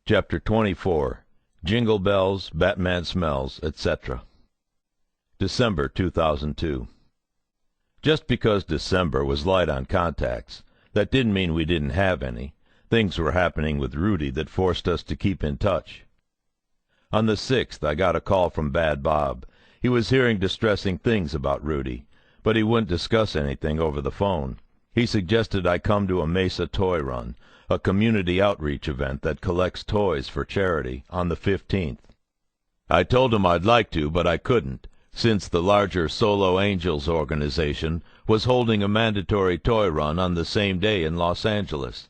Chapter 24. Jingle Bells, Batman Smells, etc. December 2002. Just because December was light on contacts, that didn't mean we didn't have any. Things were happening with Rudy that forced us to keep in touch. On the 6th, I got a call from Bad Bob. He was hearing distressing things about Rudy, but he wouldn't discuss anything over the phone. He suggested I come to a Mesa Toy Run, a community outreach event that collects toys for charity, on the 15th. I told him I'd like to, but I couldn't, since the larger Solo Angels organization was holding a mandatory toy run on the same day in Los Angeles.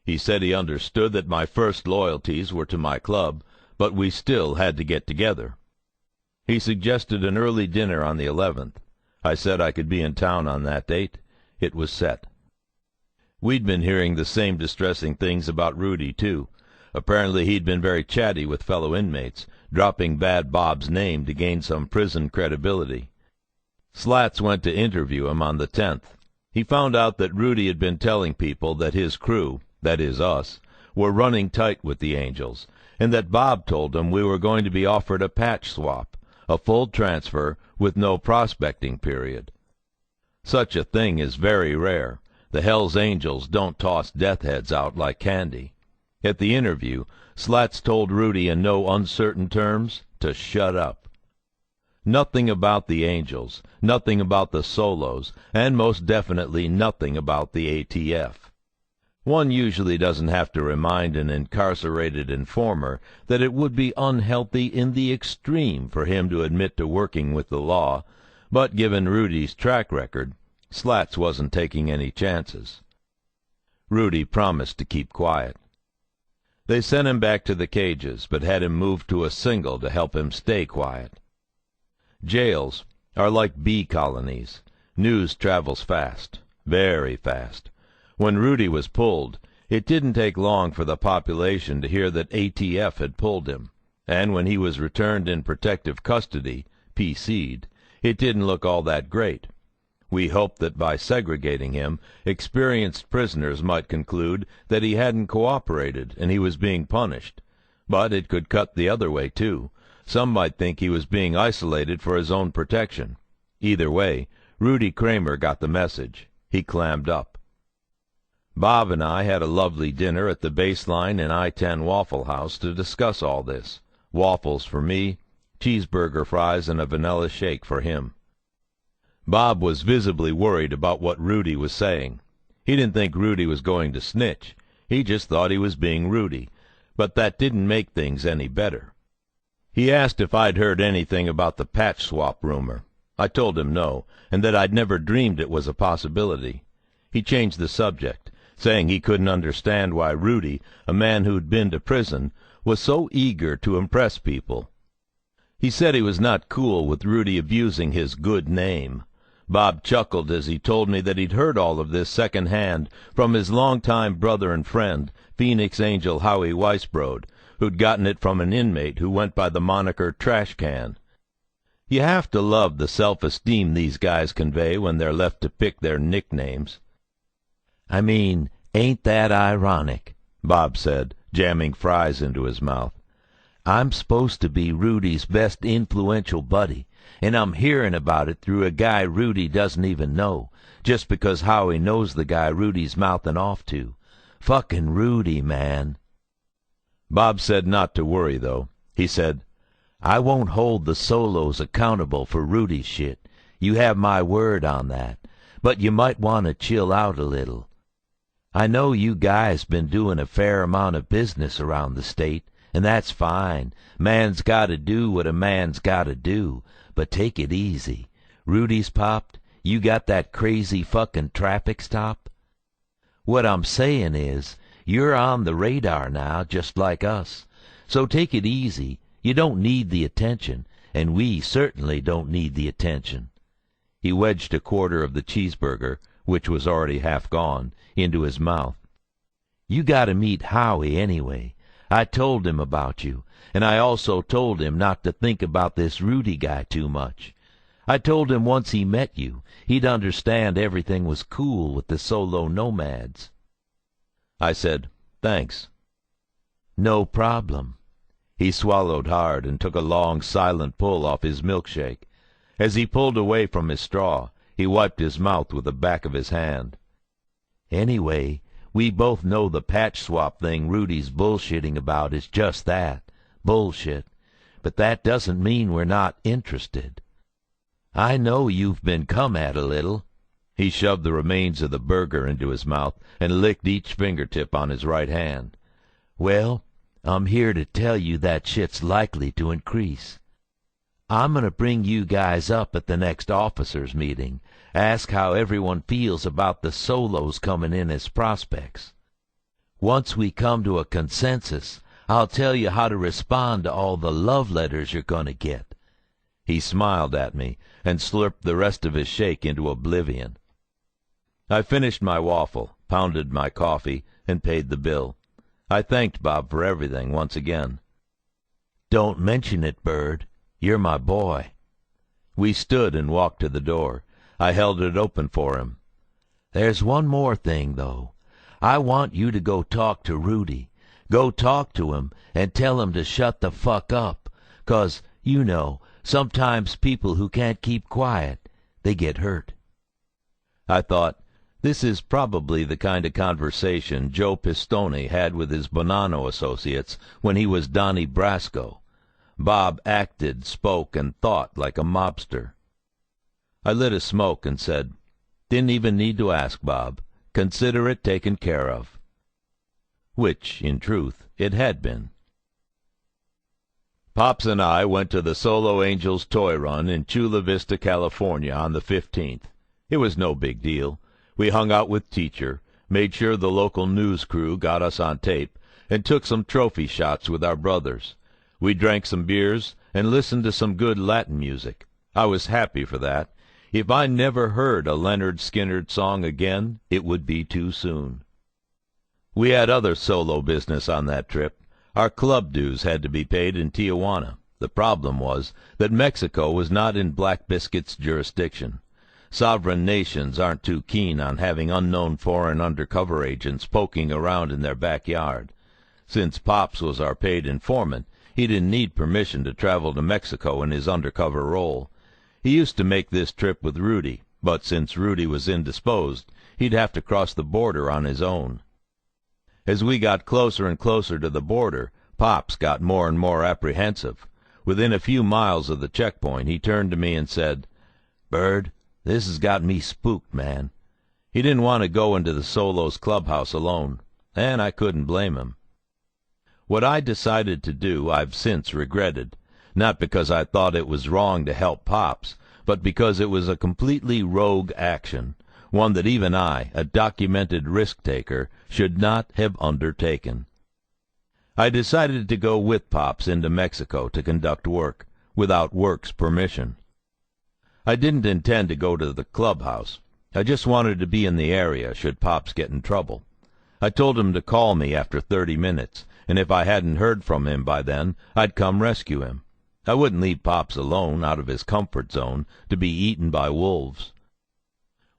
He said he understood that my first loyalties were to my club, but we still had to get together. He suggested an early dinner on the 11th. I said I could be in town on that date. It was set. We'd been hearing the same distressing things about Rudy, too. Apparently he'd been very chatty with fellow inmates, dropping Bad Bob's name to gain some prison credibility. Slats went to interview him on the 10th. He found out that Rudy had been telling people that his crew, that is us, were running tight with the Angels, and that Bob told him we were going to be offered a patch swap, a full transfer with no prospecting period. Such a thing is very rare. The Hells Angels don't toss death heads out like candy. At the interview, Slats told Rudy in no uncertain terms to shut up. Nothing about the Angels, nothing about the Solos, and most definitely nothing about the ATF. One usually doesn't have to remind an incarcerated informer that it would be unhealthy in the extreme for him to admit to working with the law, but given Rudy's track record, Slats wasn't taking any chances. Rudy promised to keep quiet. They sent him back to the cages, but had him moved to a single to help him stay quiet. Jails are like bee colonies. News travels fast, very fast. When Rudy was pulled, it didn't take long for the population to hear that ATF had pulled him, and when he was returned in protective custody, PC'd, it didn't look all that great. We hoped that by segregating him, experienced prisoners might conclude that he hadn't cooperated and he was being punished. But it could cut the other way, too. Some might think he was being isolated for his own protection. Either way, Rudy Kramer got the message. He clammed up. Bob and I had a lovely dinner at the Baseline and I-10 Waffle House to discuss all this. Waffles for me, cheeseburger fries, and a vanilla shake for him. Bob was visibly worried about what Rudy was saying. He didn't think Rudy was going to snitch. He just thought he was being Rudy, but that didn't make things any better. He asked if I'd heard anything about the patch swap rumor. I told him no, and that I'd never dreamed it was a possibility. He changed the subject, saying he couldn't understand why Rudy, a man who'd been to prison, was so eager to impress people. He said he was not cool with Rudy abusing his good name. Bob chuckled as he told me that he'd heard all of this second-hand from his longtime brother and friend, Phoenix Angel Howie Weisbrod, who'd gotten it from an inmate who went by the moniker Trash Can. You have to love the self-esteem these guys convey when they're left to pick their nicknames. "I mean, ain't that ironic?" Bob said, jamming fries into his mouth. "I'm supposed to be Rudy's best influential buddy, and I'm hearing about it through a guy Rudy doesn't even know, just because Howie knows the guy Rudy's mouthing off to. Fucking Rudy, man." Bob said not to worry, though. He said, "I won't hold the Solos accountable for Rudy's shit. You have my word on that. But you might want to chill out a little. I know you guys been doing a fair amount of business around the state, and that's fine. Man's gotta do what a man's gotta do. But take it easy. Rudy's popped. You got that crazy fucking traffic stop? What I'm saying is, you're on the radar now, just like us. So take it easy. You don't need the attention, and we certainly don't need the attention." He wedged a quarter of the cheeseburger, which was already half gone, into his mouth. "You gotta meet Howie anyway. I told him about you, and I also told him not to think about this Rudy guy too much. I told him once he met you, he'd understand everything was cool with the Solo Nomads." I said, "Thanks." No problem." He swallowed hard and took a long, silent pull off his milkshake. As he pulled away from his straw, he wiped his mouth with the back of his hand. "Anyway, we both know the patch swap thing Rudy's bullshitting about is just that, bullshit. But that doesn't mean we're not interested. I know you've been come at a little." He shoved the remains of the burger into his mouth and licked each fingertip on his right hand. "Well, I'm here to tell you that shit's likely to increase. I'm gonna bring you guys up at the next officers' meeting, ask how everyone feels about the solos coming in as prospects. Once we come to a consensus, I'll tell you how to respond to all the love letters you're gonna get." He smiled at me and slurped the rest of his shake into oblivion. I finished my waffle, pounded my coffee, and paid the bill. I thanked Bob for everything once again. "Don't mention it, Bird. You're my boy." We stood and walked to the door. I held it open for him. "There's one more thing, though. I want you to go talk to Rudy. Go talk to him and tell him to shut the fuck up, 'cause, you know, sometimes people who can't keep quiet, they get hurt." I thought, this is probably the kind of conversation Joe Pistone had with his Bonanno associates when he was Donnie Brasco. Bob acted, spoke, and thought like a mobster. I lit a smoke and said, "Didn't even need to ask, Bob. Consider it taken care of." Which, in truth, it had been. Pops and I went to the Solo Angels toy run in Chula Vista, California on the 15th. It was no big deal. We hung out with Teacher, made sure the local news crew got us on tape, and took some trophy shots with our brothers. We drank some beers and listened to some good Latin music. I was happy for that. If I never heard a Leonard Skinner song again, it would be too soon. We had other solo business on that trip. Our club dues had to be paid in Tijuana. The problem was that Mexico was not in Black Biscuit's jurisdiction. Sovereign nations aren't too keen on having unknown foreign undercover agents poking around in their backyard. Since Pops was our paid informant, he didn't need permission to travel to Mexico in his undercover role. He used to make this trip with Rudy, but since Rudy was indisposed, he'd have to cross the border on his own. As we got closer and closer to the border, Pops got more and more apprehensive. Within a few miles of the checkpoint, he turned to me and said, "Bird, this has got me spooked, man." He didn't want to go into the Solos clubhouse alone, and I couldn't blame him. What I decided to do I've since regretted, not because I thought it was wrong to help Pops, but because it was a completely rogue action, one that even I, a documented risk-taker, should not have undertaken. I decided to go with Pops into Mexico to conduct work, without work's permission. I didn't intend to go to the clubhouse. I just wanted to be in the area should Pops get in trouble. I told him to call me after 30 minutes, and if I hadn't heard from him by then, I'd come rescue him. I wouldn't leave Pops alone, out of his comfort zone, to be eaten by wolves.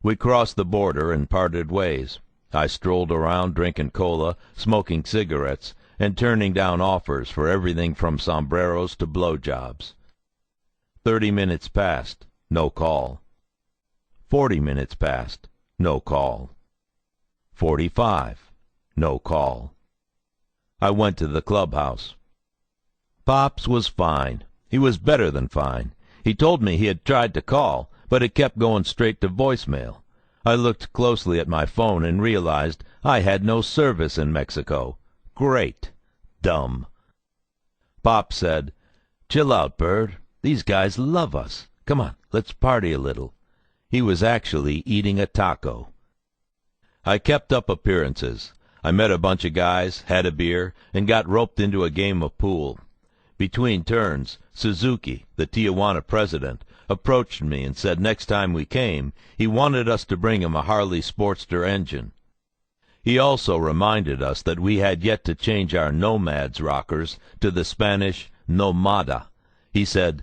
We crossed the border and parted ways. I strolled around drinking cola, smoking cigarettes, and turning down offers for everything from sombreros to blowjobs. 30 minutes passed, no call. 40 minutes passed, no call. 45, no call. I went to the clubhouse. Pops was fine. He was better than fine. He told me he had tried to call, but it kept going straight to voicemail. I looked closely at my phone and realized I had no service in Mexico. Great. Dumb. Pop said, "Chill out, Bird. These guys love us. Come on, let's party a little." He was actually eating a taco. I kept up appearances. I met a bunch of guys, had a beer, and got roped into a game of pool. Between turns, Suzuki, the Tijuana president, approached me and said next time we came, he wanted us to bring him a Harley Sportster engine. He also reminded us that we had yet to change our Nomads rockers to the Spanish Nomada. He said,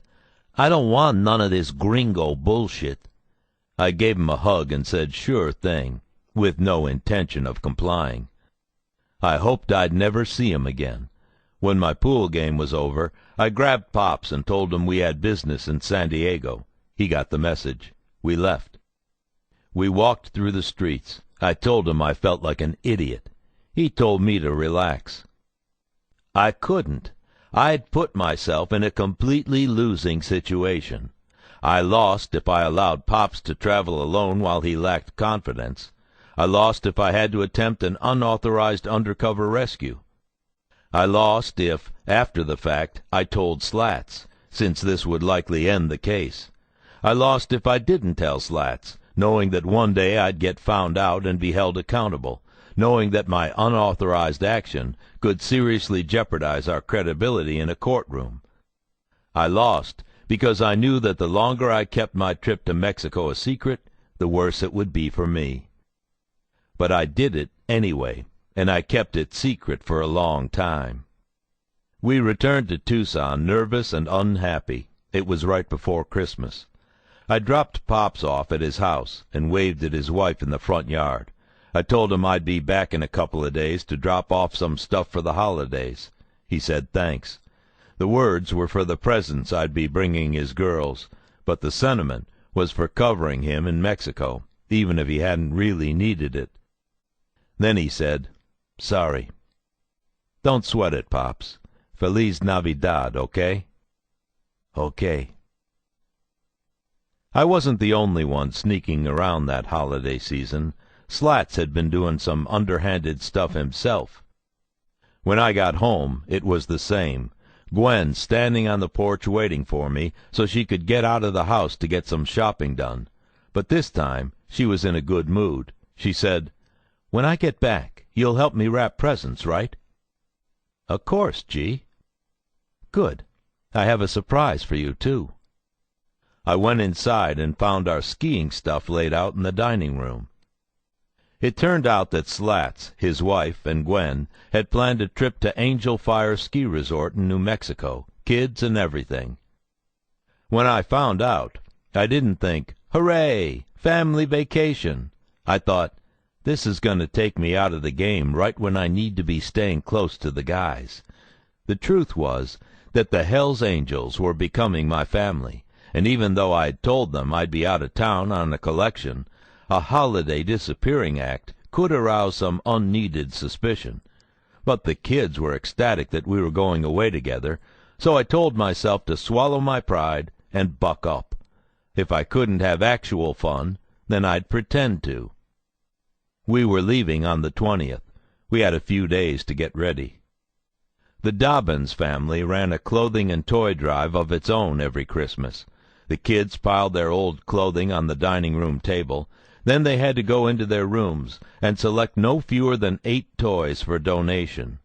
"I don't want none of this gringo bullshit." I gave him a hug and said sure thing, with no intention of complying. I hoped I'd never see him again, When my pool game was over, I grabbed Pops and told him we had business in San Diego. He got the message. We left. We walked through the streets. I told him I felt like an idiot. He told me to relax. I couldn't. I'd put myself in a completely losing situation. I lost if I allowed Pops to travel alone while he lacked confidence. I lost if I had to attempt an unauthorized undercover rescue. I lost if, after the fact, I told Slats, since this would likely end the case. I lost if I didn't tell Slats, knowing that one day I'd get found out and be held accountable, knowing that my unauthorized action could seriously jeopardize our credibility in a courtroom. I lost because I knew that the longer I kept my trip to Mexico a secret, the worse it would be for me. But I did it anyway, and I kept it secret for a long time. We returned to Tucson nervous and unhappy. It was right before Christmas. I dropped Pops off at his house and waved at his wife in the front yard. I told him I'd be back in a couple of days to drop off some stuff for the holidays. He said thanks. The words were for the presents I'd be bringing his girls, but the sentiment was for covering him in Mexico, even if he hadn't really needed it. Then he said, "Sorry." "Don't sweat it, Pops. Feliz Navidad, okay?" "Okay." I wasn't the only one sneaking around that holiday season. Slats had been doing some underhanded stuff himself. When I got home, it was the same. Gwen standing on the porch waiting for me so she could get out of the house to get some shopping done. But this time she was in a good mood. She said, "When I get back, you'll help me wrap presents, right?" "Of course, G." "Good. I have a surprise for you, too." I went inside and found our skiing stuff laid out in the dining room. It turned out that Slats, his wife, and Gwen had planned a trip to Angel Fire Ski Resort in New Mexico, kids and everything. When I found out, I didn't think, "Hooray, family vacation." I thought, this is going to take me out of the game right when I need to be staying close to the guys. The truth was that the Hells Angels were becoming my family, and even though I'd told them I'd be out of town on a collection, a holiday disappearing act could arouse some unneeded suspicion. But the kids were ecstatic that we were going away together, so I told myself to swallow my pride and buck up. If I couldn't have actual fun, then I'd pretend to. We were leaving on the 20th. We had a few days to get ready. The Dobbins family ran a clothing and toy drive of its own every Christmas. The kids piled their old clothing on the dining room table. Then they had to go into their rooms and select no fewer than 8 toys for donation.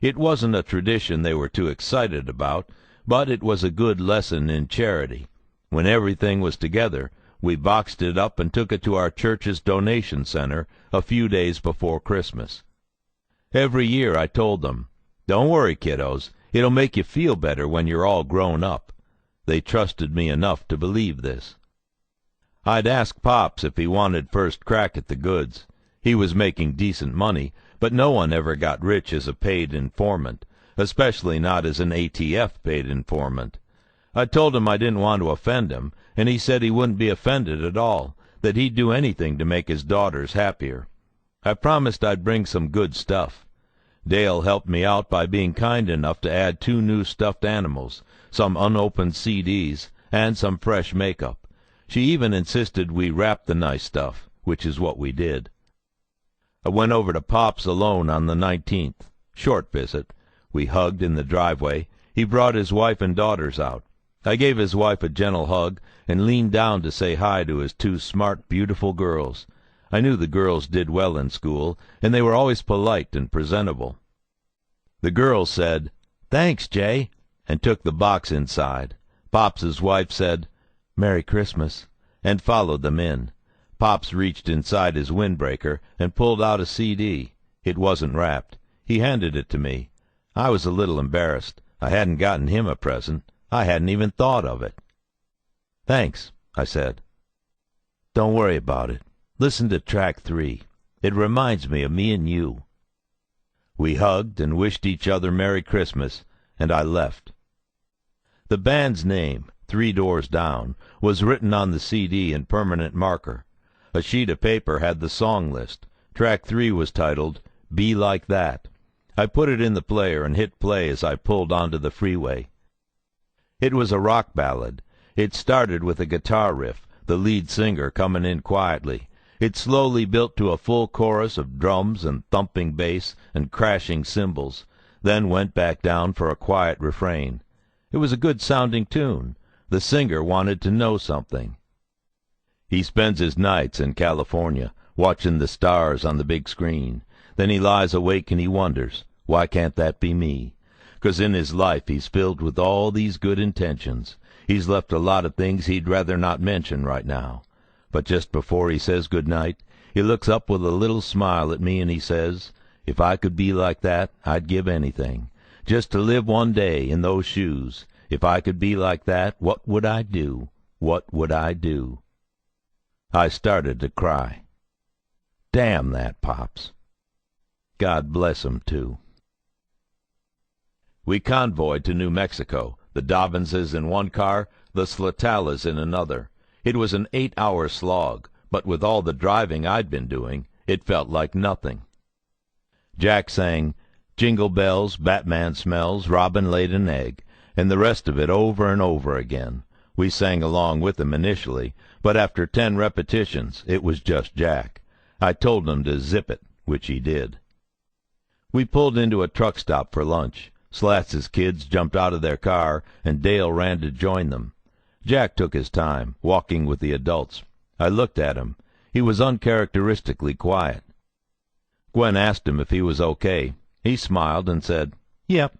It wasn't a tradition they were too excited about, but it was a good lesson in charity. When everything was together, we boxed it up and took it to our church's donation center a few days before Christmas. Every year I told them, "Don't worry, kiddos, it'll make you feel better when you're all grown up." They trusted me enough to believe this. I'd ask Pops if he wanted first crack at the goods. He was making decent money, but no one ever got rich as a paid informant, especially not as an ATF paid informant. I told him I didn't want to offend him, and he said he wouldn't be offended at all, that he'd do anything to make his daughters happier. I promised I'd bring some good stuff. Dale helped me out by being kind enough to add 2 new stuffed animals, some unopened CDs, and some fresh makeup. She even insisted we wrap the nice stuff, which is what we did. I went over to Pop's alone on the 19th. Short visit. We hugged in the driveway. He brought his wife and daughters out. I gave his wife a gentle hug and leaned down to say hi to his 2 smart, beautiful girls. I knew the girls did well in school, and they were always polite and presentable. The girls said, "Thanks, Jay," and took the box inside. Pops's wife said, "Merry Christmas," and followed them in. Pops reached inside his windbreaker and pulled out a CD. It wasn't wrapped. He handed it to me. I was a little embarrassed. I hadn't gotten him a present. I hadn't even thought of it. "Thanks," I said. "Don't worry about it. Listen to track 3. It reminds me of me and you." We hugged and wished each other Merry Christmas, and I left. The band's name, 3 Doors Down, was written on the CD in permanent marker. A sheet of paper had the song list. Track 3 was titled, Be Like That. I put it in the player and hit play as I pulled onto the freeway. It was a rock ballad. It started with a guitar riff, the lead singer coming in quietly. It slowly built to a full chorus of drums and thumping bass and crashing cymbals, then went back down for a quiet refrain. It was a good-sounding tune. The singer wanted to know something. He spends his nights in California, watching the stars on the big screen. Then he lies awake and he wonders, why can't that be me? 'Cause in his life he's filled with all these good intentions. He's left a lot of things he'd rather not mention right now. But just before he says good night, he looks up with a little smile at me and he says, if I could be like that, I'd give anything. Just to live one day in those shoes. If I could be like that, what would I do? What would I do? I started to cry. Damn that Pops. God bless him, too. We convoyed to New Mexico, the Dobbinses in one car, the Slatalas in another. It was an 8-hour slog, but with all the driving I'd been doing, it felt like nothing. Jack sang, Jingle Bells, Batman Smells, Robin Laid an Egg, and the rest of it over and over again. We sang along with him initially, but after 10 repetitions, it was just Jack. I told him to zip it, which he did. We pulled into a truck stop for lunch. Slats's kids jumped out of their car, and Dale ran to join them. Jack took his time, walking with the adults. I looked at him. He was uncharacteristically quiet. Gwen asked him if he was okay. He smiled and said, Yep.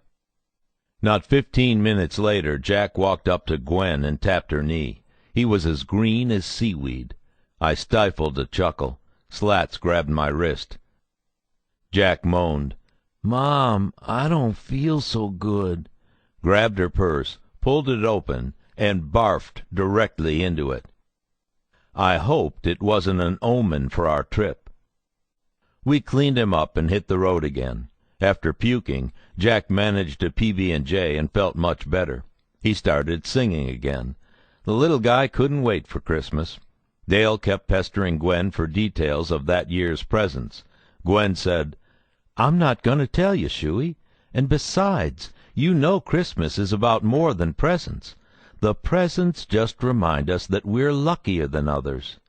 Not 15 minutes later, Jack walked up to Gwen and tapped her knee. He was as green as seaweed. I stifled a chuckle. Slats grabbed my wrist. Jack moaned, Mom, I don't feel so good. Grabbed her purse, pulled it open, and barfed directly into it. I hoped it wasn't an omen for our trip. We cleaned him up and hit the road again. After puking, Jack managed a PB&J and felt much better. He started singing again. The little guy couldn't wait for Christmas. Dale kept pestering Gwen for details of that year's presents. Gwen said, I'm not going to tell you, Shuey. And besides, you know Christmas is about more than presents. The presents just remind us that we're luckier than others.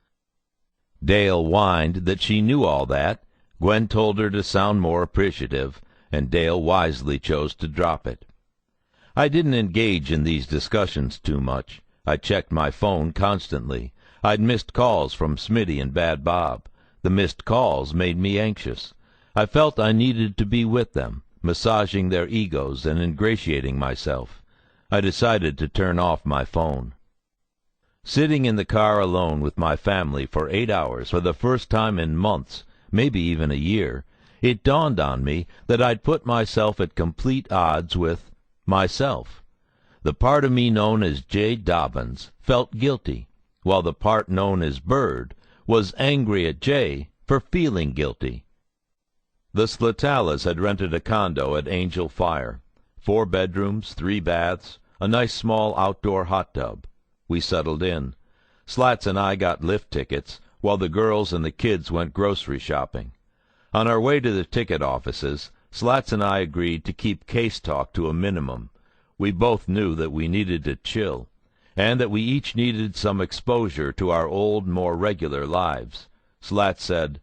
Dale whined that she knew all that. Gwen told her to sound more appreciative, and Dale wisely chose to drop it. I didn't engage in these discussions too much. I checked my phone constantly. I'd missed calls from Smitty and Bad Bob. The missed calls made me anxious. I felt I needed to be with them, massaging their egos and ingratiating myself. I decided to turn off my phone. Sitting in the car alone with my family for 8 hours for the first time in months, maybe even a year, it dawned on me that I'd put myself at complete odds with myself. The part of me known as J. Dobbins felt guilty, while the part known as Bird was angry at Jay for feeling guilty. The Slatalas had rented a condo at Angel Fire. 4 bedrooms, 3 baths, a nice small outdoor hot tub. We settled in. Slats and I got lift tickets, while the girls and the kids went grocery shopping. On our way to the ticket offices, Slats and I agreed to keep case talk to a minimum. We both knew that we needed to chill, and that we each needed some exposure to our old, more regular lives. Slats said,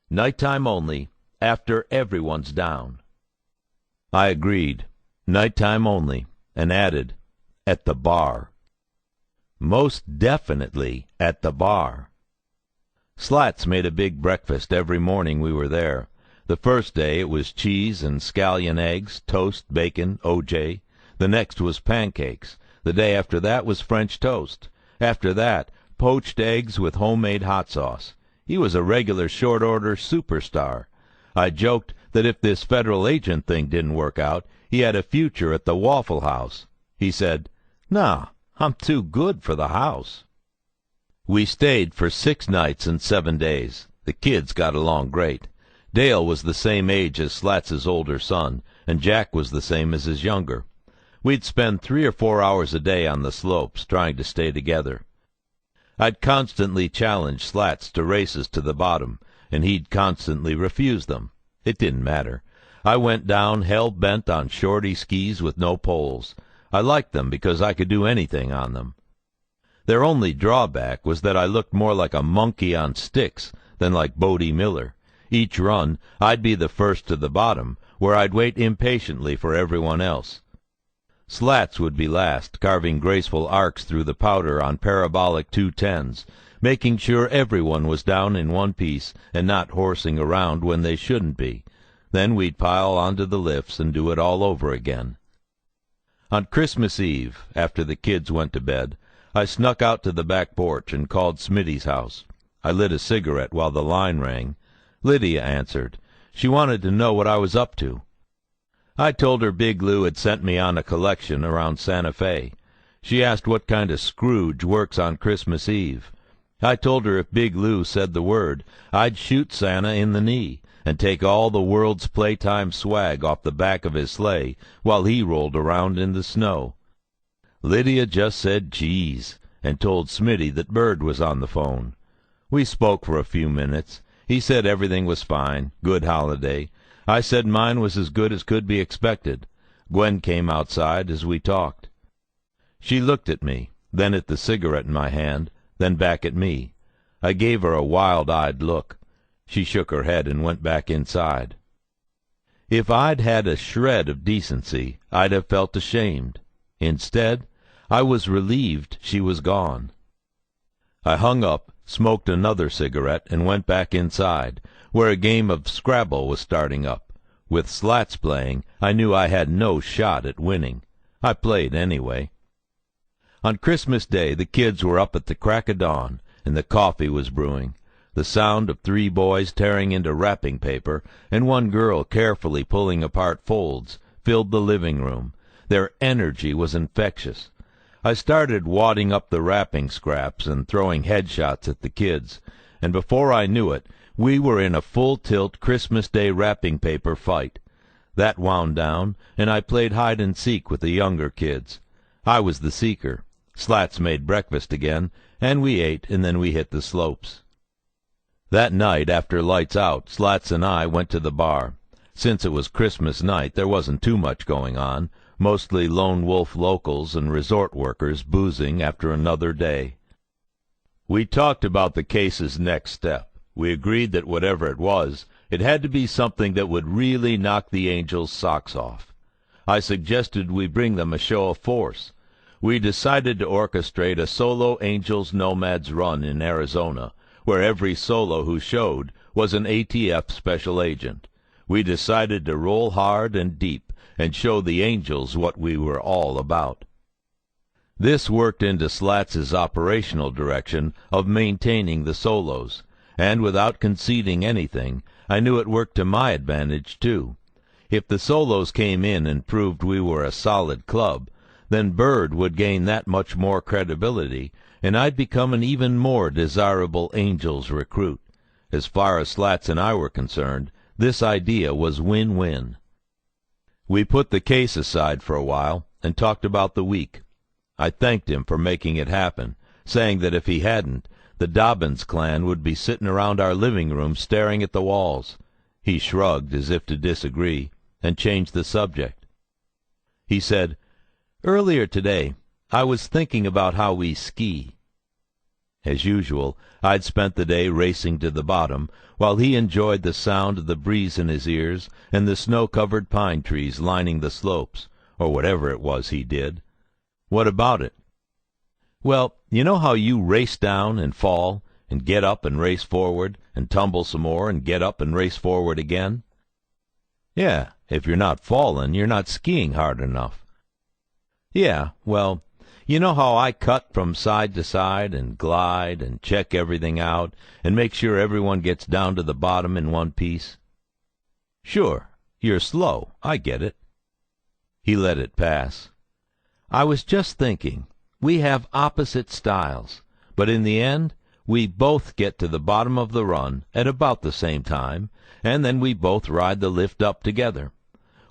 "Nighttime only, after everyone's down." I agreed, nighttime only, and added, "at the bar." Most definitely at the bar. Slats made a big breakfast every morning we were there. The first day it was cheese and scallion eggs, toast, bacon, OJ. The next was pancakes. The day after that was French toast. After that, poached eggs with homemade hot sauce. He was a regular short-order superstar. I joked that if this federal agent thing didn't work out, he had a future at the Waffle House. He said, "Nah, I'm too good for the house." We stayed for 6 nights and 7 days. The kids got along great. Dale was the same age as Slats's older son, and Jack was the same as his younger. We'd spend 3 or 4 hours a day on the slopes, trying to stay together. I'd constantly challenge Slats to races to the bottom, and he'd constantly refuse them. It didn't matter. I went down hell-bent on shorty skis with no poles. I liked them because I could do anything on them. Their only drawback was that I looked more like a monkey on sticks than like Bodie Miller. Each run, I'd be the first to the bottom, where I'd wait impatiently for everyone else. Slats would be last, carving graceful arcs through the powder on parabolic 210s, making sure everyone was down in one piece and not horsing around when they shouldn't be. Then we'd pile onto the lifts and do it all over again. On Christmas Eve, after the kids went to bed, I snuck out to the back porch and called Smitty's house. I lit a cigarette while the line rang. Lydia answered. She wanted to know what I was up to. I told her Big Lou had sent me on a collection around Santa Fe. She asked what kind of Scrooge works on Christmas Eve. I told her if Big Lou said the word, I'd shoot Santa in the knee and take all the world's playtime swag off the back of his sleigh while he rolled around in the snow. Lydia just said geez, and told Smitty that Bird was on the phone. We spoke for a few minutes. He said everything was fine, good holiday. I said mine was as good as could be expected. Gwen came outside as we talked. She looked at me, then at the cigarette in my hand, then back at me. I gave her a wild-eyed look. She shook her head and went back inside. If I'd had a shred of decency, I'd have felt ashamed. Instead, I was relieved she was gone. I hung up, smoked another cigarette, and went back inside, where a game of Scrabble was starting up. With Slats playing, I knew I had no shot at winning. I played anyway. On Christmas Day, the kids were up at the crack of dawn, and the coffee was brewing. The sound of 3 boys tearing into wrapping paper and 1 girl carefully pulling apart folds filled the living room. Their energy was infectious. I started wadding up the wrapping scraps and throwing headshots at the kids, and before I knew it, we were in a full-tilt Christmas Day wrapping paper fight. That wound down, and I played hide-and-seek with the younger kids. I was the seeker. Slats made breakfast again, and we ate, and then we hit the slopes. That night, after lights out, Slats and I went to the bar. Since it was Christmas night, there wasn't too much going on, mostly lone wolf locals and resort workers boozing after another day. We talked about the case's next step. We agreed that whatever it was, it had to be something that would really knock the Angels' socks off. I suggested we bring them a show of force. We decided to orchestrate a solo Angels Nomads run in Arizona, where every solo who showed was an ATF special agent. We decided to roll hard and deep and show the Angels what we were all about. This worked into Slats's operational direction of maintaining the solos, and without conceding anything, I knew it worked to my advantage, too. If the solos came in and proved we were a solid club, then Bird would gain that much more credibility, and I'd become an even more desirable Angels recruit. As far as Slats and I were concerned, this idea was win-win. We put the case aside for a while and talked about the week. I thanked him for making it happen, saying that if he hadn't, the Dobbins clan would be sitting around our living room staring at the walls. He shrugged as if to disagree, and changed the subject. He said, "Earlier today, I was thinking about how we ski." As usual, I'd spent the day racing to the bottom, while he enjoyed the sound of the breeze in his ears and the snow-covered pine trees lining the slopes, or whatever it was he did. What about it? Well, you know how you race down and fall, and get up and race forward, and tumble some more and get up and race forward again? Yeah, if you're not falling, you're not skiing hard enough. Yeah, well, you know how I cut from side to side and glide and check everything out and make sure everyone gets down to the bottom in one piece? Sure, you're slow, I get it. He let it pass. I was just thinking, we have opposite styles, but in the end, we both get to the bottom of the run at about the same time, and then we both ride the lift up together.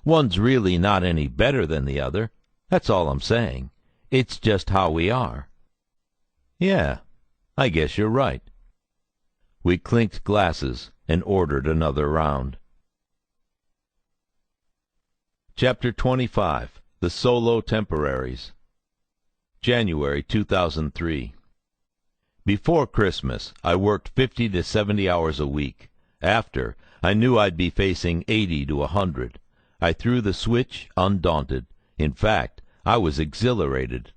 One's really not any better than the other. That's all I'm saying. It's just how we are." "Yeah, I guess you're right." We clinked glasses and ordered another round. Chapter 25. The Solo Temporaries. January 2003. Before Christmas, I worked 50 to 70 hours a week. After, I knew I'd be facing 80 to 100. I threw the switch undaunted. In fact, I was exhilarated.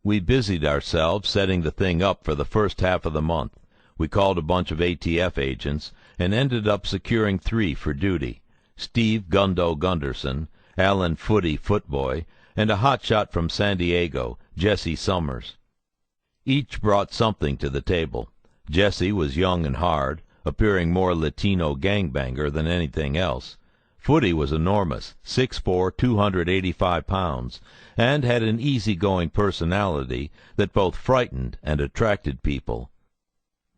We busied ourselves setting the thing up for the first half of the month. We called a bunch of ATF agents and ended up securing 3 for duty: Steve Gundo Gunderson, Alan Footy Footboy, and a hotshot from San Diego, Jesse Summers. Each brought something to the table. Jesse was young and hard, appearing more Latino gangbanger than anything else. Footy was enormous, 6'4", 285 pounds, and had an easy-going personality that both frightened and attracted people.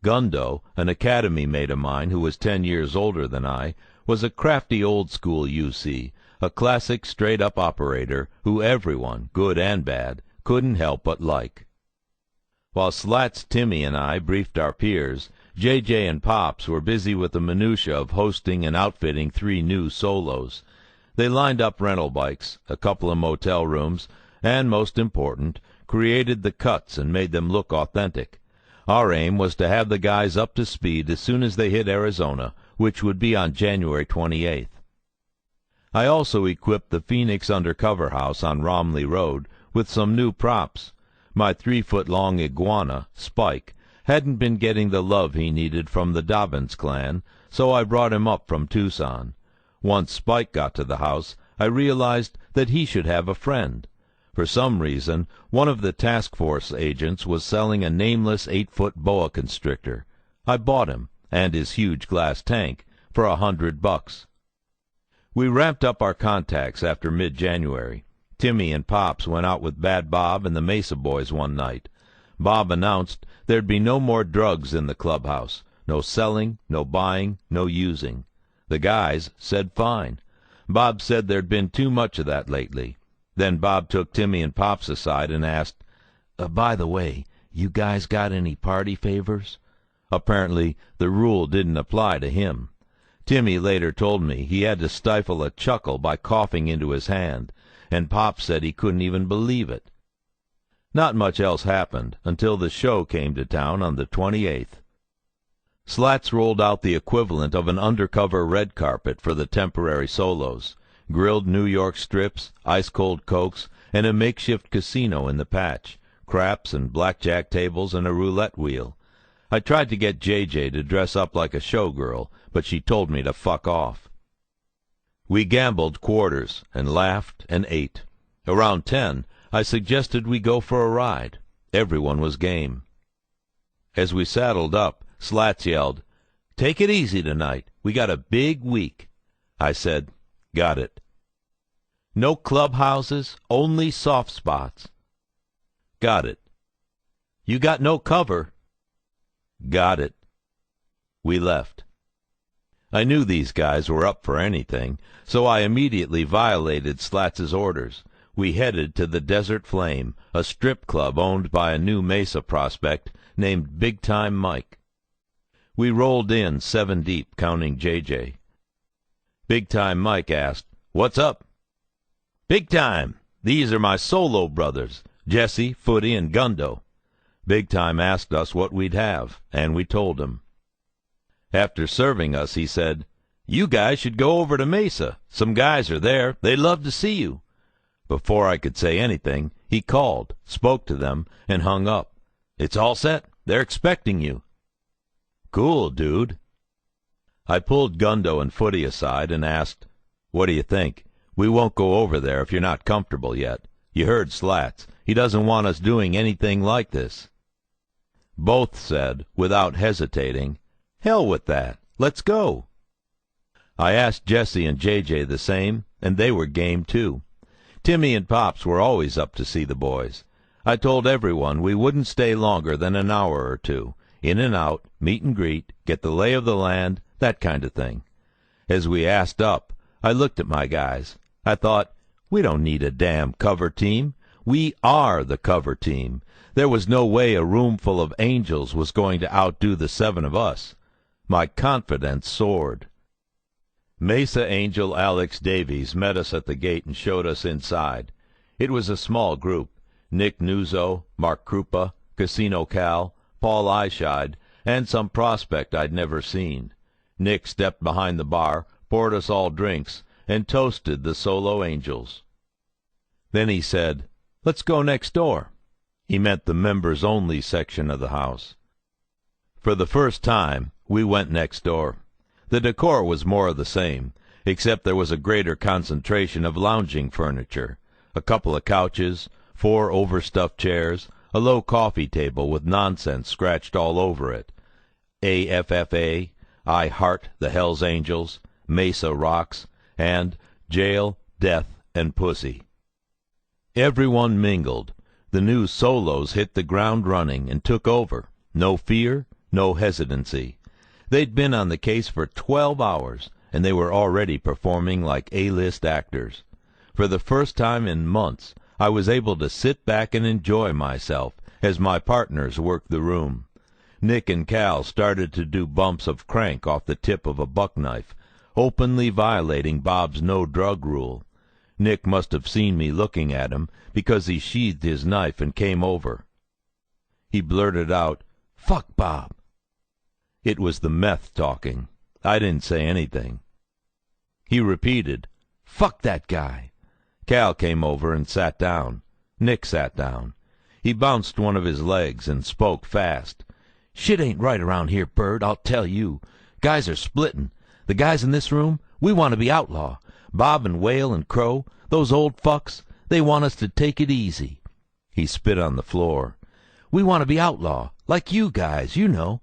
Gundo, an academy mate of mine who was 10 years older than I, was a crafty old-school UC, a classic straight-up operator who everyone, good and bad, couldn't help but like. While Slats, Timmy, and I briefed our peers, J.J. and Pops were busy with the minutia of hosting and outfitting 3 new solos. They lined up rental bikes, a couple of motel rooms, and, most important, created the cuts and made them look authentic. Our aim was to have the guys up to speed as soon as they hit Arizona, which would be on January 28th. I also equipped the Phoenix Undercover house on Romley Road with some new props. My 3-foot-long iguana, Spike, hadn't been getting the love he needed from the Dobbins clan, so I brought him up from Tucson. Once Spike got to the house, I realized that he should have a friend. For some reason, one of the task force agents was selling a nameless 8-foot boa constrictor. I bought him, and his huge glass tank, for $100. We ramped up our contacts after mid-January. Timmy and Pops went out with Bad Bob and the Mesa boys one night. Bob announced there'd be no more drugs in the clubhouse. No selling, no buying, no using. The guys said fine. Bob said there'd been too much of that lately. Then Bob took Timmy and Pops aside and asked, "By the way, you guys got any party favors?" Apparently, the rule didn't apply to him. Timmy later told me he had to stifle a chuckle by coughing into his hand, and Pops said he couldn't even believe it. Not much else happened until the show came to town on the 28th. Slats rolled out the equivalent of an undercover red carpet for the temporary solos, grilled New York strips, ice-cold cokes, and a makeshift casino in the patch, craps and blackjack tables and a roulette wheel. I tried to get J.J. to dress up like a showgirl, but she told me to fuck off. We gambled quarters and laughed and ate. Around 10, I suggested we go for a ride. Everyone was game. As we saddled up, Slats yelled, "Take it easy tonight. We got a big week." I said, "Got it." "No clubhouses, only soft spots." "Got it." "You got no cover." "Got it." We left. I knew these guys were up for anything, so I immediately violated Slats's orders. We headed to the Desert Flame, a strip club owned by a new Mesa prospect named Big Time Mike. We rolled in 7 deep, counting J.J. Big Time Mike asked, "What's up?" "Big Time, these are my solo brothers, Jesse, Footy, and Gundo." Big Time asked us what we'd have, and we told him. After serving us, he said, "You guys should go over to Mesa. Some guys are there. They'd love to see you." Before I could say anything, he called, spoke to them, and hung up. "It's all set. They're expecting you." "Cool, dude." I pulled Gundo and Footy aside and asked, "What do you think? We won't go over there if you're not comfortable yet. You heard Slats. He doesn't want us doing anything like this." Both said, without hesitating, "Hell with that. Let's go." I asked Jesse and J.J. the same, and they were game too. Timmy and Pops were always up to see the boys. I told everyone we wouldn't stay longer than an hour or two. in and out, meet and greet, get the lay of the land, that kind of thing. As we assed up, I looked at my guys. I thought, we don't need a damn cover team. We are the cover team. There was no way a room full of angels was going to outdo the 7 of us. My confidence soared. Mesa Angel Alex Davies met us at the gate and showed us inside. It was a small group. Nick Nuzzo, Mark Krupa, Casino Cal, Paul Eyeshide, and some prospect I'd never seen. Nick stepped behind the bar, poured us all drinks, and toasted the solo angels. Then he said, "Let's go next door." He meant the members-only section of the house. For the first time, we went next door. The decor was more of the same, except there was a greater concentration of lounging furniture, a couple of couches, 4 overstuffed chairs, a low coffee table with nonsense scratched all over it. AFFA, I Heart the Hells Angels, Mesa Rocks, and Jail, Death, and Pussy. Everyone mingled. The new solos hit the ground running and took over. No fear, no hesitancy. They'd been on the case for 12 hours, and they were already performing like A-list actors. For the first time in months, I was able to sit back and enjoy myself as my partners worked the room. Nick and Cal started to do bumps of crank off the tip of a buck knife, openly violating Bob's no-drug rule. Nick must have seen me looking at him, because he sheathed his knife and came over. He blurted out, "Fuck Bob." It was the meth talking. I didn't say anything. He repeated, "Fuck that guy." Cal came over and sat down. Nick sat down. He bounced one of his legs and spoke fast. "Shit ain't right around here, Bird, I'll tell you. Guys are splitting. The guys in this room, we want to be outlaw. Bob and Whale and Crow, those old fucks, they want us to take it easy." He spit on the floor. "We want to be outlaw, like you guys, you know."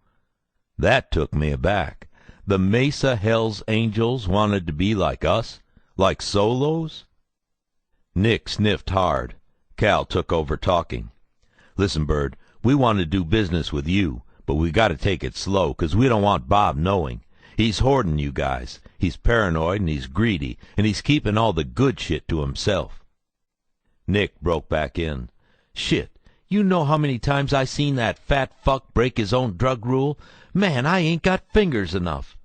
That took me aback. The Mesa Hells Angels wanted to be like us? Like solos? Nick sniffed hard. Cal took over talking. "Listen, Bird, we want to do business with you, but we got to take it slow, 'cause we don't want Bob knowing. He's hoarding you guys. He's paranoid and he's greedy, and he's keeping all the good shit to himself." Nick broke back in. "Shit, you know how many times I seen that fat fuck break his own drug rule? Man, I ain't got fingers enough."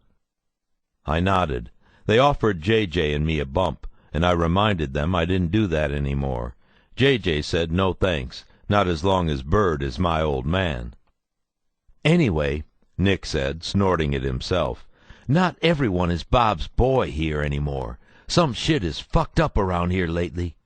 I nodded. They offered J.J. and me a bump, and I reminded them I didn't do that any more. J.J. said no thanks, not as long as Bird is my old man. "Anyway," Nick said, snorting at himself, "not everyone is Bob's boy here any more. Some shit is fucked up around here lately."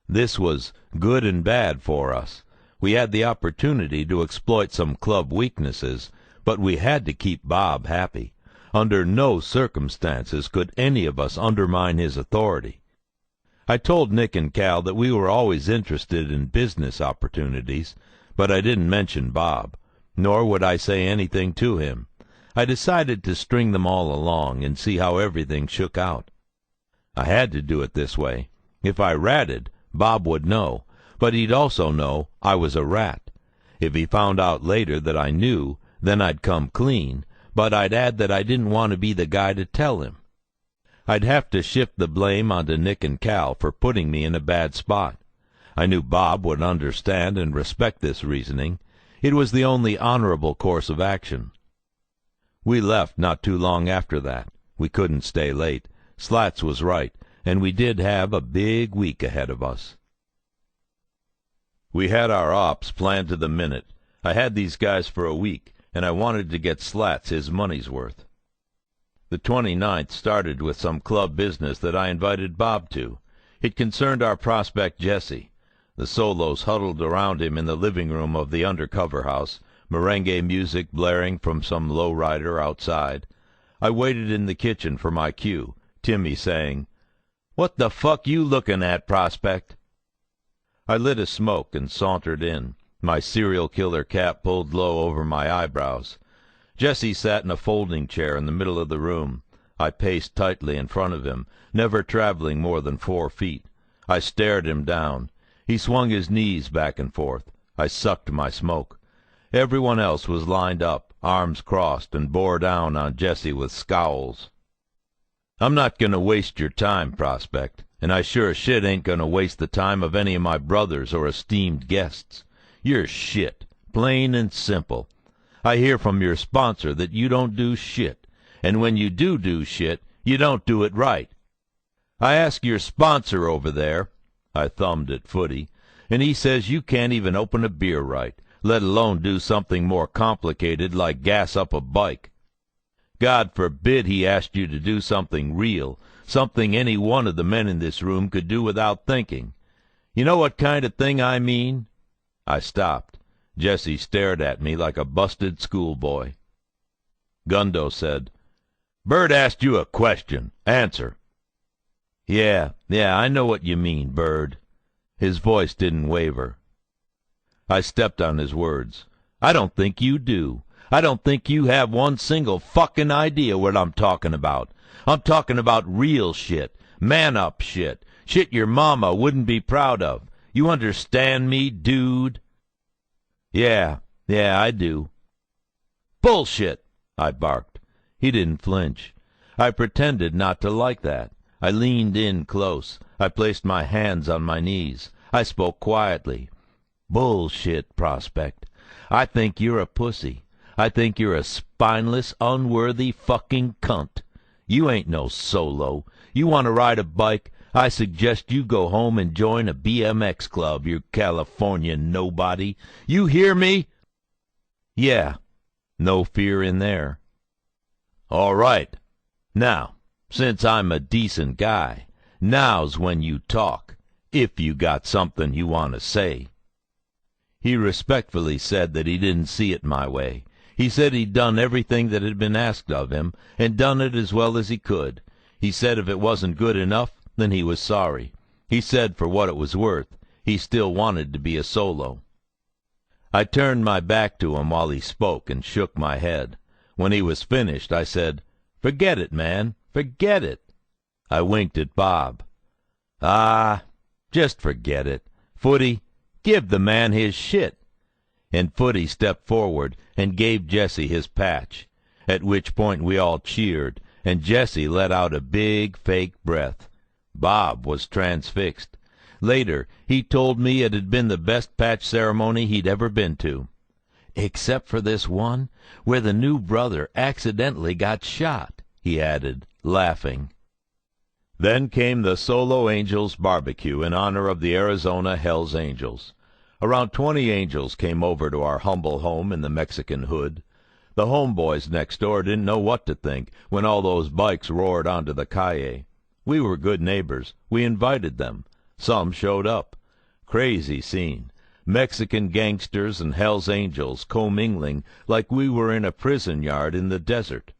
This was good and bad for us. We had the opportunity to exploit some club weaknesses, but we had to keep Bob happy. Under no circumstances could any of us undermine his authority. I told Nick and Cal that we were always interested in business opportunities, but I didn't mention Bob, nor would I say anything to him. I decided to string them all along and see how everything shook out. I had to do it this way. If I ratted, Bob would know, but he'd also know I was a rat. If he found out later that I knew, then I'd come clean, but I'd add that I didn't want to be the guy to tell him. I'd have to shift the blame onto Nick and Cal for putting me in a bad spot. I knew Bob would understand and respect this reasoning. It was the only honorable course of action. We left not too long after that. We couldn't stay late. Slats was right, and we did have a big week ahead of us. We had our ops planned to the minute. I had these guys for a week, and I wanted to get Slats his money's worth. The 29th started with some club business that I invited Bob to. It concerned our prospect Jesse. The solos huddled around him in the living room of the Undercover house, merengue music blaring from some low-rider outside. I waited in the kitchen for my cue, Timmy saying, "What the fuck you looking at, prospect?" I lit a smoke and sauntered in, my serial killer cap pulled low over my eyebrows. Jesse sat in a folding chair in the middle of the room. I paced tightly in front of him, never traveling more than 4 feet. I stared him down. He swung his knees back and forth. I sucked my smoke. Everyone else was lined up, arms crossed, and bore down on Jesse with scowls. "I'm not going to waste your time, Prospect, and I sure as shit ain't going to waste the time of any of my brothers or esteemed guests. You're shit, plain and simple. I hear from your sponsor that you don't do shit, and when you do shit, you don't do it right. I asked your sponsor over there," I thumbed at Footy, "and he says you can't even open a beer right, let alone do something more complicated like gas up a bike. God forbid he asked you to do something real, something any one of the men in this room could do without thinking. You know what kind of thing I mean?" I stopped. Jesse stared at me like a busted schoolboy. Gundo said, "Bird asked you a question. Answer." Yeah, I know what you mean, Bird." His voice didn't waver. I stepped on his words. "I don't think you do. I don't think you have one single fucking idea what I'm talking about. I'm talking about real shit, man-up shit, shit your mama wouldn't be proud of. You understand me, dude?" Yeah, I do." "Bullshit!" I barked. He didn't flinch. I pretended not to like that. I leaned in close. I placed my hands on my knees. I spoke quietly. "Bullshit, Prospect. I think you're a pussy. I think you're a spineless, unworthy fucking cunt. You ain't no solo. You want to ride a bike? I suggest you go home and join a BMX club, you California nobody. You hear me?" "Yeah." No fear in there. "All right. Now, since I'm a decent guy, now's when you talk, if you got something you want to say." He respectfully said that he didn't see it my way. He said he'd done everything that had been asked of him, and done it as well as he could. He said if it wasn't good enough, then he was sorry. He said for what it was worth, he still wanted to be a solo. I turned my back to him while he spoke and shook my head. When he was finished, I said, "Forget it, man. Forget it." I winked at Bob. "Ah, just forget it. Footy, give the man his shit." And Footy stepped forward and gave Jesse his patch, at which point we all cheered, and Jesse let out a big fake breath. Bob was transfixed. Later, he told me it had been the best patch ceremony he'd ever been to. "Except for this one, where the new brother accidentally got shot," he added, laughing. Then came the Solo Angels barbecue in honor of the Arizona Hells Angels. Around 20 Angels came over to our humble home in the Mexican hood. The homeboys next door didn't know what to think when all those bikes roared onto the calle. We were good neighbors. We invited them. Some showed up. Crazy scene. Mexican gangsters and Hells Angels commingling like we were in a prison yard in the desert.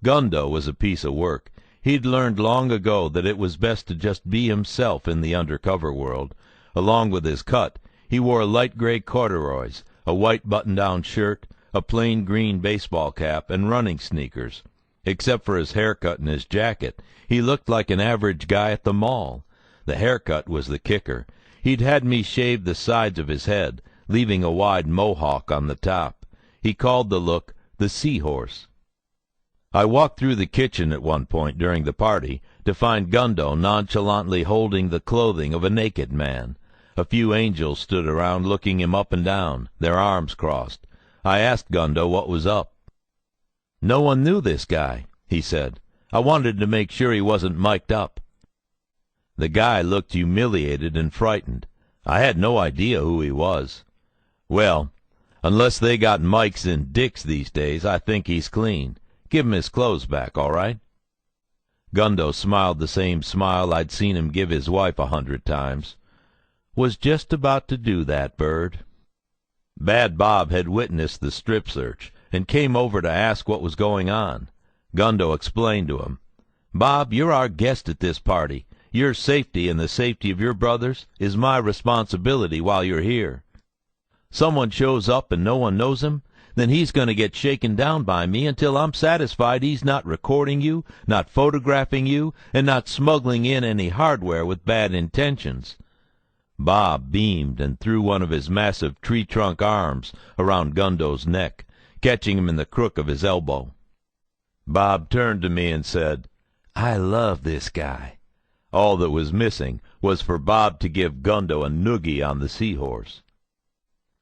Gundo was a piece of work. He'd learned long ago that it was best to just be himself in the undercover world. Along with his cut, he wore light gray corduroys, a white button-down shirt, a plain green baseball cap, and running sneakers. Except for his haircut and his jacket, he looked like an average guy at the mall. The haircut was the kicker. He'd had me shave the sides of his head, leaving a wide mohawk on the top. He called the look the seahorse. I walked through the kitchen at one point during the party to find Gundo nonchalantly holding the clothing of a naked man. A few angels stood around looking him up and down, their arms crossed. I asked Gundo what was up. "No one knew this guy," he said. "I wanted to make sure he wasn't mic'd up." The guy looked humiliated and frightened. I had no idea who he was. "Well, unless they got mics in dicks these days, I think he's clean. Give him his clothes back, all right?" Gundo smiled the same smile I'd seen him give his wife 100 times. "Was just about to do that, Bird." Bad Bob had witnessed the strip search and came over to ask what was going on. Gundo explained to him, "Bob, you're our guest at this party. Your safety and the safety of your brothers is my responsibility while you're here. Someone shows up and no one knows him, then he's going to get shaken down by me until I'm satisfied he's not recording you, not photographing you, and not smuggling in any hardware with bad intentions." Bob beamed and threw one of his massive tree-trunk arms around Gundo's neck, catching him in the crook of his elbow. Bob turned to me and said, "I love this guy." All that was missing was for Bob to give Gundo a noogie on the seahorse.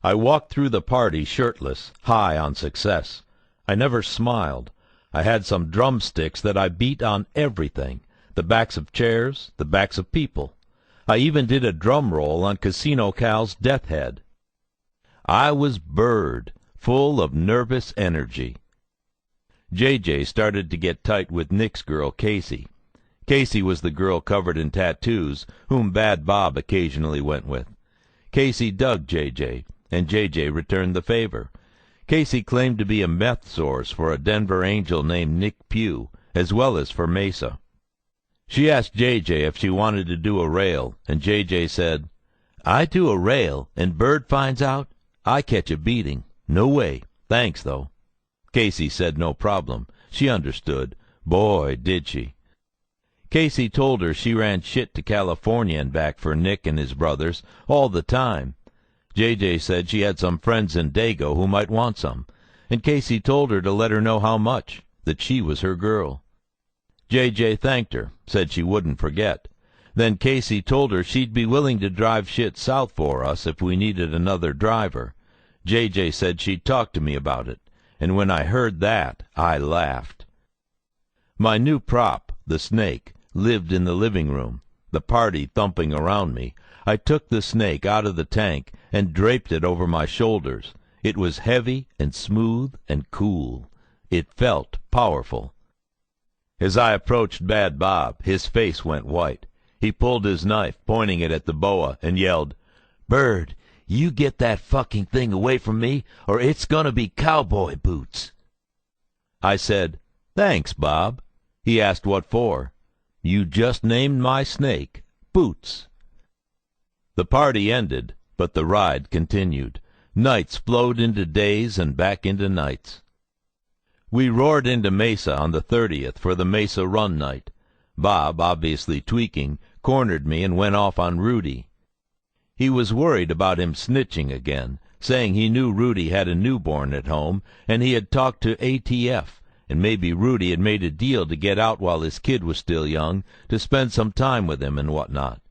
I walked through the party shirtless, high on success. I never smiled. I had some drumsticks that I beat on everything, the backs of chairs, the backs of people. I even did a drum roll on Casino Cal's death head. I was Bird, full of nervous energy. J.J. started to get tight with Nick's girl, Casey. Casey was the girl covered in tattoos whom Bad Bob occasionally went with. Casey dug J.J., and J.J. returned the favor. Casey claimed to be a meth source for a Denver angel named Nick Pugh, as well as for Mesa. She asked J.J. if she wanted to do a rail, and J.J. said, "I do a rail, and Bird finds out, I catch a beating. No way. Thanks, though." Casey said no problem. She understood. Boy, did she. Casey told her she ran shit to California and back for Nick and his brothers all the time. J.J. said she had some friends in Dago who might want some, and Casey told her to let her know how much, that she was her girl. J.J. thanked her, said she wouldn't forget. Then Casey told her she'd be willing to drive shit south for us if we needed another driver. J.J. said she'd talk to me about it, and when I heard that, I laughed. My new prop, the snake, lived in the living room. The party thumping around me, I took the snake out of the tank and draped it over my shoulders. It was heavy and smooth and cool. It felt powerful. As I approached Bad Bob, his face went white. He pulled his knife, pointing it at the boa, and yelled, "Bird, you get that fucking thing away from me, or it's gonna be cowboy boots." I said, "Thanks, Bob." He asked what for. "You just named my snake Boots." The party ended, but the ride continued. Nights flowed into days and back into nights. We roared into Mesa on the 30th for the Mesa Run night. Bob, obviously tweaking, cornered me and went off on Rudy. He was worried about him snitching again, saying he knew Rudy had a newborn at home, and he had talked to ATF, and maybe Rudy had made a deal to get out while his kid was still young, to spend some time with him and what not.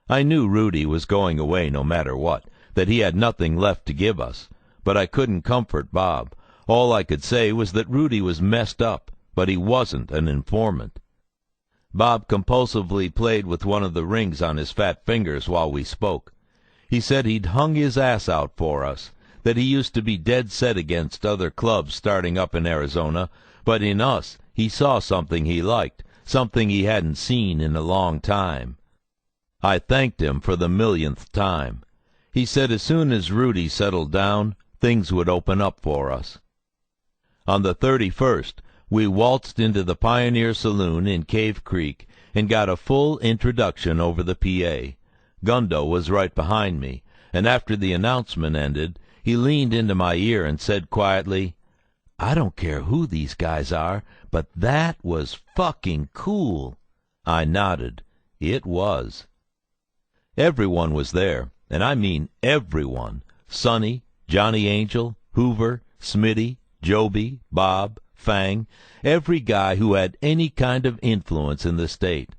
I knew Rudy was going away no matter what, that he had nothing left to give us, but I couldn't comfort Bob. All I could say was that Rudy was messed up, but he wasn't an informant. Bob compulsively played with one of the rings on his fat fingers while we spoke. He said he'd hung his ass out for us, that he used to be dead set against other clubs starting up in Arizona, but in us he saw something he liked, something he hadn't seen in a long time. I thanked him for the millionth time. He said as soon as Rudy settled down, things would open up for us. On the 31st, we waltzed into the Pioneer Saloon in Cave Creek and got a full introduction over the PA. Gundo was right behind me, and after the announcement ended, he leaned into my ear and said quietly, "I don't care who these guys are, but that was fucking cool." I nodded. It was. Everyone was there, and I mean everyone. Sonny, Johnny Angel, Hoover, Smitty, Joby, Bob, Fang, every guy who had any kind of influence in the state.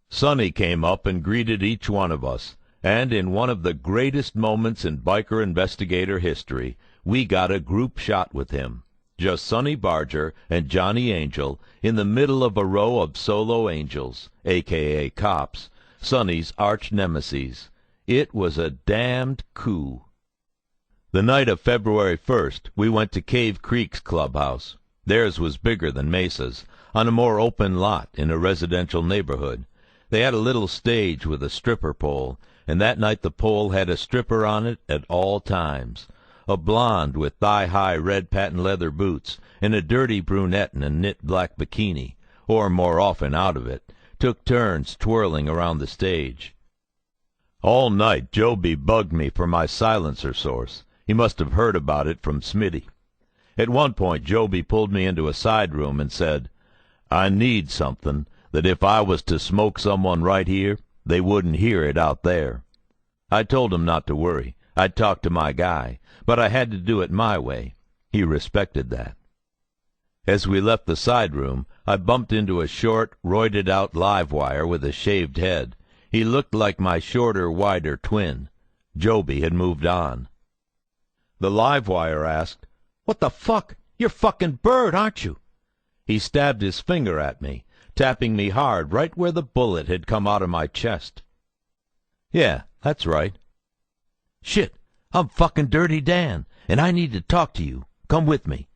Sonny came up and greeted each one of us, and in one of the greatest moments in biker investigator history, we got a group shot with him. Just Sonny Barger and Johnny Angel in the middle of a row of solo angels, a.k.a. cops, Sonny's arch-nemesis. It was a damned coup. The night of February 1st, we went to Cave Creek's clubhouse. Theirs was bigger than Mesa's, on a more open lot in a residential neighborhood. They had a little stage with a stripper pole, and that night the pole had a stripper on it at all times. A blonde with thigh-high red patent leather boots, and a dirty brunette in a knit black bikini, or more often out of it, took turns twirling around the stage. All night Joby bugged me for my silencer source. He must have heard about it from Smitty. At one point Joby pulled me into a side room and said, "I need something that if I was to smoke someone right here, they wouldn't hear it out there." I told him not to worry. I'd talk to my guy, but I had to do it my way. He respected that. As we left the side room, I bumped into a short, roided-out live wire with a shaved head. He looked like my shorter, wider twin. Joby had moved on. The live wire asked, "What the fuck? You're fucking Bird, aren't you?" He stabbed his finger at me, tapping me hard right where the bullet had come out of my chest. "Yeah, that's right." "Shit, I'm fucking Dirty Dan, and I need to talk to you. Come with me."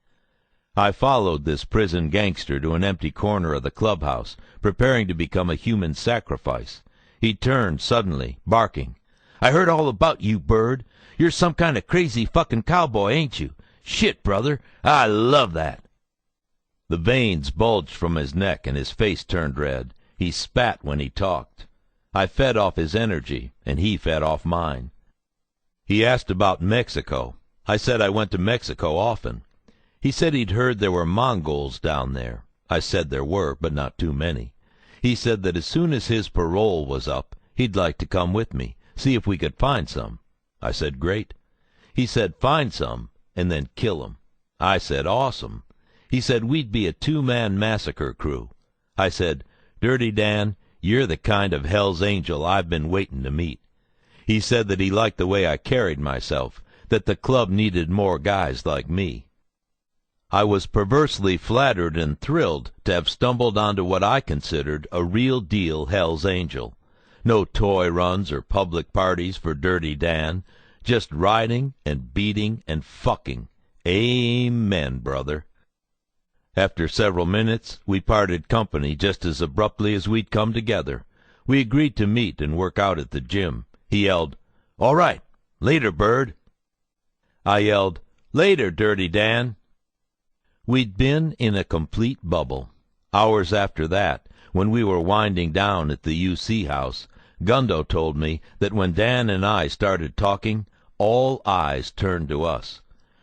I followed this prison gangster to an empty corner of the clubhouse, preparing to become a human sacrifice. He turned suddenly, barking. "I heard all about you, Bird. You're some kind of crazy fucking cowboy, ain't you? Shit, brother, I love that." The veins bulged from his neck and his face turned red. He spat when he talked. I fed off his energy, and he fed off mine. He asked about Mexico. I said I went to Mexico often. He said he'd heard there were Mongols down there. I said there were, but not too many. He said that as soon as his parole was up, he'd like to come with me, see if we could find some. I said great. He said find some, and then kill 'em. I said awesome. He said we'd be a two-man massacre crew. I said, "Dirty Dan, you're the kind of Hell's Angel I've been waiting to meet." He said that he liked the way I carried myself, that the club needed more guys like me. I was perversely flattered and thrilled to have stumbled onto what I considered a real-deal Hell's Angel. No toy runs or public parties for Dirty Dan, just riding and beating and fucking. Amen, brother. After several minutes, we parted company just as abruptly as we'd come together. We agreed to meet and work out at the gym. He yelled, "All right, later, Bird." I yelled, "Later, Dirty Dan." We'd been in a complete bubble. Hours after that, when we were winding down at the UC house, Gundo told me that when Dan and I started talking, all eyes turned to us.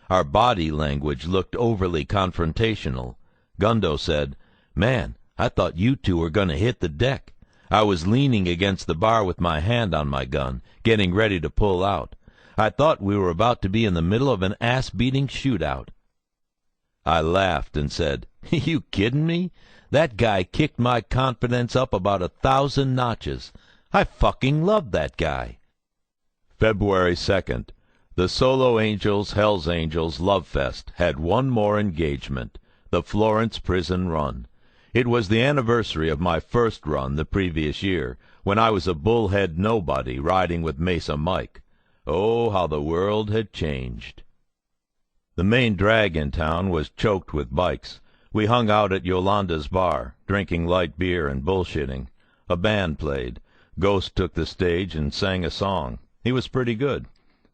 Our body language looked overly confrontational. Gundo said, "Man, I thought you two were going to hit the deck. I was leaning against the bar with my hand on my gun, getting ready to pull out. I thought we were about to be in the middle of an ass-beating shootout." I laughed and said, "You kidding me? That guy kicked my confidence up about 1,000 notches. I fucking love that guy." February 2nd. The Solo Angels Hells Angels Love Fest had one more engagement, the Florence Prison Run. It was the anniversary of my first run the previous year, when I was a bullhead nobody riding with Mesa Mike. Oh, how the world had changed. The main drag in town was choked with bikes. We hung out at Yolanda's bar, drinking light beer and bullshitting. A band played. Ghost took the stage and sang a song. He was pretty good.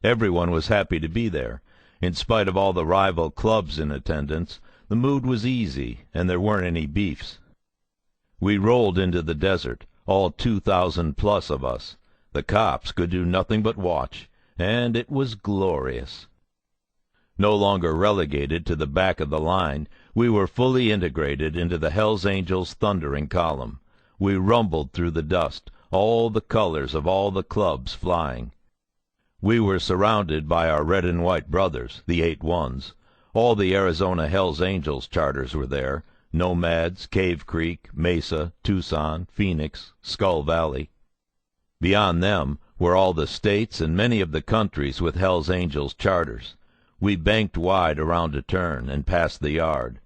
Everyone was happy to be there. In spite of all the rival clubs in attendance, the mood was easy, and there weren't any beefs. We rolled into the desert, all 2,000 plus of us. The cops could do nothing but watch, and it was glorious. No longer relegated to the back of the line, we were fully integrated into the Hells Angels thundering column. We rumbled through the dust, all the colors of all the clubs flying. We were surrounded by our red and white brothers, the 8-1s. All the Arizona Hells Angels charters were there, Nomads, Cave Creek, Mesa, Tucson, Phoenix, Skull Valley. Beyond them were all the states and many of the countries with Hells Angels charters. We banked wide around a turn and past the yard.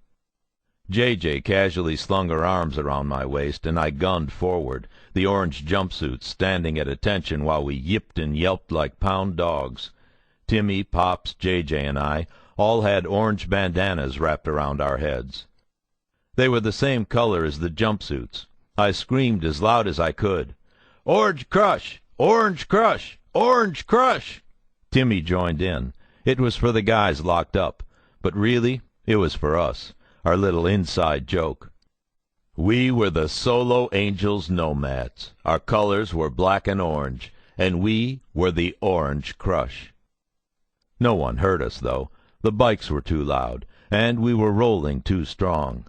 J.J. casually slung her arms around my waist, and I gunned forward, the orange jumpsuits standing at attention while we yipped and yelped like pound dogs. Timmy, Pops, J.J., and I all had orange bandanas wrapped around our heads. They were the same color as the jumpsuits. I screamed as loud as I could, "Orange Crush! Orange Crush! Orange Crush!" Timmy joined in. It was for the guys locked up, but really it was for us, our little inside joke. We were the Solo Angels Nomads. Our colors were black and orange, and we were the Orange Crush. No one heard us, though. The bikes were too loud, and we were rolling too strong.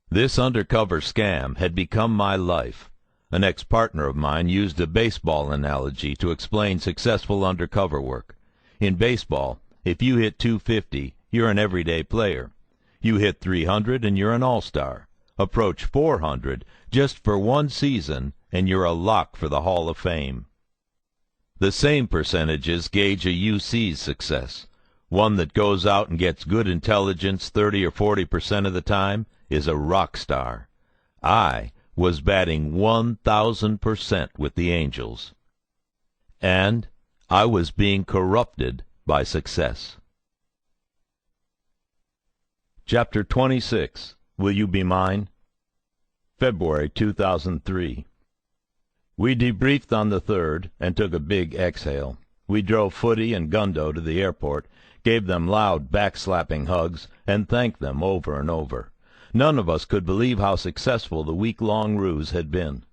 This undercover scam had become my life. An ex-partner of mine used a baseball analogy to explain successful undercover work. In baseball, if you hit .250, you're an everyday player. You hit .300 and you're an all-star. Approach .400 just for one season and you're a lock for the Hall of Fame. The same percentages gauge a UC's success. One that goes out and gets good intelligence 30 or 40% of the time is a rock star. I was batting 1,000% with the Angels. And I was being corrupted by success. Chapter 26. Will You Be Mine? February 2003. We debriefed on the 3rd and took a big exhale. We drove Footy and Gundo to the airport, gave them loud backslapping hugs, and thanked them over and over. None of us could believe how successful the week-long ruse had been.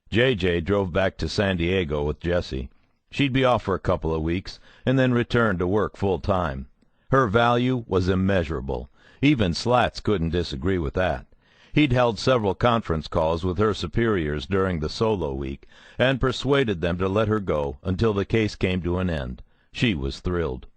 J.J. drove back to San Diego with Jessie. She'd be off for a couple of weeks, and then return to work full-time. Her value was immeasurable. Even Slats couldn't disagree with that. He'd held several conference calls with her superiors during the solo week, and persuaded them to let her go until the case came to an end. She was thrilled.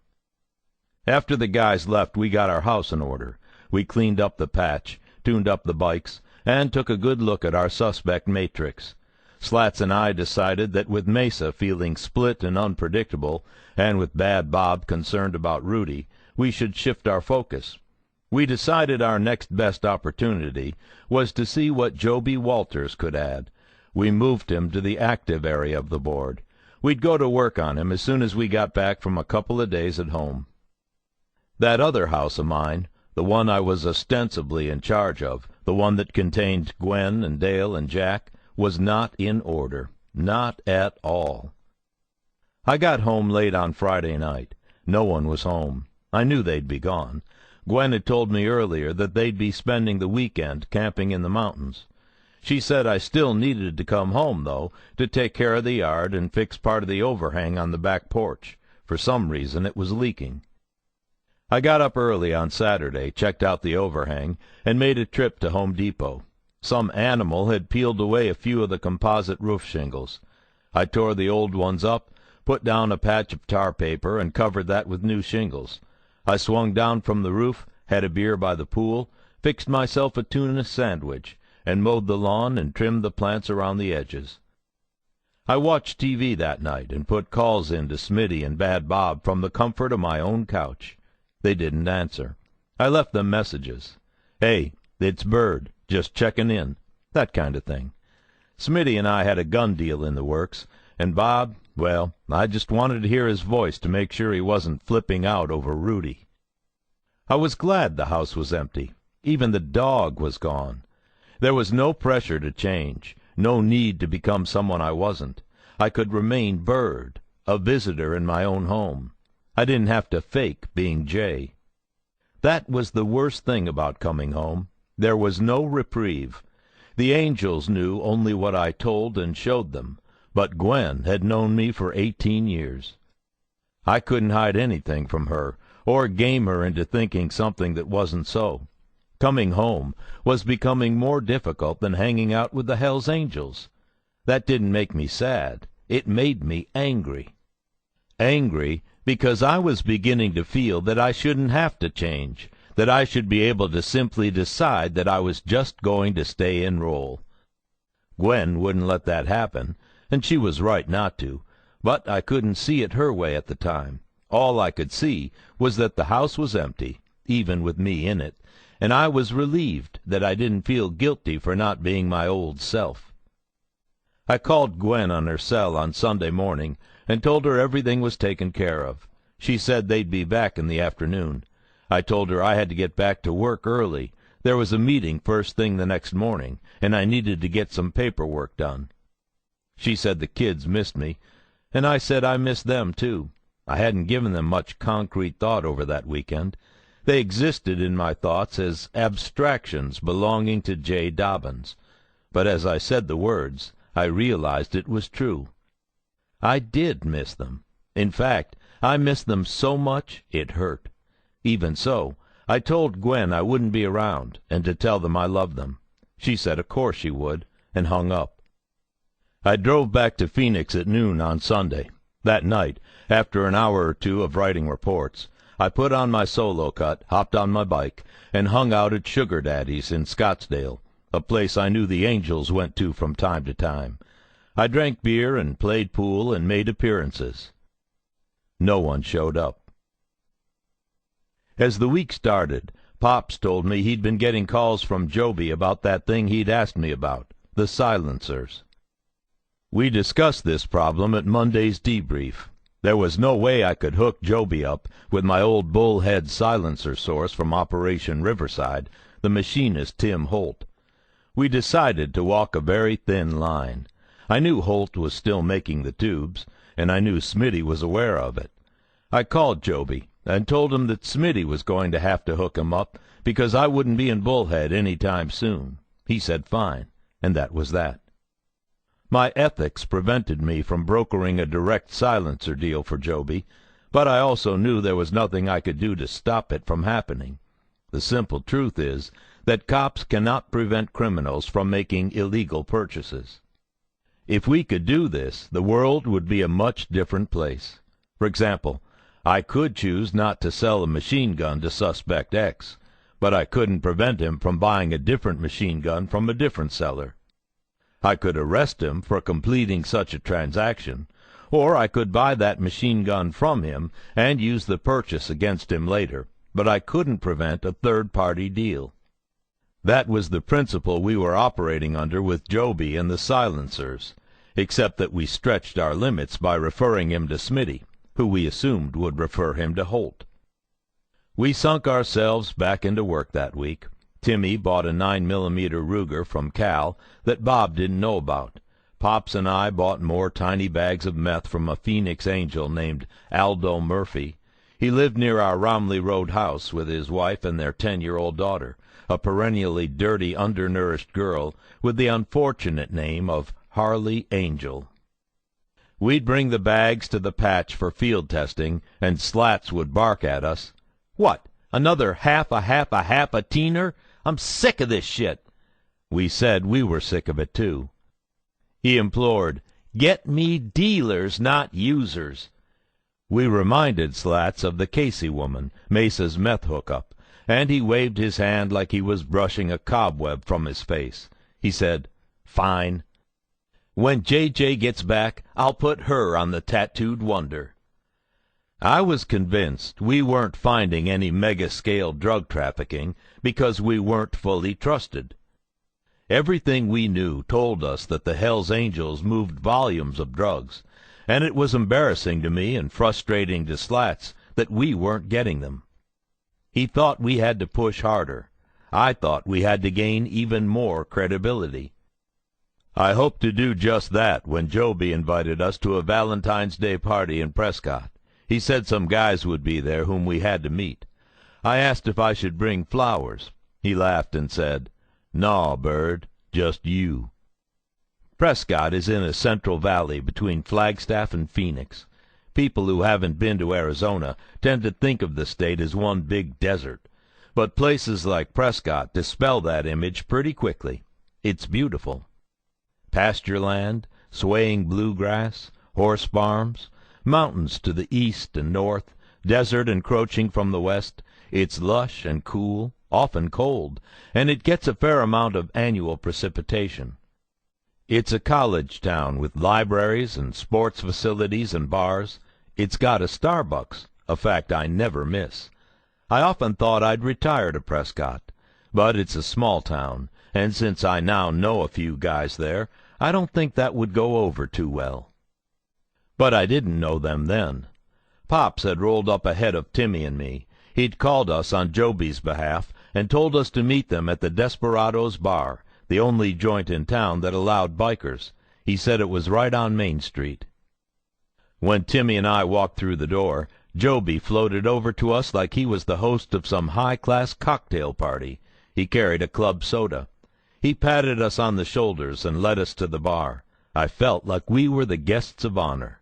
After the guys left, we got our house in order. We cleaned up the patch, tuned up the bikes, and took a good look at our suspect matrix. Slats and I decided that with Mesa feeling split and unpredictable, and with Bad Bob concerned about Rudy, we should shift our focus. We decided our next best opportunity was to see what Joby Walters could add. We moved him to the active area of the board. We'd go to work on him as soon as we got back from a couple of days at home. That other house of mine, the one I was ostensibly in charge of, the one that contained Gwen and Dale and Jack, was not in order. Not at all. I got home late on Friday night. No one was home. I knew they'd be gone. Gwen had told me earlier that they'd be spending the weekend camping in the mountains. She said I still needed to come home, though, to take care of the yard and fix part of the overhang on the back porch. For some reason it was leaking. I got up early on Saturday, checked out the overhang, and made a trip to Home Depot. Some animal had peeled away a few of the composite roof shingles. I tore the old ones up, put down a patch of tar paper, and covered that with new shingles. I swung down from the roof, had a beer by the pool, fixed myself a tuna sandwich, and mowed the lawn and trimmed the plants around the edges. I watched TV that night and put calls in to Smitty and Bad Bob from the comfort of my own couch. They didn't answer. I left them messages. Hey, it's Bird, just checking in, that kind of thing. Smitty and I had a gun deal in the works, and Bob, well, I just wanted to hear his voice to make sure he wasn't flipping out over Rudy. I was glad the house was empty. Even the dog was gone. There was no pressure to change, no need to become someone I wasn't. I could remain Bird, a visitor in my own home. I didn't have to fake being Jay. That was the worst thing about coming home. There was no reprieve. The Angels knew only what I told and showed them, but Gwen had known me for 18 years. I couldn't hide anything from her, or game her into thinking something that wasn't so. Coming home was becoming more difficult than hanging out with the Hells Angels. That didn't make me sad. It made me angry. Angry because I was beginning to feel that I shouldn't have to change, that I should be able to simply decide that I was just going to stay in role. Gwen wouldn't let that happen, and she was right not to, but I couldn't see it her way at the time. All I could see was that the house was empty, even with me in it, and I was relieved that I didn't feel guilty for not being my old self. I called Gwen on her cell on Sunday morning and told her everything was taken care of. She said they'd be back in the afternoon. I told her I had to get back to work early. There was a meeting first thing the next morning, and I needed to get some paperwork done. She said the kids missed me, and I said I missed them too. I hadn't given them much concrete thought over that weekend. They existed in my thoughts as abstractions belonging to J. Dobbins. But as I said the words, I realized it was true. I did miss them. In fact, I missed them so much it hurt. Even so, I told Gwen I wouldn't be around, and to tell them I loved them. She said of course she would, and hung up. I drove back to Phoenix at noon on Sunday. That night, after an hour or two of writing reports, I put on my solo cut, hopped on my bike, and hung out at Sugar Daddy's in Scottsdale, a place I knew the Angels went to from time to time. I drank beer and played pool and made appearances. No one showed up. As the week started, Pops told me he'd been getting calls from Joby about that thing he'd asked me about, the silencers. We discussed this problem at Monday's debrief. There was no way I could hook Joby up with my old bullhead silencer source from Operation Riverside, the machinist Tim Holt. We decided to walk a very thin line. I knew Holt was still making the tubes, and I knew Smitty was aware of it. I called Joby and told him that Smitty was going to have to hook him up because I wouldn't be in Bullhead any time soon. He said fine, and that was that. My ethics prevented me from brokering a direct silencer deal for Joby, but I also knew there was nothing I could do to stop it from happening. The simple truth is that cops cannot prevent criminals from making illegal purchases. If we could do this, the world would be a much different place. For example, I could choose not to sell a machine gun to Suspect X, but I couldn't prevent him from buying a different machine gun from a different seller. I could arrest him for completing such a transaction, or I could buy that machine gun from him and use the purchase against him later, but I couldn't prevent a third-party deal. That was the principle we were operating under with Joby and the silencers, except that we stretched our limits by referring him to Smitty, who we assumed would refer him to Holt. We sunk ourselves back into work that week. Timmy bought a 9mm Ruger from Cal that Bob didn't know about. Pops and I bought more tiny bags of meth from a Phoenix Angel named Aldo Murphy. He lived near our Romley Road house with his wife and their 10-year-old daughter, a perennially dirty, undernourished girl with the unfortunate name of Harley Angel. We'd bring the bags to the patch for field testing, and Slats would bark at us. "What, another half a teener? I'm sick of this shit." We said we were sick of it too. He implored, "Get me dealers, not users." We reminded Slats of the Casey woman, Mesa's meth hookup, and he waved his hand like he was brushing a cobweb from his face. He said, "Fine. When J.J. gets back, I'll put her on the Tattooed Wonder." I was convinced we weren't finding any mega-scale drug trafficking because we weren't fully trusted. Everything we knew told us that the Hells Angels moved volumes of drugs, and it was embarrassing to me and frustrating to Slats that we weren't getting them. He thought we had to push harder. I thought we had to gain even more credibility. I hoped to do just that when Joby invited us to a Valentine's Day party in Prescott. He said some guys would be there whom we had to meet. I asked if I should bring flowers. He laughed and said, "Naw, Bird, just you." Prescott is in a central valley between Flagstaff and Phoenix. People who haven't been to Arizona tend to think of the state as one big desert, but places like Prescott dispel that image pretty quickly. It's beautiful. Pasture land, swaying bluegrass, horse farms, mountains to the east and north, desert encroaching from the west. It's lush and cool, often cold, and it gets a fair amount of annual precipitation. It's a college town with libraries and sports facilities and bars. It's got a Starbucks, a fact I never miss. I often thought I'd retire to Prescott, but it's a small town, and since I now know a few guys there, I don't think that would go over too well. But I didn't know them then. Pops had rolled up ahead of Timmy and me. He'd called us on Joby's behalf and told us to meet them at the Desperado's Bar, the only joint in town that allowed bikers. He said it was right on Main Street. When Timmy and I walked through the door, Joby floated over to us like he was the host of some high-class cocktail party. He carried a club soda. He patted us on the shoulders and led us to the bar. I felt like we were the guests of honor.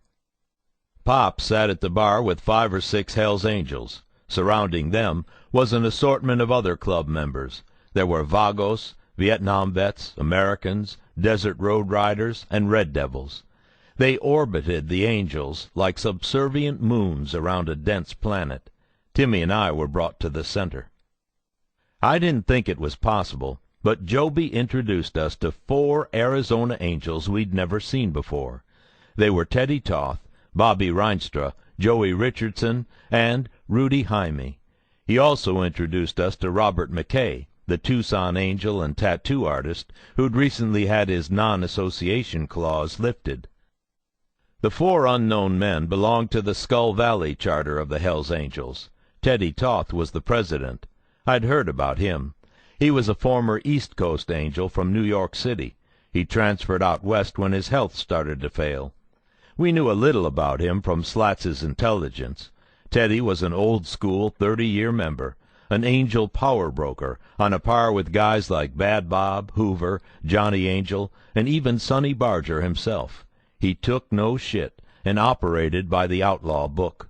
Pop sat at the bar with 5 or 6 Hells Angels. Surrounding them was an assortment of other club members. There were Vagos, Vietnam vets, Americans, desert road riders, and red devils. They orbited the angels like subservient moons around a dense planet. Timmy and I were brought to the center. I didn't think it was possible, but Joby introduced us to 4 Arizona angels we'd never seen before. They were Teddy Toth, Bobby Reinstra, Joey Richardson, and Rudy Jaime. He also introduced us to Robert McKay, the Tucson angel and tattoo artist who'd recently had his non-association clause lifted. The 4 unknown men belonged to the Skull Valley charter of the Hells Angels. Teddy Toth was the president. I'd heard about him. He was a former East Coast angel from New York City. He transferred out west when his health started to fail. We knew a little about him from Slatz's intelligence. Teddy was an old-school 30-year member, an angel power broker, on a par with guys like Bad Bob, Hoover, Johnny Angel, and even Sonny Barger himself. He took no shit and operated by the outlaw book.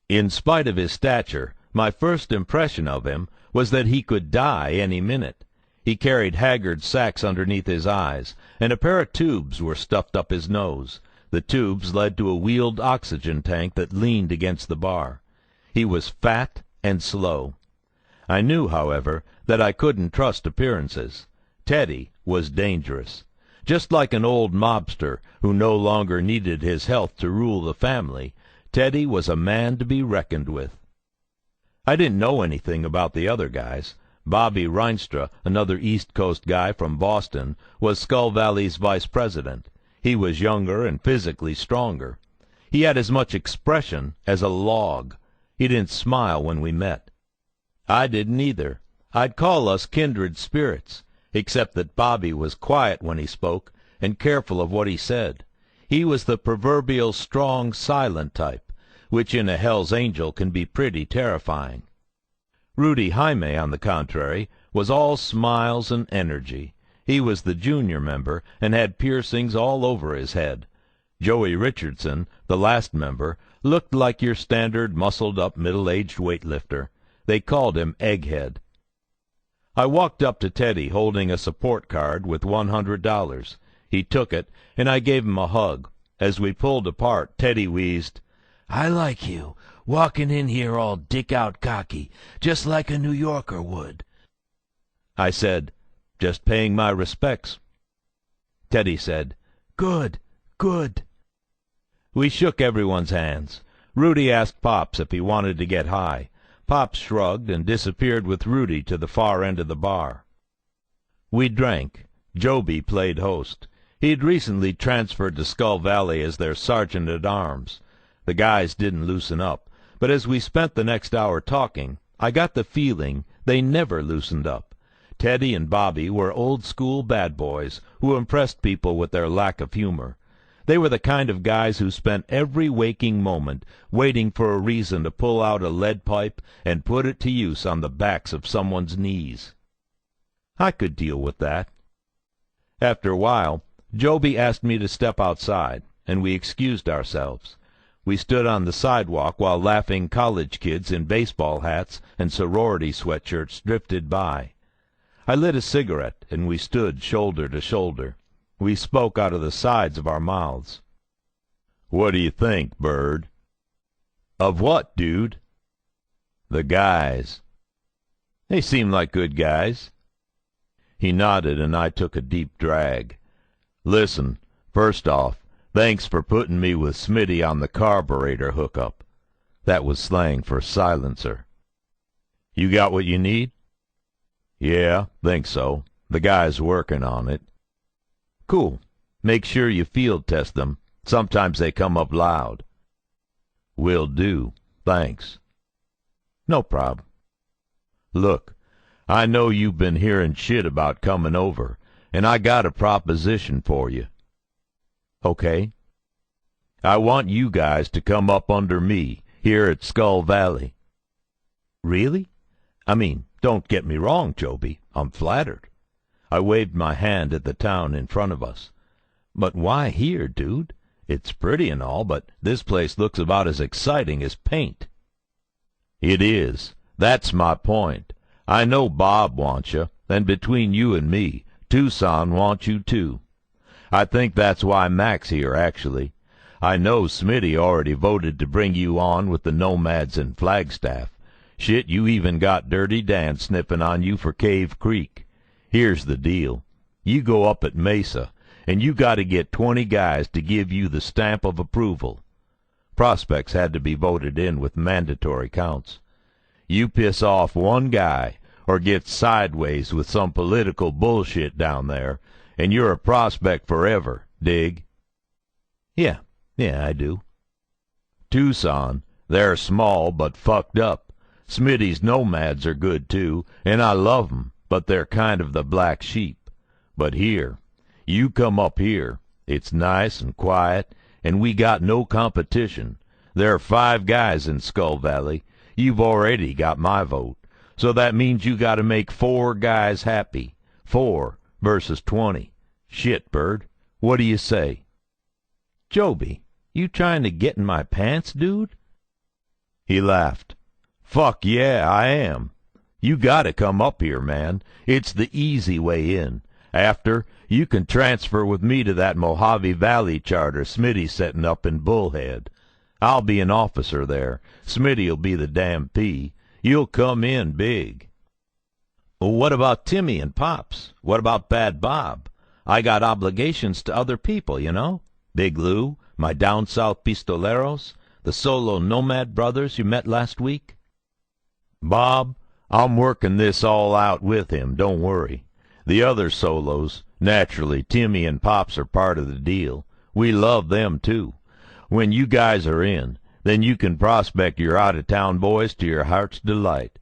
In spite of his stature, my first impression of him was that he could die any minute. He carried haggard sacks underneath his eyes, and a pair of tubes were stuffed up his nose. The tubes led to a wheeled oxygen tank that leaned against the bar. He was fat and slow. I knew, however, that I couldn't trust appearances. Teddy was dangerous. Just like an old mobster who no longer needed his health to rule the family, Teddy was a man to be reckoned with. I didn't know anything about the other guys. Bobby Reinstra, another East Coast guy from Boston, was Skull Valley's vice president. He was younger and physically stronger. He had as much expression as a log. He didn't smile when we met. I didn't either. I'd call us kindred spirits, except that Bobby was quiet when he spoke and careful of what he said. He was the proverbial strong, silent type, which in a Hell's Angel can be pretty terrifying. Rudy Jaime, on the contrary, was all smiles and energy. He was the junior member and had piercings all over his head. Joey Richardson, the last member, looked like your standard muscled-up middle-aged weightlifter. They called him Egghead. I walked up to Teddy holding a support card with $100. He took it, and I gave him a hug. As we pulled apart, Teddy wheezed, "I like you, walking in here all dick-out cocky, just like a New Yorker would." I said, "Just paying my respects." Teddy said, "Good, good." We shook everyone's hands. Rudy asked Pops if he wanted to get high. Pops shrugged and disappeared with Rudy to the far end of the bar. We drank. Joby played host. He'd recently transferred to Skull Valley as their sergeant-at-arms. The guys didn't loosen up, but as we spent the next hour talking, I got the feeling they never loosened up. Teddy and Bobby were old-school bad boys who impressed people with their lack of humor. They were the kind of guys who spent every waking moment waiting for a reason to pull out a lead pipe and put it to use on the backs of someone's knees. I could deal with that. After a while, Joby asked me to step outside, and we excused ourselves. We stood on the sidewalk while laughing college kids in baseball hats and sorority sweatshirts drifted by. I lit a cigarette, and we stood shoulder to shoulder. We spoke out of the sides of our mouths. "What do you think, Bird?" "Of what, dude?" "The guys." "They seem like good guys." He nodded, and I took a deep drag. "Listen, first off, thanks for putting me with Smitty on the carburetor hookup." That was slang for silencer. "You got what you need?" "Yeah, think so. The guy's working on it." "Cool. Make sure you field test them. Sometimes they come up loud." "Will do. Thanks." "No prob." "Look, I know you've been hearing shit about coming over, and I got a proposition for you." "Okay." "I want you guys to come up under me, here at Skull Valley." "Really? I mean, don't get me wrong, Joby. I'm flattered." I waved my hand at the town in front of us. "But why here, dude? It's pretty and all, but this place looks about as exciting as paint." "It is. That's my point. I know Bob wants you. then between you and me, Tucson wants you too. I think that's why Mac's here, actually. I know Smitty already voted to bring you on with the Nomads in Flagstaff. Shit, you even got Dirty Dan sniffing on you for Cave Creek. Here's the deal. You go up at Mesa, and you got to get 20 guys to give you the stamp of approval. Prospects had to be voted in with mandatory counts. You piss off one guy or get sideways with some political bullshit down there, and you're a prospect forever, dig? Yeah, I do. Tucson, they're small but fucked up. Smitty's Nomads are good too, and I love 'em, but they're kind of the black sheep. But here, you come up here, it's nice and quiet, and we got no competition. There are 5 guys in Skull Valley. You've already got my vote. So that means you got to make 4 guys happy. 4 versus 20. Shit, Bird. What do you say? Joby, you trying to get in my pants, dude? He laughed. Fuck yeah, I am. You got to come up here, man. It's the easy way in. After, you can transfer with me to that Mojave Valley charter Smitty's setting up in Bullhead. I'll be an officer there. Smitty'll be the damn P. You'll come in big. Well, what about Timmy and Pops? What about Bad Bob? I got obligations to other people, you know. Big Lou, my down south pistoleros, the solo Nomad brothers you met last week. Bob, I'm working this all out with him, don't worry. The other solos, naturally, Timmy and Pops are part of the deal. We love them, too. When you guys are in, then you can prospect your out-of-town boys to your heart's delight.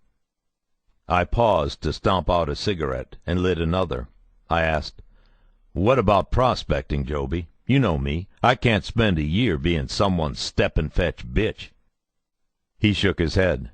I paused to stomp out a cigarette and lit another. I asked, What about prospecting, Joby? You know me. I can't spend a year being someone's step-and-fetch bitch. He shook his head.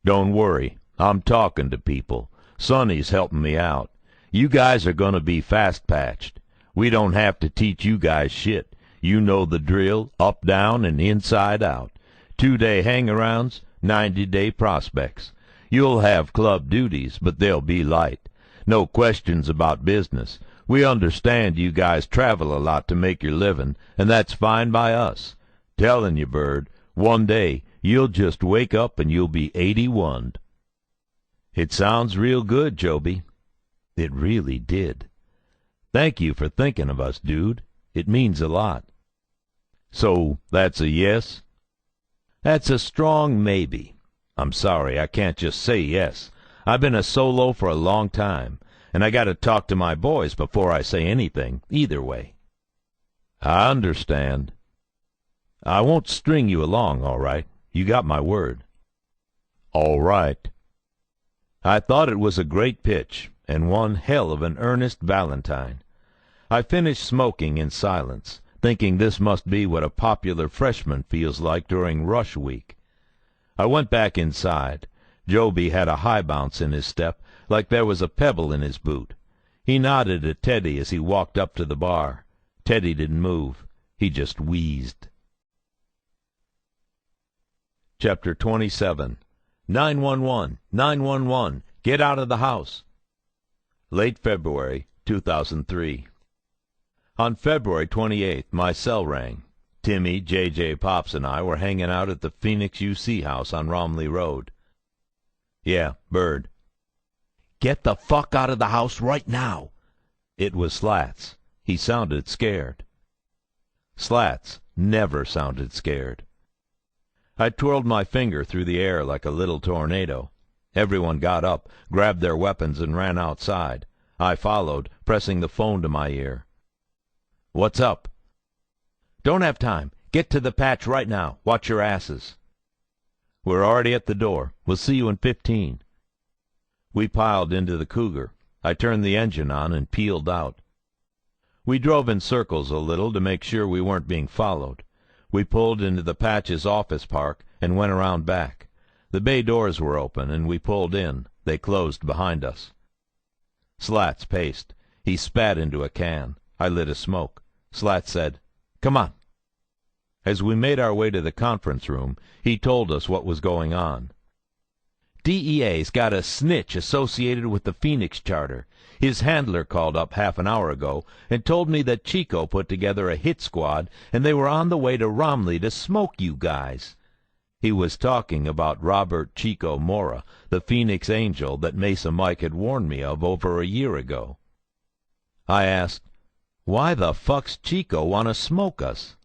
Don't worry. I'm talking to people. Sonny's helping me out. You guys are going to be fast-patched. We don't have to teach you guys shit. You know the drill, up, down, and inside out. 2-day hang-arounds, 90-day prospects. You'll have club duties, but they'll be light. No questions about business. We understand you guys travel a lot to make your living, and that's fine by us. Telling you, Bird, one day you'll just wake up and you'll be 81. It sounds real good, Joby. It really did. Thank you for thinking of us, dude. It means a lot. So, that's a yes? That's a strong maybe. I'm sorry, I can't just say yes. I've been a solo for a long time, and I got to talk to my boys before I say anything, either way. I understand. I won't string you along, all right? You got my word. All right. I thought it was a great pitch, and one hell of an earnest valentine. I finished smoking in silence, thinking this must be what a popular freshman feels like during rush week. I went back inside. Joby had a high bounce in his step, like there was a pebble in his boot. He nodded at Teddy as he walked up to the bar. Teddy didn't move. He just wheezed. Chapter 27. 911, 911, get out of the house. Late February, 2003. On February 28th, my cell rang. Timmy, J.J. Pops, and I were hanging out at the Phoenix U.C. house on Romley Road. Yeah, Bird. Get the fuck out of the house right now. It was Slats. He sounded scared. Slats never sounded scared. I twirled my finger through the air like a little tornado. Everyone got up, grabbed their weapons, and ran outside. I followed, pressing the phone to my ear. What's up? Don't have time. Get to the patch right now. Watch your asses. We're already at the door. We'll see you in 15. We piled into the Cougar. I turned the engine on and peeled out. We drove in circles a little to make sure we weren't being followed. We pulled into the patch's office park and went around back. The bay doors were open, and we pulled in. They closed behind us. Slats paced. He spat into a can. I lit a smoke. Slats said, "Come on." As we made our way to the conference room, he told us what was going on. DEA's got a snitch associated with the Phoenix Charter. His handler called up half an hour ago and told me that Chico put together a hit squad and they were on the way to Romley to smoke you guys. He was talking about Robert Chico Mora, the Phoenix Angel that Mesa Mike had warned me of over a year ago. I asked, "Why the fuck's Chico want to smoke us?"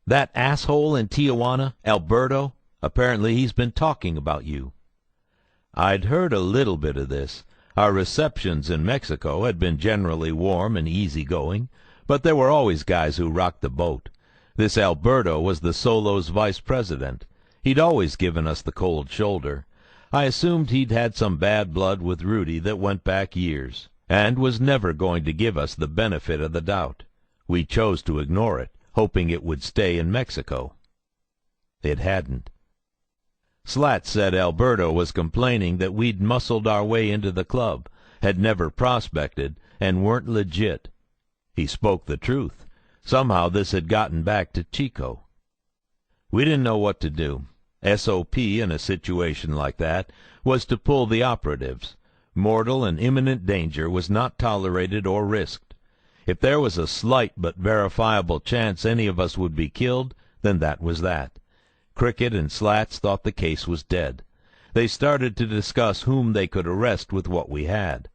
"That asshole in Tijuana, Alberto, apparently he's been talking about you." I'd heard a little bit of this. Our receptions in Mexico had been generally warm and easygoing, but there were always guys who rocked the boat. This Alberto was the Solo's vice president. He'd always given us the cold shoulder. I assumed he'd had some bad blood with Rudy that went back years, and was never going to give us the benefit of the doubt. We chose to ignore it, hoping it would stay in Mexico. It hadn't. Slat said Alberto was complaining that we'd muscled our way into the club, had never prospected, and weren't legit. He spoke the truth. Somehow this had gotten back to Chico. We didn't know what to do. SOP in a situation like that was to pull the operatives. Mortal and imminent danger was not tolerated or risked. If there was a slight but verifiable chance any of us would be killed, then that was that. Cricket and Slats thought the case was dead. They started to discuss whom they could arrest with what we had.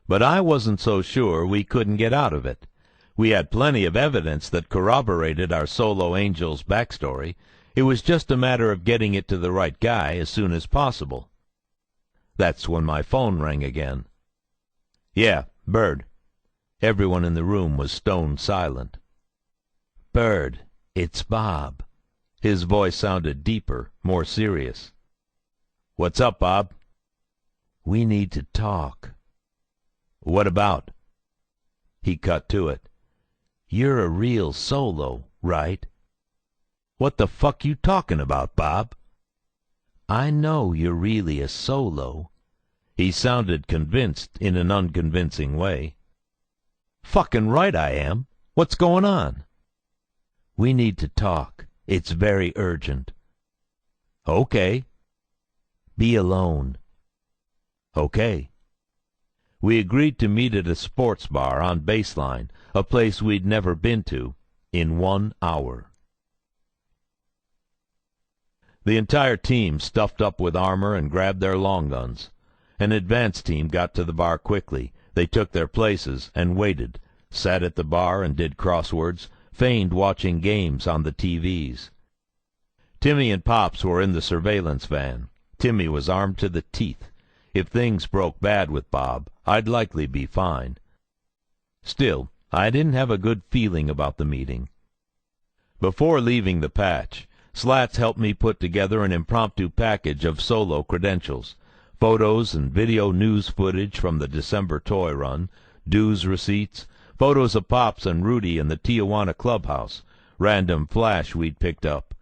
But I wasn't so sure we couldn't get out of it. We had plenty of evidence that corroborated our Solo Angel's backstory. It was just a matter of getting it to the right guy as soon as possible. That's when my phone rang again. "Yeah, Bird." Everyone in the room was stone silent. "Bird, it's Bob." His voice sounded deeper, more serious. "What's up, Bob?" "We need to talk." "What about?" He cut to it. "You're a real Solo, right?" "What the fuck you talking about, Bob?" "I know you're really a Solo." He sounded convinced in an unconvincing way. "Fucking right I am. What's going on?" "We need to talk. It's very urgent." "Okay." "Be alone." "Okay." We agreed to meet at a sports bar on Baseline, a place we'd never been to, in 1 hour. The entire team stuffed up with armor and grabbed their long guns. An advance team got to the bar quickly. They took their places and waited, sat at the bar and did crosswords, feigned watching games on the TVs. Timmy and Pops were in the surveillance van. Timmy was armed to the teeth. If things broke bad with Bob, I'd likely be fine. Still, I didn't have a good feeling about the meeting. Before leaving the patch, Slats helped me put together an impromptu package of Solo credentials, photos and video news footage from the December toy run, dues receipts, photos of Pops and Rudy in the Tijuana clubhouse, random flash we'd picked up.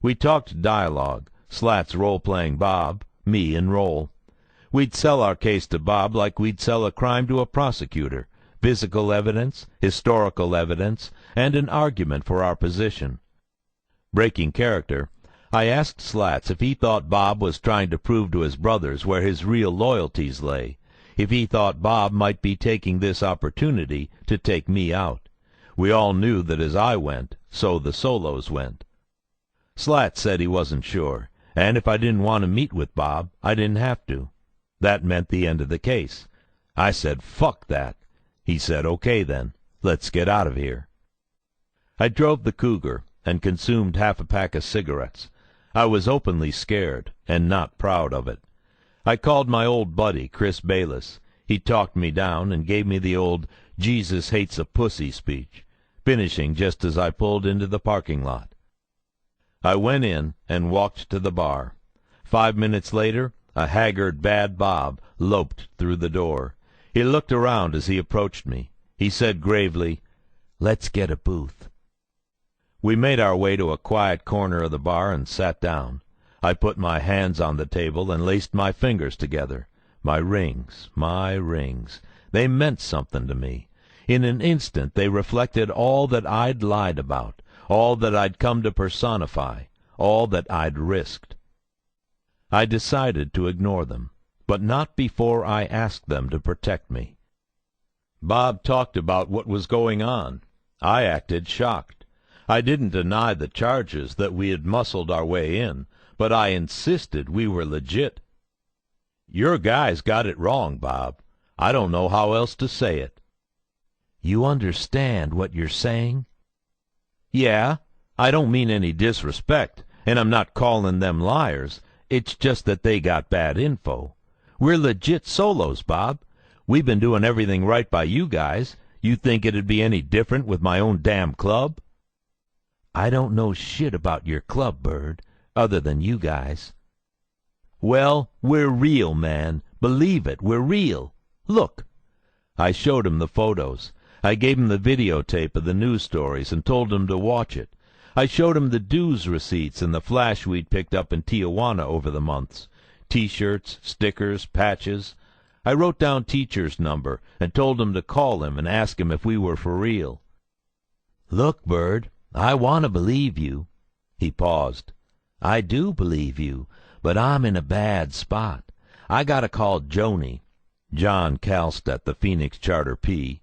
We talked dialogue, Slats role-playing Bob, me in role. We'd sell our case to Bob like we'd sell a crime to a prosecutor, physical evidence, historical evidence, and an argument for our position. Breaking character, I asked Slats if he thought Bob was trying to prove to his brothers where his real loyalties lay, if he thought Bob might be taking this opportunity to take me out. We all knew that as I went, so the Solos went. Slats said he wasn't sure, and if I didn't want to meet with Bob, I didn't have to. That meant the end of the case. I said, "Fuck that." He said, "Okay then, let's get out of here." I drove the Cougar and consumed half a pack of cigarettes. I was openly scared, and not proud of it. I called my old buddy, Chris Bayless. He talked me down and gave me the old "Jesus hates a pussy" speech, finishing just as I pulled into the parking lot. I went in and walked to the bar. 5 minutes later, a haggard bad Bob loped through the door. He looked around as he approached me. He said gravely, "Let's get a booth." We made our way to a quiet corner of the bar and sat down. I put my hands on the table and laced my fingers together. My rings. They meant something to me. In an instant they reflected all that I'd lied about, all that I'd come to personify, all that I'd risked. I decided to ignore them, but not before I asked them to protect me. Bob talked about what was going on. I acted shocked. I didn't deny the charges that we had muscled our way in, but I insisted we were legit. "Your guys got it wrong, Bob. I don't know how else to say it." "You understand what you're saying?" "Yeah, I don't mean any disrespect, and I'm not calling them liars. It's just that they got bad info. We're legit solos, Bob. We've been doing everything right by you guys. You think it'd be any different with my own damn club?" "I don't know shit about your club, Bird, other than you guys." "Well, we're real, man. Believe it, we're real. Look." I showed him the photos. I gave him the videotape of the news stories and told him to watch it. I showed him the dues receipts and the flash we'd picked up in Tijuana over the months. T-shirts, stickers, patches. I wrote down Teacher's number and told him to call him and ask him if we were for real. "Look, Bird, I want to believe you." He paused. "I do believe you, but I'm in a bad spot. I gotta call Joni." John Kalstedt, the Phoenix Charter P.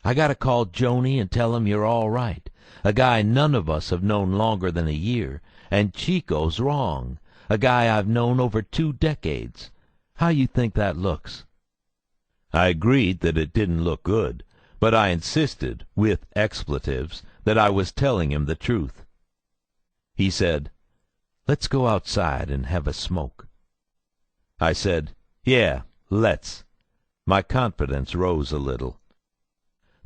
"I gotta call Joni and tell him you're all right. A guy none of us have known longer than a year, and Chico's wrong. A guy I've known over 2 decades. How you think that looks?" I agreed that it didn't look good, but I insisted, with expletives, that I was telling him the truth. He said, "Let's go outside and have a smoke." I said, "Yeah, let's." My confidence rose a little.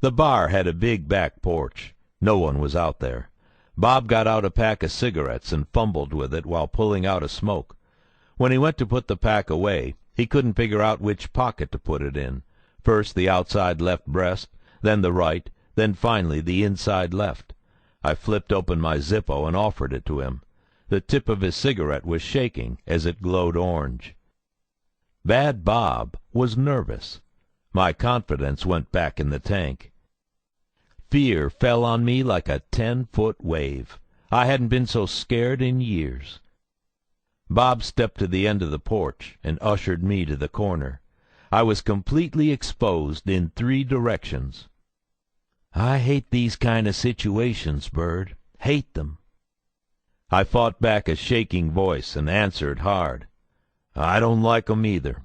The bar had a big back porch. No one was out there. Bob got out a pack of cigarettes and fumbled with it while pulling out a smoke. When he went to put the pack away, he couldn't figure out which pocket to put it in. First the outside left breast, then the right, then finally the inside left. I flipped open my Zippo and offered it to him. The tip of his cigarette was shaking as it glowed orange. Bad Bob was nervous. My confidence went back in the tank. Fear fell on me like a 10-foot wave. I hadn't been so scared in years. Bob stepped to the end of the porch and ushered me to the corner. I was completely exposed in 3 directions. "I hate these kind of situations, Bird. Hate them." I fought back a shaking voice and answered hard. "I don't like 'em either."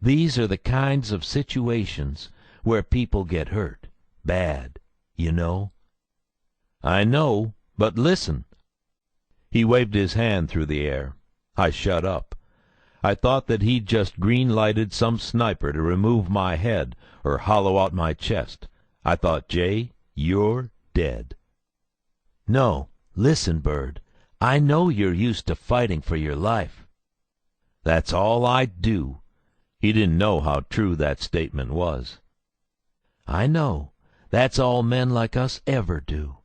"These are the kinds of situations where people get hurt. Bad, you know." "I know, but listen." He waved his hand through the air. I shut up. I thought that he'd just green-lighted some sniper to remove my head or hollow out my chest. I thought, "Jay, you're dead." "No, listen, Bird. I know you're used to fighting for your life." "That's all I do." He didn't know how true that statement was. "I know. That's all men like us ever do.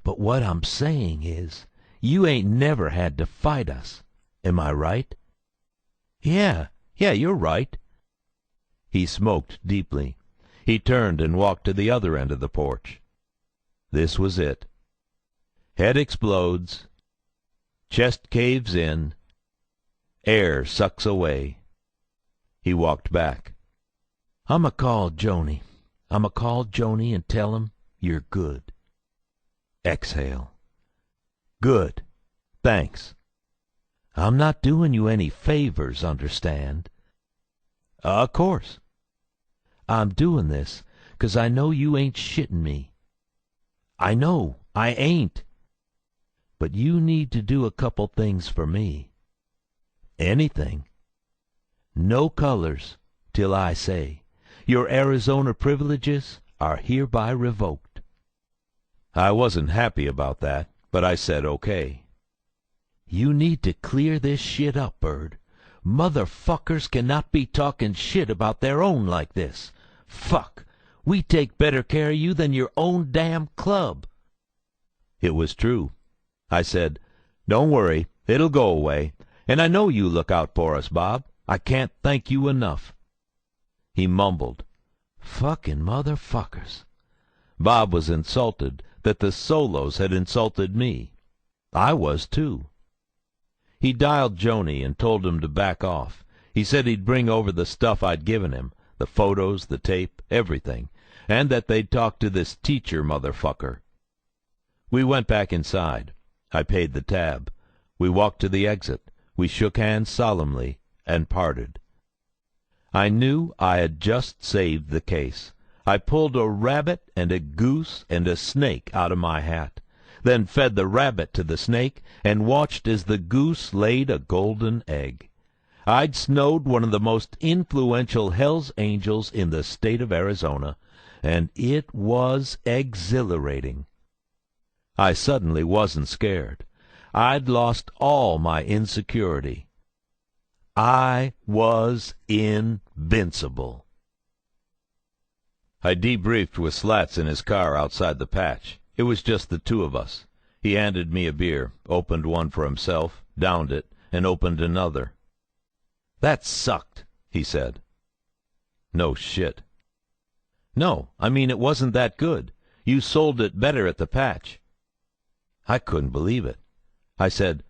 But what I'm saying is, you ain't never had to fight us. Am I right?" Yeah, you're right." He smoked deeply. He turned and walked to the other end of the porch. This was it. Head explodes. Chest caves in. Air sucks away. He walked back. "I'ma call Joni. I'ma call Joni and tell him you're good." Exhale. "Good. Thanks." "I'm not doing you any favors, understand?" "Of course." "I'm doing this 'cause I know you ain't shitting me." "I know I ain't." "But you need to do a couple things for me." "Anything." "No colors till I say. Your Arizona privileges are hereby revoked." I wasn't happy about that, but I said okay. "You need to clear this shit up, Bird. Motherfuckers cannot be talking shit about their own like this. Fuck! We take better care of you than your own damn club." It was true. I said, "Don't worry, it'll go away. And I know you look out for us, Bob. I can't thank you enough." He mumbled, "Fucking motherfuckers." Bob was insulted that the Solos had insulted me. I was too. He dialed Joni and told him to back off. He said he'd bring over the stuff I'd given him, the photos, the tape, everything, and that they'd talk to this teacher motherfucker. We went back inside. I paid the tab. We walked to the exit. We shook hands solemnly and parted. I knew I had just saved the case. I pulled a rabbit and a goose and a snake out of my hat, then fed the rabbit to the snake and watched as the goose laid a golden egg. I'd snowed one of the most influential Hells Angels in the state of Arizona, and it was exhilarating. I suddenly wasn't scared. I'd lost all my insecurity. I was invincible. I debriefed with Slats in his car outside the patch. It was just the two of us. He handed me a beer, opened one for himself, downed it, and opened another. "That sucked," he said. "No shit." "No, I mean it wasn't that good. You sold it better at the patch." I couldn't believe it. I said,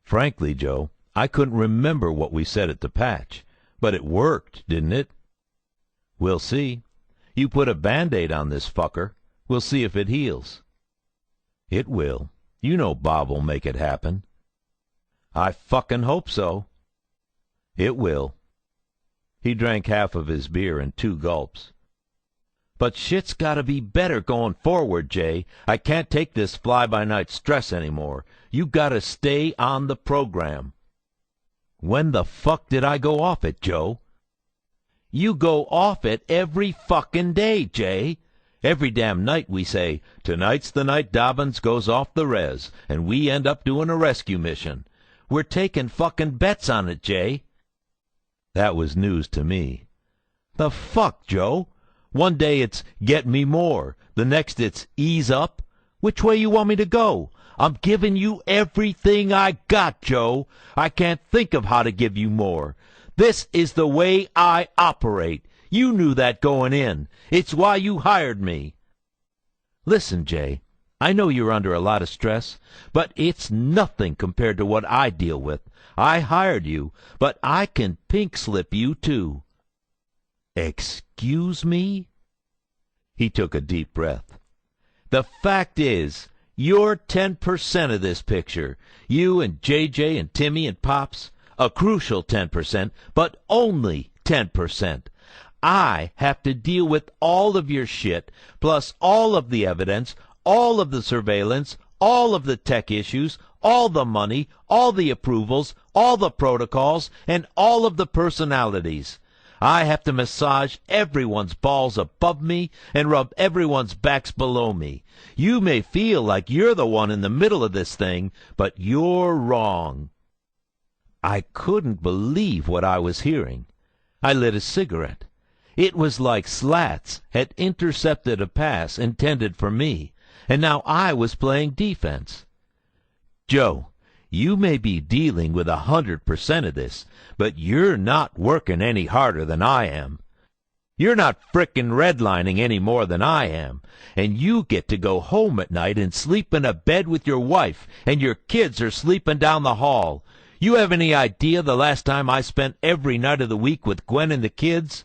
"Frankly, Joe, I couldn't remember what we said at the patch, but it worked, didn't it?" "We'll see. You put a Band-Aid on this fucker. We'll see if it heals." "It will. You know Bob will make it happen." "I fucking hope so." "It will." He drank half of his beer in 2 gulps. "But shit's gotta be better going forward, Jay. I can't take this fly-by-night stress anymore. You gotta stay on the program." "When the fuck did I go off it, Joe?" "You go off it every fucking day, Jay. Every damn night we say, 'Tonight's the night Dobbins goes off the res,' and we end up doing a rescue mission. We're taking fucking bets on it, Jay." That was news to me. "The fuck, Joe? One day it's get me more. The next it's ease up. Which way you want me to go? I'm giving you everything I got, Joe. I can't think of how to give you more. This is the way I operate. You knew that going in. It's why you hired me." "Listen, Jay, I know you're under a lot of stress, but it's nothing compared to what I deal with. I hired you, but I can pink slip you too." "Excuse me?" He took a deep breath. "The fact is, you're 10% of this picture. You and JJ and Timmy and Pops. A crucial 10%, but only 10%. I have to deal with all of your shit, plus all of the evidence, all of the surveillance, all of the tech issues, all the money, all the approvals, all the protocols, and all of the personalities. I have to massage everyone's balls above me and rub everyone's backs below me. You may feel like you're the one in the middle of this thing, but you're wrong." I couldn't believe what I was hearing. I lit a cigarette. It was like Slats had intercepted a pass intended for me, and now I was playing defense. "Joe, you may be dealing with 100% of this, but you're not working any harder than I am. You're not frickin' redlining any more than I am, and you get to go home at night and sleep in a bed with your wife, and your kids are sleeping down the hall. You have any idea the last time I spent every night of the week with Gwen and the kids?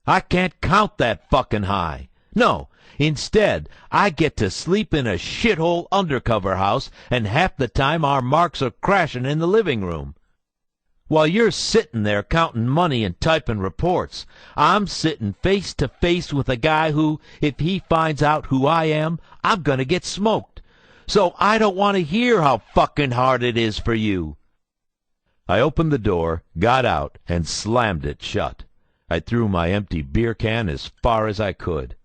I can't count that fucking high. No, instead, I get to sleep in a shithole undercover house, and half the time our marks are crashing in the living room. While you're sitting there counting money and typing reports, I'm sitting face to face with a guy who, if he finds out who I am, I'm gonna get smoked. So I don't want to hear how fucking hard it is for you." I opened the door, got out, and slammed it shut. I threw my empty beer can as far as I could.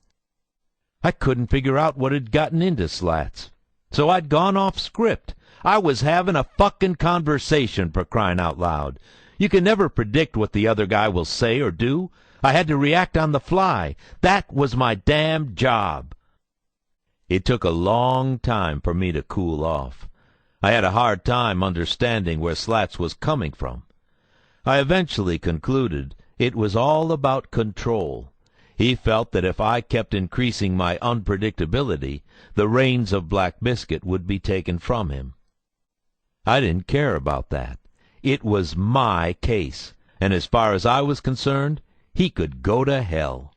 I couldn't figure out what had gotten into Slats. So I'd gone off script. I was having a fucking conversation, for crying out loud. You can never predict what the other guy will say or do. I had to react on the fly. That was my damn job. It took a long time for me to cool off. I had a hard time understanding where Slats was coming from. I eventually concluded it was all about control. He felt that if I kept increasing my unpredictability, the reins of Black Biscuit would be taken from him. I didn't care about that. It was my case, and as far as I was concerned, he could go to hell.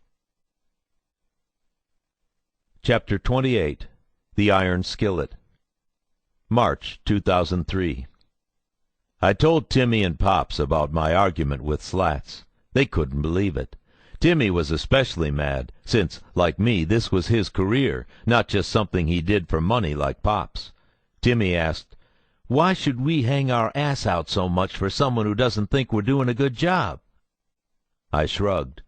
Chapter 28. The Iron Skillet. March 2003. I told Timmy and Pops about my argument with Slats. They couldn't believe it. Timmy was especially mad, since, like me, this was his career, not just something he did for money like Pops. Timmy asked, "Why should we hang our ass out so much for someone who doesn't think we're doing a good job?" I shrugged.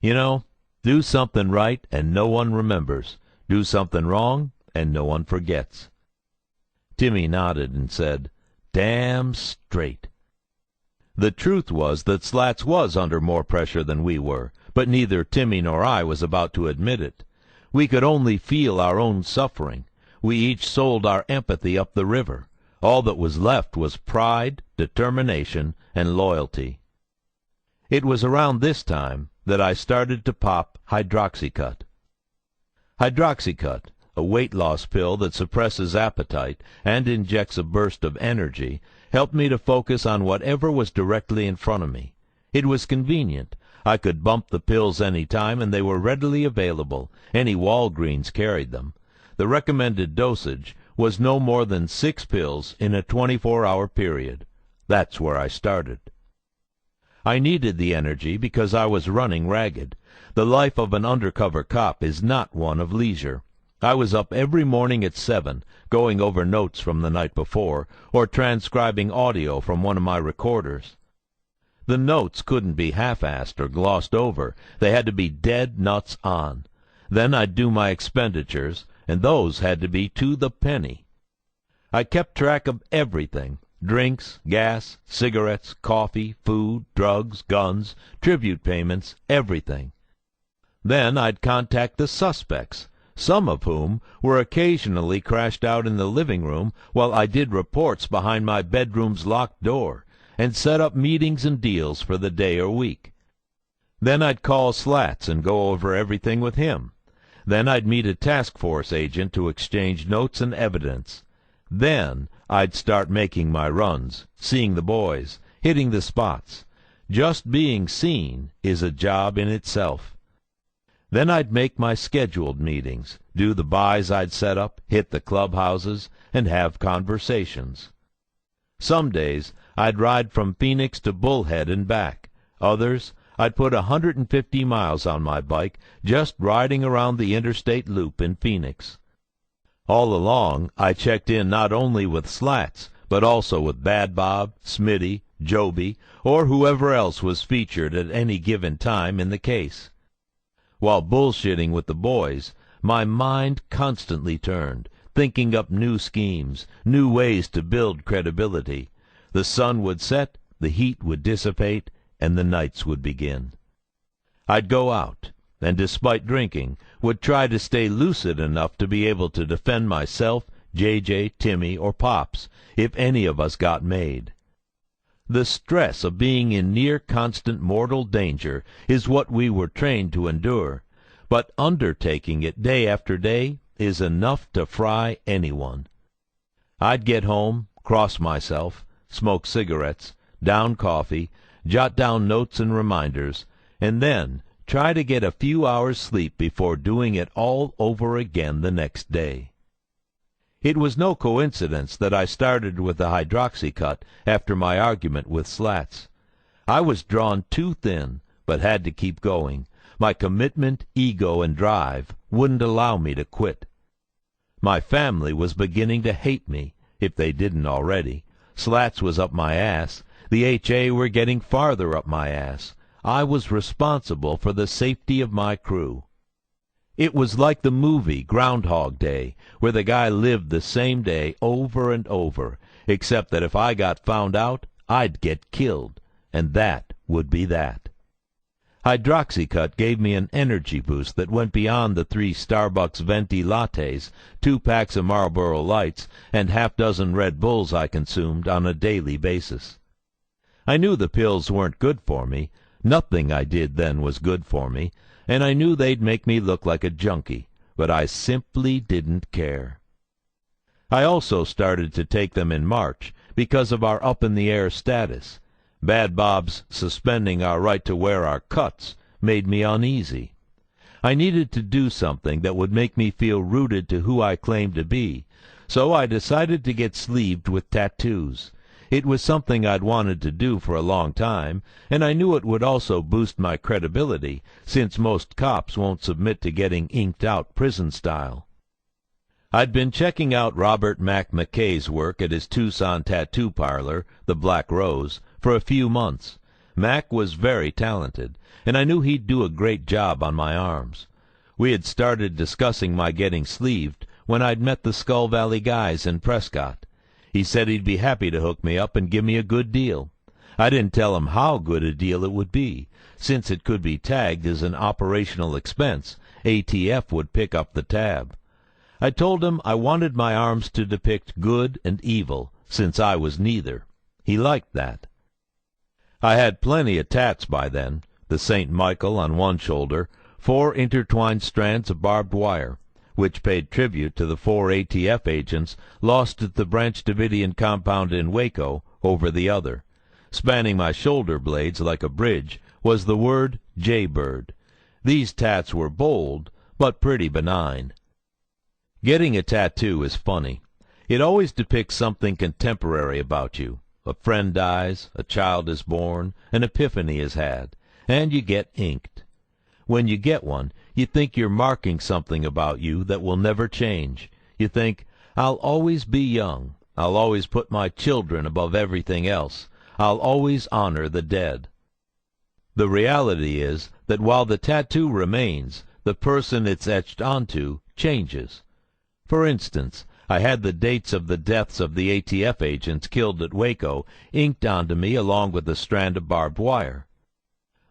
You know, do something right and no one remembers. Do something wrong and no one forgets. Timmy nodded and said, "Damn straight." The truth was that Slats was under more pressure than we were, but neither Timmy nor I was about to admit it. We could only feel our own suffering. We each sold our empathy up the river. All that was left was pride, determination, and loyalty. It was around this time that I started to pop Hydroxycut. Hydroxycut, a weight-loss pill that suppresses appetite and injects a burst of energy, helped me to focus on whatever was directly in front of me. It was convenient. I could bump the pills any time, and they were readily available. Any Walgreens carried them. The recommended dosage was no more than 6 pills in a 24-hour period. That's where I started. I needed the energy because I was running ragged. The life of an undercover cop is not one of leisure. I was up every morning at 7, going over notes from the night before, or transcribing audio from one of my recorders. The notes couldn't be half-assed or glossed over. They had to be dead nuts on. Then I'd do my expenditures, and those had to be to the penny. I kept track of everything: drinks, gas, cigarettes, coffee, food, drugs, guns, tribute payments, everything. Then I'd contact the suspects, some of whom were occasionally crashed out in the living room while I did reports behind my bedroom's locked door, and set up meetings and deals for the day or week. Then I'd call Slats and go over everything with him. Then I'd meet a task force agent to exchange notes and evidence. Then I'd start making my runs, seeing the boys, hitting the spots. Just being seen is a job in itself. Then I'd make my scheduled meetings, do the buys I'd set up, hit the clubhouses, and have conversations. Some days I'd ride from Phoenix to Bullhead and back. Others, I'd put 150 miles on my bike just riding around the interstate loop in Phoenix. All along, I checked in not only with Slats, but also with Bad Bob, Smitty, Joby, or whoever else was featured at any given time in the case. While bullshitting with the boys, my mind constantly turned, thinking up new schemes, new ways to build credibility. The sun would set, the heat would dissipate, and the nights would begin. I'd go out, and despite drinking, would try to stay lucid enough to be able to defend myself, J.J., Timmy, or Pops, if any of us got made. The stress of being in near constant mortal danger is what we were trained to endure, but undertaking it day after day is enough to fry anyone. I'd get home, cross myself, smoke cigarettes, down coffee, jot down notes and reminders, and then try to get a few hours' sleep before doing it all over again the next day. It was no coincidence that I started with the Hydroxycut after my argument with Slats. I was drawn too thin, but had to keep going. My commitment, ego, and drive wouldn't allow me to quit. My family was beginning to hate me, if they didn't already. Slats was up my ass. The H.A. were getting farther up my ass. I was responsible for the safety of my crew. It was like the movie Groundhog Day, where the guy lived the same day over and over, except that if I got found out, I'd get killed, and that would be that. Hydroxycut gave me an energy boost that went beyond the 3 Starbucks venti lattes, 2 packs of Marlboro Lights, and half-dozen Red Bulls I consumed on a daily basis. I knew the pills weren't good for me. Nothing I did then was good for me, and I knew they'd make me look like a junkie, but I simply didn't care. I also started to take them in March because of our up-in-the-air status. Bad Bob's suspending our right to wear our cuts made me uneasy. I needed to do something that would make me feel rooted to who I claimed to be, so I decided to get sleeved with tattoos. It was something I'd wanted to do for a long time, and I knew it would also boost my credibility, since most cops won't submit to getting inked out prison style. I'd been checking out Robert Mac McKay's work at his Tucson tattoo parlor, the Black Rose, for a few months. Mac was very talented, and I knew he'd do a great job on my arms. We had started discussing my getting sleeved when I'd met the Skull Valley guys in Prescott. He said he'd be happy to hook me up and give me a good deal. I didn't tell him how good a deal it would be. Since it could be tagged as an operational expense, ATF would pick up the tab. I told him I wanted my arms to depict good and evil, since I was neither. He liked that. I had plenty of tats by then, the St. Michael on one shoulder, 4 intertwined strands of barbed wire, which paid tribute to the 4 ATF agents lost at the Branch Davidian compound in Waco, over the other. Spanning my shoulder blades like a bridge was the word Jaybird. These tats were bold, but pretty benign. Getting a tattoo is funny. It always depicts something contemporary about you. A friend dies, a child is born, an epiphany is had, and you get inked. When you get one, you think you're marking something about you that will never change. You think, I'll always be young. I'll always put my children above everything else. I'll always honor the dead. The reality is that while the tattoo remains, the person it's etched onto changes. For instance, I had the dates of the deaths of the ATF agents killed at Waco inked onto me along with a strand of barbed wire.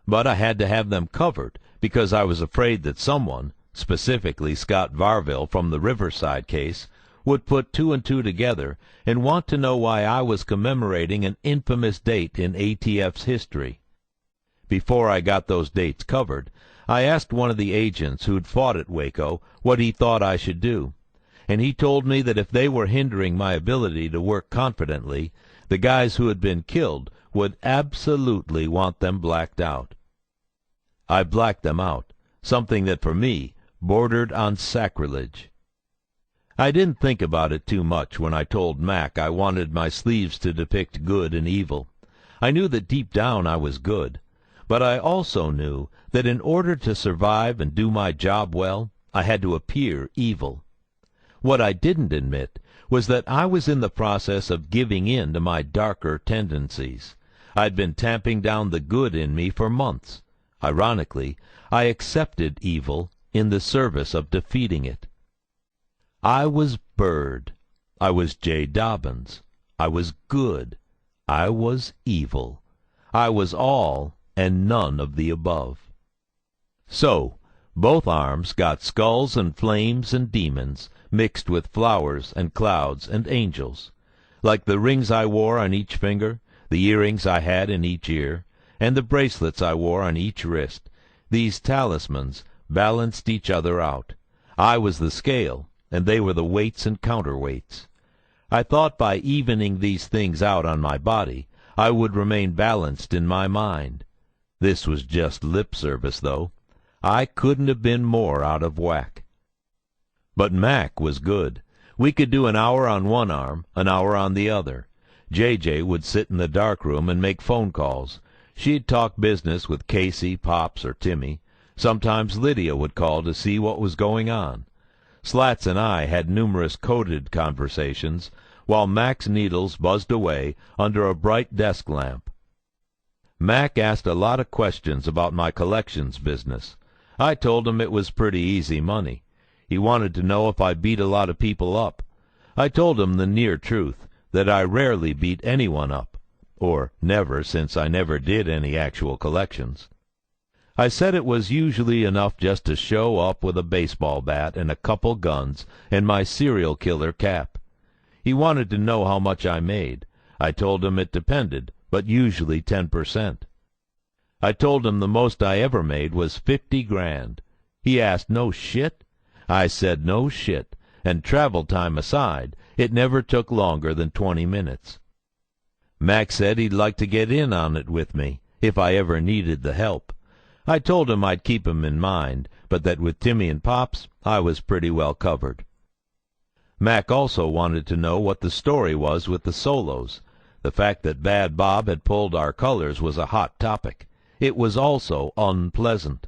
But I had to have them covered because I was afraid that someone, specifically Scott Varville from the Riverside case, would put 2 and 2 together and want to know why I was commemorating an infamous date in ATF's history. Before I got those dates covered, I asked one of the agents who'd fought at Waco what he thought I should do, and he told me that if they were hindering my ability to work confidently, the guys who had been killed would absolutely want them blacked out. I blacked them out, something that for me bordered on sacrilege. I didn't think about it too much when I told Mac I wanted my sleeves to depict good and evil. I knew that deep down I was good, but I also knew that in order to survive and do my job well, I had to appear evil. What I didn't admit was that I was in the process of giving in to my darker tendencies. I'd been tamping down the good in me for months. Ironically, I accepted evil in the service of defeating it. I was Bird. I was J. Dobbins. I was good. I was evil. I was all and none of the above. So, both arms got skulls and flames and demons, mixed with flowers and clouds and angels. Like the rings I wore on each finger, the earrings I had in each ear, and the bracelets I wore on each wrist, these talismans balanced each other out. I was the scale, and they were the weights and counterweights. I thought by evening these things out on my body, I would remain balanced in my mind. This was just lip service, though. I couldn't have been more out of whack. But Mac was good. We could do an hour on one arm, an hour on the other. J.J. would sit in the dark room and make phone calls. She'd talk business with Casey, Pops, or Timmy. Sometimes Lydia would call to see what was going on. Slats and I had numerous coded conversations, while Mac's needles buzzed away under a bright desk lamp. Mac asked a lot of questions about my collections business. I told him it was pretty easy money. He wanted to know if I beat a lot of people up. I told him the near truth, that I rarely beat anyone up, or never, since I never did any actual collections. I said it was usually enough just to show up with a baseball bat and a couple guns and my serial killer cap. He wanted to know how much I made. I told him it depended, but usually 10%. I told him the most I ever made was 50 grand. He asked, no shit? I said no shit, and travel time aside, It never took longer than 20 minutes. Mac said he'd like to get in on it with me, if I ever needed the help. I told him I'd keep him in mind, but that with Timmy and Pops, I was pretty well covered. Mac also wanted to know what the story was with the solos. The fact that Bad Bob had pulled our colors was a hot topic. It was also unpleasant.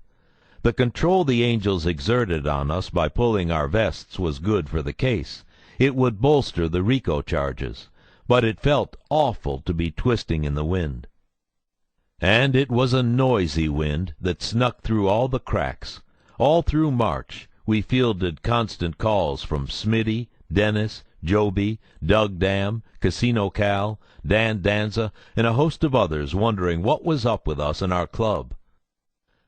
The control the angels exerted on us by pulling our vests was good for the case. It would bolster the RICO charges, but it felt awful to be twisting in the wind. And it was a noisy wind that snuck through all the cracks. All through March we fielded constant calls from Smitty, Dennis, Joby, Doug Dam, Casino Cal, Dan Danza, and a host of others wondering what was up with us and our club.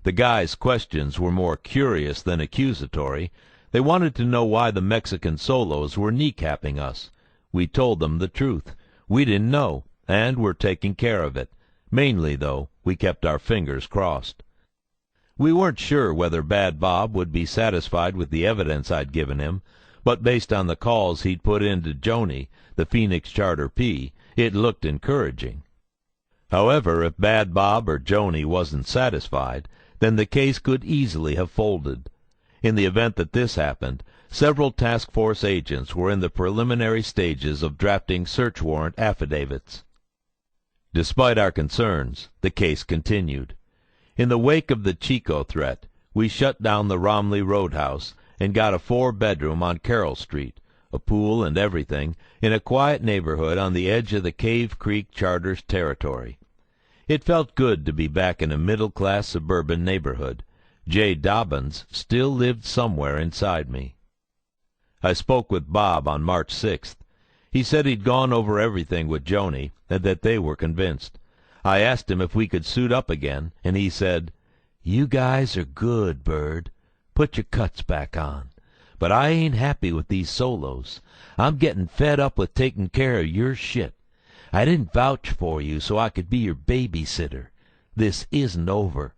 The guys' questions were more curious than accusatory. They wanted to know why the Mexican solos were kneecapping us. We told them the truth. We didn't know, and were taking care of it. Mainly, though, we kept our fingers crossed. We weren't sure whether Bad Bob would be satisfied with the evidence I'd given him, but based on the calls he'd put into Joni, the Phoenix Charter P, it looked encouraging. However, if Bad Bob or Joni wasn't satisfied, then the case could easily have folded. In the event that this happened, several task force agents were in the preliminary stages of drafting search warrant affidavits. Despite our concerns, the case continued. In the wake of the Chico threat, we shut down the Romley Roadhouse and got a 4-bedroom on Carroll Street, a pool and everything, in a quiet neighborhood on the edge of the Cave Creek Charter's territory. It felt good to be back in a middle-class suburban neighborhood. Jay Dobbins still lived somewhere inside me. I spoke with Bob on March 6th. He said he'd gone over everything with Joni, and that they were convinced. I asked him if we could suit up again, and he said, "You guys are good, Bird. Put your cuts back on. But I ain't happy with these solos. I'm getting fed up with taking care of your shit. I didn't vouch for you so I could be your babysitter. This isn't over."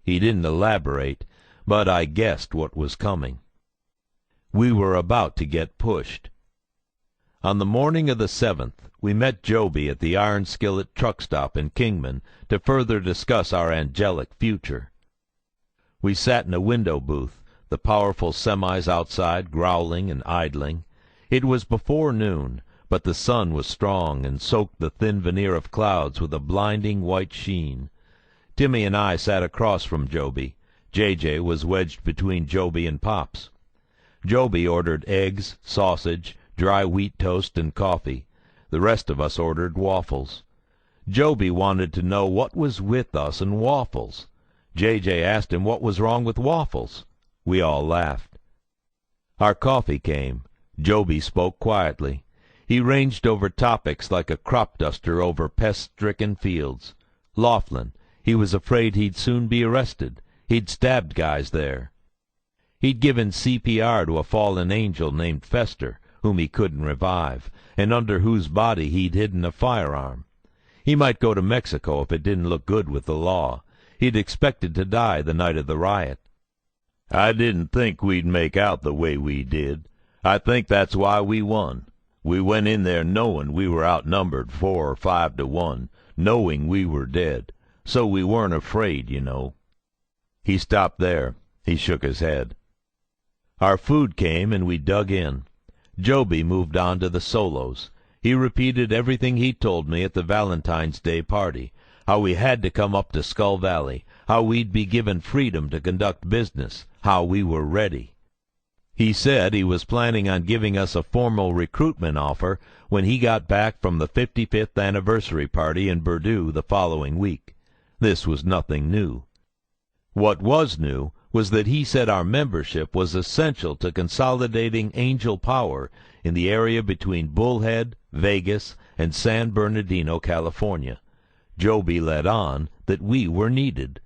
He didn't elaborate, but I guessed what was coming. We were about to get pushed. On the morning of the 7th, we met Joby at the Iron Skillet truck stop in Kingman to further discuss our angelic future. We sat in a window booth, the powerful semis outside growling and idling. It was before noon, but the sun was strong and soaked the thin veneer of clouds with a blinding white sheen. Timmy and I sat across from Joby. J.J. was wedged between Joby and Pops. Joby ordered eggs, sausage, dry wheat toast, and coffee. The rest of us ordered waffles. Joby wanted to know what was with us and waffles. J.J. asked him what was wrong with waffles. We all laughed. Our coffee came. Joby spoke quietly. He ranged over topics like a crop duster over pest-stricken fields. Laughlin, he was afraid he'd soon be arrested. He'd stabbed guys there. He'd given CPR to a fallen angel named Fester, whom he couldn't revive, and under whose body he'd hidden a firearm. He might go to Mexico if it didn't look good with the law. He'd expected to die the night of the riot. "I didn't think we'd make out the way we did. I think that's why we won. We went in there knowing we were outnumbered 4 or 5 to 1, knowing we were dead. So we weren't afraid, you know." He stopped there. He shook his head. Our food came, and we dug in. Joby moved on to the solos. He repeated everything he told me at the Valentine's Day party, how we had to come up to Skull Valley, how we'd be given freedom to conduct business, how we were ready. He said he was planning on giving us a formal recruitment offer when he got back from the 55th anniversary party in Purdue the following week. This was nothing new. What was new was that he said our membership was essential to consolidating angel power in the area between Bullhead, Vegas, and San Bernardino, California. Joby led on that we were needed.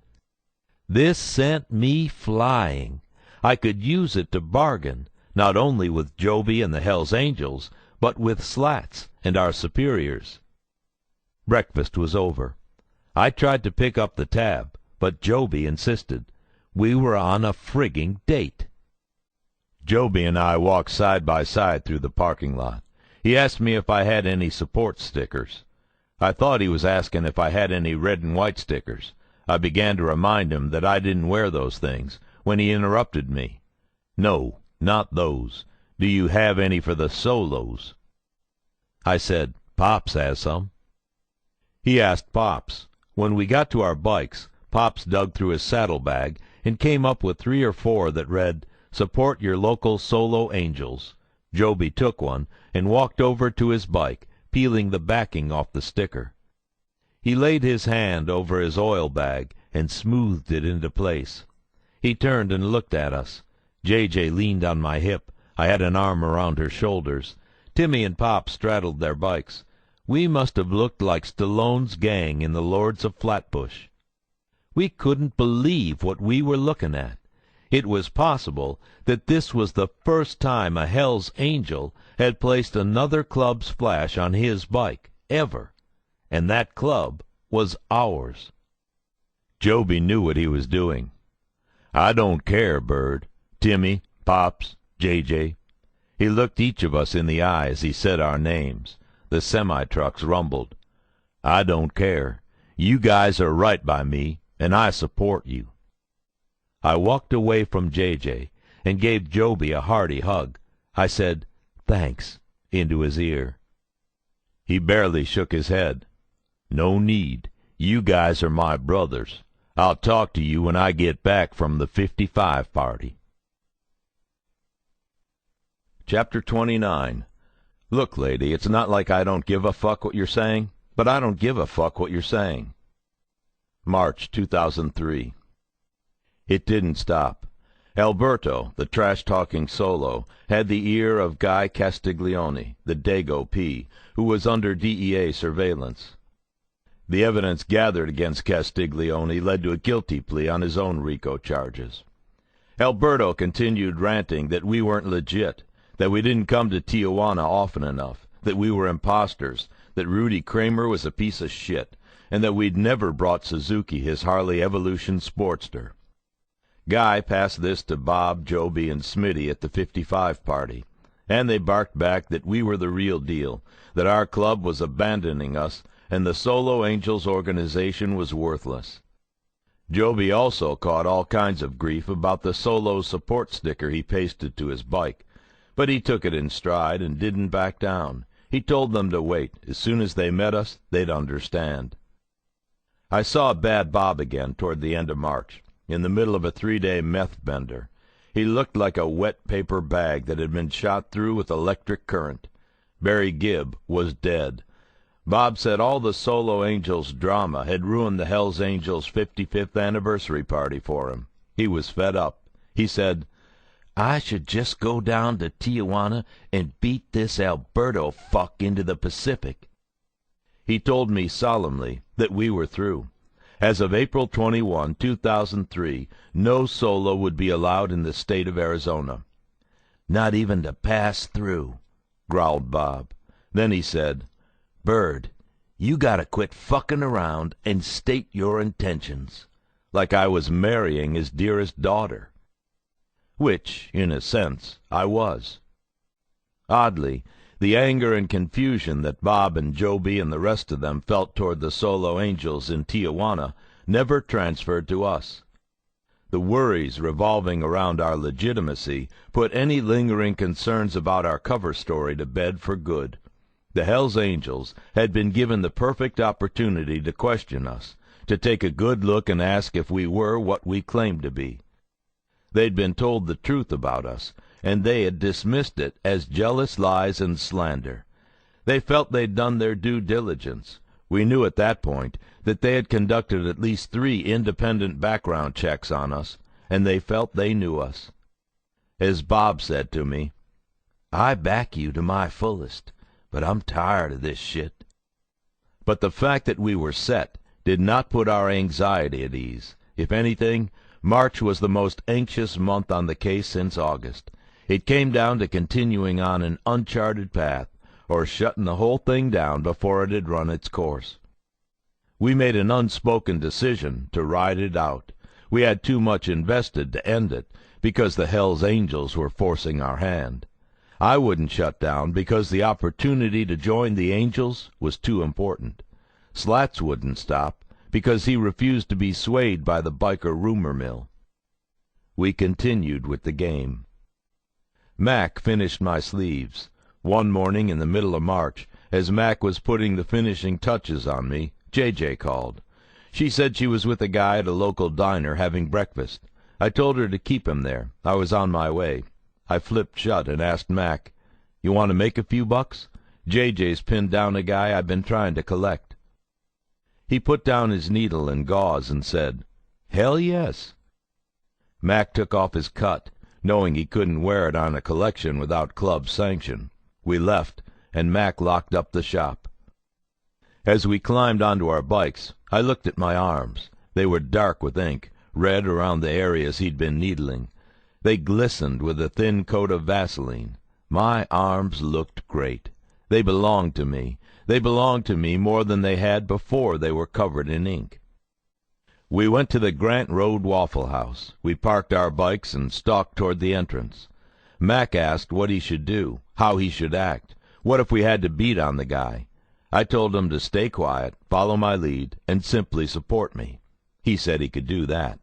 This sent me flying. I could use it to bargain, not only with Joby and the Hells Angels, but with Slats and our superiors. Breakfast was over. I tried to pick up the tab, but Joby insisted. We were on a frigging date. Joby and I walked side by side through the parking lot. He asked me if I had any support stickers. I thought he was asking if I had any red and white stickers. I began to remind him that I didn't wear those things, when he interrupted me. "No, not those. Do you have any for the solos?" I said, "Pops has some." He asked Pops. When we got to our bikes, Pops dug through his saddlebag and came up with 3 or 4 that read, "Support your local solo angels." Joby took one and walked over to his bike, peeling the backing off the sticker. He laid his hand over his oil bag and smoothed it into place. He turned and looked at us. J.J. leaned on my hip. I had an arm around her shoulders. Timmy and Pop straddled their bikes. We must have looked like Stallone's gang in The Lords of Flatbush. We couldn't believe what we were looking at. It was possible that this was the first time a Hell's Angel had placed another club's flash on his bike, ever. And that club was ours. Joby knew what he was doing. "I don't care, Bird. Timmy, Pops, J.J." He looked each of us in the eye as he said our names. The semi-trucks rumbled. "I don't care. You guys are right by me, and I support you." I walked away from J.J. and gave Joby a hearty hug. I said, "Thanks," into his ear. He barely shook his head. "No need. You guys are my brothers. I'll talk to you when I get back from the 55 party." Chapter 29. Look, lady, it's not like I don't give a fuck what you're saying, but I don't give a fuck what you're saying. March 2003. It didn't stop. Alberto, the trash-talking solo, had the ear of Guy Castiglione, the Dago P., who was under DEA surveillance. The evidence gathered against Castiglione led to a guilty plea on his own RICO charges. Alberto continued ranting that we weren't legit, that we didn't come to Tijuana often enough, that we were imposters, that Rudy Kramer was a piece of shit, and that we'd never brought Suzuki his Harley Evolution Sportster. Guy passed this to Bob, Joby, and Smitty at the 55 party, and they barked back that we were the real deal, that our club was abandoning us, and the Solo Angels organization was worthless. Joby also caught all kinds of grief about the Solo support sticker he pasted to his bike, but he took it in stride and didn't back down. He told them to wait. As soon as they met us, they'd understand. I saw Bad Bob again toward the end of March, in the middle of a 3-day meth bender. He looked like a wet paper bag that had been shot through with electric current. Barry Gibb was dead. Bob said all the Solo Angels drama had ruined the Hells Angels' 55th anniversary party for him. He was fed up. He said, "I should just go down to Tijuana and beat this Alberto fuck into the Pacific." He told me solemnly that we were through. As of April 21, 2003, no solo would be allowed in the state of Arizona. "Not even to pass through," growled Bob. Then he said, "Bird, you gotta quit fucking around and state your intentions," like I was marrying his dearest daughter. Which, in a sense, I was. Oddly, the anger and confusion that Bob and Joby and the rest of them felt toward the Solo Angels in Tijuana never transferred to us. The worries revolving around our legitimacy put any lingering concerns about our cover story to bed for good. The Hells Angels had been given the perfect opportunity to question us, to take a good look and ask if we were what we claimed to be. They'd been told the truth about us, and they had dismissed it as jealous lies and slander. They felt they'd done their due diligence. We knew at that point that they had conducted at least 3 independent background checks on us, and they felt they knew us. As Bob said to me, "I back you to my fullest, but I'm tired of this shit." But the fact that we were set did not put our anxiety at ease. If anything, March was the most anxious month on the case since August. It came down to continuing on an uncharted path, or shutting the whole thing down before it had run its course. We made an unspoken decision to ride it out. We had too much invested to end it, because the Hells Angels were forcing our hand. I wouldn't shut down because the opportunity to join the Angels was too important. Slats wouldn't stop because he refused to be swayed by the biker rumor mill. We continued with the game. Mac finished my sleeves. One morning in the middle of March, as Mac was putting the finishing touches on me, J.J. called. She said she was with a guy at a local diner having breakfast. I told her to keep him there. I was on my way. I flipped shut and asked Mac, "You want to make a few bucks? J.J.'s pinned down a guy I've been trying to collect." He put down his needle and gauze and said, "Hell yes." Mac took off his cut, knowing he couldn't wear it on a collection without club sanction. We left, and Mac locked up the shop. As we climbed onto our bikes, I looked at my arms. They were dark with ink, red around the areas he'd been needling. They glistened with a thin coat of Vaseline. My arms looked great. They belonged to me. They belonged to me more than they had before they were covered in ink. We went to the Grant Road Waffle House. We parked our bikes and stalked toward the entrance. Mac asked what he should do, how he should act. What if we had to beat on the guy? I told him to stay quiet, follow my lead, and simply support me. He said he could do that.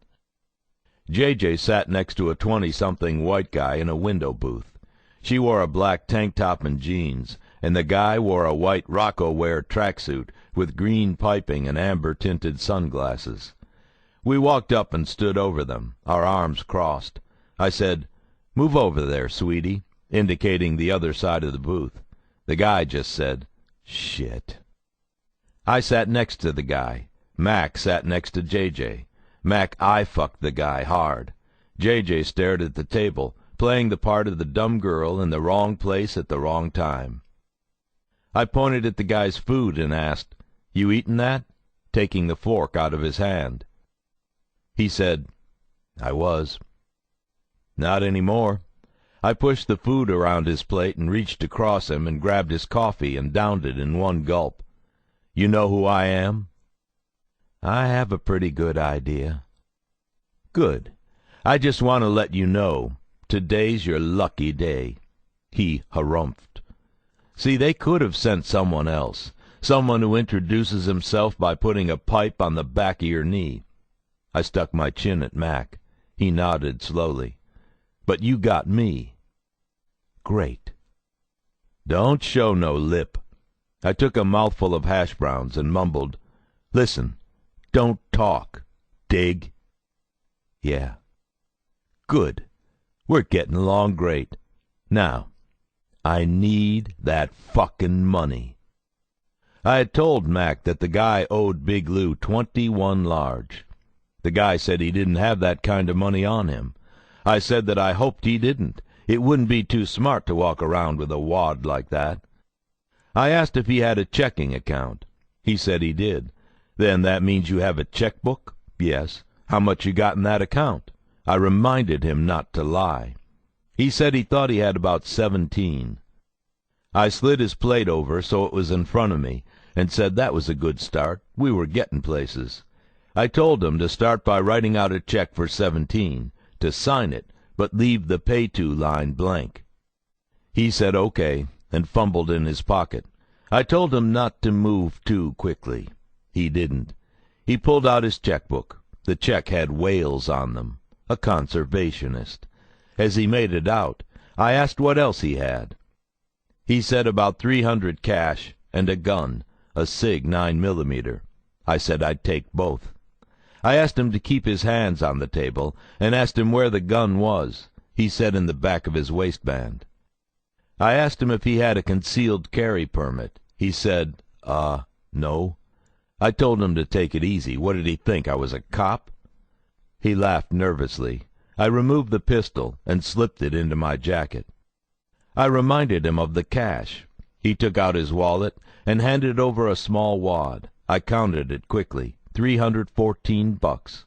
J.J. sat next to a 20-something white guy in a window booth. She wore a black tank top and jeans, and the guy wore a white Rocco-wear tracksuit with green piping and amber-tinted sunglasses. We walked up and stood over them, our arms crossed. I said, "Move over there, sweetie," indicating the other side of the booth. The guy just said, "Shit." I sat next to the guy. Mac sat next to J.J. Mac eye-fucked the guy hard. J.J. stared at the table, playing the part of the dumb girl in the wrong place at the wrong time. I pointed at the guy's food and asked, "You eatin' that?" taking the fork out of his hand. He said, "I was." "Not any more." I pushed the food around his plate and reached across him and grabbed his coffee and downed it in one gulp. "You know who I am?" "I have a pretty good idea." "Good. I just want to let you know, today's your lucky day." He harumphed. "See, they could have sent someone else, someone who introduces himself by putting a pipe on the back of your knee." I stuck my chin at Mac. He nodded slowly. "But you got me." "Great." "Don't show no lip." I took a mouthful of hash browns and mumbled, "Listen, don't talk. Dig?" "Yeah." "Good. We're getting along great. Now, I need that fucking money." I had told Mac that the guy owed Big Lou 21 large. The guy said he didn't have that kind of money on him. I said that I hoped he didn't. It wouldn't be too smart to walk around with a wad like that. I asked if he had a checking account. He said he did. "Then that means you have a checkbook?" "Yes." "How much you got in that account?" I reminded him not to lie. He said he thought he had about 17. I slid his plate over so it was in front of me and said that was a good start. We were getting places. I told him to start by writing out a check for 17, to sign it, but leave the pay to line blank. He said okay, and fumbled in his pocket. I told him not to move too quickly. He didn't. He pulled out his checkbook. The check had whales on them. A conservationist. As he made it out, I asked what else he had. He said about 300 cash and a gun, a SIG 9mm. I said I'd take both. I asked him to keep his hands on the table, and asked him where the gun was. He said in the back of his waistband. I asked him if he had a concealed carry permit. He said, no. I told him to take it easy. What did he think, I was a cop? He laughed nervously. I removed the pistol and slipped it into my jacket. I reminded him of the cash. He took out his wallet and handed over a small wad. I counted it quickly. $314.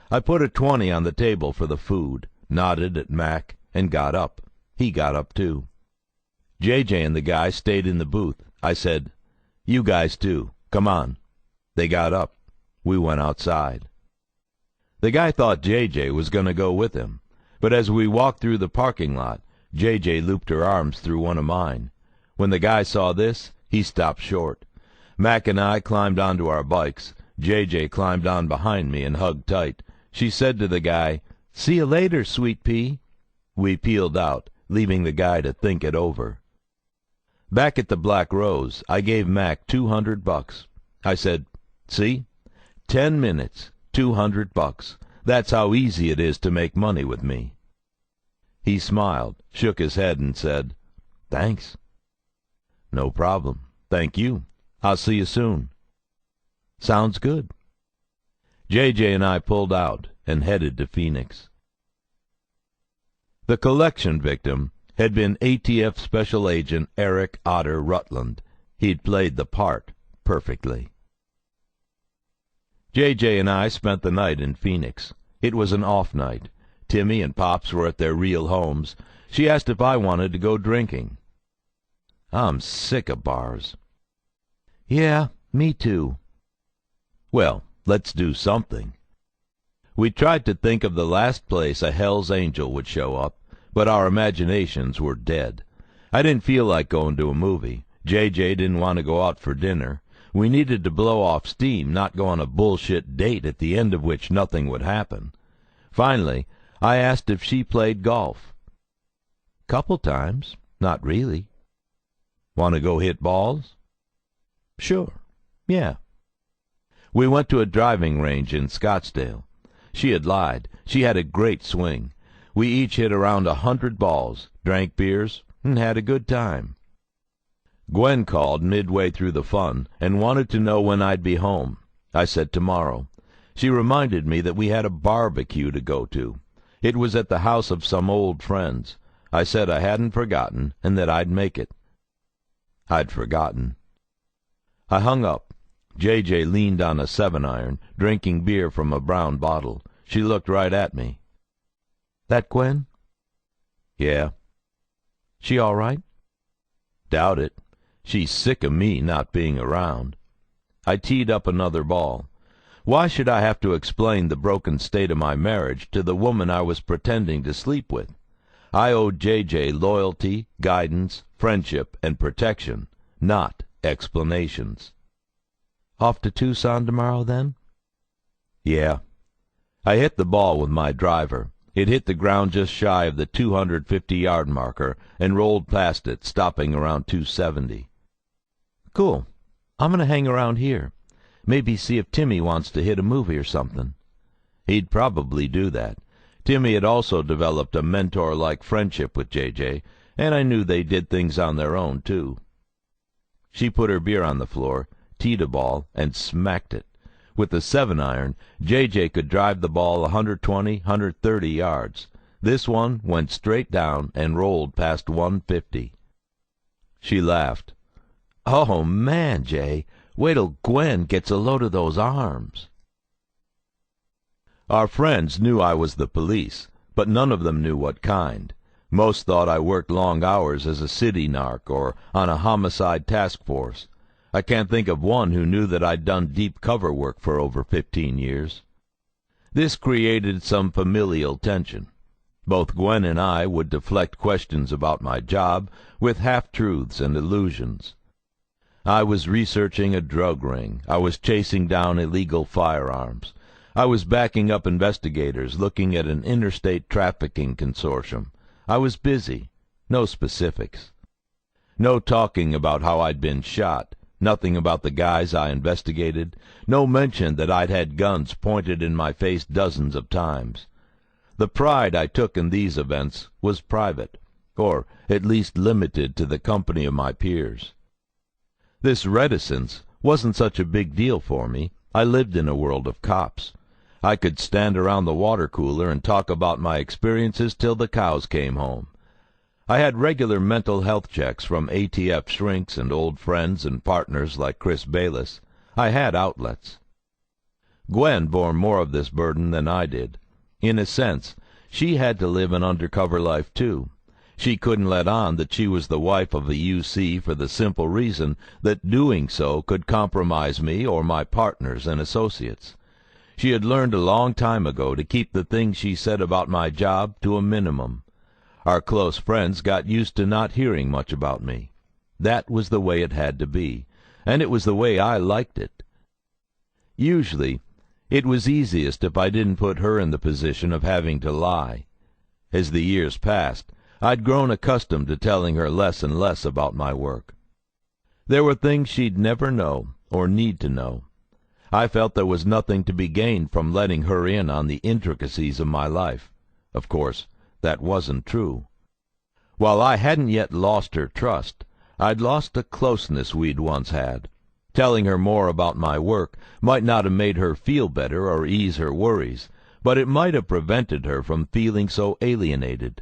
I put a 20 on the table for the food, nodded at Mac, and got up. He got up too. J.J. and the guy stayed in the booth. I said, "You guys too. Come on." They got up. We went outside. The guy thought J.J. was going to go with him, but as we walked through the parking lot, J.J. looped her arms through one of mine. When the guy saw this, he stopped short. Mac and I climbed onto our bikes. J.J. climbed on behind me and hugged tight. She said to the guy, "See you later, sweet pea." We peeled out, leaving the guy to think it over. Back at the Black Rose, I gave Mac $200. I said, "See? 10 minutes, $200. That's how easy it is to make money with me." He smiled, shook his head, and said, "Thanks." "No problem. Thank you. I'll see you soon." "Sounds good." J.J. and I pulled out and headed to Phoenix. The collection victim had been ATF Special Agent Eric Otter Rutland. He'd played the part perfectly. J.J. and I spent the night in Phoenix. It was an off night. Timmy and Pops were at their real homes. She asked if I wanted to go drinking. "I'm sick of bars." "Yeah, me too." "Well, let's do something." We tried to think of the last place a Hell's Angel would show up, but our imaginations were dead. I didn't feel like going to a movie. J.J. didn't want to go out for dinner. We needed to blow off steam, not go on a bullshit date at the end of which nothing would happen. Finally, I asked if she played golf. "Couple times. Not really." "Want to go hit balls?" "Sure. Yeah." We went to a driving range in Scottsdale. She had lied. She had a great swing. We each hit around 100 balls, drank beers, and had a good time. Gwen called midway through the fun and wanted to know when I'd be home. I said tomorrow. She reminded me that we had a barbecue to go to. It was at the house of some old friends. I said I hadn't forgotten and that I'd make it. I'd forgotten. I hung up. J.J. leaned on a 7-iron, drinking beer from a brown bottle. She looked right at me. "That Gwen?" "Yeah." "She all right?" "Doubt it. She's sick of me not being around." I teed up another ball. Why should I have to explain the broken state of my marriage to the woman I was pretending to sleep with? I owed J.J. loyalty, guidance, friendship, and protection, not explanations. "Off to Tucson tomorrow, then?" "Yeah." I hit the ball with my driver. It hit the ground just shy of the 250-yard marker and rolled past it, stopping around 270. "Cool. I'm going to hang around here. Maybe see if Timmy wants to hit a movie or something." He'd probably do that. Timmy had also developed a mentor-like friendship with J.J., and I knew they did things on their own, too. She put her beer on the floor, teed a ball, and smacked it. With the 7-iron, J.J. could drive the ball 120, 130 yards. This one went straight down and rolled past 150. She laughed. "Oh, man, Jay, wait till Gwen gets a load of those arms." Our friends knew I was the police, but none of them knew what kind. Most thought I worked long hours as a city narc or on a homicide task force. I can't think of one who knew that I'd done deep cover work for over 15 years. This created some familial tension. Both Gwen and I would deflect questions about my job with half-truths and illusions. I was researching a drug ring. I was chasing down illegal firearms. I was backing up investigators looking at an interstate trafficking consortium. I was busy. No specifics. No talking about how I'd been shot. Nothing about the guys I investigated. No mention that I'd had guns pointed in my face dozens of times. The pride I took in these events was private, or at least limited to the company of my peers. This reticence wasn't such a big deal for me. I lived in a world of cops. I could stand around the water cooler and talk about my experiences till the cows came home. I had regular mental health checks from ATF shrinks and old friends and partners like Chris Bayless. I had outlets. Gwen bore more of this burden than I did. In a sense, she had to live an undercover life, too. She couldn't let on that she was the wife of a UC for the simple reason that doing so could compromise me or my partners and associates. She had learned a long time ago to keep the things she said about my job to a minimum. Our close friends got used to not hearing much about me. That was the way it had to be, and it was the way I liked it. Usually, it was easiest if I didn't put her in the position of having to lie. As the years passed, I'd grown accustomed to telling her less and less about my work. There were things she'd never know or need to know. I felt there was nothing to be gained from letting her in on the intricacies of my life. Of course, that wasn't true. While I hadn't yet lost her trust, I'd lost the closeness we'd once had. Telling her more about my work might not have made her feel better or ease her worries, but it might have prevented her from feeling so alienated.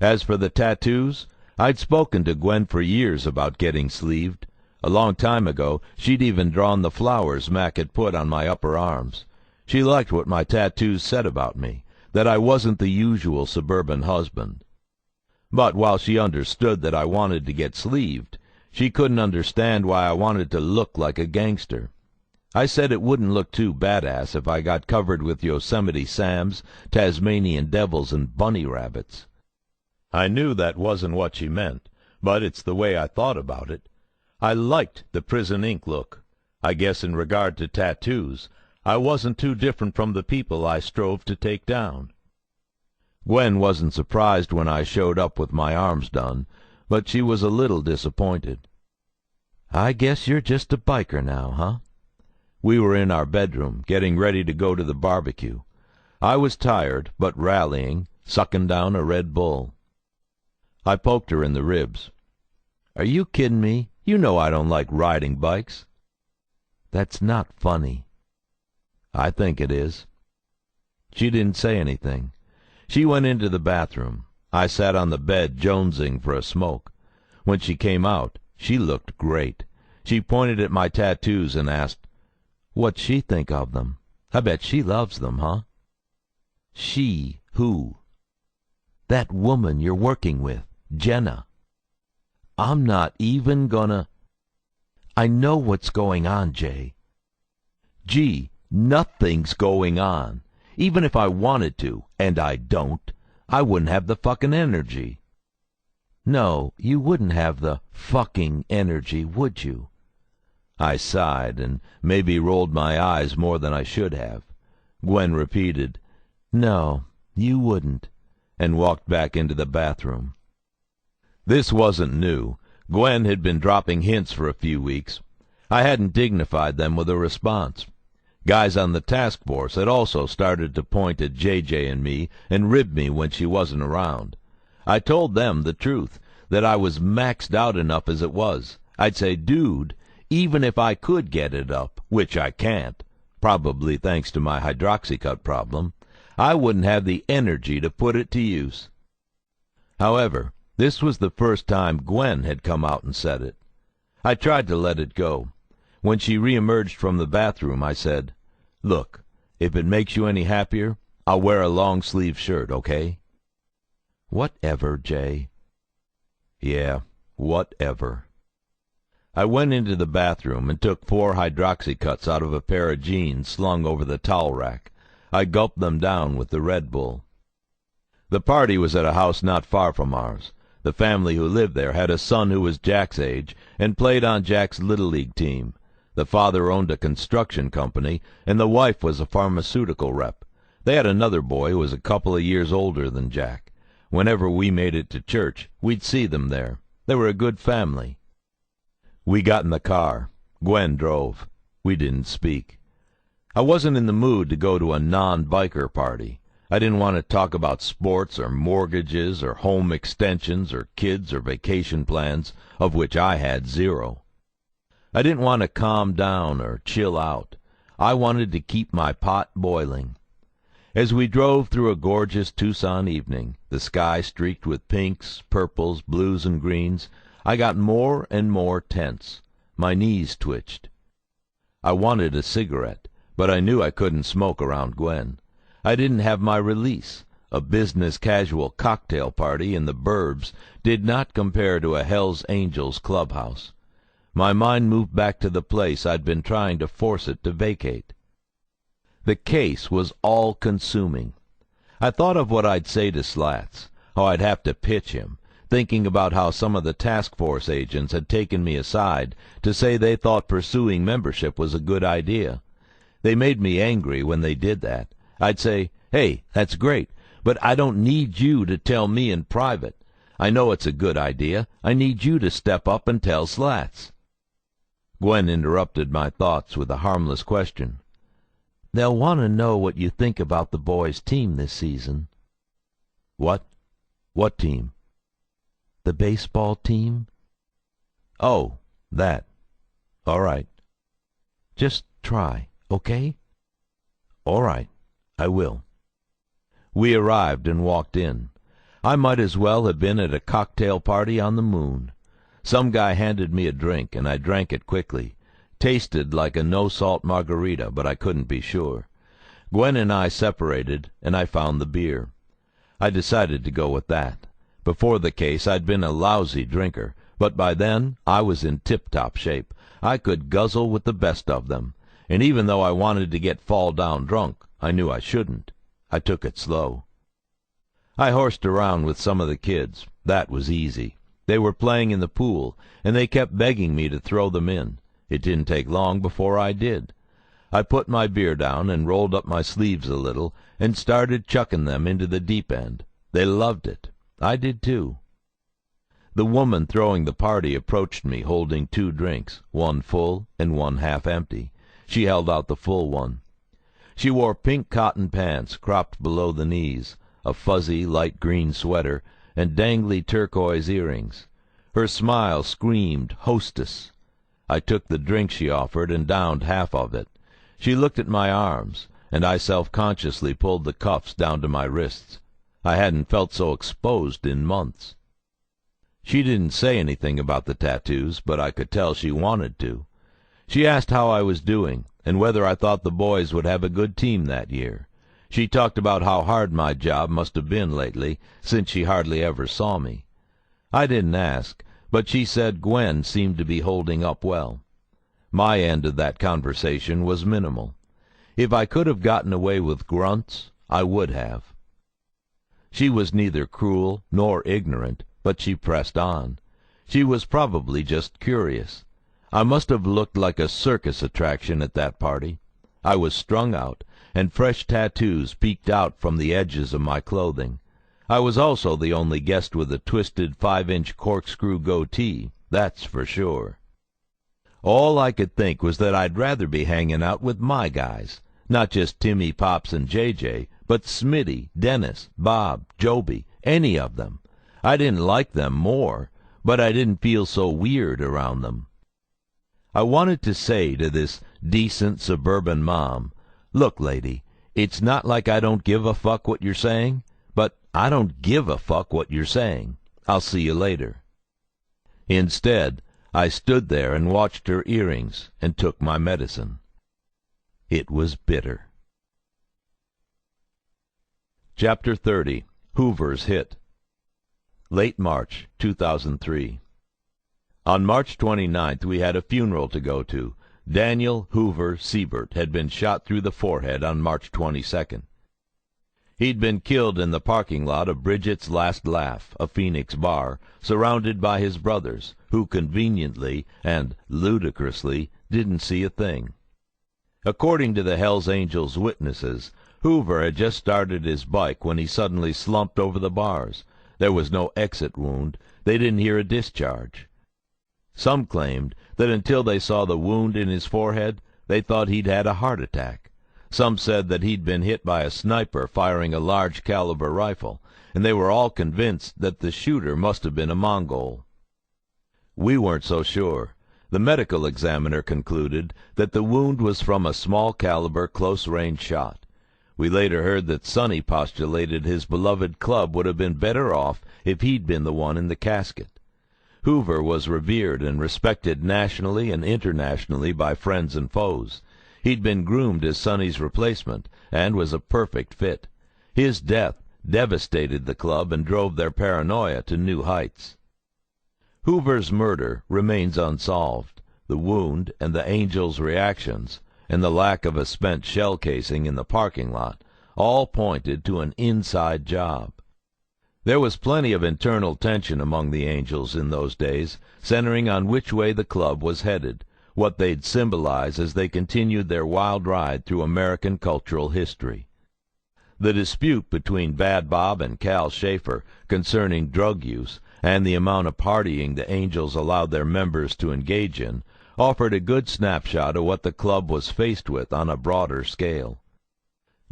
As for the tattoos, I'd spoken to Gwen for years about getting sleeved. A long time ago, she'd even drawn the flowers Mac had put on my upper arms. She liked what my tattoos said about me, that I wasn't the usual suburban husband. But while she understood that I wanted to get sleeved, she couldn't understand why I wanted to look like a gangster. I said it wouldn't look too badass if I got covered with Yosemite Sams, Tasmanian devils, and bunny rabbits. I knew that wasn't what she meant, but it's the way I thought about it. I liked the prison ink look. I guess in regard to tattoos, I wasn't too different from the people I strove to take down. Gwen wasn't surprised when I showed up with my arms done, but she was a little disappointed. "I guess you're just a biker now, huh?" We were in our bedroom, getting ready to go to the barbecue. I was tired, but rallying, sucking down a Red Bull. I poked her in the ribs. "Are you kidding me? You know I don't like riding bikes." "That's not funny." "I think it is." She didn't say anything. She went into the bathroom. I sat on the bed jonesing for a smoke. When she came out, she looked great. She pointed at my tattoos and asked, "What'd she think of them? I bet she loves them, huh?" "She who?" "That woman you're working with, Jenna." "I'm not even gonna—" "I know what's going on, Jay." "Gee, nothing's going on. Even if I wanted to, and I don't, I wouldn't have the fucking energy." "No, you wouldn't have the fucking energy, would you?" I sighed and maybe rolled my eyes more than I should have. Gwen repeated, "No, you wouldn't," and walked back into the bathroom. This wasn't new. Gwen had been dropping hints for a few weeks. I hadn't dignified them with a response. Guys on the task force had also started to point at JJ and me and rib me when she wasn't around. I told them the truth, that I was maxed out enough as it was. I'd say, "Dude, even if I could get it up, which I can't, probably thanks to my hydroxycut problem, I wouldn't have the energy to put it to use." However, this was the first time Gwen had come out and said it. I tried to let it go. When she reemerged from the bathroom, I said, "Look, if it makes you any happier, I'll wear a long-sleeve shirt, okay?" "Whatever, Jay." "Yeah, whatever." I went into the bathroom and took 4 hydroxycuts out of a pair of jeans slung over the towel rack. I gulped them down with the Red Bull. The party was at a house not far from ours. The family who lived there had a son who was Jack's age and played on Jack's Little League team. The father owned a construction company, and the wife was a pharmaceutical rep. They had another boy who was a couple of years older than Jack. Whenever we made it to church, we'd see them there. They were a good family. We got in the car. Gwen drove. We didn't speak. I wasn't in the mood to go to a non-biker party. I didn't want to talk about sports or mortgages or home extensions or kids or vacation plans, of which I had 0. I didn't want to calm down or chill out. I wanted to keep my pot boiling. As we drove through a gorgeous Tucson evening, the sky streaked with pinks, purples, blues, and greens, I got more and more tense. My knees twitched. I wanted a cigarette, but I knew I couldn't smoke around Gwen. I didn't have my release. A business-casual cocktail party in the burbs did not compare to a Hell's Angels clubhouse. My mind moved back to the place I'd been trying to force it to vacate. The case was all-consuming. I thought of what I'd say to Slats, how I'd have to pitch him, thinking about how some of the task force agents had taken me aside to say they thought pursuing membership was a good idea. They made me angry when they did that. I'd say, "Hey, that's great, but I don't need you to tell me in private. I know it's a good idea. I need you to step up and tell Slats." Gwen interrupted my thoughts with a harmless question. "They'll want to know what you think about the boys' team this season." "What? What team?" "The baseball team." "Oh, that. All right." "Just try, okay?" "All right, I will." We arrived and walked in. I might as well have been at a cocktail party on the moon. Some guy handed me a drink, and I drank it quickly. Tasted like a no-salt margarita, but I couldn't be sure. Gwen and I separated, and I found the beer. I decided to go with that. Before the case I'd been a lousy drinker, but by then I was in tip-top shape. I could guzzle with the best of them, and even though I wanted to get fall-down drunk, I knew I shouldn't. I took it slow. I horsed around with some of the kids. That was easy. They were playing in the pool, and they kept begging me to throw them in. It didn't take long before I did. I put my beer down and rolled up my sleeves a little and started chucking them into the deep end. They loved it. I did too. The woman throwing the party approached me holding 2 drinks, one full and one half empty. She held out the full one. She wore pink cotton pants cropped below the knees, a fuzzy light green sweater, and dangly turquoise earrings. Her smile screamed hostess. I took the drink she offered and downed half of it. She looked at my arms, and I self-consciously pulled the cuffs down to my wrists. I hadn't felt so exposed in months. She didn't say anything about the tattoos, but I could tell she wanted to. She asked how I was doing, and whether I thought the boys would have a good team that year. She talked about how hard my job must have been lately, since she hardly ever saw me. I didn't ask, but she said Gwen seemed to be holding up well. My end of that conversation was minimal. If I could have gotten away with grunts, I would have. She was neither cruel nor ignorant, but she pressed on. She was probably just curious. I must have looked like a circus attraction at that party. I was strung out, and fresh tattoos peeked out from the edges of my clothing. I was also the only guest with a twisted 5-inch corkscrew goatee, that's for sure. All I could think was that I'd rather be hanging out with my guys, not just Timmy, Pops, and J.J., but Smitty, Dennis, Bob, Joby, any of them. I didn't like them more, but I didn't feel so weird around them. I wanted to say to this decent suburban mom, "Look, lady, it's not like I don't give a fuck what you're saying, but I don't give a fuck what you're saying. I'll see you later." Instead, I stood there and watched her earrings and took my medicine. It was bitter. Chapter 30. Hoover's Hit. Late March, 2003. On March 29th we had a funeral to go to. Daniel Hoover Siebert had been shot through the forehead on March 22nd. He'd been killed in the parking lot of Bridget's Last Laugh, a Phoenix bar, surrounded by his brothers, who conveniently and ludicrously didn't see a thing. According to the Hells Angels witnesses, Hoover had just started his bike when he suddenly slumped over the bars. There was no exit wound. They didn't hear a discharge. Some claimed that until they saw the wound in his forehead, they thought he'd had a heart attack. Some said that he'd been hit by a sniper firing a large-caliber rifle, and they were all convinced that the shooter must have been a Mongol. We weren't so sure. The medical examiner concluded that the wound was from a small-caliber, close-range shot. We later heard that Sonny postulated his beloved club would have been better off if he'd been the one in the casket. Hoover was revered and respected nationally and internationally by friends and foes. He'd been groomed as Sonny's replacement, and was a perfect fit. His death devastated the club and drove their paranoia to new heights. Hoover's murder remains unsolved. The wound and the Angels' reactions, and the lack of a spent shell casing in the parking lot, all pointed to an inside job. There was plenty of internal tension among the Angels in those days, centering on which way the club was headed, what they'd symbolize as they continued their wild ride through American cultural history. The dispute between Bad Bob and Cal Schaefer concerning drug use and the amount of partying the Angels allowed their members to engage in offered a good snapshot of what the club was faced with on a broader scale.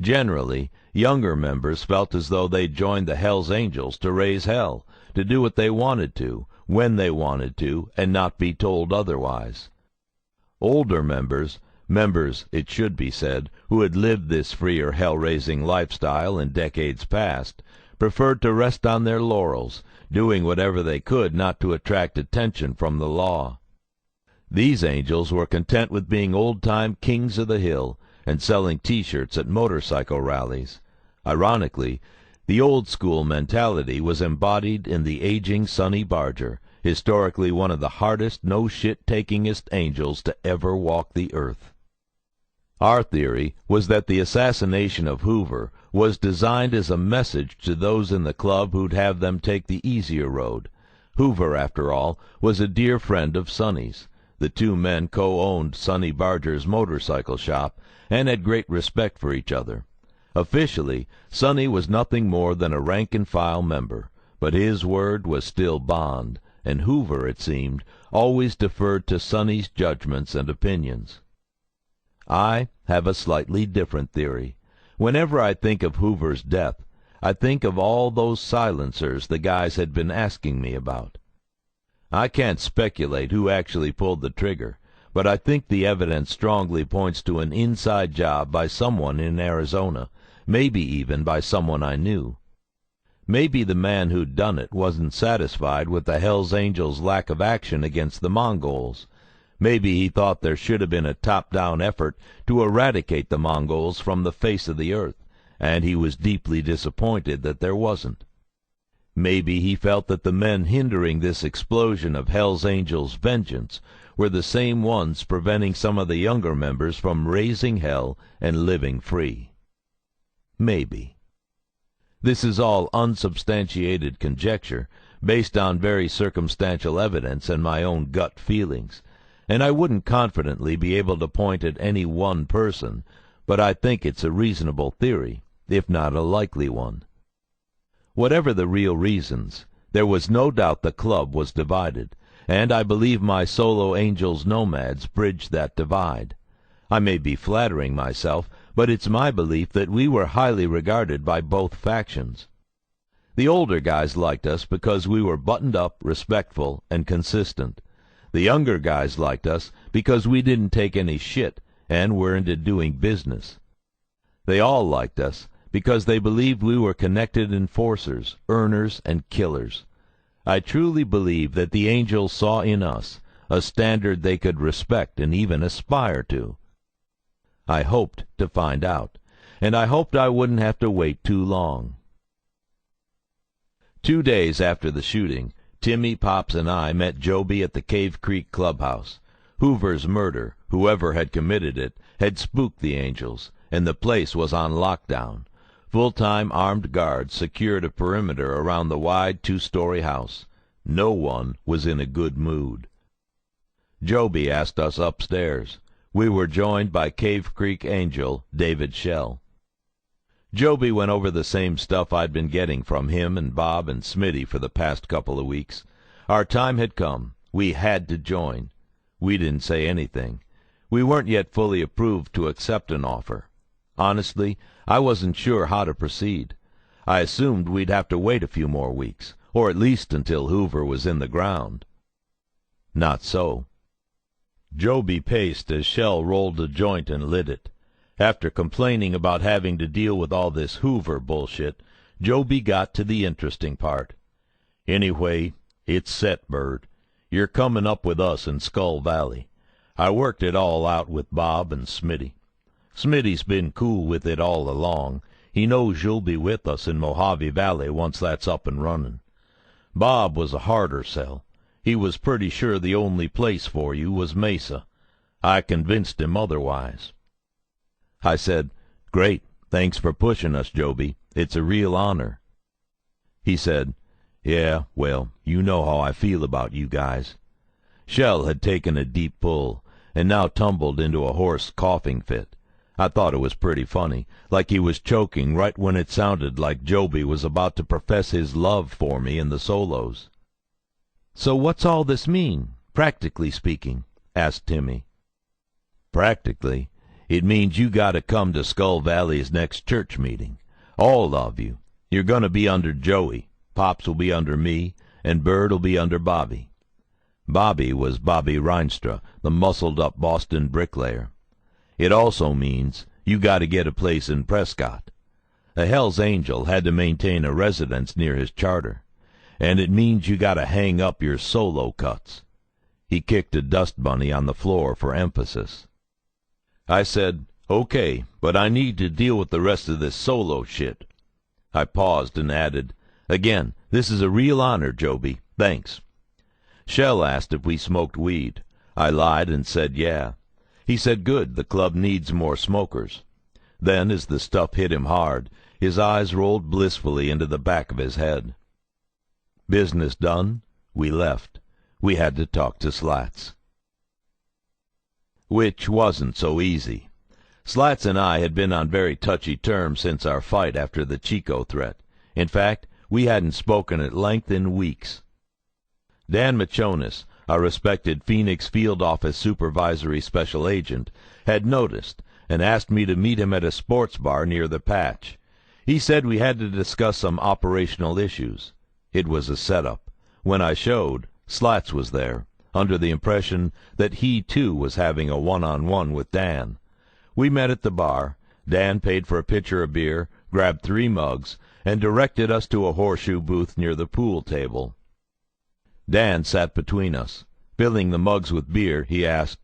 Generally, younger members felt as though they'd joined the Hells Angels to raise hell, to do what they wanted to, when they wanted to, and not be told otherwise. Older members, it should be said, who had lived this freer hell-raising lifestyle in decades past, preferred to rest on their laurels, doing whatever they could not to attract attention from the law. These Angels were content with being old-time kings of the hill and selling T-shirts at motorcycle rallies. Ironically, the old-school mentality was embodied in the aging Sonny Barger, historically one of the hardest, no-shit-takingest Angels to ever walk the earth. Our theory was that the assassination of Hoover was designed as a message to those in the club who'd have them take the easier road. Hoover, after all, was a dear friend of Sonny's. The two men co-owned Sonny Barger's motorcycle shop and had great respect for each other. Officially, Sonny was nothing more than a rank-and-file member, but his word was still bond, and Hoover, it seemed, always deferred to Sonny's judgments and opinions. I have a slightly different theory. Whenever I think of Hoover's death, I think of all those silencers the guys had been asking me about. I can't speculate who actually pulled the trigger, but I think the evidence strongly points to an inside job by someone in Arizona, maybe even by someone I knew. Maybe the man who'd done it wasn't satisfied with the Hells Angels' lack of action against the Mongols. Maybe he thought there should have been a top-down effort to eradicate the Mongols from the face of the earth, and he was deeply disappointed that there wasn't. Maybe he felt that the men hindering this explosion of Hells Angels' vengeance were the same ones preventing some of the younger members from raising hell and living free. Maybe. This is all unsubstantiated conjecture, based on very circumstantial evidence and my own gut feelings, and I wouldn't confidently be able to point at any one person, but I think it's a reasonable theory, if not a likely one. Whatever the real reasons, there was no doubt the club was divided, and I believe my solo Angels nomads bridged that divide. I may be flattering myself, but it's my belief that we were highly regarded by both factions. The older guys liked us because we were buttoned up, respectful, and consistent. The younger guys liked us because we didn't take any shit and were into doing business. They all liked us because they believed we were connected enforcers, earners, and killers. I truly believe that the Angels saw in us a standard they could respect and even aspire to. I hoped to find out, and I hoped I wouldn't have to wait too long. 2 days after the shooting, Timmy, Pops, and I met Joby at the Cave Creek clubhouse. Hoover's murder, whoever had committed it, had spooked the Angels, and the place was on lockdown. Full-time armed guards secured a perimeter around the wide 2-story house. No one was in a good mood. Joby asked us upstairs. We were joined by Cave Creek Angel David Shell. Joby went over the same stuff I'd been getting from him and Bob and Smitty for the past couple of weeks. Our time had come. We had to join. We didn't say anything. We weren't yet fully approved to accept an offer. Honestly, I wasn't sure how to proceed. I assumed we'd have to wait a few more weeks, or at least until Hoover was in the ground. Not so. Joby paced as Shell rolled a joint and lit it. After complaining about having to deal with all this Hoover bullshit, Joby got to the interesting part. "Anyway, it's set, Bird. You're coming up with us in Skull Valley. I worked it all out with Bob and Smitty. Smitty's been cool with it all along. He knows you'll be with us in Mojave Valley once that's up and running. Bob was a harder sell. He was pretty sure the only place for you was Mesa. I convinced him otherwise." I said, "Great, thanks for pushing us, Joby. It's a real honor." He said, "Yeah, well, you know how I feel about you guys." Shell had taken a deep pull, and now tumbled into a hoarse coughing fit. I thought it was pretty funny, like he was choking right when it sounded like Joby was about to profess his love for me in the solos. "So what's all this mean, practically speaking?" asked Timmy. "Practically, it means you gotta come to Skull Valley's next church meeting. All of you. You're gonna be under Joey. Pops will be under me, and Bird'll be under Bobby." Bobby was Bobby Reinstra, the muscled-up Boston bricklayer. "It also means you got to get a place in Prescott. A Hell's Angel had to maintain a residence near his charter. And it means you got to hang up your solo cuts." He kicked a dust bunny on the floor for emphasis. I said, "Okay, but I need to deal with the rest of this solo shit." I paused and added, "Again, this is a real honor, Joby. Thanks." Shell asked if we smoked weed. I lied and said yeah. He said good, the club needs more smokers. Then, as the stuff hit him hard, his eyes rolled blissfully into the back of his head. Business done, we left. We had to talk to Slats. Which wasn't so easy. Slats and I had been on very touchy terms since our fight after the Chico threat. In fact, we hadn't spoken at length in weeks. Dan Machonis, our respected Phoenix Field Office Supervisory Special Agent, had noticed and asked me to meet him at a sports bar near the patch. He said we had to discuss some operational issues. It was a setup. When I showed, Slats was there, under the impression that he too was having a one-on-one with Dan. We met at the bar. Dan paid for a pitcher of beer, grabbed 3 mugs, and directed us to a horseshoe booth near the pool table. Dan sat between us. Filling the mugs with beer, he asked,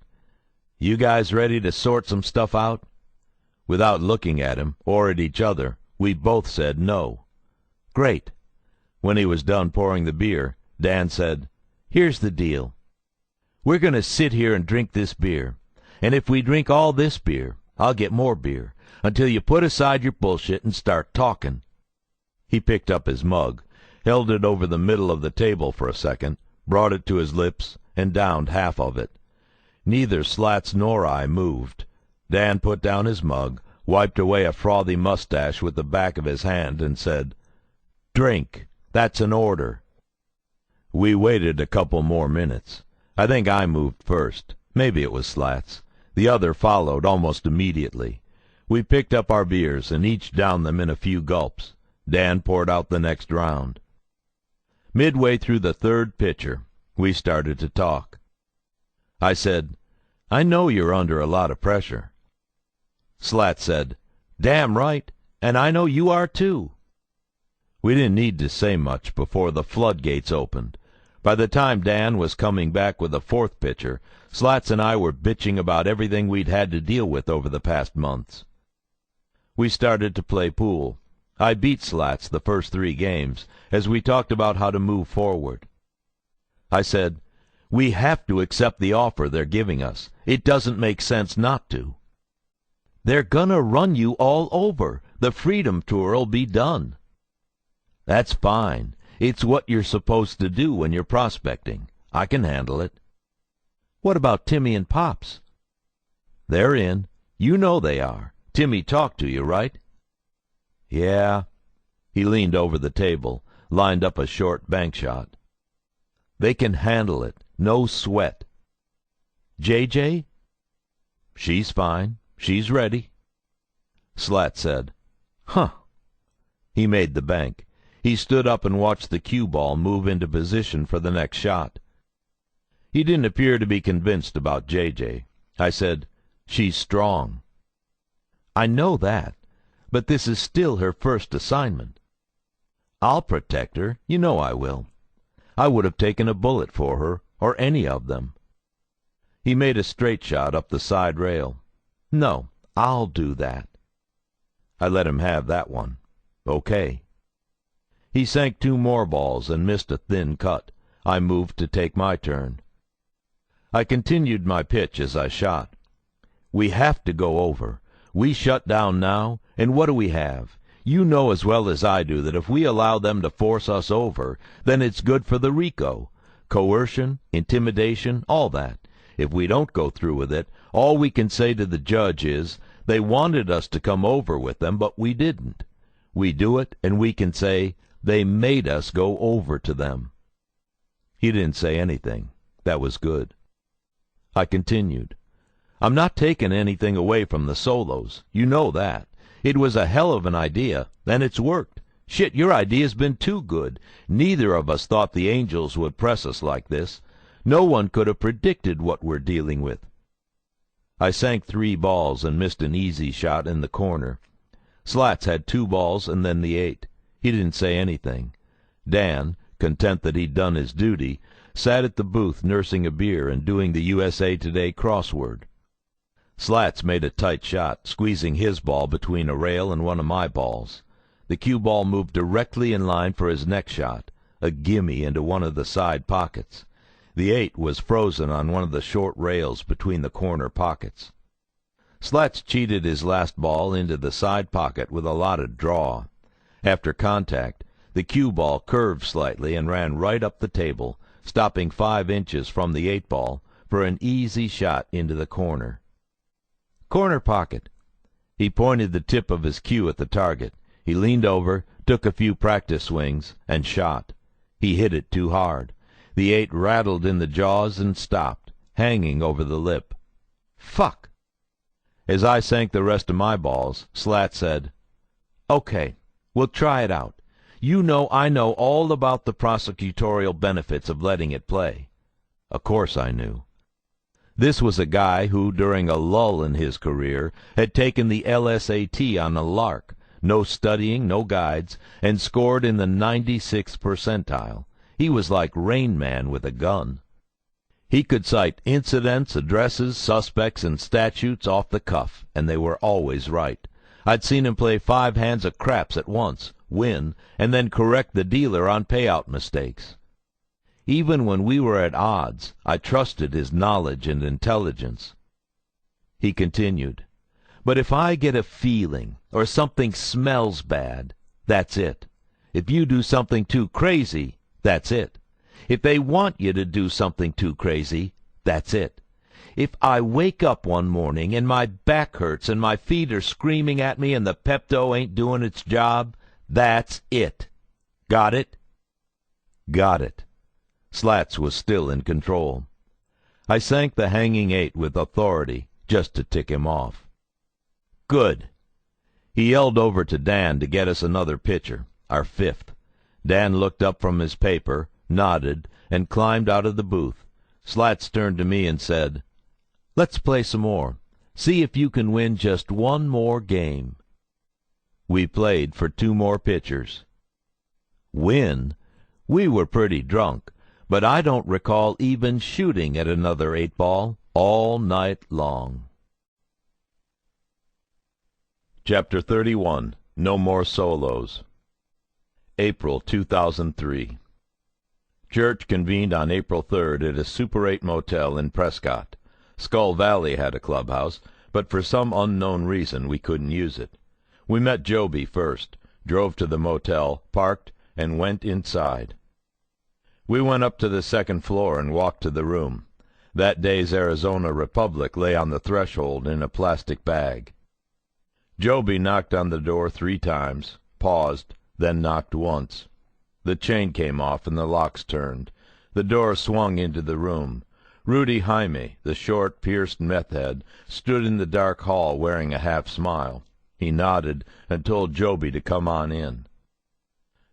"You guys ready to sort some stuff out?" Without looking at him, or at each other, we both said no. "Great." When he was done pouring the beer, Dan said, "Here's the deal. We're going to sit here and drink this beer. And if we drink all this beer, I'll get more beer, until you put aside your bullshit and start talking." He picked up his mug, held it over the middle of the table for a second, brought it to his lips, and downed half of it. Neither Slats nor I moved. Dan put down his mug, wiped away a frothy mustache with the back of his hand, and said, "Drink. That's an order." We waited a couple more minutes. I think I moved first. Maybe it was Slats. The other followed almost immediately. We picked up our beers and each downed them in a few gulps. Dan poured out the next round. Midway through the 3rd pitcher, we started to talk. I said, "I know you're under a lot of pressure." Slats said, "Damn right, and I know you are too." We didn't need to say much before the floodgates opened. By the time Dan was coming back with a 4th pitcher, Slats and I were bitching about everything we'd had to deal with over the past months. We started to play pool. I beat Slats the first 3 games, as we talked about how to move forward. I said, "We have to accept the offer they're giving us. It doesn't make sense not to." "They're gonna run you all over. The Freedom Tour'll be done." "That's fine. It's what you're supposed to do when you're prospecting. I can handle it." "What about Timmy and Pops?" "They're in. You know they are. Timmy talked to you, right?" "Yeah." He leaned over the table, lined up a short bank shot. "They can handle it. No sweat." "JJ?" "She's fine. She's ready." Slat said, "Huh." He made the bank. He stood up and watched the cue ball move into position for the next shot. He didn't appear to be convinced about JJ. I said, "She's strong." "I know that, but this is still her first assignment." "I'll protect her. You know I will. I would have taken a bullet for her, or any of them." He made a straight shot up the side rail. "No, I'll do that." I let him have that one. Okay. He sank 2 more balls and missed a thin cut. I moved to take my turn. I continued my pitch as I shot. "We have to go over. We shut down now, and what do we have? You know as well as I do that if we allow them to force us over, then it's good for the RICO. Coercion, intimidation, all that. If we don't go through with it, all we can say to the judge is, they wanted us to come over with them, but we didn't. We do it, and we can say, they made us go over to them. He didn't say anything. That was good. I continued. I'm not taking anything away from the solos. You know that. It was a hell of an idea, and it's worked. Shit, your idea's been too good. Neither of us thought the angels would press us like this. No one could have predicted what we're dealing with. I sank 3 balls and missed an easy shot in the corner. Slats had 2 balls and then the 8. He didn't say anything. Dan, content that he'd done his duty, sat at the booth nursing a beer and doing the USA Today crossword. Slats made a tight shot, squeezing his ball between a rail and one of my balls. The cue ball moved directly in line for his next shot, a gimme into one of the side pockets. The 8 was frozen on one of the short rails between the corner pockets. Slats cheated his last ball into the side pocket with a lot of draw. After contact, the cue ball curved slightly and ran right up the table, stopping 5 inches from the 8 ball for an easy shot into the corner. Corner pocket. He pointed the tip of his cue at the target. He leaned over, took a few practice swings, and shot. He hit it too hard. The 8 rattled in the jaws and stopped, hanging over the lip. Fuck! As I sank the rest of my balls, Slat said, Okay, we'll try it out. You know I know all about the prosecutorial benefits of letting it play. Of course I knew. This was a guy who, during a lull in his career, had taken the LSAT on a lark, no studying, no guides, and scored in the 96th percentile. He was like Rain Man with a gun. He could cite incidents, addresses, suspects, and statutes off the cuff, and they were always right. I'd seen him play 5 hands of craps at once, win, and then correct the dealer on payout mistakes. Even when we were at odds, I trusted his knowledge and intelligence. He continued, But if I get a feeling, or something smells bad, that's it. If you do something too crazy, that's it. If they want you to do something too crazy, that's it. If I wake up one morning and my back hurts and my feet are screaming at me and the Pepto ain't doing its job, that's it. Got it? Got it. Slats was still in control. I sank the hanging 8 with authority, just to tick him off. Good. He yelled over to Dan to get us another pitcher, our 5th. Dan looked up from his paper, nodded, and climbed out of the booth. Slats turned to me and said, Let's play some more. See if you can win just one more game. We played for 2 more pitchers. Win? We were pretty drunk, but I don't recall even shooting at another 8-ball all night long. Chapter 31. No More Solos. April 2003. Church convened on April 3rd at a Super 8 motel in Prescott. Skull Valley had a clubhouse, but for some unknown reason we couldn't use it. We met Joby first, drove to the motel, parked, and went inside. We went up to the 2nd floor and walked to the room. That day's Arizona Republic lay on the threshold in a plastic bag. Joby knocked on the door 3 times, paused, then knocked once. The chain came off and the locks turned. The door swung into the room. Rudy Jaime, the short, pierced meth head, stood in the dark hall wearing a half-smile. He nodded and told Joby to come on in.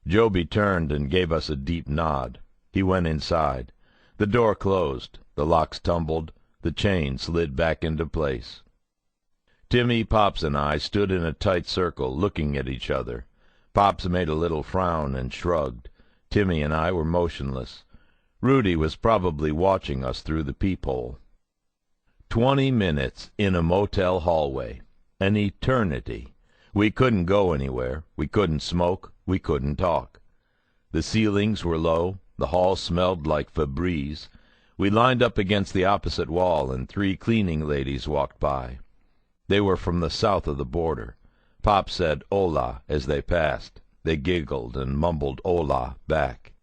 Joby turned and gave us a deep nod. He went inside. The door closed. The locks tumbled. The chain slid back into place. Timmy, Pops, and I stood in a tight circle, looking at each other. Pops made a little frown and shrugged. Timmy and I were motionless. Rudy was probably watching us through the peephole. 20 minutes in a motel hallway. An eternity. We couldn't go anywhere. We couldn't smoke. We couldn't talk. The ceilings were low. The hall smelled like Febreze. We lined up against the opposite wall, and 3 cleaning ladies walked by. They were from the south of the border. Pop said "Hola" as they passed. They giggled and mumbled "Hola" back.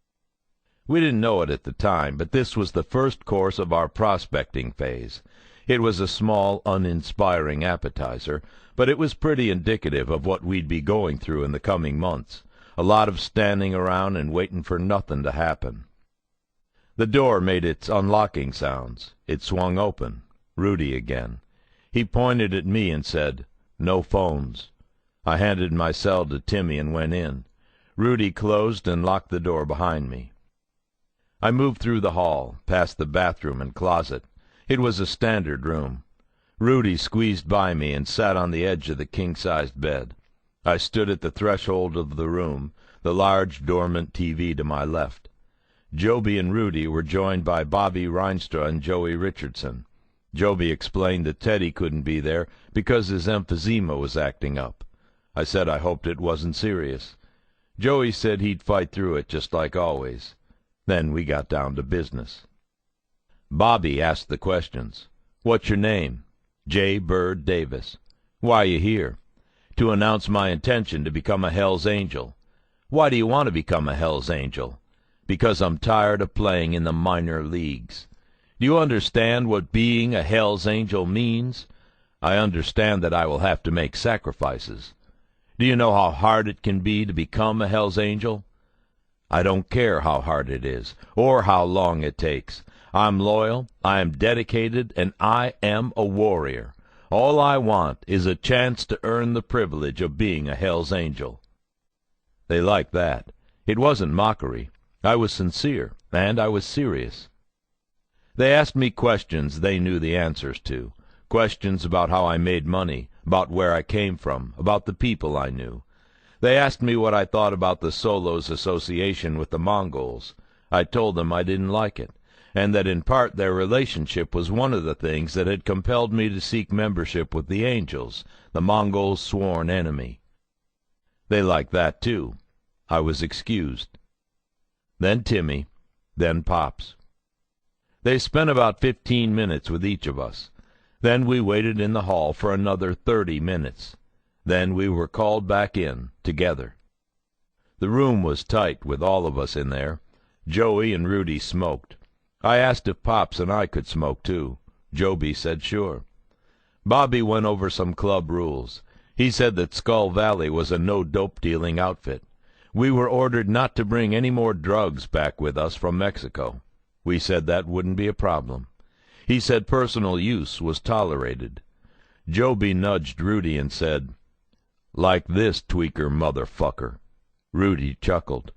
We didn't know it at the time, but this was the first course of our prospecting phase. It was a small, uninspiring appetizer, but it was pretty indicative of what we'd be going through in the coming months. A lot of standing around and waiting for nothing to happen. The door made its unlocking sounds. It swung open. Rudy again. He pointed at me and said, "No phones." I handed my cell to Timmy and went in. Rudy closed and locked the door behind me. I moved through the hall, past the bathroom and closet. It was a standard room. Rudy squeezed by me and sat on the edge of the king-sized bed. I stood at the threshold of the room, the large dormant TV to my left. Joby and Rudy were joined by Bobby Reinstra and Joey Richardson. Joby explained that Teddy couldn't be there because his emphysema was acting up. I said I hoped it wasn't serious. Joey said he'd fight through it just like always. Then we got down to business. Bobby asked the questions. "What's your name?" "J. Bird Davis." "Why you here?" "To announce my intention to become a Hell's Angel." "Why do you want to become a Hell's Angel?" "Because I'm tired of playing in the minor leagues." "Do you understand what being a Hell's Angel means?" "I understand that I will have to make sacrifices." "Do you know how hard it can be to become a Hell's Angel?" "I don't care how hard it is, or how long it takes. I'm loyal, I am dedicated, and I am a warrior. All I want is a chance to earn the privilege of being a Hell's Angel." They liked that. It wasn't mockery. I was sincere, and I was serious. They asked me questions they knew the answers to. Questions about how I made money, about where I came from, about the people I knew. They asked me what I thought about the Solos' association with the Mongols. I told them I didn't like it, and that in part their relationship was one of the things that had compelled me to seek membership with the Angels, the Mongols' sworn enemy. They liked that, too. I was excused. Then Timmy, then Pops. They spent about 15 minutes with each of us. Then we waited in the hall for another 30 minutes. Then we were called back in, together. The room was tight with all of us in there. Joey and Rudy smoked. I asked if Pops and I could smoke too. Joby said sure. Bobby went over some club rules. He said that Skull Valley was a no-dope-dealing outfit. We were ordered not to bring any more drugs back with us from Mexico. We said that wouldn't be a problem. He said personal use was tolerated. Joby nudged Rudy and said, "Like this, tweaker motherfucker." Rudy chuckled.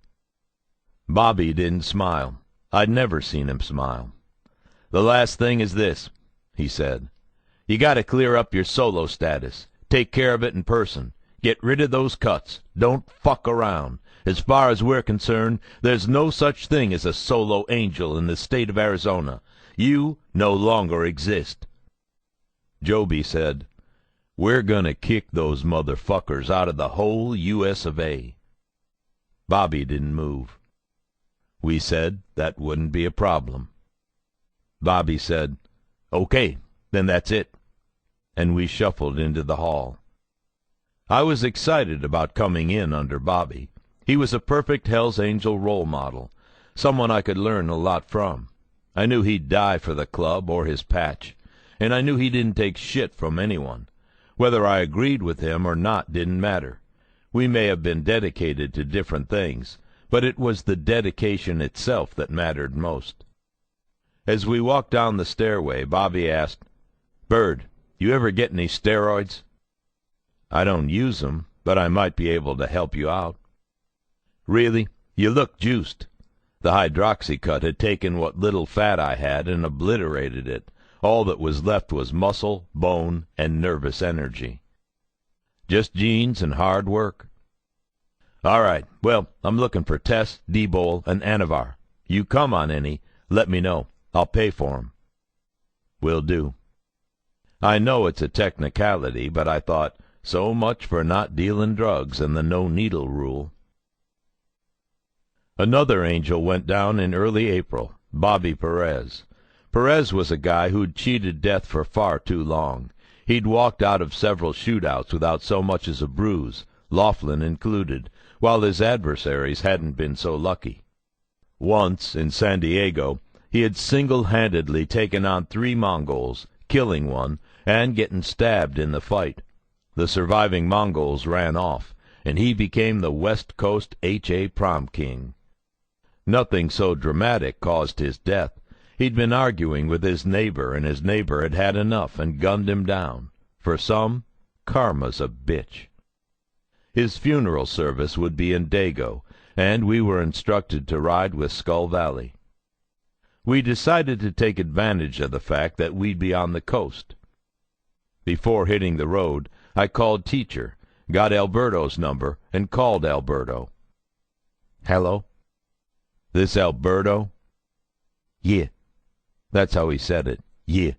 Bobby didn't smile. I'd never seen him smile. "The last thing is this," he said. "You got to clear up your solo status. Take care of it in person. Get rid of those cuts. Don't fuck around. As far as we're concerned, there's no such thing as a solo angel in the state of Arizona. You no longer exist." Joby said, "We're gonna kick those motherfuckers out of the whole U.S. of A." Bobby didn't move. We said that wouldn't be a problem. Bobby said, "Okay, then that's it." And we shuffled into the hall. I was excited about coming in under Bobby. He was a perfect Hell's Angel role model, someone I could learn a lot from. I knew he'd die for the club or his patch, and I knew he didn't take shit from anyone. Whether I agreed with him or not didn't matter. We may have been dedicated to different things, but it was the dedication itself that mattered most. As we walked down the stairway, Bobby asked, "Bird, you ever get any steroids?" "I don't use them, but I might be able to help you out." "Really? You look juiced." The hydroxycut had taken what little fat I had and obliterated it. All that was left was muscle, bone, and nervous energy. "Just genes and hard work." "All right. Well, I'm looking for Tess, D-Bol, and Anavar. You come on any, let me know. I'll pay for 'em." "Will do." I know it's a technicality, but I thought, so much for not dealing drugs and the no-needle rule. Another angel went down in early April, Bobby Perez. Perez was a guy who'd cheated death for far too long. He'd walked out of several shootouts without so much as a bruise, Laughlin included, while his adversaries hadn't been so lucky. Once, in San Diego, he had single-handedly taken on 3 Mongols, killing one, and getting stabbed in the fight. The surviving Mongols ran off, and he became the West Coast H.A. prom king. Nothing so dramatic caused his death. He'd been arguing with his neighbor, and his neighbor had had enough and gunned him down. For some, karma's a bitch. His funeral service would be in Dago, and we were instructed to ride with Skull Valley. We decided to take advantage of the fact that we'd be on the coast. Before hitting the road, I called Teacher, got Alberto's number, and called Alberto. "Hello? This Alberto?" "Yeah." That's how he said it. "Yeah."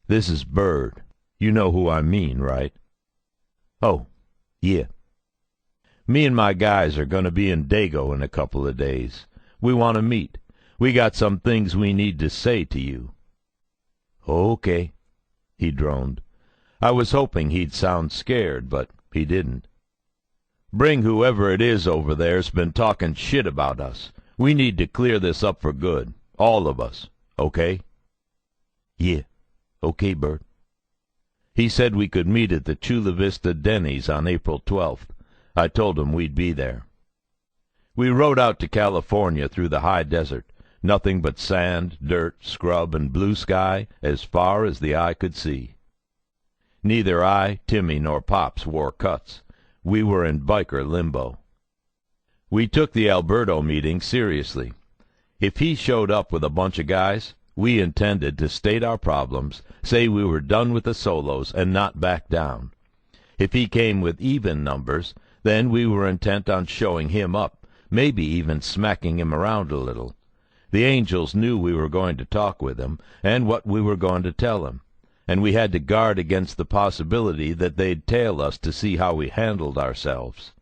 "This is Bird. You know who I mean, right?" "Oh, yeah." "Me and my guys are going to be in Dago in a couple of days. We want to meet. We got some things we need to say to you." "Okay," he droned. I was hoping he'd sound scared, but he didn't. "Bring whoever it is over there's been talking shit about us. We need to clear this up for good. All of us. Okay?" "Yeah. Okay, Bert." He said we could meet at the Chula Vista Denny's on April 12th. I told him we'd be there. We rode out to California through the high desert. Nothing but sand, dirt, scrub, and blue sky as far as the eye could see. Neither I, Timmy, nor Pops wore cuts. We were in biker limbo. We took the Alberto meeting seriously. If he showed up with a bunch of guys, we intended to state our problems, say we were done with the solos, and not back down. If he came with even numbers, then we were intent on showing him up, maybe even smacking him around a little. The angels knew we were going to talk with him, and what we were going to tell him, and we had to guard against the possibility that they'd tail us to see how we handled ourselves.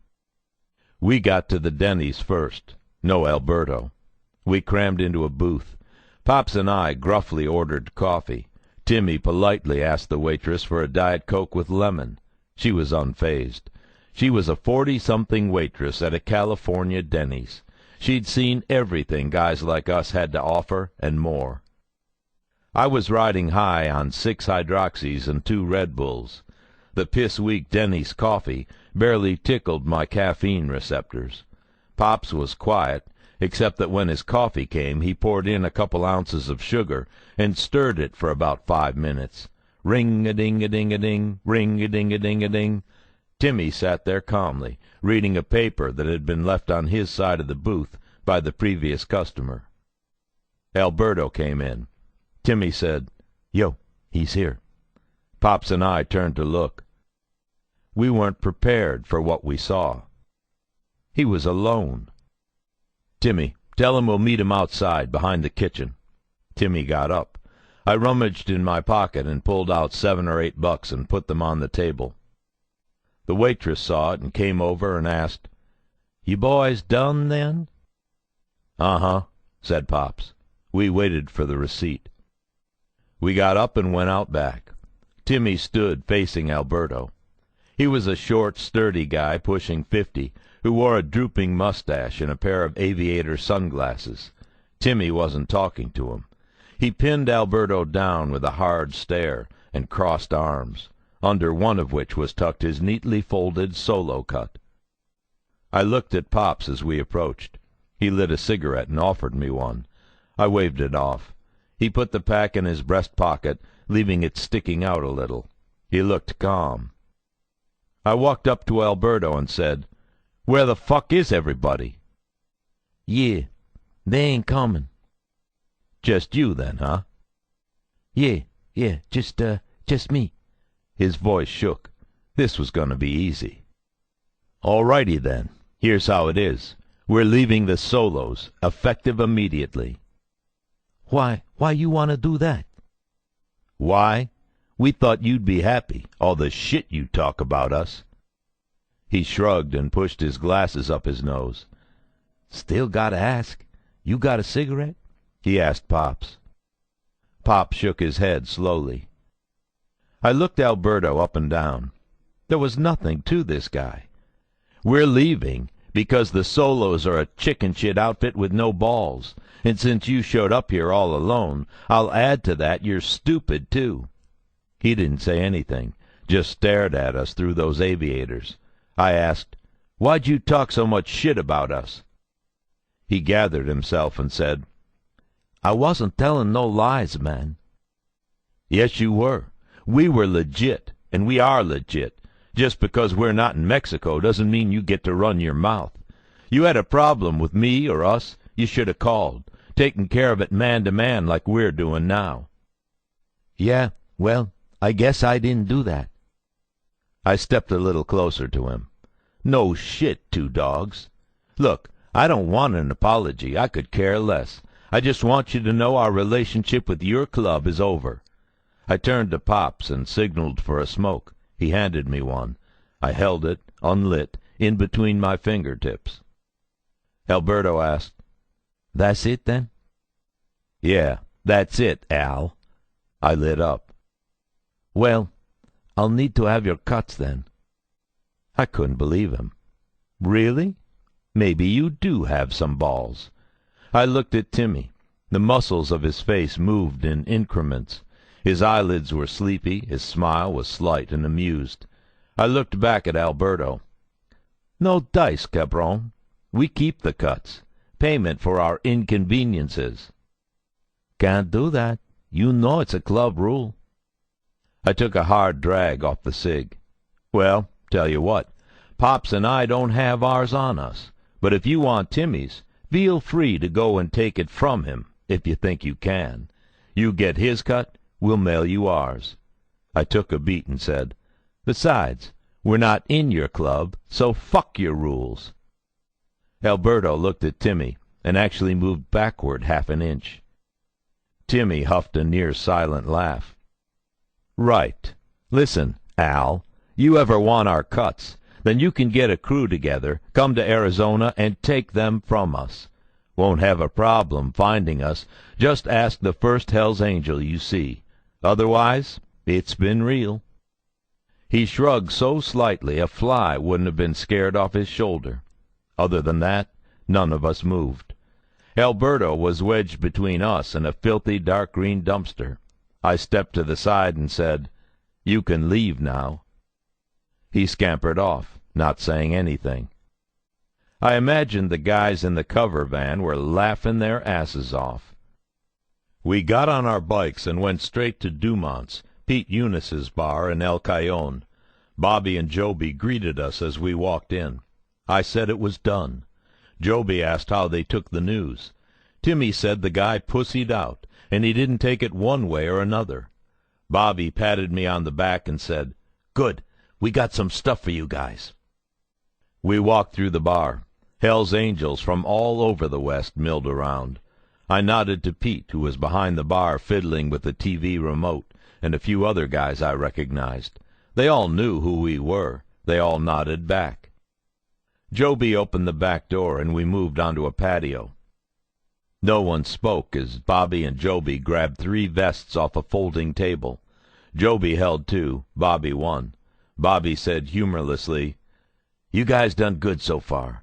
We got to the Denny's first. No Alberto. We crammed into a booth. Pops and I gruffly ordered coffee. Timmy politely asked the waitress for a Diet Coke with lemon. She was unfazed. She was a 40-something waitress at a California Denny's. She'd seen everything guys like us had to offer and more. I was riding high on 6 hydroxys and 2 Red Bulls. The piss-weak Denny's coffee barely tickled my caffeine receptors. Pops was quiet, except that when his coffee came, he poured in a couple ounces of sugar and stirred it for about 5 minutes. Ring-a-ding-a-ding-a-ding, ring-a-ding-a-ding-a-ding. Timmy sat there calmly, reading a paper that had been left on his side of the booth by the previous customer. Alberto came in. Timmy said, "Yo, he's here." Pops and I turned to look. We weren't prepared for what we saw. He was alone. "Timmy, tell him we'll meet him outside, behind the kitchen." Timmy got up. I rummaged in my pocket and pulled out $7 or $8 and put them on the table. The waitress saw it and came over and asked, "You boys done, then?" "Uh-huh," said Pops. We waited for the receipt. We got up and went out back. Timmy stood facing Alberto. He was a short, sturdy guy pushing 50, who wore a drooping mustache and a pair of aviator sunglasses. Timmy wasn't talking to him. He pinned Alberto down with a hard stare and crossed arms, under one of which was tucked his neatly folded solo cut. I looked at Pops as we approached. He lit a cigarette and offered me one. I waved it off. He put the pack in his breast pocket, leaving it sticking out a little. He looked calm. I walked up to Alberto and said, "Where the fuck is everybody?" "Yeah, they ain't coming." "Just you, then, huh?" Yeah, just me." His voice shook. This was going to be easy. "All righty, then. Here's how it is. We're leaving the solos, effective immediately." Why you want to do that?" "Why? We thought you'd be happy, all the shit you talk about us." He shrugged and pushed his glasses up his nose. "Still gotta ask. You got a cigarette?" he asked Pops. Pop shook his head slowly. I looked Alberto up and down. There was nothing to this guy. We're leaving because the Solos are a chicken shit outfit with no balls, and since you showed up here all alone, I'll add to that you're stupid, too. He didn't say anything, just stared at us through those aviators. I asked, "Why'd you talk so much shit about us?" He gathered himself and said, "I wasn't telling no lies, man." "Yes, you were. We were legit, and we are legit. Just because we're not in Mexico doesn't mean you get to run your mouth. You had a problem with me or us, you should have called, taken care of it man to man like we're doing now." "Yeah, well, I guess I didn't do that." I stepped a little closer to him. "No shit, Two Dogs. Look, I don't want an apology. I could care less. I just want you to know our relationship with your club is over." I turned to Pops and signaled for a smoke. He handed me one. I held it, unlit, in between my fingertips. Alberto asked, "That's it, then?" "Yeah, that's it, Al." I lit up. "Well, I'll need to have your cuts, then." I couldn't believe him. "Really? Maybe you do have some balls." I looked at Timmy. The muscles of his face moved in increments. His eyelids were sleepy, his smile was slight and amused. I looked back at Alberto. "No dice, cabron. We keep the cuts. Payment for our inconveniences." "Can't do that. You know it's a club rule." I took a hard drag off the cig. "Well, tell you what, Pops and I don't have ours on us. But if you want Timmy's, feel free to go and take it from him, if you think you can. You get his cut, we'll mail you ours." I took a beat and said, "Besides, we're not in your club, so fuck your rules." Alberto looked at Timmy and actually moved backward half an inch. Timmy huffed a near-silent laugh. "Right. Listen, Al, you ever want our cuts, then you can get a crew together, come to Arizona, and take them from us. Won't have a problem finding us. Just ask the first Hell's Angel you see. Otherwise, it's been real." He shrugged so slightly a fly wouldn't have been scared off his shoulder. Other than that, none of us moved. Alberto was wedged between us and a filthy dark green dumpster. I stepped to the side and said, "You can leave now." He scampered off, not saying anything. I imagined the guys in the cover van were laughing their asses off. We got on our bikes and went straight to Dumont's, Pete Eunice's bar in El Cajon. Bobby and Joby greeted us as we walked in. I said it was done. Joby asked how they took the news. Timmy said the guy pussied out, and he didn't take it one way or another. Bobby patted me on the back and said, "Good, we got some stuff for you guys." We walked through the bar. Hell's Angels from all over the West milled around. I nodded to Pete, who was behind the bar fiddling with the TV remote, and a few other guys I recognized. They all knew who we were. They all nodded back. Joby opened the back door, and we moved onto a patio. No one spoke as Bobby and Joby grabbed 3 vests off a folding table. Joby held 2, Bobby 1. Bobby said humorlessly, "You guys done good so far."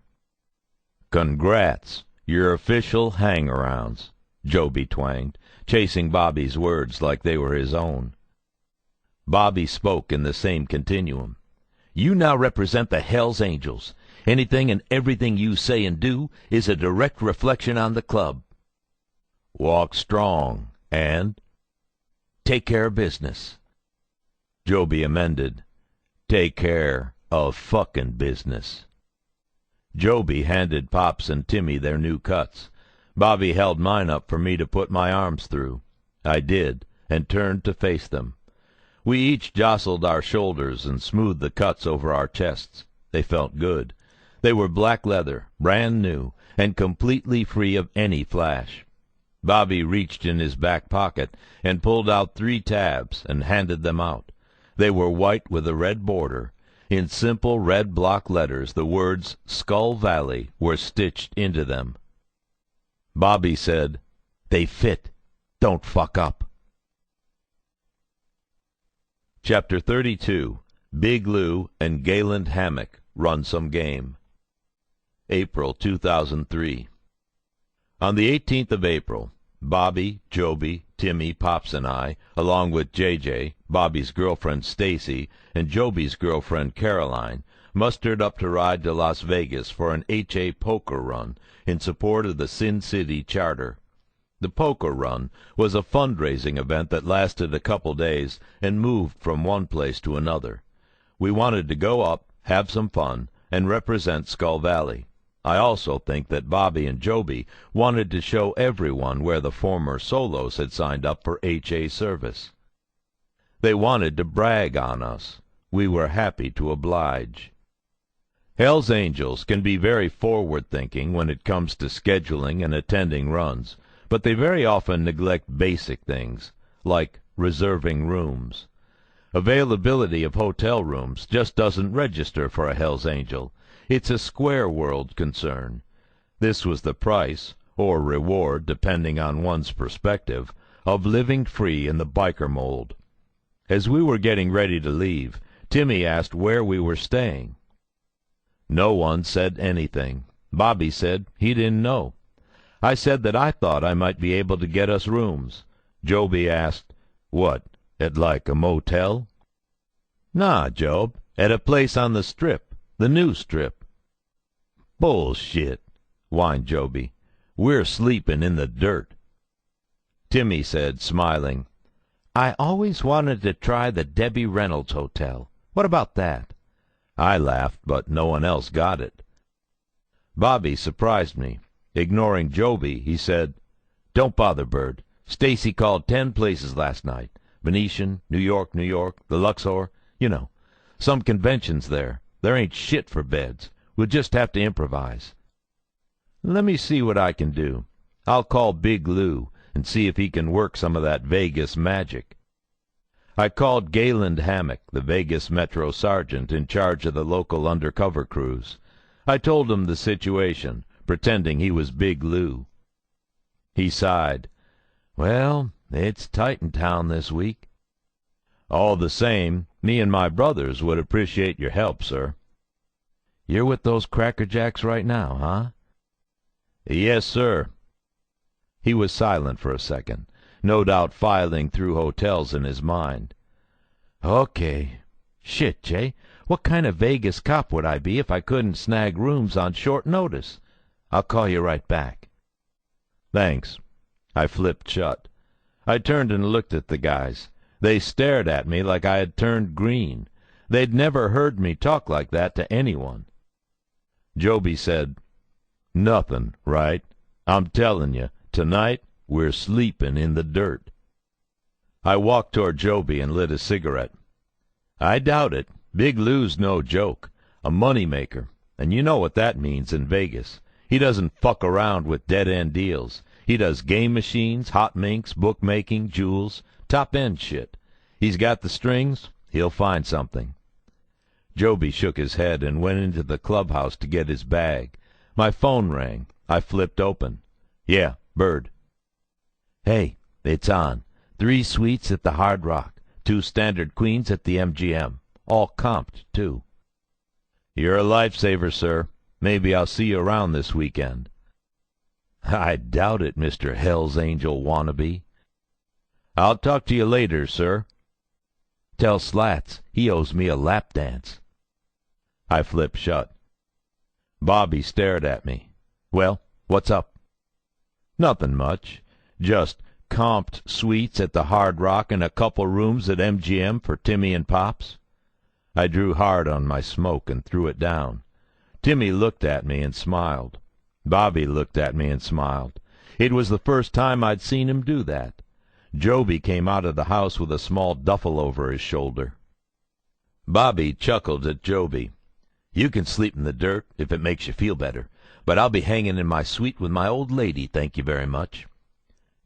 "Congrats. You're official hang-arounds," Joby twanged, chasing Bobby's words like they were his own. Bobby spoke in the same continuum. "You now represent the Hell's Angels. Anything and everything you say and do is a direct reflection on the club. Walk strong and take care of business." Joby amended, "Take care of fucking business." Joby handed Pops and Timmy their new cuts. Bobby held mine up for me to put my arms through. I did, and turned to face them. We each jostled our shoulders and smoothed the cuts over our chests. They felt good. They were black leather, brand new, and completely free of any flash. Bobby reached in his back pocket and pulled out 3 tabs and handed them out. They were white with a red border. In simple red block letters the words Skull Valley were stitched into them. Bobby said, "They fit. Don't fuck up." Chapter 32. Big Lou and Gayland Hammock Run Some Game. April 2003. On the 18th of April, Bobby, Joby, Timmy, Pops, and I, along with J.J., Bobby's girlfriend Stacy, and Joby's girlfriend Caroline, mustered up to ride to Las Vegas for an H.A. poker run in support of the Sin City Charter. The poker run was a fundraising event that lasted a couple days and moved from one place to another. We wanted to go up, have some fun, and represent Skull Valley. I also think that Bobby and Joby wanted to show everyone where the former Solos had signed up for H.A. service. They wanted to brag on us. We were happy to oblige. Hell's Angels can be very forward-thinking when it comes to scheduling and attending runs, but they very often neglect basic things, like reserving rooms. Availability of hotel rooms just doesn't register for a Hell's Angel. It's a square world concern. This was the price, or reward, depending on one's perspective, of living free in the biker mold. As we were getting ready to leave, Timmy asked where we were staying. No one said anything. Bobby said he didn't know. I said that I thought I might be able to get us rooms. Joby asked, "What, at like a motel?" "Nah, Job, at a place on the Strip, the new Strip." "Bullshit," whined Joby. "We're sleeping in the dirt." Timmy said, smiling, "I always wanted to try the Debbie Reynolds Hotel. What about that?" I laughed, but no one else got it. Bobby surprised me. Ignoring Joby, he said, "Don't bother, Bird. Stacy called 10 places last night. Venetian, New York, the Luxor, you know. Some conventions there. There ain't shit for beds. We'll just have to improvise." "Let me see what I can do. I'll call Big Lou and see if he can work some of that Vegas magic." I called Gayland Hammock, the Vegas Metro sergeant in charge of the local undercover crews. I told him the situation, pretending he was Big Lou. He sighed. "Well, it's tight in town this week." "All the same, me and my brothers would appreciate your help, sir." "You're with those crackerjacks right now, huh?" "Yes, sir." He was silent for a second, no doubt filing through hotels in his mind. "Okay. Shit, Jay, what kind of Vegas cop would I be if I couldn't snag rooms on short notice? I'll call you right back." "Thanks." I flipped shut. I turned and looked at the guys. They stared at me like I had turned green. They'd never heard me talk like that to anyone. Joby said, "Nothin', right? I'm tellin' you, tonight we're sleepin' in the dirt." I walked toward Joby and lit a cigarette. "I doubt it. Big Lou's no joke. A money-maker. And you know what that means in Vegas. He doesn't fuck around with dead-end deals. He does game machines, hot minks, bookmaking, jewels, top-end shit. He's got the strings, he'll find something." Joby shook his head and went into the clubhouse to get his bag. My phone rang. I flipped open. "Yeah, Bird." "Hey, it's on. 3 suites at the Hard Rock, 2 standard queens at the MGM. All comped, too." "You're a lifesaver, sir. Maybe I'll see you around this weekend." "I doubt it, Mr. Hell's Angel wannabe." "I'll talk to you later, sir." "Tell Slats he owes me a lap dance." I flipped shut. Bobby stared at me. "Well, what's up?" "Nothing much. Just comped suites at the Hard Rock and a couple rooms at MGM for Timmy and Pops." I drew hard on my smoke and threw it down. Timmy looked at me and smiled. Bobby looked at me and smiled. It was the first time I'd seen him do that. Joby came out of the house with a small duffel over his shoulder. Bobby chuckled at Joby. "You can sleep in the dirt if it makes you feel better, but I'll be hanging in my suite with my old lady, thank you very much."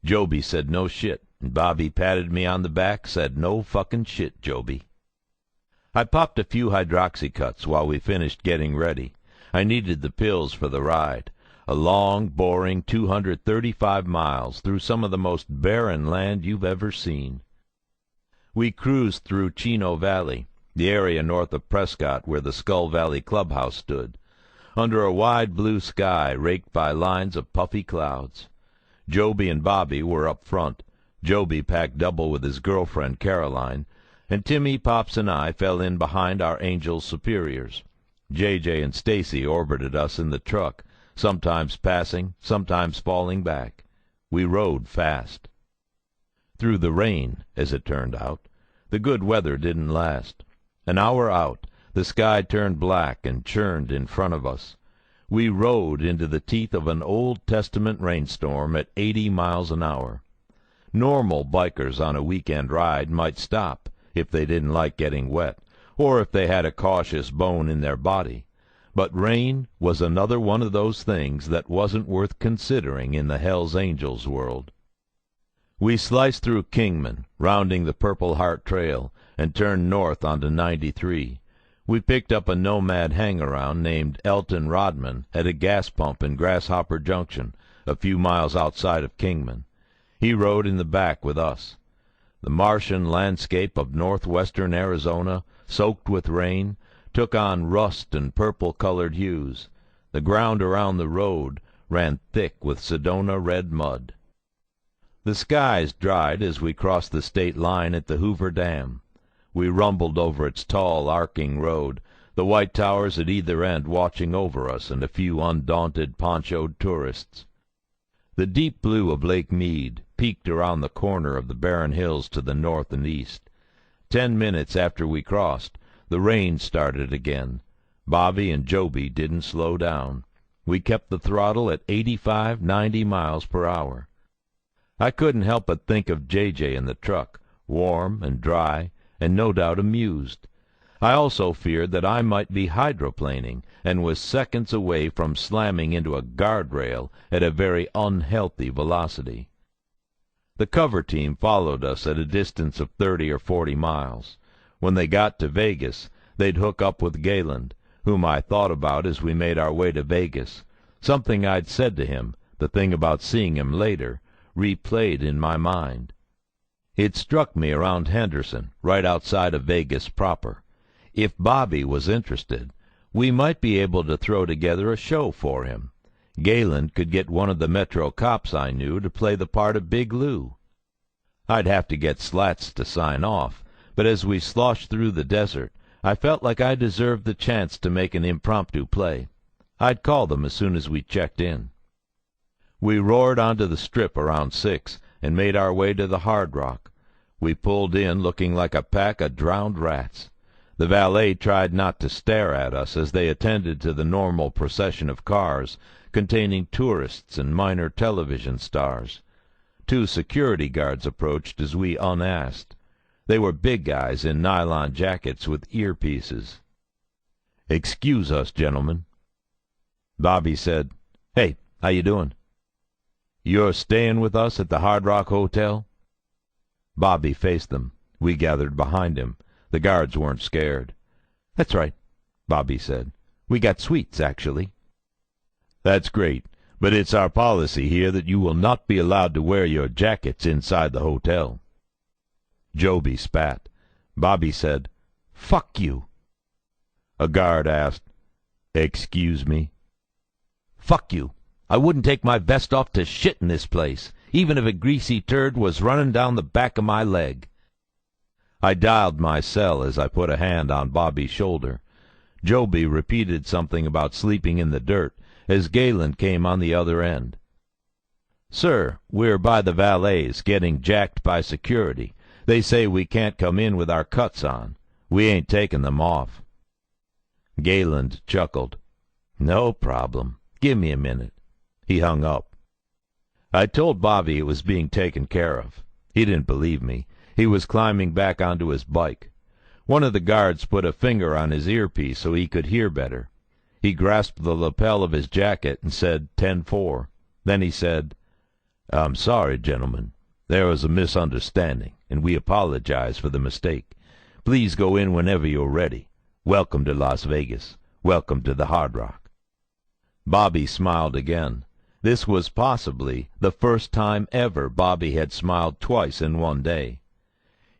Joby said no shit, and Bobby patted me on the back, said no fucking shit, Joby. I popped a few hydroxycuts while we finished getting ready. I needed the pills for the ride. A long, boring 235 miles through some of the most barren land you've ever seen. We cruised through Chino Valley, the area north of Prescott where the Skull Valley Clubhouse stood, under a wide blue sky raked by lines of puffy clouds. Joby and Bobby were up front. Joby packed double with his girlfriend Caroline, and Timmy, Pops, and I fell in behind our angel superiors. J.J. and Stacy orbited us in the truck, sometimes passing, sometimes falling back. We rode fast. Through the rain, as it turned out. The good weather didn't last. An hour out, the sky turned black and churned in front of us. We rode into the teeth of an Old Testament rainstorm at 80 miles an hour. Normal bikers on a weekend ride might stop if they didn't like getting wet, or if they had a cautious bone in their body. But rain was another one of those things that wasn't worth considering in the Hells Angels world. We sliced through Kingman, rounding the Purple Heart Trail, and turned north onto 93. We picked up a nomad hang-around named Elton Rodman at a gas pump in Grasshopper Junction, a few miles outside of Kingman. He rode in the back with us. The Martian landscape of northwestern Arizona, soaked with rain, took on rust and purple-colored hues. The ground around the road ran thick with Sedona red mud. The skies dried as we crossed the state line at the Hoover Dam. We rumbled over its tall, arcing road, the white towers at either end watching over us and a few undaunted, ponchoed tourists. The deep blue of Lake Mead peeked around the corner of the barren hills to the north and east. 10 minutes after we crossed, the rain started again. Bobby and Joby didn't slow down. We kept the throttle at 85, 90 miles per hour. I couldn't help but think of J.J. in the truck, warm and dry, and no doubt amused. I also feared that I might be hydroplaning, and was seconds away from slamming into a guardrail at a very unhealthy velocity. The cover team followed us at a distance of 30 or 40 miles. When they got to Vegas, they'd hook up with Gayland, whom I thought about as we made our way to Vegas. Something I'd said to him, the thing about seeing him later, replayed in my mind. It struck me around Henderson, right outside of Vegas proper. If Bobby was interested, we might be able to throw together a show for him. Gayland could get one of the Metro cops I knew to play the part of Big Lou. I'd have to get Slats to sign off, but as we sloshed through the desert, I felt like I deserved the chance to make an impromptu play. I'd call them as soon as we checked in. We roared onto the strip around 6 and made our way to the Hard Rock. We pulled in looking like a pack of drowned rats. The valet tried not to stare at us as they attended to the normal procession of cars containing tourists and minor television stars. 2 security guards approached as we unasked. They were big guys in nylon jackets with earpieces. "Excuse us, gentlemen." Bobby said, "Hey, how you doing?" "You're staying with us at the Hard Rock Hotel?" Bobby faced them. We gathered behind him. The guards weren't scared. "That's right," Bobby said. "We got suites, actually." "That's great, but it's our policy here that you will not be allowed to wear your jackets inside the hotel." Joby spat. Bobby said, "Fuck you." A guard asked, "Excuse me?" "Fuck you. I wouldn't take my vest off to shit in this place, even if a greasy turd was running down the back of my leg." I dialed my cell as I put a hand on Bobby's shoulder. Joby repeated something about sleeping in the dirt as Gayland came on the other end. "Sir, we're by the valets, getting jacked by security. They say we can't come in with our cuts on. We ain't taking them off." Gayland chuckled. "No problem. Give me a minute." He hung up. I told Bobby it was being taken care of. He didn't believe me. He was climbing back onto his bike. One of the guards put a finger on his earpiece so he could hear better. He grasped the lapel of his jacket and said 10-4. Then he said, "I'm sorry, gentlemen. There was a misunderstanding, and we apologize for the mistake. Please go in whenever you're ready. Welcome to Las Vegas. Welcome to the Hard Rock." Bobby smiled again. This was possibly the first time ever Bobby had smiled twice in one day.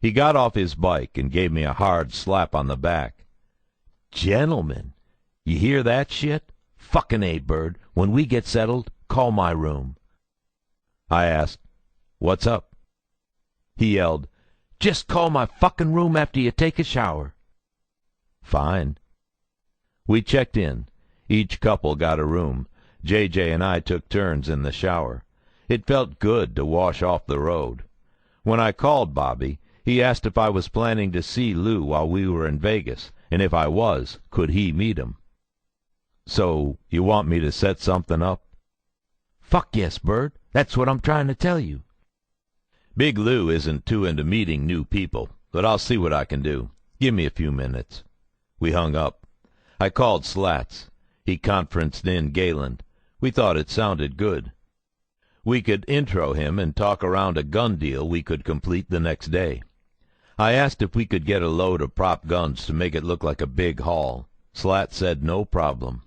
He got off his bike and gave me a hard slap on the back. "Gentlemen, you hear that shit? Fucking A, Bird. When we get settled, call my room." I asked, "What's up?" He yelled, "Just call my fucking room after you take a shower." Fine. We checked in. Each couple got a room. JJ and I took turns in the shower. It felt good to wash off the road. When I called Bobby, he asked if I was planning to see Lou while we were in Vegas, and if I was, could he meet him? "So, you want me to set something up?" "Fuck yes, Bird. That's what I'm trying to tell you." Big Lou isn't too into meeting new people, but I'll see what I can do. Give me a few minutes. We hung up. I called Slats. He conferenced in Galen. We thought it sounded good. We could intro him and talk around a gun deal we could complete the next day. I asked if we could get a load of prop guns to make it look like a big haul. Slat said no problem.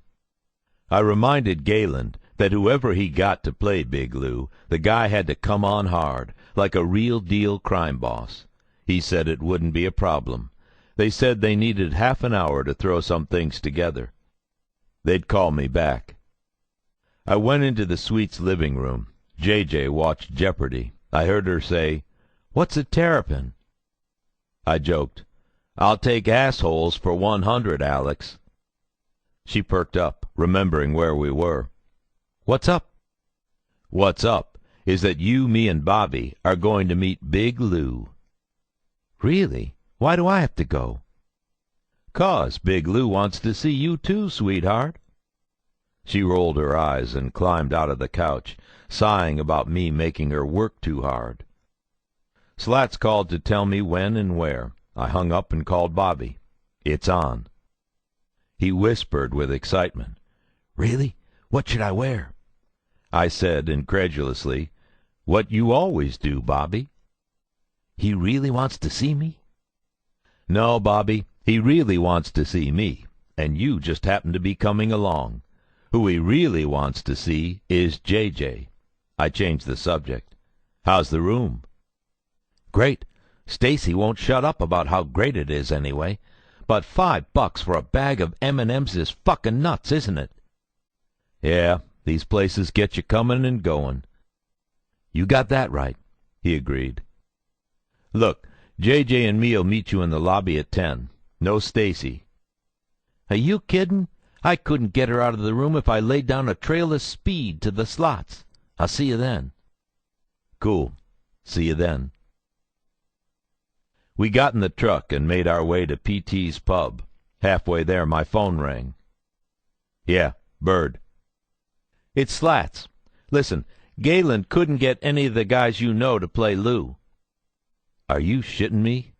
I reminded Galen that whoever he got to play Big Lou, the guy had to come on hard, like a real-deal crime boss. He said it wouldn't be a problem. They said they needed half an hour to throw some things together. They'd call me back. I went into the suite's living room. JJ watched Jeopardy. I heard her say, "What's a terrapin?" I joked, "I'll take assholes for 100, Alex." She perked up, remembering where we were. "What's up?" "What's up is that you, me, and Bobby are going to meet Big Lou." "Really? Why do I have to go?" "'Cause Big Lou wants to see you too, sweetheart." She rolled her eyes and climbed out of the couch, sighing about me making her work too hard. Slats called to tell me when and where. I hung up and called Bobby. "It's on." He whispered with excitement, "Really? What should I wear?" I said incredulously, "What you always do, Bobby." "He really wants to see me?" "No, Bobby, he really wants to see me, and you just happen to be coming along. Who he really wants to see is JJ. I changed the subject. "How's the room?" "Great. Stacy won't shut up about how great it is anyway. But $5 for a bag of M&Ms is fucking nuts, isn't it?" "Yeah, these places get you coming and going." "You got that right," he agreed. "Look, JJ and me'll meet you in the lobby at 10. No Stacy." "Are you kidding? I couldn't get her out of the room if I laid down a trail of speed to the slots. I'll see you then." "Cool. See you then." We got in the truck and made our way to PT's pub. Halfway there, my phone rang. "Yeah, Bird." "It's Slats. Listen, Galen couldn't get any of the guys you know to play Lou." "Are you shitting me?"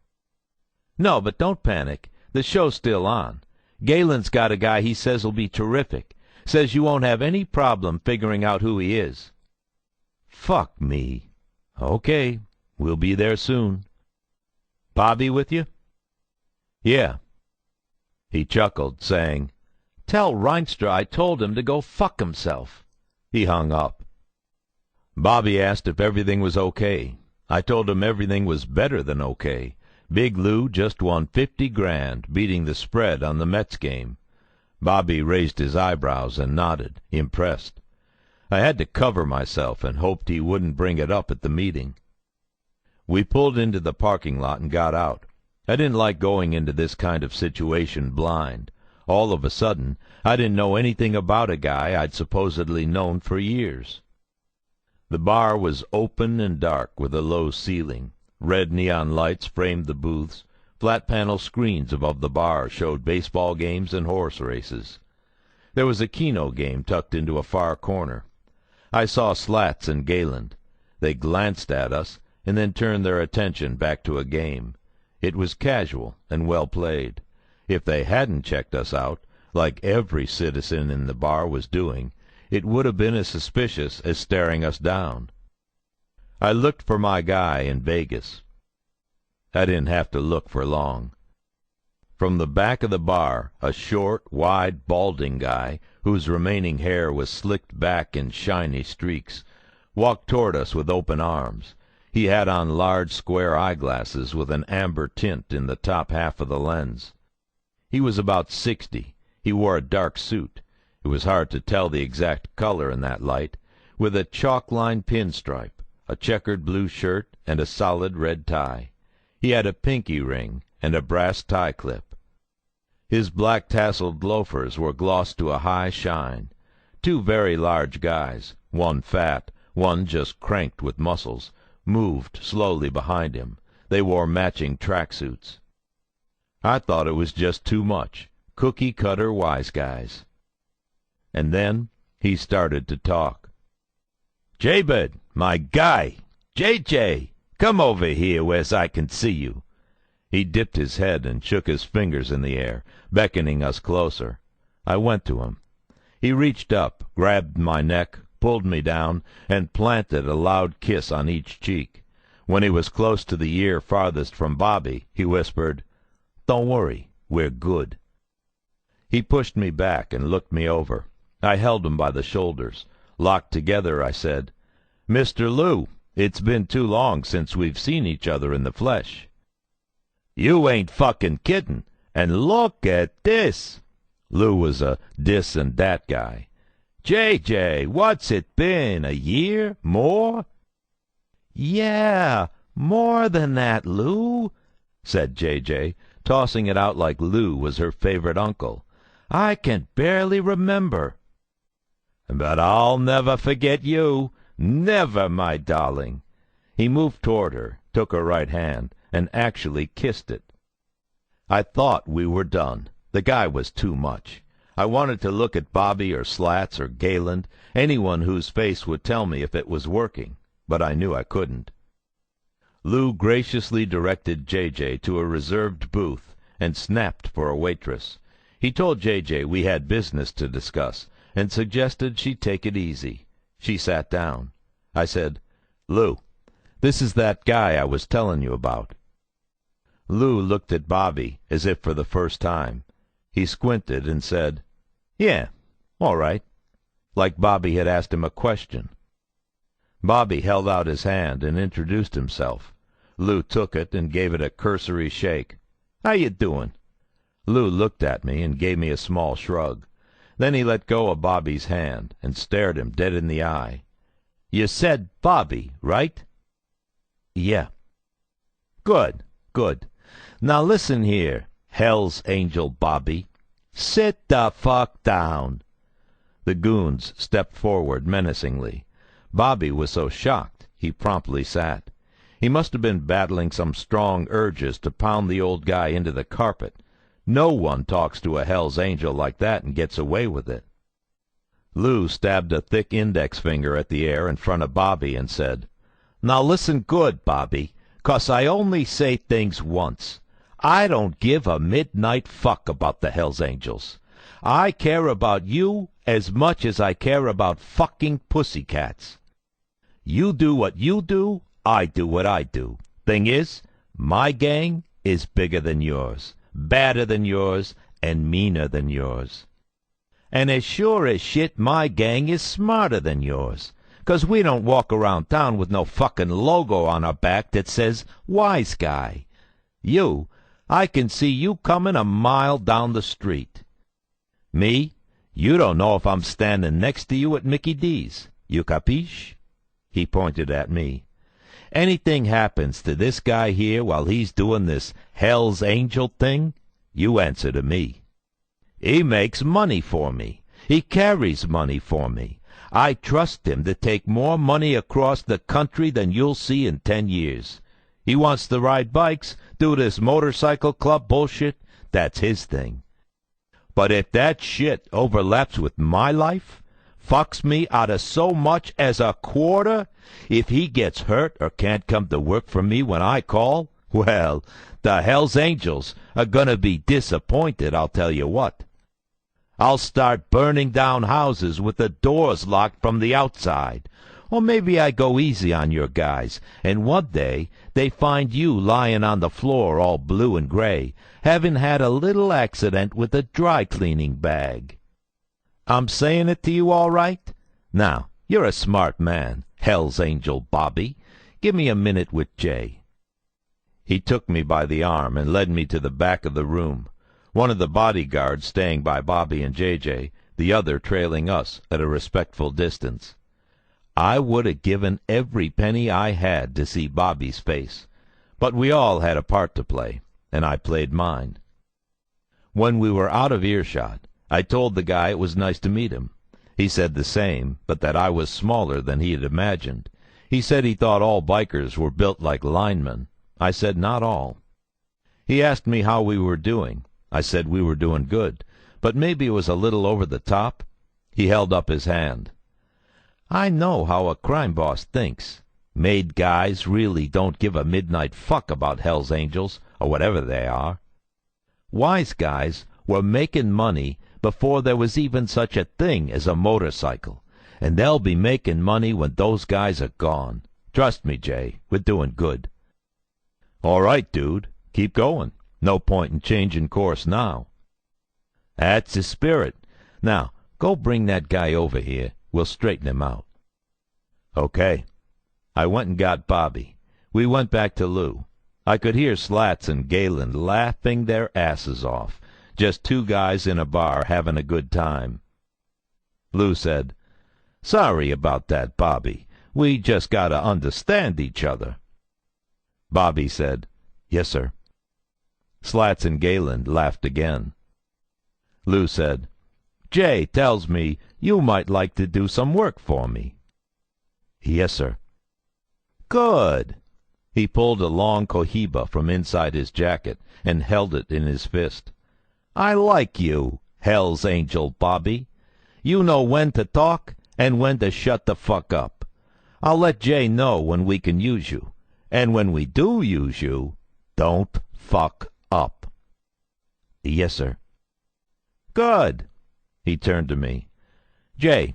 "No, but don't panic. The show's still on. Galen's got a guy he says will be terrific. Says you won't have any problem figuring out who he is." "Fuck me. Okay, we'll be there soon." "Bobby with you?" "Yeah." He chuckled, saying, "Tell Reinstra I told him to go fuck himself." He hung up. Bobby asked if everything was okay. I told him everything was better than okay. Big Lou just won 50 grand, beating the spread on the Mets game. Bobby raised his eyebrows and nodded, impressed. I had to cover myself and hoped he wouldn't bring it up at the meeting. We pulled into the parking lot and got out. I didn't like going into this kind of situation blind. All of a sudden, I didn't know anything about a guy I'd supposedly known for years. The bar was open and dark with a low ceiling. Red neon lights framed the booths. Flat panel screens above the bar showed baseball games and horse races. There was a Keno game tucked into a far corner. I saw Slats and Galen. They glanced at us and then turned their attention back to a game. It was casual and well played. If they hadn't checked us out, like every citizen in the bar was doing, it would have been as suspicious as staring us down. I looked for my guy in Vegas. I didn't have to look for long. From the back of the bar, a short, wide, balding guy, whose remaining hair was slicked back in shiny streaks, walked toward us with open arms. He had on large square eyeglasses with an amber tint in the top half of the lens. He was about 60. He wore a dark suit. It was hard to tell the exact color in that light, with a chalk-line pinstripe, a checkered blue shirt, and a solid red tie. He had a pinky ring and a brass tie-clip. His black tasseled loafers were glossed to a high shine. Two very large guys, one fat, one just cranked with muscles, moved slowly behind him. They wore matching tracksuits. I thought it was just too much. Cookie-cutter wise guys. And then he started to talk. "Jabed, my guy! JJ, come over here where's I can see you." He dipped his head and shook his fingers in the air, beckoning us closer. I went to him. He reached up, grabbed my neck, pulled me down, and planted a loud kiss on each cheek. When he was close to the ear farthest from Bobby, he whispered, "Don't worry, we're good." He pushed me back and looked me over. I held him by the shoulders. Locked together, I said, "Mr. Lou, it's been too long since we've seen each other in the flesh." "You ain't fucking kiddin', and look at this." Lou was a dis and dat guy. "JJ, what's it been, a year? More?" "Yeah, more than that, Lou," said JJ, tossing it out like Lou was her favorite uncle. "I can barely remember." "But I'll never forget you. Never, my darling." He moved toward her, took her right hand, and actually kissed it. I thought we were done. The guy was too much. I wanted to look at Bobby or Slats or Gayland, anyone whose face would tell me if it was working, but I knew I couldn't. Lou graciously directed JJ to a reserved booth and snapped for a waitress. He told JJ we had business to discuss and suggested she take it easy. She sat down. I said, "Lou, this is that guy I was telling you about." Lou looked at Bobby as if for the first time. He squinted and said, "Yeah, all right," like Bobby had asked him a question. Bobby held out his hand and introduced himself. Lou took it and gave it a cursory shake. "How you doing?" Lou looked at me and gave me a small shrug. Then he let go of Bobby's hand and stared him dead in the eye. "You said Bobby, right?" "Yeah." "Good, good. Now listen here, Hell's Angel Bobby. Sit the fuck down." The goons stepped forward menacingly. Bobby was so shocked he promptly sat. He must have been battling some strong urges to pound the old guy into the carpet. No one talks to a Hell's Angel like that and gets away with it. Lou stabbed a thick index finger at the air in front of Bobby and said, "Now listen good, Bobby, 'cause I only say things once. I don't give a midnight fuck about the Hell's Angels. I care about you as much as I care about fucking pussycats. You do what you do, I do what I do. Thing is, my gang is bigger than yours, badder than yours, and meaner than yours. And as sure as shit, my gang is smarter than yours, 'cause we don't walk around town with no fucking logo on our back that says Wise Guy. You, I can see you coming a mile down the street. Me, you don't know if I'm standing next to you at Mickey D's. You capiche?" He pointed at me. "Anything happens to this guy here while he's doing this Hell's Angel thing, you answer to me. He makes money for me. He carries money for me. I trust him to take more money across the country than you'll see in 10 years. He wants to ride bikes, do this motorcycle club bullshit, that's his thing. But if that shit overlaps with my life, fucks me out of so much as a quarter, if he gets hurt or can't come to work for me when I call, well, the Hell's Angels are gonna be disappointed, I'll tell you what. I'll start burning down houses with the doors locked from the outside. Or maybe I go easy on your guys, and one day they find you lying on the floor all blue and gray, having had a little accident with a dry-cleaning bag. I'm saying it to you all right? Now, you're a smart man, Hell's Angel Bobby. Give me a minute with Jay." He took me by the arm and led me to the back of the room, one of the bodyguards staying by Bobby and J.J., the other trailing us at a respectful distance. I would have given every penny I had to see Bobby's face, but we all had a part to play, and I played mine. When we were out of earshot, I told the guy it was nice to meet him. He said the same, but that I was smaller than he had imagined. He said he thought all bikers were built like linemen. I said not all. He asked me how we were doing. I said we were doing good, but maybe it was a little over the top. He held up his hand. "I know how a crime boss thinks. Made guys really don't give a midnight fuck about Hell's Angels, or whatever they are. Wise guys were making money before there was even such a thing as a motorcycle, and they'll be making money when those guys are gone. Trust me, Jay, we're doing good." "All right, dude. Keep going. No point in changing course now." "That's the spirit. Now, go bring that guy over here. We'll straighten him out." "Okay." I went and got Bobby. We went back to Lou. I could hear Slats and Galen laughing their asses off. Just two guys in a bar having a good time. Lou said, "Sorry about that, Bobby. We just gotta understand each other." Bobby said, "Yes, sir." Slats and Galen laughed again. Lou said, "Jay tells me you might like to do some work for me." "Yes, sir." "Good." He pulled a long cohiba from inside his jacket and held it in his fist. "I like you, Hell's Angel Bobby. You know when to talk and when to shut the fuck up. I'll let Jay know when we can use you. And when we do use you, don't fuck up." "Yes, sir." "Good." He turned to me. "Jay,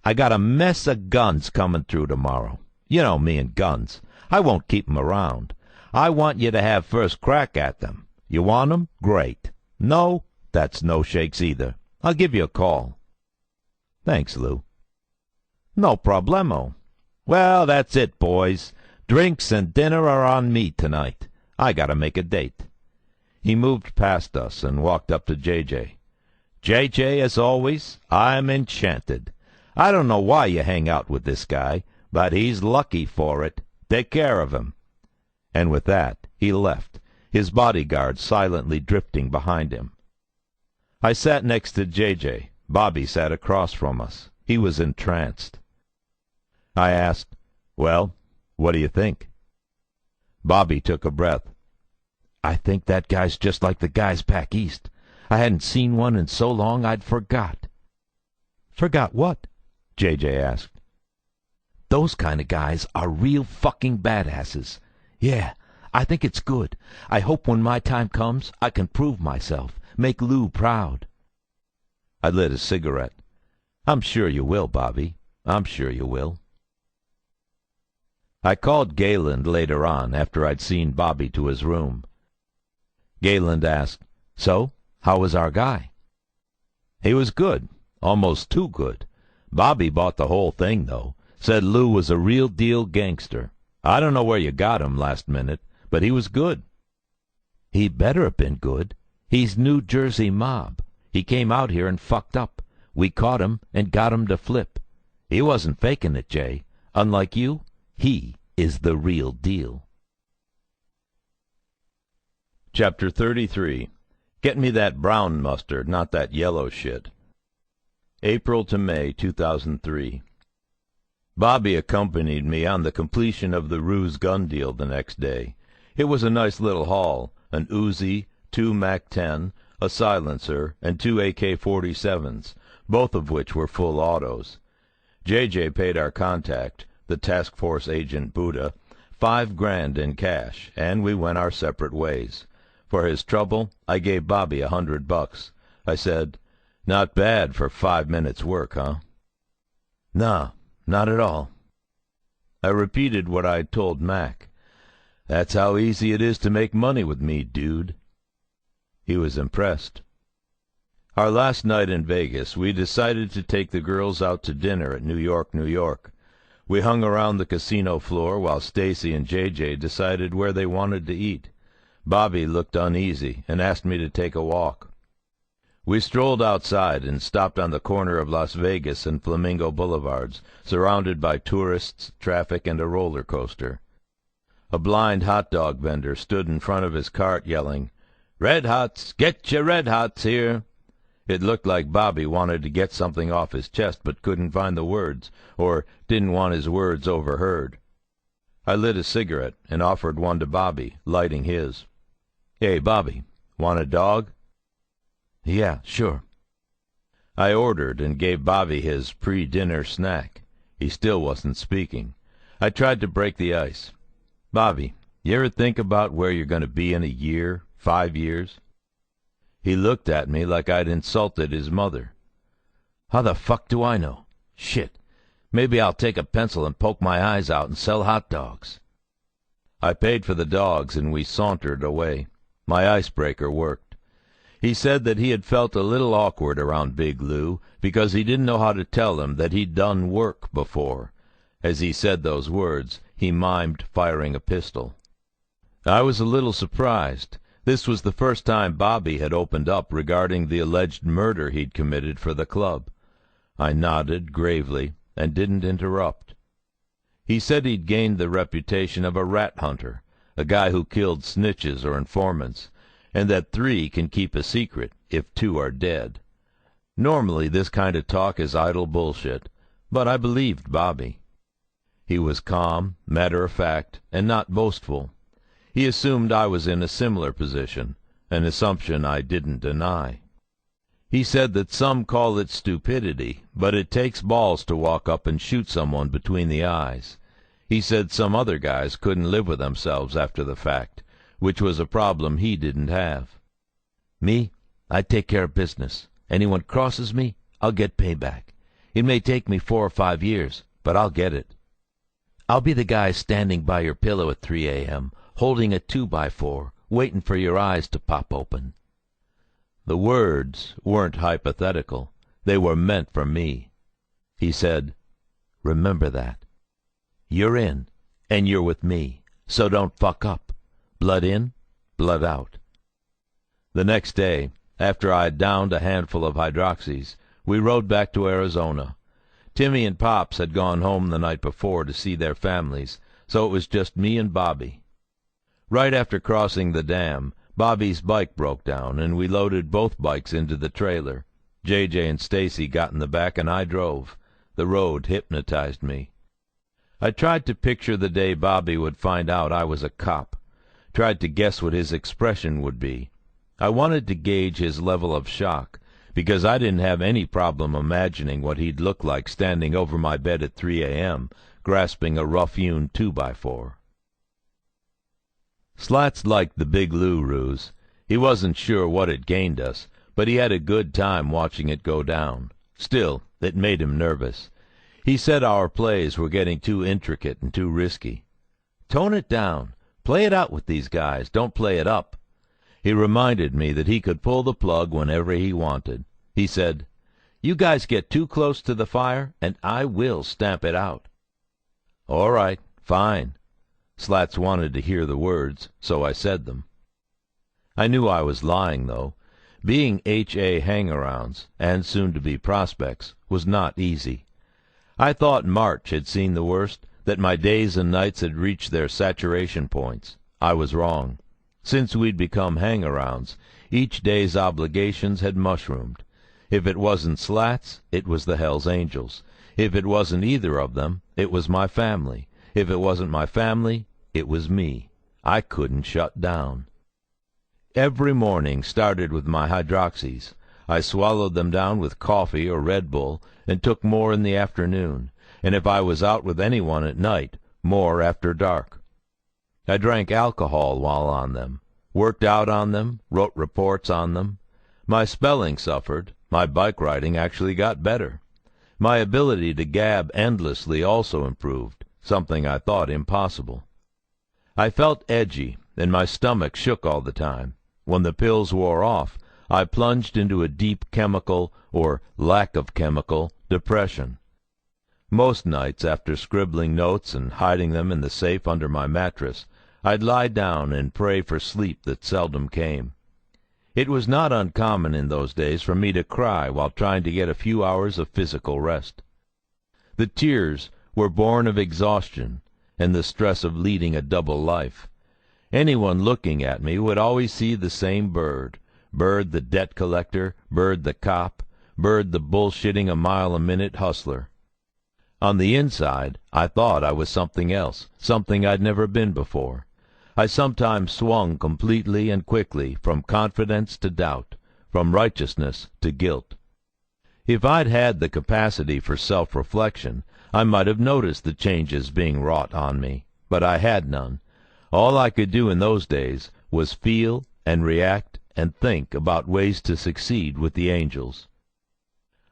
I got a mess of guns coming through tomorrow. You know me and guns. I won't keep 'em around. I want you to have first crack at them. You want 'em? Great. No? That's no shakes either. I'll give you a call." "Thanks, Lou." "No problemo. Well, that's it, boys. Drinks and dinner are on me tonight. I gotta make a date." He moved past us and walked up to J.J. "J.J., as always, I'm enchanted. I don't know why you hang out with this guy, but he's lucky for it. Take care of him." And with that he left, his bodyguard silently drifting behind him. I sat next to J.J. Bobby sat across from us. He was entranced. I asked, "Well, what do you think?" Bobby took a breath. "I think that guy's just like the guys back east. I hadn't seen one in so long I'd forgot." "Forgot what?" J.J. asked. "Those kind of guys are real fucking badasses. Yeah, I think it's good. I hope when my time comes I can prove myself, make Lou proud." I lit a cigarette. "I'm sure you will, Bobby. I'm sure you will." I called Gayland later on, after I'd seen Bobby to his room. Gayland asked, "So, how was our guy?" "He was good. Almost too good. Bobby bought the whole thing, though. Said Lou was a real deal gangster. I don't know where you got him last minute, but he was good." "He better have been good. He's New Jersey mob. He came out here and fucked up. We caught him and got him to flip. He wasn't faking it, Jay. Unlike you, he is the real deal." Chapter 33. Get me that brown mustard, not that yellow shit. April to May 2003. Bobby accompanied me on the completion of the Ruse gun deal the next day. It was a nice little haul, an Uzi, 2 MAC-10, a silencer, and 2 AK-47s, both of which were full autos. J.J. paid our contact, the task force agent Buddha, $5 grand in cash, and we went our separate ways. For his trouble, I gave Bobby $100. I said, "Not bad for 5 minutes' work, huh?" "No, not at all." I repeated what I'd told Mac. "That's how easy it is to make money with me, dude." He was impressed. Our last night in Vegas, we decided to take the girls out to dinner at New York, New York. We hung around the casino floor while Stacy and J.J. decided where they wanted to eat. Bobby looked uneasy and asked me to take a walk. We strolled outside and stopped on the corner of Las Vegas and Flamingo Boulevards, surrounded by tourists, traffic, and a roller coaster. A blind hot dog vendor stood in front of his cart yelling, "Red Hots! Get your Red Hots here!" It looked like Bobby wanted to get something off his chest but couldn't find the words, or didn't want his words overheard. I lit a cigarette and offered one to Bobby, lighting his. "Hey, Bobby, want a dog?" "Yeah, sure." I ordered and gave Bobby his pre-dinner snack. He still wasn't speaking. I tried to break the ice. "Bobby, you ever think about where you're going to be in a year, 5 years?" He looked at me like I'd insulted his mother. "How the fuck do I know? Shit. Maybe I'll take a pencil and poke my eyes out and sell hot dogs." I paid for the dogs and we sauntered away. My icebreaker worked. He said that he had felt a little awkward around Big Lou because he didn't know how to tell him that he'd done work before. As he said those words, he mimed firing a pistol. I was a little surprised. This was the first time Bobby had opened up regarding the alleged murder he'd committed for the club. I nodded gravely and didn't interrupt. He said he'd gained the reputation of a rat hunter, a guy who killed snitches or informants, and that 3 can keep a secret if 2 are dead. Normally this kind of talk is idle bullshit, but I believed Bobby. He was calm, matter-of-fact, and not boastful. He assumed I was in a similar position, an assumption I didn't deny. He said that some call it stupidity, but it takes balls to walk up and shoot someone between the eyes. He said some other guys couldn't live with themselves after the fact, which was a problem he didn't have. "Me, I take care of business. Anyone crosses me, I'll get payback. It may take me 4 or 5 years, but I'll get it. I'll be the guy standing by your pillow at 3 a.m., holding a 2x4, waiting for your eyes to pop open." The words weren't hypothetical. They were meant for me. He said, "Remember that. You're in, and you're with me, so don't fuck up. Blood in, blood out." The next day, after I had downed a handful of hydroxys, we rode back to Arizona. Timmy and Pops had gone home the night before to see their families, so it was just me and Bobby. Right after crossing the dam, Bobby's bike broke down, and we loaded both bikes into the trailer. J.J. and Stacy got in the back, and I drove. The road hypnotized me. I tried to picture the day Bobby would find out I was a cop, tried to guess what his expression would be. I wanted to gauge his level of shock, because I didn't have any problem imagining what he'd look like standing over my bed at 3 a.m., grasping a rough-hewn 2x4. Slats liked the Big Lou ruse. He wasn't sure what had gained us, but he had a good time watching it go down. Still, it made him nervous. He said our plays were getting too intricate and too risky. "Tone it down. Play it out with these guys. Don't play it up." He reminded me that he could pull the plug whenever he wanted. He said, "You guys get too close to the fire, and I will stamp it out." "All right, fine." Slats wanted to hear the words, so I said them. I knew I was lying, though. Being H.A. hang-arounds, and soon-to-be prospects, was not easy. I thought March had seen the worst, that my days and nights had reached their saturation points. I was wrong. Since we'd become hang-arounds, each day's obligations had mushroomed. If it wasn't Slats, it was the Hells Angels. If it wasn't either of them, it was my family. If it wasn't my family, it was me. I couldn't shut down. Every morning started with my hydroxys. I swallowed them down with coffee or Red Bull, and took more in the afternoon, and if I was out with anyone at night, more after dark. I drank alcohol while on them, worked out on them, wrote reports on them. My spelling suffered. My bike riding actually got better. My ability to gab endlessly also improved, something I thought impossible. I felt edgy, and my stomach shook all the time. When the pills wore off, I plunged into a deep chemical, or lack of chemical, depression. Most nights, after scribbling notes and hiding them in the safe under my mattress, I'd lie down and pray for sleep that seldom came. It was not uncommon in those days for me to cry while trying to get a few hours of physical rest. The tears were born of exhaustion and the stress of leading a double life. Anyone looking at me would always see the same Bird. Bird the debt collector, Bird the cop, Bird the bullshitting a mile-a-minute hustler. On the inside, I thought I was something else, something I'd never been before. I sometimes swung completely and quickly from confidence to doubt, from righteousness to guilt. If I'd had the capacity for self-reflection, I might have noticed the changes being wrought on me, but I had none. All I could do in those days was feel and react and think about ways to succeed with the angels.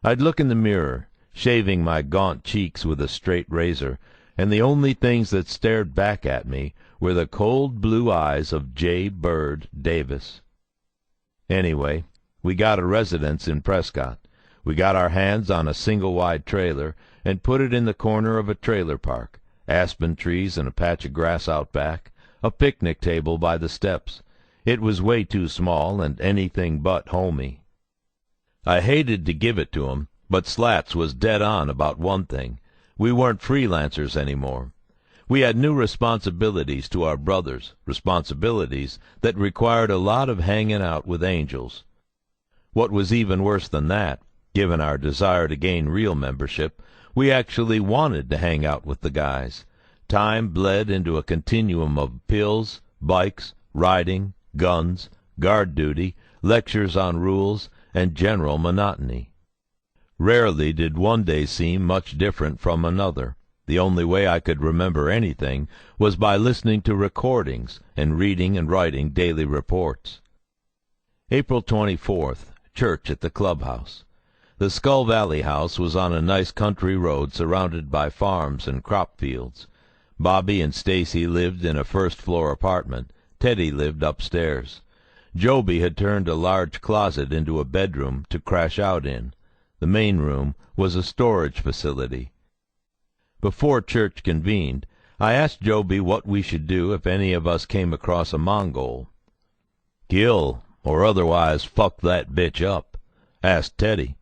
I'd look in the mirror, shaving my gaunt cheeks with a straight razor, and the only things that stared back at me were the cold blue eyes of J. Bird Davis. Anyway, we got a residence in Prescott. We got our hands on a single-wide trailer and put it in the corner of a trailer park, aspen trees and a patch of grass out back, a picnic table by the steps. It was way too small and anything but homey. I hated to give it to 'em, but Slats was dead on about one thing. We weren't freelancers anymore. We had new responsibilities to our brothers, responsibilities that required a lot of hanging out with angels. What was even worse than that, given our desire to gain real membership, we actually wanted to hang out with the guys. Time bled into a continuum of pills, bikes, riding, guns, guard duty, lectures on rules, and general monotony. Rarely did one day seem much different from another. The only way I could remember anything was by listening to recordings and reading and writing daily reports. April 24th, church at the clubhouse. The Skull Valley house was on a nice country road surrounded by farms and crop fields. Bobby and Stacy lived in a first-floor apartment. Teddy lived upstairs. Joby had turned a large closet into a bedroom to crash out in. The main room was a storage facility. Before church convened, I asked Joby what we should do if any of us came across a Mongol. "Kill, or otherwise fuck that bitch up," asked Teddy.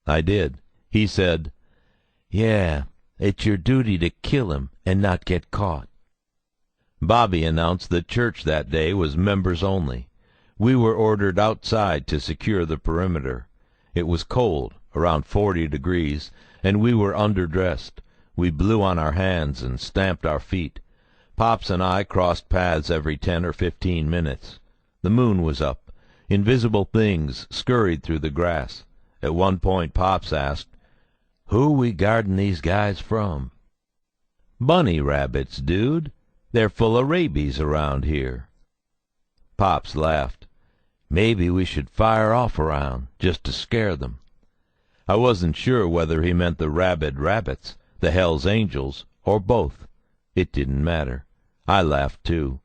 I did. He said, "Yeah, it's your duty to kill him and not get caught." Bobby announced that church that day was members only. We were ordered outside to secure the perimeter. It was cold, around 40 degrees, and we were underdressed. We blew on our hands and stamped our feet. Pops and I crossed paths every 10 or 15 minutes. The moon was up. Invisible things scurried through the grass. At one point Pops asked, "Who we guarding these guys from?" "Bunny rabbits, dude. They're full of rabies around here." Pops laughed. "Maybe we should fire off around, just to scare them." I wasn't sure whether he meant the rabid rabbits, the Hell's Angels, or both. It didn't matter. I laughed too.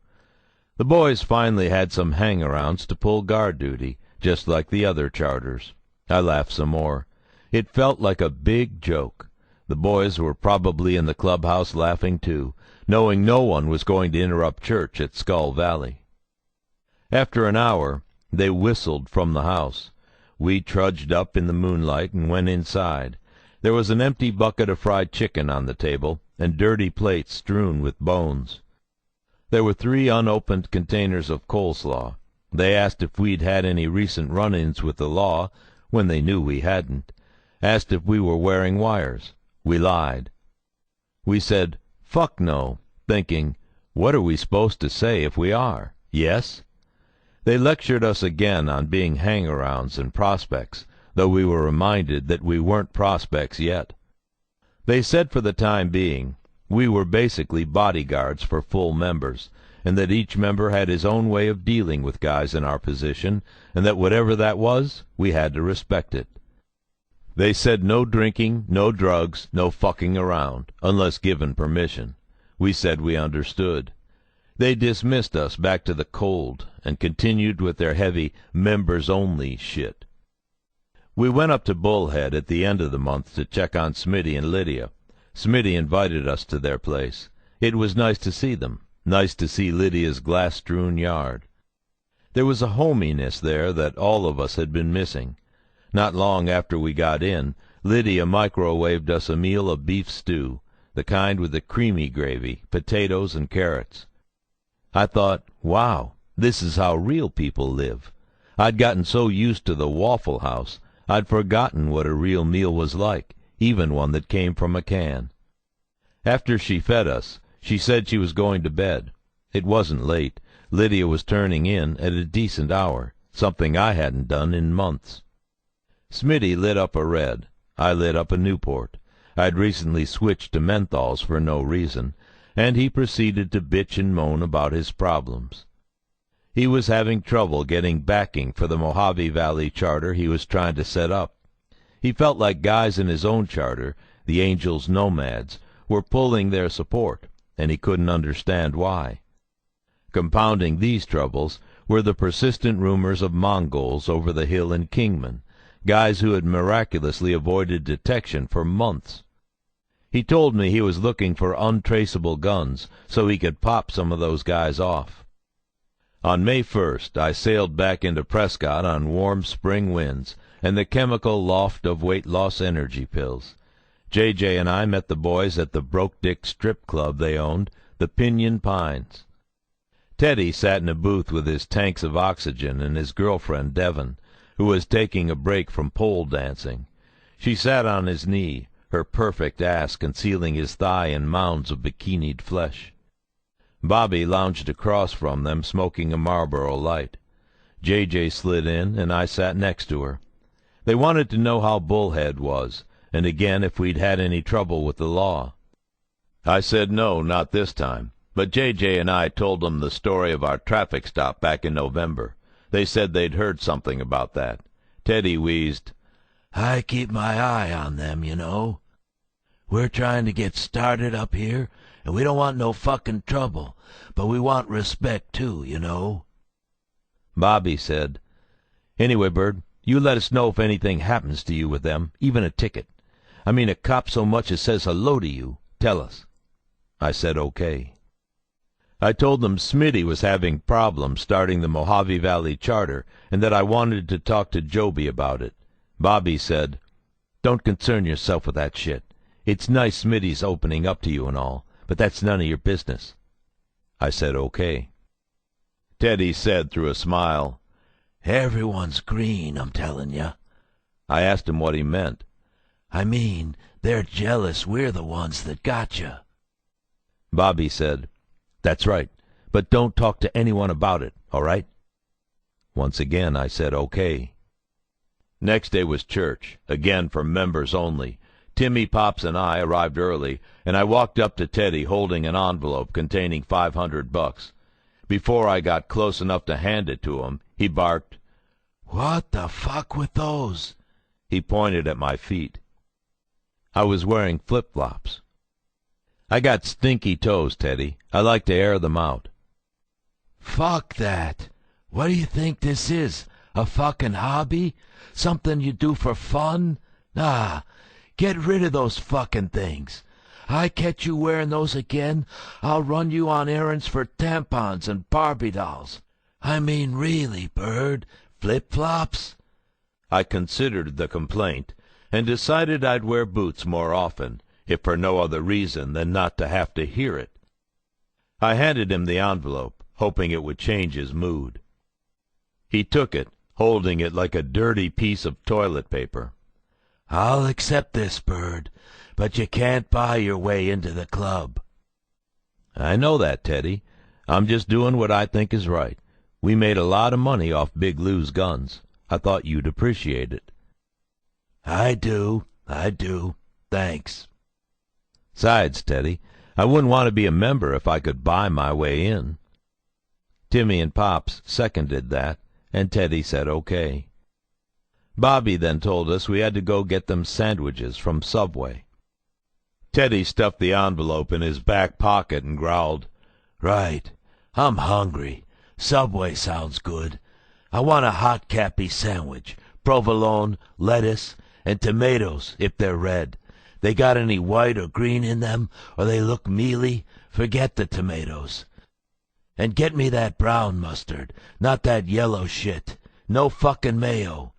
The boys finally had some hang-arounds to pull guard duty, just like the other charters. I laughed some more. It felt like a big joke. The boys were probably in the clubhouse laughing too, knowing no one was going to interrupt church at Skull Valley. After an hour, they whistled from the house. We trudged up in the moonlight and went inside. There was an empty bucket of fried chicken on the table, and dirty plates strewn with bones. There were 3 unopened containers of coleslaw. They asked if we'd had any recent run-ins with the law, when they knew we hadn't. Asked if we were wearing wires. We lied. We said, "Fuck no," thinking, what are we supposed to say if we are? Yes? They lectured us again on being hang-arounds and prospects, though we were reminded that we weren't prospects yet. They said for the time being, we were basically bodyguards for full members, and that each member had his own way of dealing with guys in our position, and that whatever that was, we had to respect it. They said no drinking, no drugs, no fucking around, unless given permission. We said we understood. They dismissed us back to the cold and continued with their heavy members-only shit. We went up to Bullhead at the end of the month to check on Smitty and Lydia. Smitty invited us to their place. It was nice to see them, nice to see Lydia's glass-strewn yard. There was a hominess there that all of us had been missing. Not long after we got in, Lydia microwaved us a meal of beef stew, the kind with the creamy gravy, potatoes, and carrots. I thought, wow, this is how real people live. I'd gotten so used to the Waffle House, I'd forgotten what a real meal was like, even one that came from a can. After she fed us, she said she was going to bed. It wasn't late. Lydia was turning in at a decent hour, something I hadn't done in months. Smitty lit up a red. I lit up a Newport. I'd recently switched to menthols for no reason, and he proceeded to bitch and moan about his problems. He was having trouble getting backing for the Mojave Valley charter he was trying to set up. He felt like guys in his own charter, the Angels Nomads, were pulling their support, and he couldn't understand why. Compounding these troubles were the persistent rumors of Mongols over the hill in Kingman, guys who had miraculously avoided detection for months. He told me he was looking for untraceable guns so he could pop some of those guys off. On May 1st, I sailed back into Prescott on warm spring winds and the chemical loft of weight-loss energy pills. J.J. and I met the boys at the Broke-Dick strip club they owned, the Pinyon Pines. Teddy sat in a booth with his tanks of oxygen and his girlfriend, Devon, who was taking a break from pole dancing. She sat on his knee, her perfect ass concealing his thigh in mounds of bikinied flesh. Bobby lounged across from them, smoking a Marlboro Light. J.J. slid in, and I sat next to her. They wanted to know how Bullhead was, and again if we'd had any trouble with the law. I said no, not this time, but J.J. and I told them the story of our traffic stop back in November. They said they'd heard something about that. Teddy wheezed, "I keep my eye on them, you know. We're trying to get started up here, and we don't want no fucking trouble, but we want respect too, you know." Bobby said, "Anyway, Bird, you let us know if anything happens to you with them, even a ticket. I mean a cop so much as says hello to you, tell us." I said okay. I told them Smitty was having problems starting the Mojave Valley Charter, and that I wanted to talk to Joby about it. Bobby said, "Don't concern yourself with that shit. It's nice Smitty's opening up to you and all, but that's none of your business." I said okay. Teddy said through a smile, "Everyone's green, I'm telling you." I asked him what he meant. "I mean, they're jealous we're the ones that got you." Bobby said, "That's right, but don't talk to anyone about it, all right?" Once again I said okay. Next day was church, again for members only. Timmy, Pops, and I arrived early, and I walked up to Teddy holding an envelope containing $500. Before I got close enough to hand it to him, he barked, "What the fuck with those?" He pointed at my feet. I was wearing flip-flops. "I got stinky toes, Teddy. I like to air them out." "Fuck that. What do you think this is, a fucking hobby? Something you do for fun? Nah, get rid of those fucking things. I catch you wearing those again, I'll run you on errands for tampons and Barbie dolls. I mean really, Bird, flip-flops?" I considered the complaint and decided I'd wear boots more often, if for no other reason than not to have to hear it. I handed him the envelope, hoping it would change his mood. He took it, holding it like a dirty piece of toilet paper. "I'll accept this, Bird, but you can't buy your way into the club." "I know that, Teddy. I'm just doing what I think is right. We made a lot of money off Big Lou's guns. I thought you'd appreciate it." I do. Thanks." "Sides, Teddy, I wouldn't want to be a member if I could buy my way in." Timmy and Pops seconded that, and Teddy said okay. Bobby then told us we had to go get them sandwiches from Subway. Teddy stuffed the envelope in his back pocket and growled, "Right, I'm hungry. Subway sounds good. I want a hot cappy sandwich, provolone, lettuce, and tomatoes if they're red. They got any white or green in them, or they look mealy? Forget the tomatoes. And get me that brown mustard, not that yellow shit. No fucking mayo."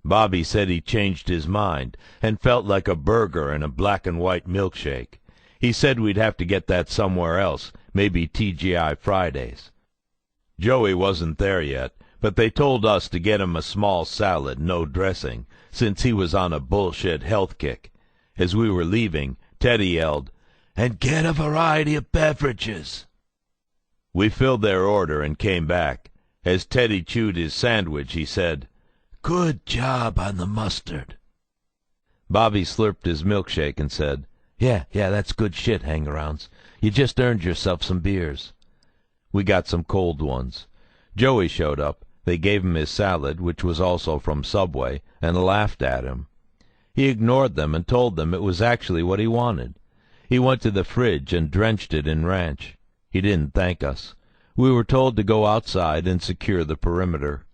Bobby said he changed his mind and felt like a burger and a black and white milkshake. He said we'd have to get that somewhere else, maybe TGI Fridays. Joey wasn't there yet, but they told us to get him a small salad, no dressing, since he was on a bullshit health kick. As we were leaving, Teddy yelled, "And get a variety of beverages." We filled their order and came back. As Teddy chewed his sandwich, he said, "Good job on the mustard." Bobby slurped his milkshake and said, Yeah, that's good shit, hang-arounds. You just earned yourself some beers." We got some cold ones. Joey showed up. They gave him his salad, which was also from Subway, and laughed at him. He ignored them and told them it was actually what he wanted. He went to the fridge and drenched it in ranch. He didn't thank us. We were told to go outside and secure the perimeter.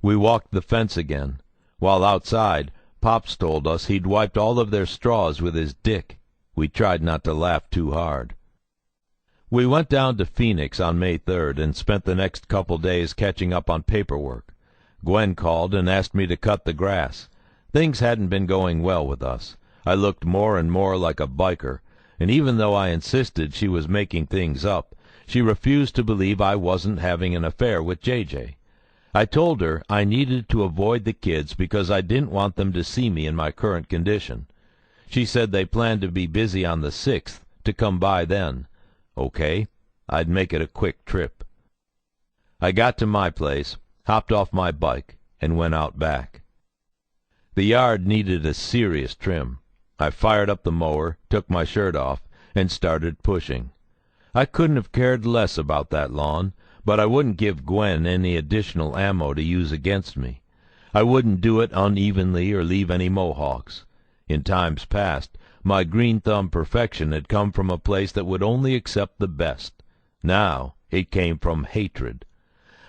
We walked the fence again. While outside, Pops told us he'd wiped all of their straws with his dick. We tried not to laugh too hard. We went down to Phoenix on May 3rd and spent the next couple days catching up on paperwork. Gwen called and asked me to cut the grass. Things hadn't been going well with us. I looked more and more like a biker, and even though I insisted she was making things up, she refused to believe I wasn't having an affair with JJ. I told her I needed to avoid the kids because I didn't want them to see me in my current condition. She said they planned to be busy on the 6th, to come by then. Okay, I'd make it a quick trip. I got to my place, hopped off my bike, and went out back. The yard needed a serious trim. I fired up the mower, took my shirt off, and started pushing. I couldn't have cared less about that lawn, but I wouldn't give Gwen any additional ammo to use against me. I wouldn't do it unevenly or leave any mohawks. In times past, my green-thumb perfection had come from a place that would only accept the best. Now it came from hatred.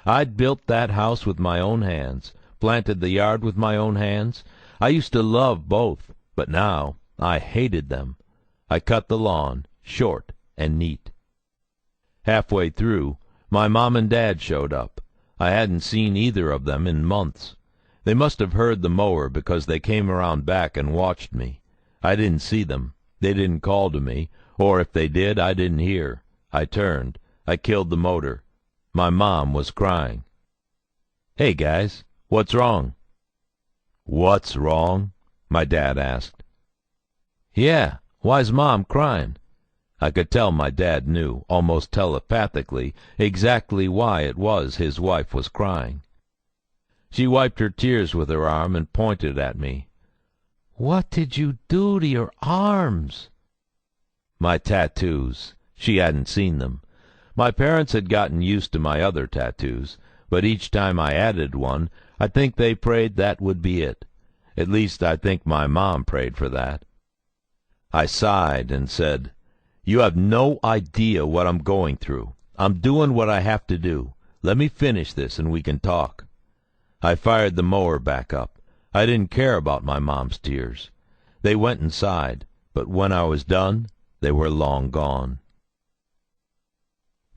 I'd built that house with my own hands, planted the yard with my own hands. I used to love both, but now I hated them. I cut the lawn, short and neat. Halfway through, my mom and dad showed up. I hadn't seen either of them in months. They must have heard the mower because they came around back and watched me. I didn't see them. They didn't call to me, or if they did, I didn't hear. I turned. I killed the motor. My mom was crying. "Hey, guys, what's wrong?" "What's wrong?" my dad asked. "Yeah, why's Mom crying?" I could tell my dad knew, almost telepathically, exactly why it was his wife was crying. She wiped her tears with her arm and pointed at me. "What did you do to your arms?" My tattoos. She hadn't seen them. My parents had gotten used to my other tattoos, but each time I added one, I think they prayed that would be it. At least I think my mom prayed for that. I sighed and said, "You have no idea what I'm going through. I'm doing what I have to do. Let me finish this and we can talk." I fired the mower back up. I didn't care about my mom's tears. They went inside, but when I was done, they were long gone.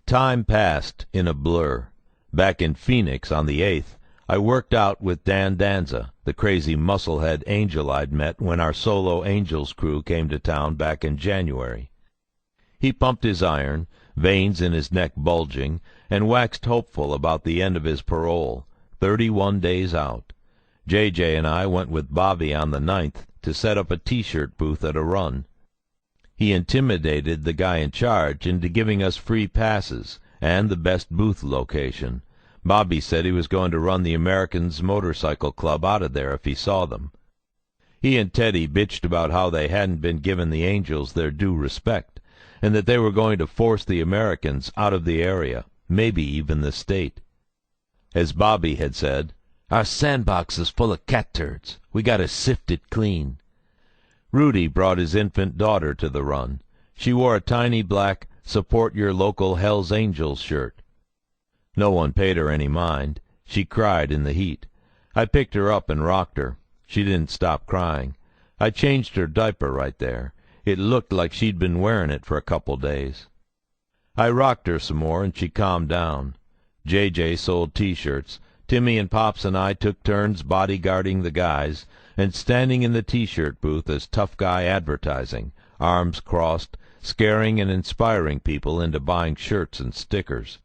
Time passed in a blur. Back in Phoenix on the 8th, I worked out with Dan Danza, the crazy musclehead angel I'd met when our solo Angels crew came to town back in January. He pumped his iron, veins in his neck bulging, and waxed hopeful about the end of his parole, 31 days out. JJ and I went with Bobby on the 9th to set up a T-shirt booth at a run. He intimidated the guy in charge into giving us free passes and the best booth location. Bobby said he was going to run the Americans Motorcycle Club out of there if he saw them. He and Teddy bitched about how they hadn't been given the Angels their due respect, and that they were going to force the Americans out of the area, maybe even the state. As Bobby had said, "Our sandbox is full of cat turds. We got to sift it clean." Rudy brought his infant daughter to the run. She wore a tiny black "Support Your Local Hells Angels" shirt. No one paid her any mind. She cried in the heat. I picked her up and rocked her. She didn't stop crying. I changed her diaper right there. It looked like she'd been wearing it for a couple days. I rocked her some more, and she calmed down. J.J. sold T-shirts. Timmy and Pops and I took turns bodyguarding the guys and standing in the T-shirt booth as tough guy advertising, arms crossed, scaring and inspiring people into buying shirts and stickers.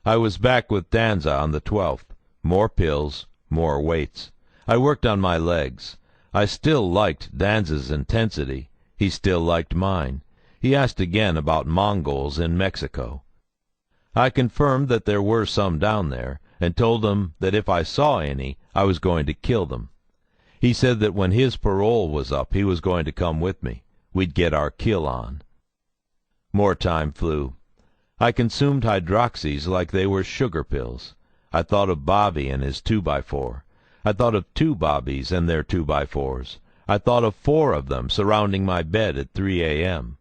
I was back with Danza on the 12th. More pills, more weights. I worked on my legs. I still liked Danza's intensity. He still liked mine. He asked again about Mongols in Mexico. I confirmed that there were some down there, and told him that if I saw any, I was going to kill them. He said that when his parole was up, he was going to come with me. We'd get our kill on. More time flew. I consumed hydroxys like they were sugar pills. I thought of Bobby and his 2x4. I thought of 2 Bobbies and their 2x4s. I thought of 4 of them surrounding my bed at 3 a.m.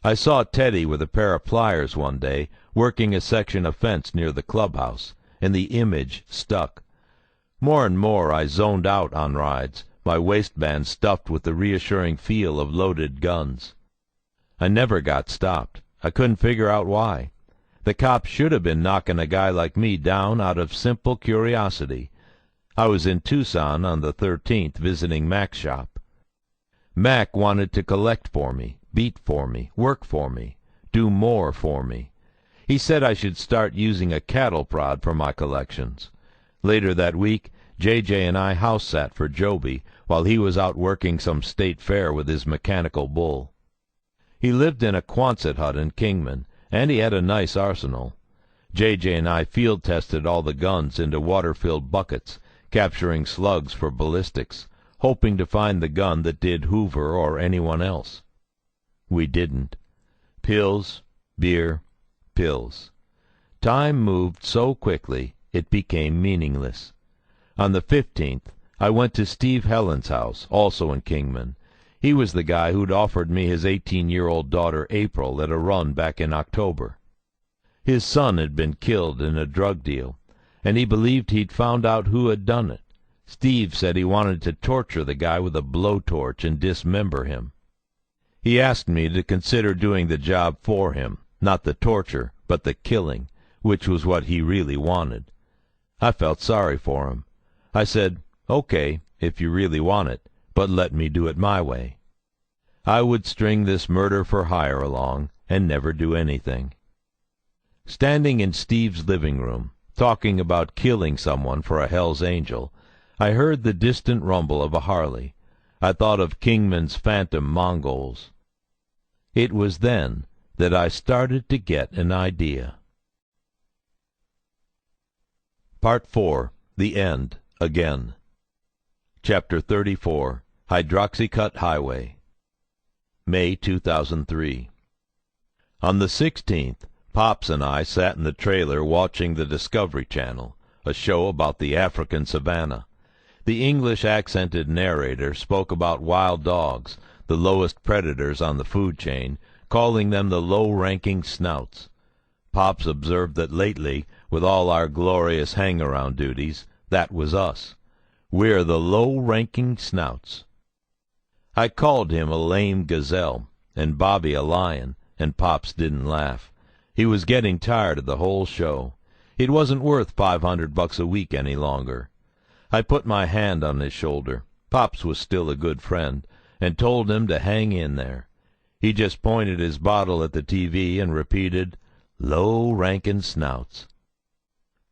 I saw Teddy with a pair of pliers one day, working a section of fence near the clubhouse, and the image stuck. More and more I zoned out on rides, my waistband stuffed with the reassuring feel of loaded guns. I never got stopped. I couldn't figure out why. The cops should have been knocking a guy like me down out of simple curiosity. I was in Tucson on the 13th visiting Mac's shop. Mac wanted to collect for me, beat for me, work for me, do more for me. He said I should start using a cattle prod for my collections. Later that week, J.J. and I house sat for Joby while he was out working some state fair with his mechanical bull. He lived in a Quonset hut in Kingman, and he had a nice arsenal. J.J. and I field-tested all the guns into water-filled buckets, capturing slugs for ballistics, hoping to find the gun that did Hoover or anyone else. We didn't. Pills, beer, pills. Time moved so quickly it became meaningless. On the 15th, I went to Steve Helen's house, also in Kingman. He was the guy who'd offered me his 18-year-old daughter April at a run back in October. His son had been killed in a drug deal, and he believed he'd found out who had done it. Steve said he wanted to torture the guy with a blowtorch and dismember him. He asked me to consider doing the job for him, not the torture, but the killing, which was what he really wanted. I felt sorry for him. I said, "Okay, if you really want it, but let me do it my way." I would string this murder for hire along and never do anything. Standing in Steve's living room, talking about killing someone for a Hell's Angel, I heard the distant rumble of a Harley. I thought of Kingman's phantom Mongols. It was then that I started to get an idea. Part 4. The End. Again. Chapter 34. Hydroxycut Highway. May 2003. On the 16th, Pops and I sat in the trailer watching the Discovery Channel, a show about the African savannah. The English-accented narrator spoke about wild dogs, the lowest predators on the food chain, calling them the low-ranking snouts. Pops observed that lately, with all our glorious hang-around duties, that was us. We're the low-ranking snouts. I called him a lame gazelle, and Bobby a lion, and Pops didn't laugh. He was getting tired of the whole show. It wasn't worth $500 a week any longer. I put my hand on his shoulder. Pops was still a good friend, and told him to hang in there. He just pointed his bottle at the TV and repeated, "Low-rankin' snouts."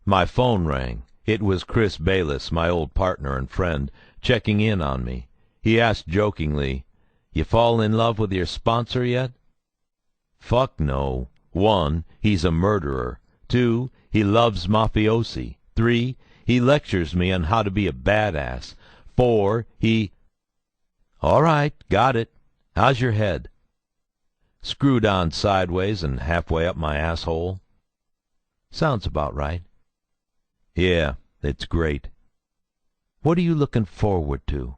My phone rang. It was Chris Bayless, my old partner and friend, checking in on me. He asked jokingly, "You fall in love with your sponsor yet?" Fuck no. 1, he's a murderer. 2, he loves mafiosi. 3, he lectures me on how to be a badass. 4, he... All right, got it. How's your head? Screwed on sideways and halfway up my asshole. Sounds about right. Yeah, it's great. What are you looking forward to?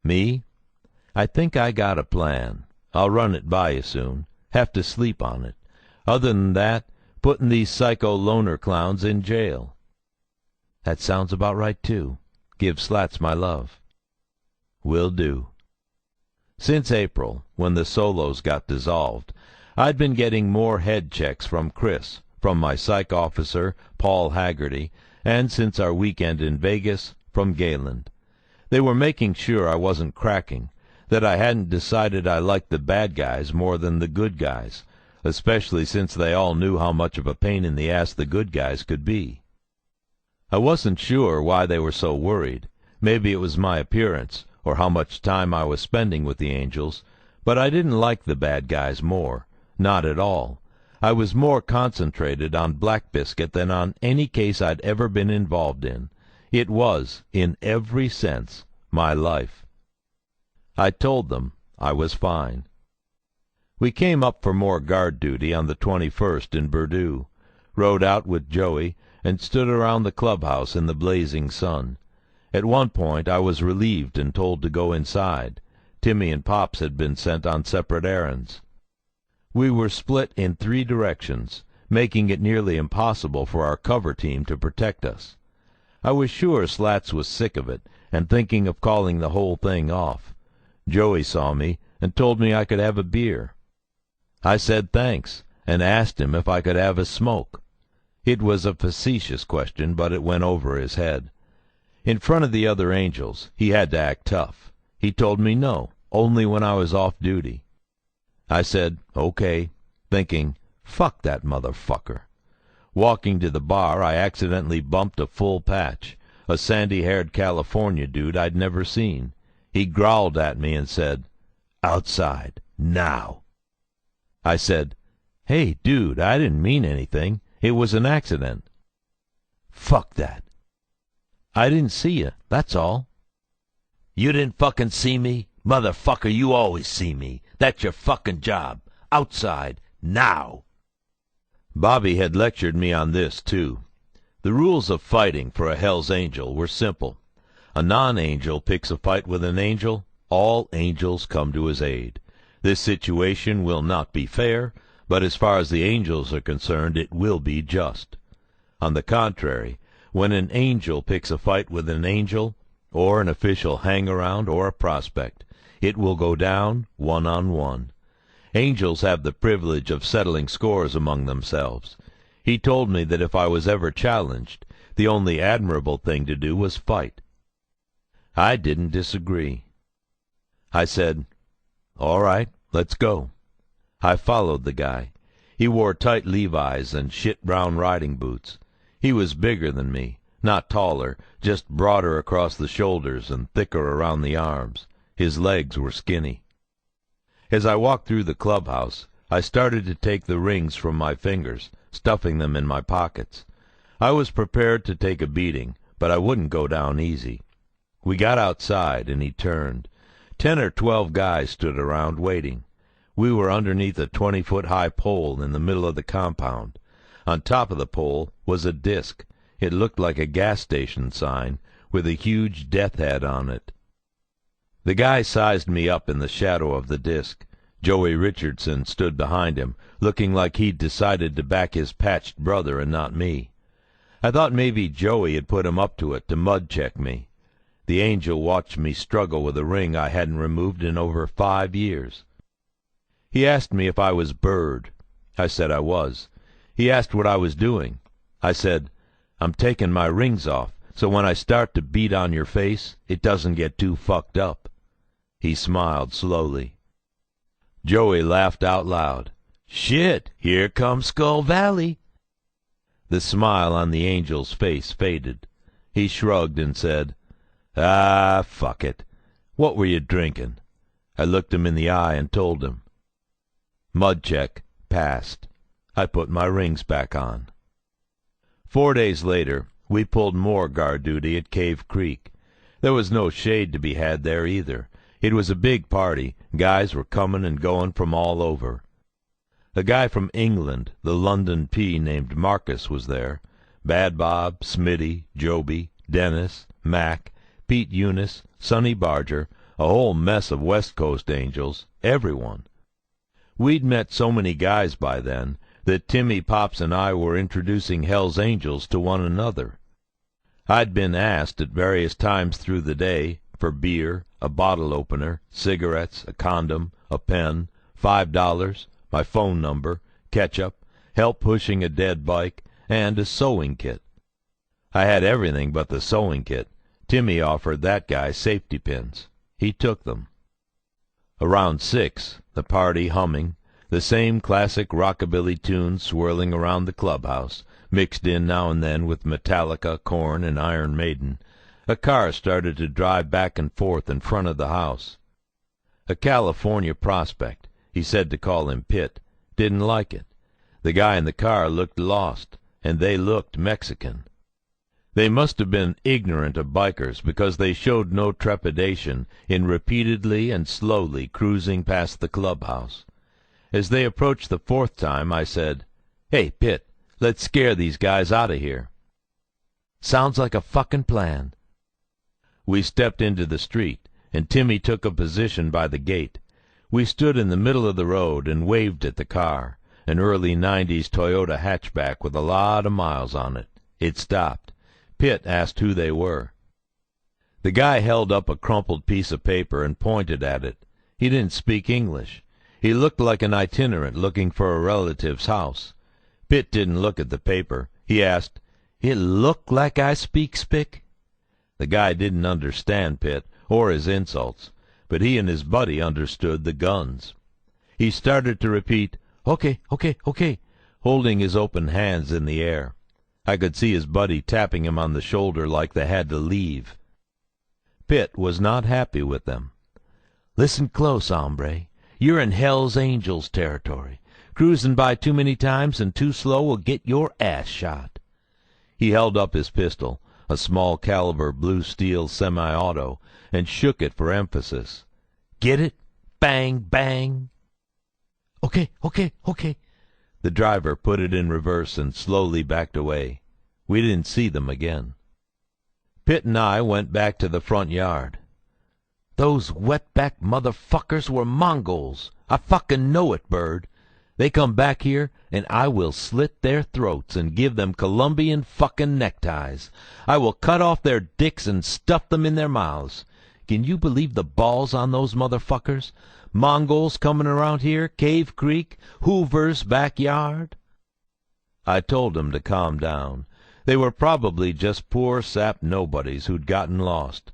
Me? I think I got a plan. I'll run it by you soon. Have to sleep on it. Other than that, putting these psycho loner clowns in jail. That sounds about right, too. Give Slats my love. Will do. Since April, when the solos got dissolved, I'd been getting more head checks from Chris, from my psych officer, Paul Haggerty, and since our weekend in Vegas, from Gayland. They were making sure I wasn't cracking, that I hadn't decided I liked the bad guys more than the good guys, especially since they all knew how much of a pain in the ass the good guys could be. I wasn't sure why they were so worried. Maybe it was my appearance, or how much time I was spending with the angels, but I didn't like the bad guys more. Not at all. I was more concentrated on Black Biscuit than on any case I'd ever been involved in. It was, in every sense, my life. I told them I was fine. We came up for more guard duty on the 21st in Bordeaux, rode out with Joey, and stood around the clubhouse in the blazing sun. At one point I was relieved and told to go inside. Timmy and Pops had been sent on separate errands. We were split in 3 directions, making it nearly impossible for our cover team to protect us. I was sure Slats was sick of it and thinking of calling the whole thing off. Joey saw me and told me I could have a beer. I said thanks and asked him if I could have a smoke. It was a facetious question, but it went over his head. In front of the other angels, he had to act tough. He told me no, only when I was off duty. I said, okay, thinking, fuck that motherfucker. Walking to the bar, I accidentally bumped a full patch, a sandy-haired California dude I'd never seen. He growled at me and said, outside, now. I said, hey, dude, I didn't mean anything. It was an accident. Fuck that. I didn't see you, that's all. You didn't fucking see me? Motherfucker, you always see me. That's your fucking job. Outside, now. Bobby had lectured me on this, too. The rules of fighting for a Hell's Angel were simple. A non-angel picks a fight with an angel, all angels come to his aid. This situation will not be fair, but as far as the angels are concerned, it will be just. On the contrary, when an angel picks a fight with an angel, or an official hang-around or a prospect, it will go down 1-on-1. Angels have the privilege of settling scores among themselves. He told me that if I was ever challenged, the only admirable thing to do was fight. I didn't disagree. I said, all right, let's go. I followed the guy. He wore tight Levi's and shit-brown riding boots. He was bigger than me, not taller, just broader across the shoulders and thicker around the arms. His legs were skinny. As I walked through the clubhouse, I started to take the rings from my fingers, stuffing them in my pockets. I was prepared to take a beating, but I wouldn't go down easy. We got outside, and he turned. 10 or 12 guys stood around waiting. We were underneath a 20-foot-high pole in the middle of the compound. On top of the pole was a disc. It looked like a gas station sign, with a huge death head on it. The guy sized me up in the shadow of the disc. Joey Richardson stood behind him, looking like he'd decided to back his patched brother and not me. I thought maybe Joey had put him up to it to mud-check me. The angel watched me struggle with a ring I hadn't removed in over 5 years. He asked me if I was Bird. I said I was. He asked what I was doing. I said, I'm taking my rings off, so when I start to beat on your face, it doesn't get too fucked up. He smiled slowly. Joey laughed out loud. Shit, here comes Skull Valley. The smile on the angel's face faded. He shrugged and said, ah, fuck it. What were you drinking? I looked him in the eye and told him. Mud check passed. I put my rings back on. 4 days later, we pulled more guard duty at Cave Creek. There was no shade to be had there either. It was a big party. Guys were coming and going from all over. A guy from England, the London P named Marcus, was there. Bad Bob, Smitty, Joby, Dennis, Mac, Pete Eunice, Sonny Barger, a whole mess of West Coast angels, everyone. We'd met so many guys by then that Timmy, Pops, and I were introducing Hell's Angels to one another. I'd been asked at various times through the day for beer, a bottle opener, cigarettes, a condom, a pen, $5, my phone number, ketchup, help pushing a dead bike, and a sewing kit. I had everything but the sewing kit. Timmy offered that guy safety pins. He took them. Around 6, the party humming, the same classic rockabilly tunes swirling around the clubhouse, mixed in now and then with Metallica, Korn, and Iron Maiden. A car started to drive back and forth in front of the house. A California prospect, he said to call him Pitt, didn't like it. The guy in the car looked lost, and they looked Mexican. They must have been ignorant of bikers, because they showed no trepidation in repeatedly and slowly cruising past the clubhouse. As they approached the 4th time, I said, "Hey, Pitt, let's scare these guys out of here." "Sounds like a fucking plan." We stepped into the street, and Timmy took a position by the gate. We stood in the middle of the road and waved at the car, an early '90s Toyota hatchback with a lot of miles on it. It stopped. Pitt asked who they were. The guy held up a crumpled piece of paper and pointed at it. He didn't speak English. He looked like an itinerant looking for a relative's house. Pitt didn't look at the paper. He asked, "It look like I speak spick?" The guy didn't understand Pitt or his insults, but he and his buddy understood the guns. He started to repeat, "Okay, okay, okay," holding his open hands in the air. I could see his buddy tapping him on the shoulder like they had to leave. Pitt was not happy with them. "Listen close, hombre. You're in Hell's Angels territory. Cruising by too many times and too slow will get your ass shot." He held up his pistol, a small caliber blue steel semi-auto, and shook it for emphasis. "Get it? Bang, bang." "Okay, okay, okay." The driver put it in reverse and slowly backed away. We didn't see them again. Pitt and I went back to the front yard. "Those wetback motherfuckers were Mongols. I fucking know it, Bird. They come back here, and I will slit their throats and give them Colombian fucking neckties. I will cut off their dicks and stuff them in their mouths. Can you believe the balls on those motherfuckers? Mongols coming around here, Cave Creek, Hoover's backyard." I told them to calm down. They were probably just poor sap nobodies who'd gotten lost.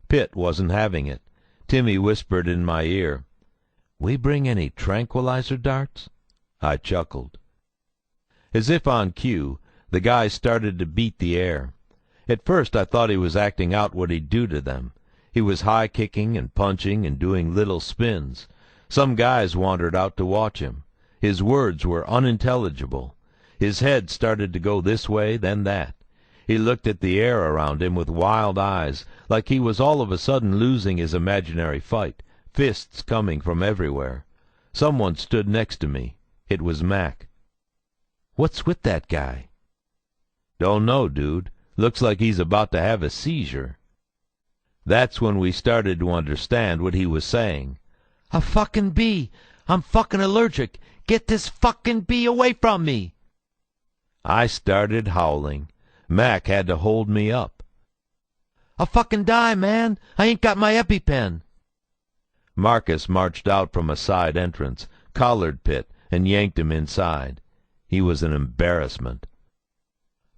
Pitt wasn't having it. Timmy whispered in my ear, "We bring any tranquilizer darts?" I chuckled. As if on cue, the guy started to beat the air. At first I thought he was acting out what he'd do to them. He was high-kicking and punching and doing little spins. Some guys wandered out to watch him. His words were unintelligible. His head started to go this way, then that. He looked at the air around him with wild eyes, like he was all of a sudden losing his imaginary fight, fists coming from everywhere. Someone stood next to me. It was Mac. "What's with that guy?" "Don't know, dude. Looks like he's about to have a seizure." That's when we started to understand what he was saying. "A fucking bee! I'm fucking allergic! Get this fucking bee away from me!" I started howling. Mac had to hold me up. "I'll fucking die, man! I ain't got my EpiPen!" Marcus marched out from a side entrance, collared Pitt, and yanked him inside. He was an embarrassment.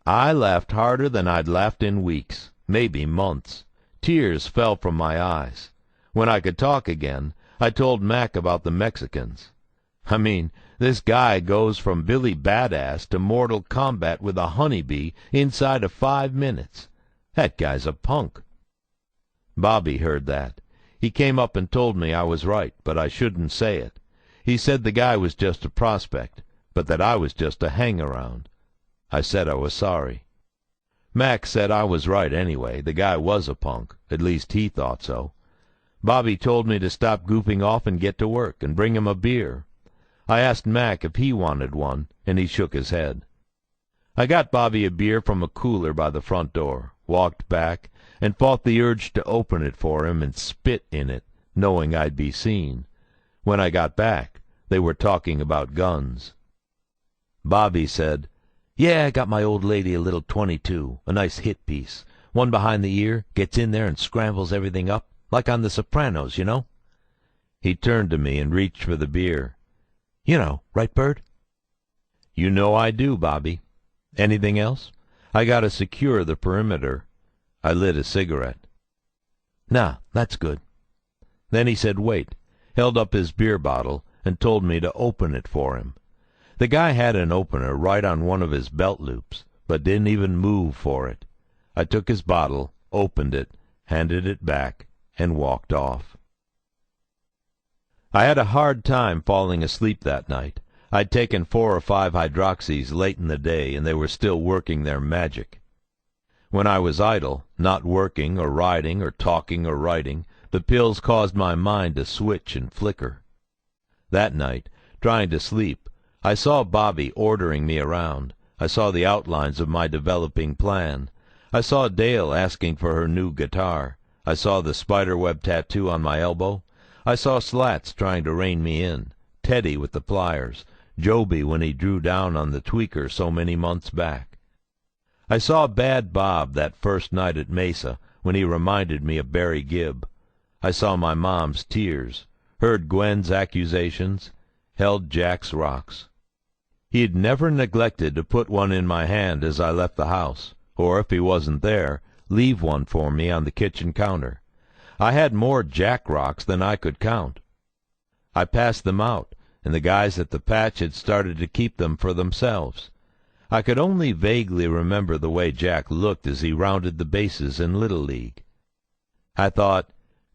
I laughed harder than I'd laughed in weeks, maybe months. Tears fell from my eyes. When I could talk again, I told Mac about the Mexicans. I mean, this guy goes from Billy Badass to Mortal Kombat with a honeybee inside of 5 minutes. That guy's a punk. Bobby heard that. He came up and told me I was right, but I shouldn't say it. He said the guy was just a prospect, but that I was just a hang-around. I said I was sorry. Mac said I was right anyway. The guy was a punk. At least he thought so. Bobby told me to stop goofing off and get to work, and bring him a beer. I asked Mac if he wanted one, and he shook his head. I got Bobby a beer from a cooler by the front door, walked back, and fought the urge to open it for him and spit in it, knowing I'd be seen. When I got back, they were talking about guns. Bobby said, "Yeah, I got my old lady a little .22, a nice hit piece. One behind the ear, gets in there and scrambles everything up. like on The Sopranos, you know?" He turned to me and reached for the beer. "You know, right, Bird?" "You know I do, Bobby. Anything else? I gotta secure the perimeter." I lit a cigarette. "Nah, that's good." Then he said wait, held up his beer bottle, and told me to open it for him. The guy had an opener right on one of his belt loops, but didn't even move for it. I took his bottle, opened it, handed it back, and walked off. I had a hard time falling asleep that night. I'd taken 4 or 5 hydroxys late in the day, and they were still working their magic. When I was idle, not working or riding or talking or writing, the pills caused my mind to switch and flicker. That night, trying to sleep, I saw Bobby ordering me around. I saw the outlines of my developing plan. I saw Dale asking for her new guitar. I saw the spiderweb tattoo on my elbow. I saw Slats trying to rein me in, Teddy with the pliers, Joby when he drew down on the tweaker so many months back. I saw Bad Bob that first night at Mesa when he reminded me of Barry Gibb. I saw my mom's tears, heard Gwen's accusations, held Jack's rocks. He'd never neglected to put one in my hand as I left the house, or if he wasn't there, leave one for me on the kitchen counter. I had more Jack rocks than I could count. I passed them out, and the guys at the patch had started to keep them for themselves. I could only vaguely remember the way Jack looked as he rounded the bases in Little League. I thought,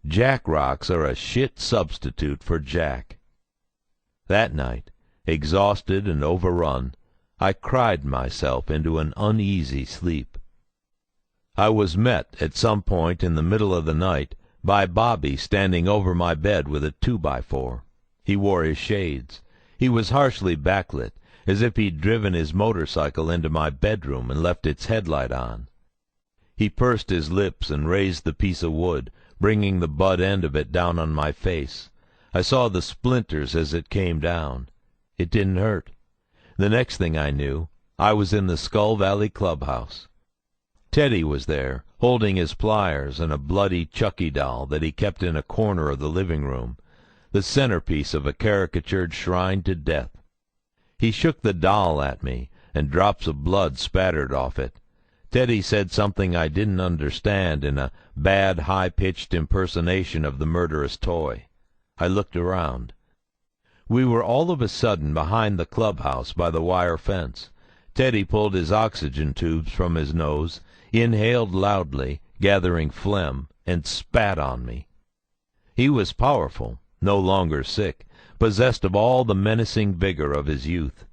Jack rocks are a shit substitute for Jack. That night, exhausted and overrun, I cried myself into an uneasy sleep. I was met at some point in the middle of the night by Bobby standing over my bed with a 2x4. He wore his shades. He was harshly backlit, as if he'd driven his motorcycle into my bedroom and left its headlight on. He pursed his lips and raised the piece of wood, bringing the butt end of it down on my face. I saw the splinters as it came down. It didn't hurt. The next thing I knew, I was in the Skull Valley clubhouse. Teddy was there, holding his pliers and a bloody Chucky doll that he kept in a corner of the living room, the centerpiece of a caricatured shrine to death. He shook the doll at me, and drops of blood spattered off it. Teddy said something I didn't understand in a bad, high-pitched impersonation of the murderous toy. I looked around. We were all of a sudden behind the clubhouse by the wire fence. Teddy pulled his oxygen tubes from his nose, inhaled loudly, gathering phlegm, and spat on me. He was powerful, no longer sick, possessed of all the menacing vigor of his youth.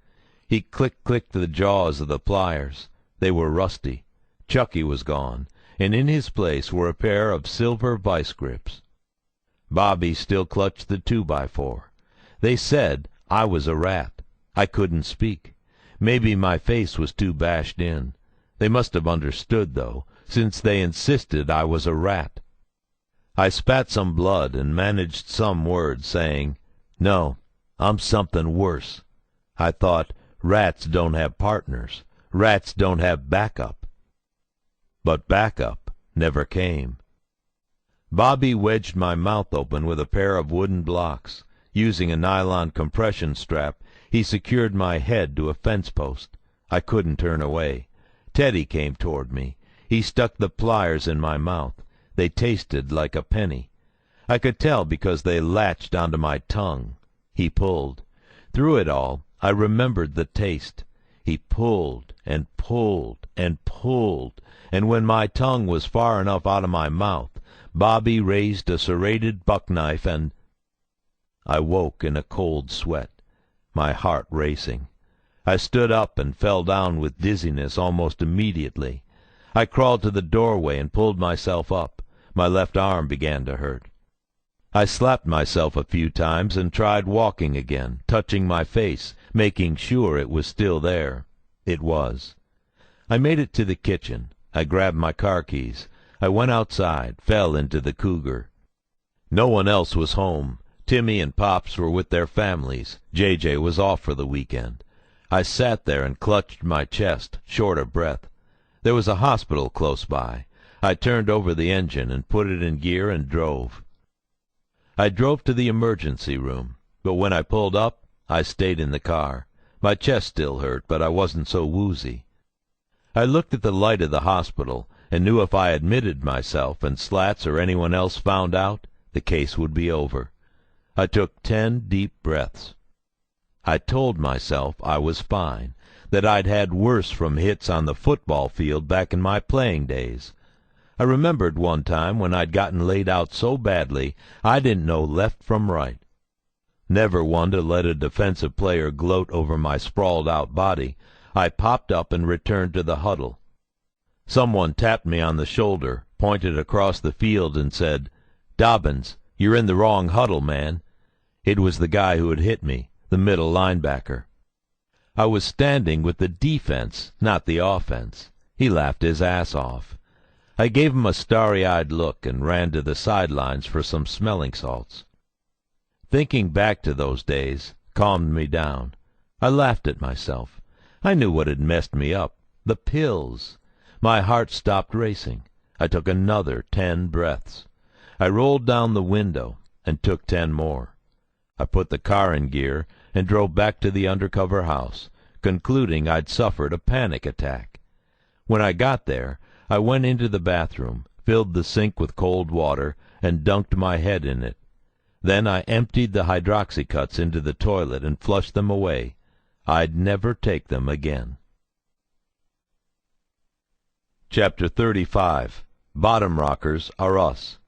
He clicked the jaws of the pliers. They were rusty. Chucky was gone, and in his place were a pair of silver vice grips. Bobby still clutched the 2x4. They said I was a rat. I couldn't speak. Maybe my face was too bashed in. They must have understood, though, since they insisted I was a rat. I spat some blood and managed some words, saying, "No, I'm something worse." I thought, rats don't have partners. Rats don't have backup. But backup never came. Bobby wedged my mouth open with a pair of wooden blocks. Using a nylon compression strap, he secured my head to a fence post. I couldn't turn away. Teddy came toward me. He stuck the pliers in my mouth. They tasted like a penny. I could tell because they latched onto my tongue. He pulled. Through it all, I remembered the taste. He pulled and pulled and pulled, and when my tongue was far enough out of my mouth, Bobby raised a serrated buckknife and... I woke in a cold sweat, my heart racing. I stood up and fell down with dizziness almost immediately. I crawled to the doorway and pulled myself up. My left arm began to hurt. I slapped myself a few times and tried walking again, touching my face, making sure it was still there. It was. I made it to the kitchen. I grabbed my car keys. I went outside, fell into the Cougar. No one else was home. Timmy and Pops were with their families. JJ was off for the weekend. I sat there and clutched my chest, short of breath. There was a hospital close by. I turned over the engine and put it in gear and drove. I drove to the emergency room, but when I pulled up, I stayed in the car. My chest still hurt, but I wasn't so woozy. I looked at the light of the hospital and knew if I admitted myself and Slats or anyone else found out, the case would be over. I took 10 deep breaths. I told myself I was fine, that I'd had worse from hits on the football field back in my playing days. I remembered one time when I'd gotten laid out so badly I didn't know left from right. Never one to let a defensive player gloat over my sprawled-out body, I popped up and returned to the huddle. Someone tapped me on the shoulder, pointed across the field, and said, "Dobbins, you're in the wrong huddle, man." It was the guy who had hit me, the middle linebacker. I was standing with the defense, not the offense. He laughed his ass off. I gave him a starry-eyed look and ran to the sidelines for some smelling salts. Thinking back to those days calmed me down. I laughed at myself. I knew what had messed me up. The pills. My heart stopped racing. I took another 10 breaths. I rolled down the window and took 10 more. I put the car in gear and drove back to the Undercover house, concluding I'd suffered a panic attack. When I got there, I went into the bathroom, filled the sink with cold water, and dunked my head in it. Then I emptied the hydroxycuts into the toilet and flushed them away. I'd never take them again. Chapter 35. Bottom Rockers Are Us.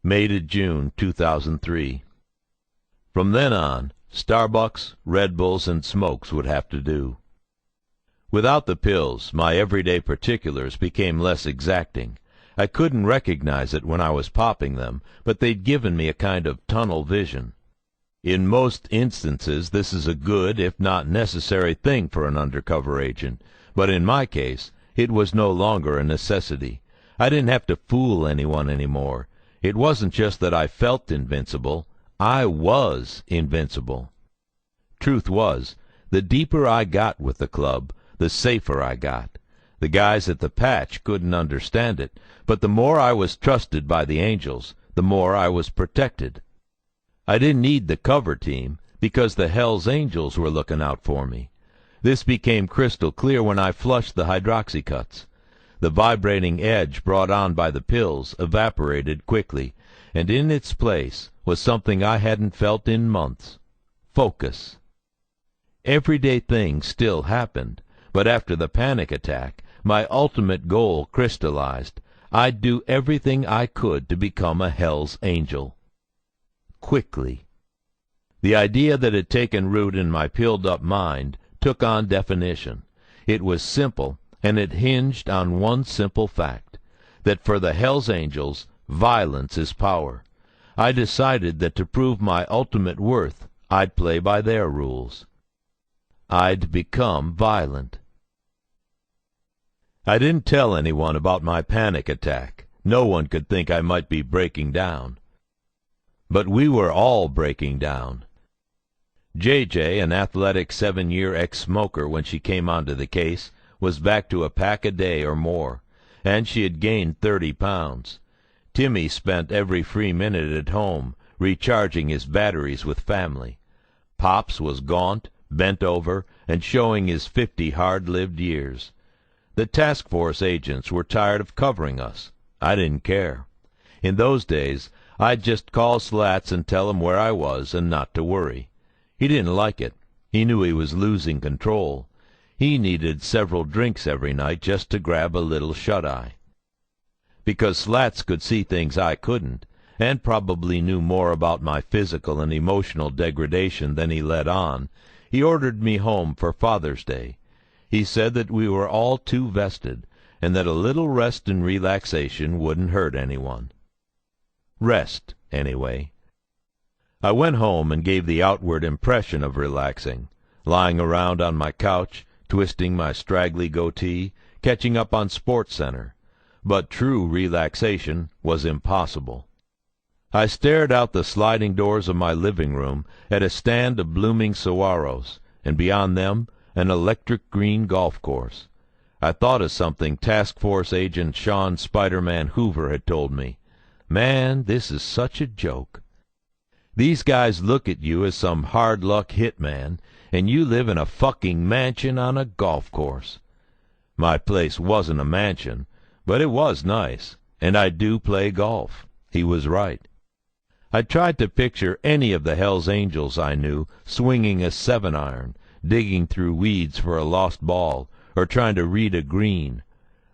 May to June 2003. From then on, Starbucks, Red Bulls, and smokes would have to do. Without the pills, my everyday particulars became less exacting. I couldn't recognize it when I was popping them, but they'd given me a kind of tunnel vision. In most instances, this is a good, if not necessary, thing for an undercover agent, but in my case, it was no longer a necessity. I didn't have to fool anyone anymore. It wasn't just that I felt invincible. I was invincible. Truth was, the deeper I got with the club, the safer I got. The guys at the patch couldn't understand it, but the more I was trusted by the angels, the more I was protected. I didn't need the cover team, because the Hell's Angels were looking out for me. This became crystal clear when I flushed the hydroxycuts. The vibrating edge brought on by the pills evaporated quickly, and in its place was something I hadn't felt in months: focus. Everyday things still happened, but after the panic attack, my ultimate goal crystallized. I'd do everything I could to become a Hell's Angel. Quickly. The idea that had taken root in my pilled-up mind took on definition. It was simple, and it hinged on one simple fact, that for the Hell's Angels, violence is power. I decided that to prove my ultimate worth, I'd play by their rules. I'd become violent. I didn't tell anyone about my panic attack. No one could think I might be breaking down. But we were all breaking down. JJ, an athletic 7-year ex-smoker when she came onto the case, was back to a pack a day or more, and she had gained 30 pounds. Timmy spent every free minute at home, recharging his batteries with family. Pops was gaunt, bent over, and showing his 50 hard-lived years. The task force agents were tired of covering us. I didn't care. In those days, I'd just call Slats and tell him where I was and not to worry. He didn't like it. He knew he was losing control. He needed several drinks every night just to grab a little shut-eye. Because Slats could see things I couldn't, and probably knew more about my physical and emotional degradation than he let on, he ordered me home for Father's Day. He said that we were all too vested, and that a little rest and relaxation wouldn't hurt anyone. Rest, anyway. I went home and gave the outward impression of relaxing, lying around on my couch, twisting my straggly goatee, catching up on SportsCenter. But true relaxation was impossible. I stared out the sliding doors of my living room at a stand of blooming saguaros, and beyond them an electric green golf course. I thought of something Task Force Agent Sean Spider-Man Hoover had told me. Man, this is such a joke. These guys look at you as some hard-luck hitman, and you live in a fucking mansion on a golf course. My place wasn't a mansion, but it was nice, and I do play golf. He was right. I tried to picture any of the Hells Angels I knew swinging a 7-iron, digging through weeds for a lost ball, or trying to read a green.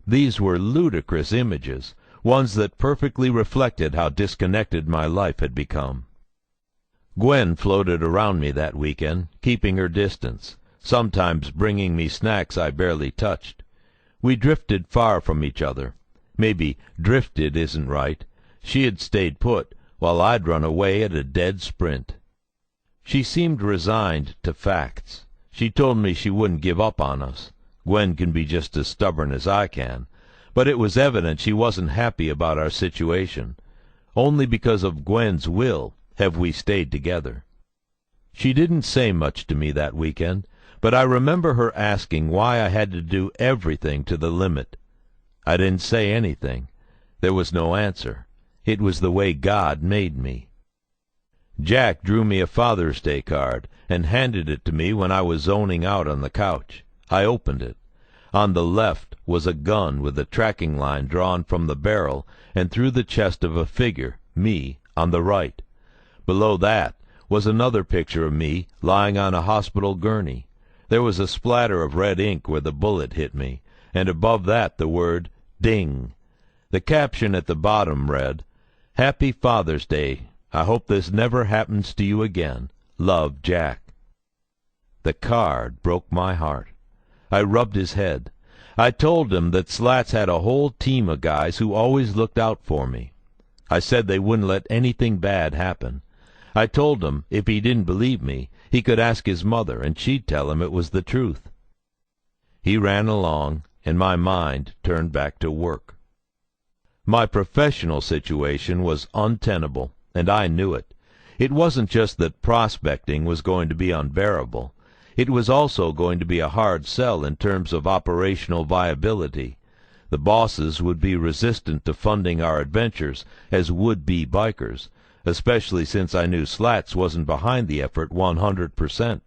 These were ludicrous images, ones that perfectly reflected how disconnected my life had become. Gwen floated around me that weekend, keeping her distance, sometimes bringing me snacks I barely touched. We drifted far from each other. Maybe drifted isn't right. She had stayed put, while I'd run away at a dead sprint. She seemed resigned to facts. She told me she wouldn't give up on us. Gwen can be just as stubborn as I can. But it was evident she wasn't happy about our situation. Only because of Gwen's will have we stayed together. She didn't say much to me that weekend, but I remember her asking why I had to do everything to the limit. I didn't say anything. There was no answer. It was the way God made me. Jack drew me a Father's Day card and handed it to me when I was zoning out on the couch. I opened it. On the left was a gun with a tracking line drawn from the barrel and through the chest of a figure, me, on the right. Below that was another picture of me lying on a hospital gurney. There was a splatter of red ink where the bullet hit me, and above that the word, "Ding." The caption at the bottom read, "Happy Father's Day. I hope this never happens to you again. Love, Jack." The card broke my heart. I rubbed his head. I told him that Slats had a whole team of guys who always looked out for me. I said they wouldn't let anything bad happen. I told him if he didn't believe me, he could ask his mother, and she'd tell him it was the truth. He ran along, and my mind turned back to work. My professional situation was untenable, and I knew it. It wasn't just that prospecting was going to be unbearable. It was also going to be a hard sell in terms of operational viability. The bosses would be resistant to funding our adventures as would-be bikers, especially since I knew Slats wasn't behind the effort 100%.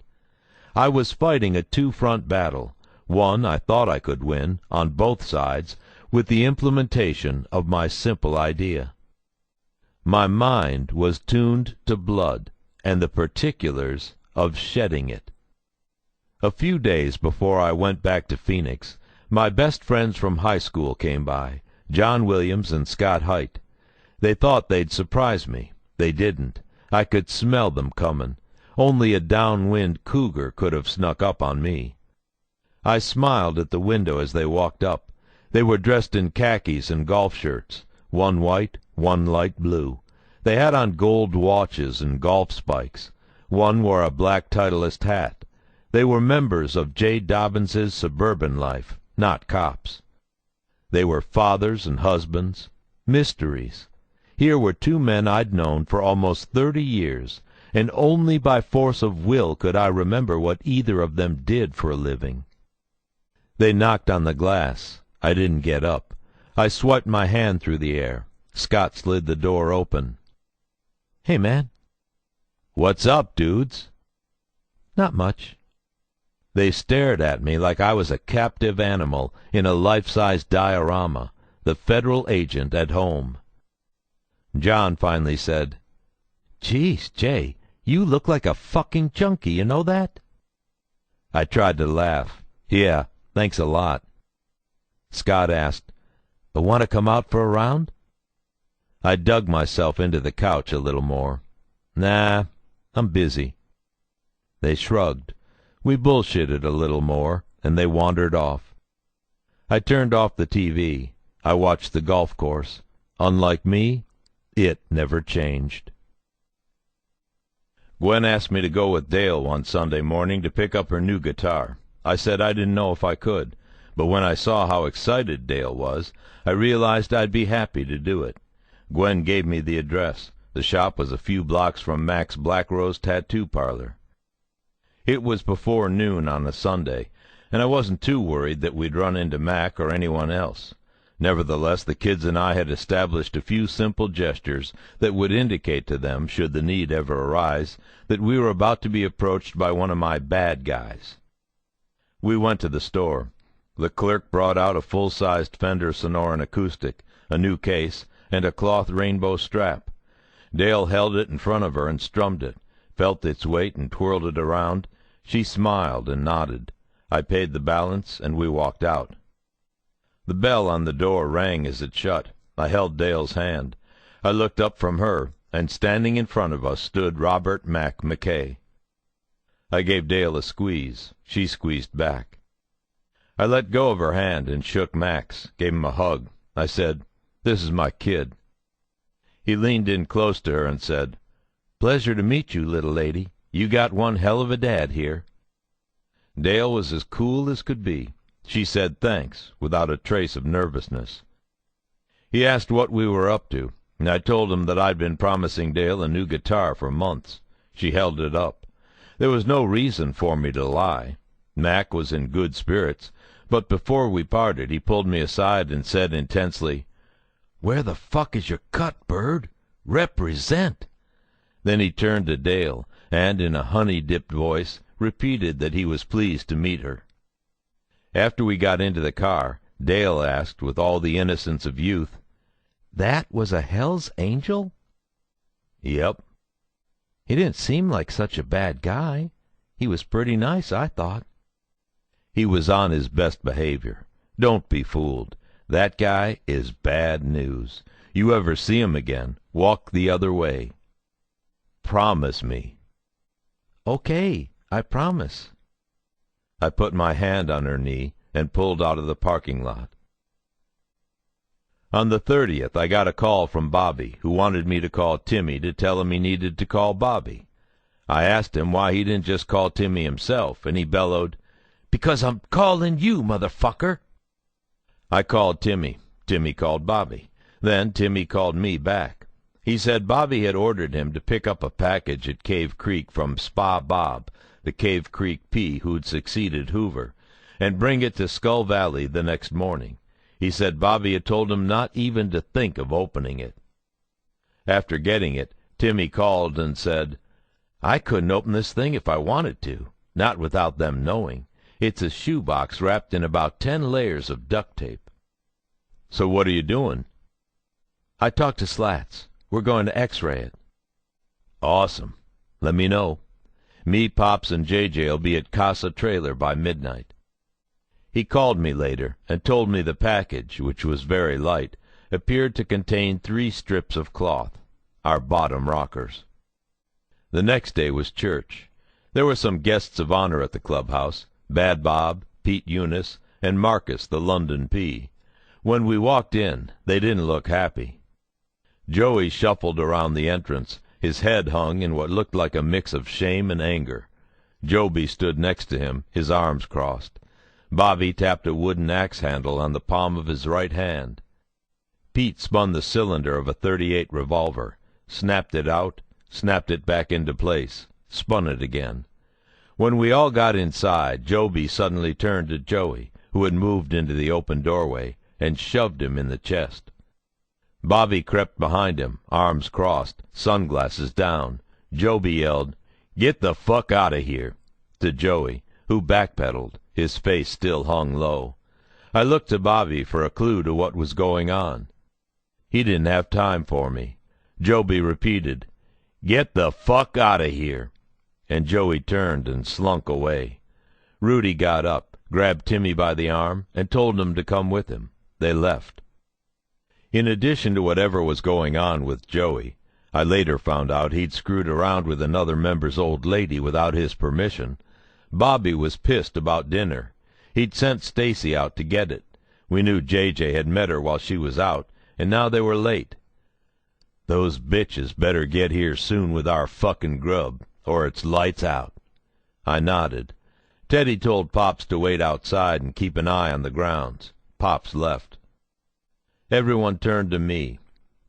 I was fighting a two-front battle. One I thought I could win, on both sides, with the implementation of my simple idea. My mind was tuned to blood, and the particulars of shedding it. A few days before I went back to Phoenix, my best friends from high school came by, John Williams and Scott Hite. They thought they'd surprise me. They didn't. I could smell them comin'. Only a downwind cougar could have snuck up on me. I smiled at the window as they walked up. They were dressed in khakis and golf shirts, one white, one light blue. They had on gold watches and golf spikes. One wore a black Titleist hat. They were members of J. Dobbins's suburban life, not cops. They were fathers and husbands, mysteries. Here were two men I'd known for almost 30 years, and only by force of will could I remember what either of them did for a living. They knocked on the glass. I didn't get up. I swiped my hand through the air. Scott slid the door open. "Hey, man." "What's up, dudes?" "Not much." They stared at me like I was a captive animal in a life-size diorama, the federal agent at home. John finally said, "Geez, Jay, you look like a fucking junkie, you know that?" I tried to laugh. "Yeah, thanks a lot." Scott asked, "Want to come out for a round?" I dug myself into the couch a little more. "Nah, I'm busy." They shrugged. We bullshitted a little more, and they wandered off. I turned off the TV. I watched the golf course. Unlike me, it never changed. Gwen asked me to go with Dale one Sunday morning to pick up her new guitar. I said I didn't know if I could, but when I saw how excited Dale was, I realized I'd be happy to do it. Gwen gave me the address. The shop was a few blocks from Mac's Black Rose Tattoo Parlor. It was before noon on a Sunday, and I wasn't too worried that we'd run into Mac or anyone else. Nevertheless, the kids and I had established a few simple gestures that would indicate to them, should the need ever arise, that we were about to be approached by one of my bad guys. We went to the store. The clerk brought out a full-sized Fender Sonoran acoustic, a new case, and a cloth rainbow strap. Dale held it in front of her and strummed it, felt its weight and twirled it around. She smiled and nodded. I paid the balance, and we walked out. The bell on the door rang as it shut. I held Dale's hand. I looked up from her, and standing in front of us stood Robert Mac McKay. I gave Dale a squeeze. She squeezed back. I let go of her hand and shook Mac's, gave him a hug. I said, "This is my kid." He leaned in close to her and said, "Pleasure to meet you, little lady. You got one hell of a dad here." Dale was as cool as could be. She said thanks, without a trace of nervousness. He asked what we were up to, and I told him that I'd been promising Dale a new guitar for months. She held it up. There was no reason for me to lie. Mac was in good spirits, but before we parted he pulled me aside and said intensely, "Where the fuck is your cut, Bird? Represent!" Then he turned to Dale, and in a honey-dipped voice repeated that he was pleased to meet her. After we got into the car, Dale asked, with all the innocence of youth, "That was a Hell's Angel?" "Yep." "He didn't seem like such a bad guy. He was pretty nice, I thought." "He was on his best behavior. Don't be fooled. That guy is bad news. You ever see him again, walk the other way. Promise me." "Okay, I promise." I put my hand on her knee and pulled out of the parking lot. On the 30th, I got a call from Bobby, who wanted me to call Timmy to tell him he needed to call Bobby. I asked him why he didn't just call Timmy himself, and he bellowed, "Because I'm calling you, motherfucker." I called Timmy. Timmy called Bobby. Then Timmy called me back. He said Bobby had ordered him to pick up a package at Cave Creek from Spa Bob, the Cave Creek P who'd succeeded Hoover, and bring it to Skull Valley the next morning. He said Bobby had told him not even to think of opening it. After getting it, Timmy called and said, "I couldn't open this thing if I wanted to, not without them knowing. It's a shoebox wrapped in about 10 layers of duct tape." "So what are you doing?" "I talked to Slats. We're going to X-ray it." "Awesome. Let me know. Me, Pops, and JJ'll be at Casa Trailer by midnight." He called me later and told me the package, which was very light, appeared to contain 3 strips of cloth, our bottom rockers. The next day was church. There were some guests of honor at the clubhouse, Bad Bob, Pete Eunice, and Marcus, the London P. When we walked in, they didn't look happy. Joey shuffled around the entrance. His head hung in what looked like a mix of shame and anger. Joby stood next to him, his arms crossed. Bobby tapped a wooden axe handle on the palm of his right hand. Pete spun the cylinder of a .38 revolver, snapped it out, snapped it back into place, spun it again. When we all got inside, Joby suddenly turned to Joey, who had moved into the open doorway, and shoved him in the chest. Bobby crept behind him, arms crossed, sunglasses down. Joby yelled, "Get the fuck out of here," to Joey, who backpedaled, his face still hung low. I looked to Bobby for a clue to what was going on. He didn't have time for me. Joby repeated, "Get the fuck out of here," and Joey turned and slunk away. Rudy got up, grabbed Timmy by the arm, and told him to come with him. They left. In addition to whatever was going on with Joey, I later found out he'd screwed around with another member's old lady without his permission. Bobby was pissed about dinner. He'd sent Stacy out to get it. We knew JJ had met her while she was out, and now they were late. "Those bitches better get here soon with our fucking grub, or it's lights out." I nodded. Teddy told Pops to wait outside and keep an eye on the grounds. Pops left. Everyone turned to me.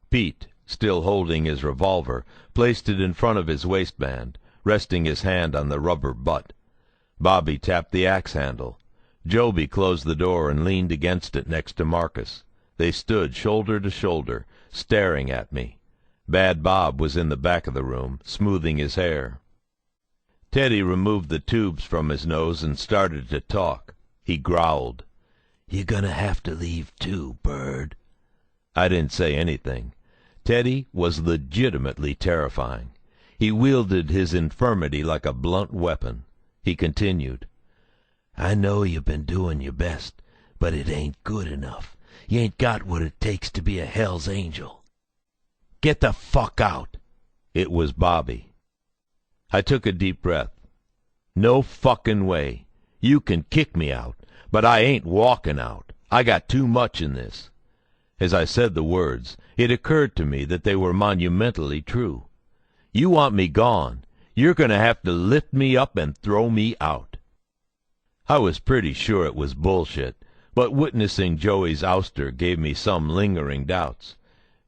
Pete, still holding his revolver, placed it in front of his waistband, resting his hand on the rubber butt. Bobby tapped the axe handle. Joby closed the door and leaned against it next to Marcus. They stood shoulder to shoulder, staring at me. Bad Bob was in the back of the room, smoothing his hair. Teddy removed the tubes from his nose and started to talk. He growled, "You're gonna have to leave too, Bird." I didn't say anything. Teddy was legitimately terrifying. He wielded his infirmity like a blunt weapon. He continued, "I know you've been doing your best, but it ain't good enough. You ain't got what it takes to be a Hell's Angel." "Get the fuck out!" It was Bobby. I took a deep breath. "No fucking way. You can kick me out, but I ain't walking out. I got too much in this." As I said the words, it occurred to me that they were monumentally true. "You want me gone. You're going to have to lift me up and throw me out." I was pretty sure it was bullshit, but witnessing Joey's ouster gave me some lingering doubts.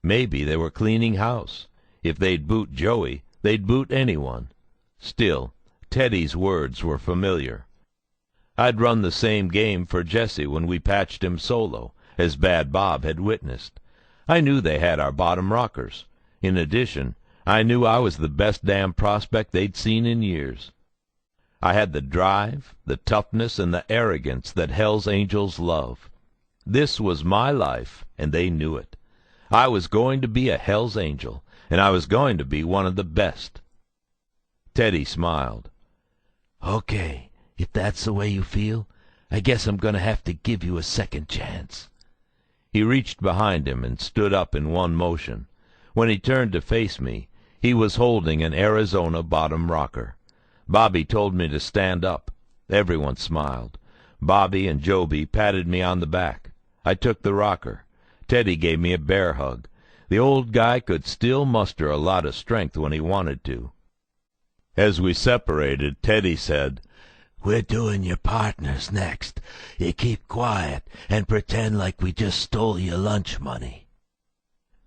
Maybe they were cleaning house. If they'd boot Joey, they'd boot anyone. Still, Teddy's words were familiar. I'd run the same game for Jesse when we patched him solo, as Bad Bob had witnessed. I knew they had our bottom rockers. In addition, I knew I was the best damn prospect they'd seen in years. I had the drive, the toughness, and the arrogance that Hell's Angels love. This was my life, and they knew it. I was going to be a Hell's Angel, and I was going to be one of the best. Teddy smiled. "Okay, if that's the way you feel, I guess I'm going to have to give you a second chance." He reached behind him and stood up in one motion. When he turned to face me, he was holding an Arizona bottom rocker. Bobby told me to stand up. Everyone smiled. Bobby and Joby patted me on the back. I took the rocker. Teddy gave me a bear hug. The old guy could still muster a lot of strength when he wanted to. As we separated, Teddy said, "We're doing your partners next. You keep quiet and pretend like we just stole your lunch money."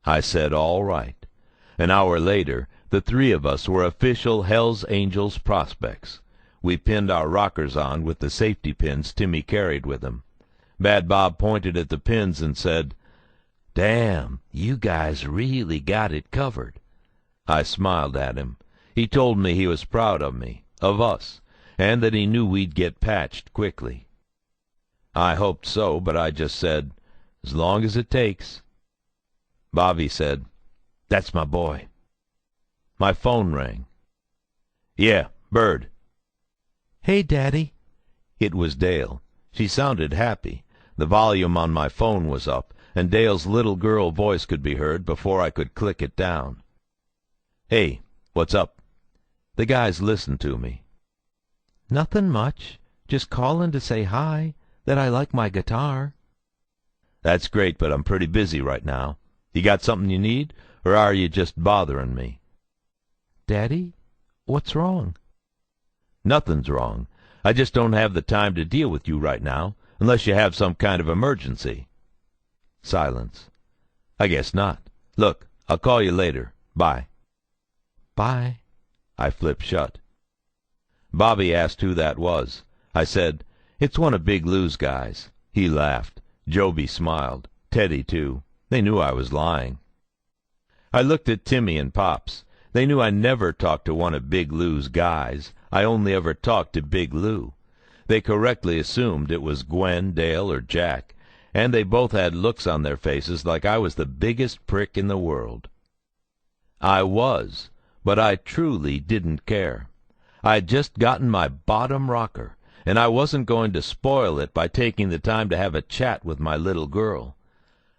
I said, "All right." An hour later, the three of us were official Hell's Angels prospects. We pinned our rockers on with the safety pins Timmy carried with him. Bad Bob pointed at the pins and said, "Damn, you guys really got it covered." I smiled at him. He told me he was proud of me, of us, and that he knew we'd get patched quickly. I hoped so, but I just said, "As long as it takes." Bobby said, "That's my boy." My phone rang. "Yeah, Bird." "Hey, Daddy." It was Dale. She sounded happy. The volume on my phone was up, and Dale's little girl voice could be heard before I could click it down. "Hey, what's up?" The guys listened to me. "Nothing much. Just calling to say hi, that I like my guitar." "That's great, but I'm pretty busy right now. You got something you need, or are you just bothering me?" "Daddy, what's wrong?" "Nothing's wrong. I just don't have the time to deal with you right now, unless you have some kind of emergency." Silence. "I guess not. Look, I'll call you later. Bye." "Bye." I flipped shut. Bobby asked who that was. I said, "It's one of Big Lou's guys." He laughed. Joby smiled. Teddy, too. They knew I was lying. I looked at Timmy and Pops. They knew I never talked to one of Big Lou's guys. I only ever talked to Big Lou. They correctly assumed it was Gwen, Dale, or Jack, and they both had looks on their faces like I was the biggest prick in the world. I was, but I truly didn't care. I'd just gotten my bottom rocker, and I wasn't going to spoil it by taking the time to have a chat with my little girl.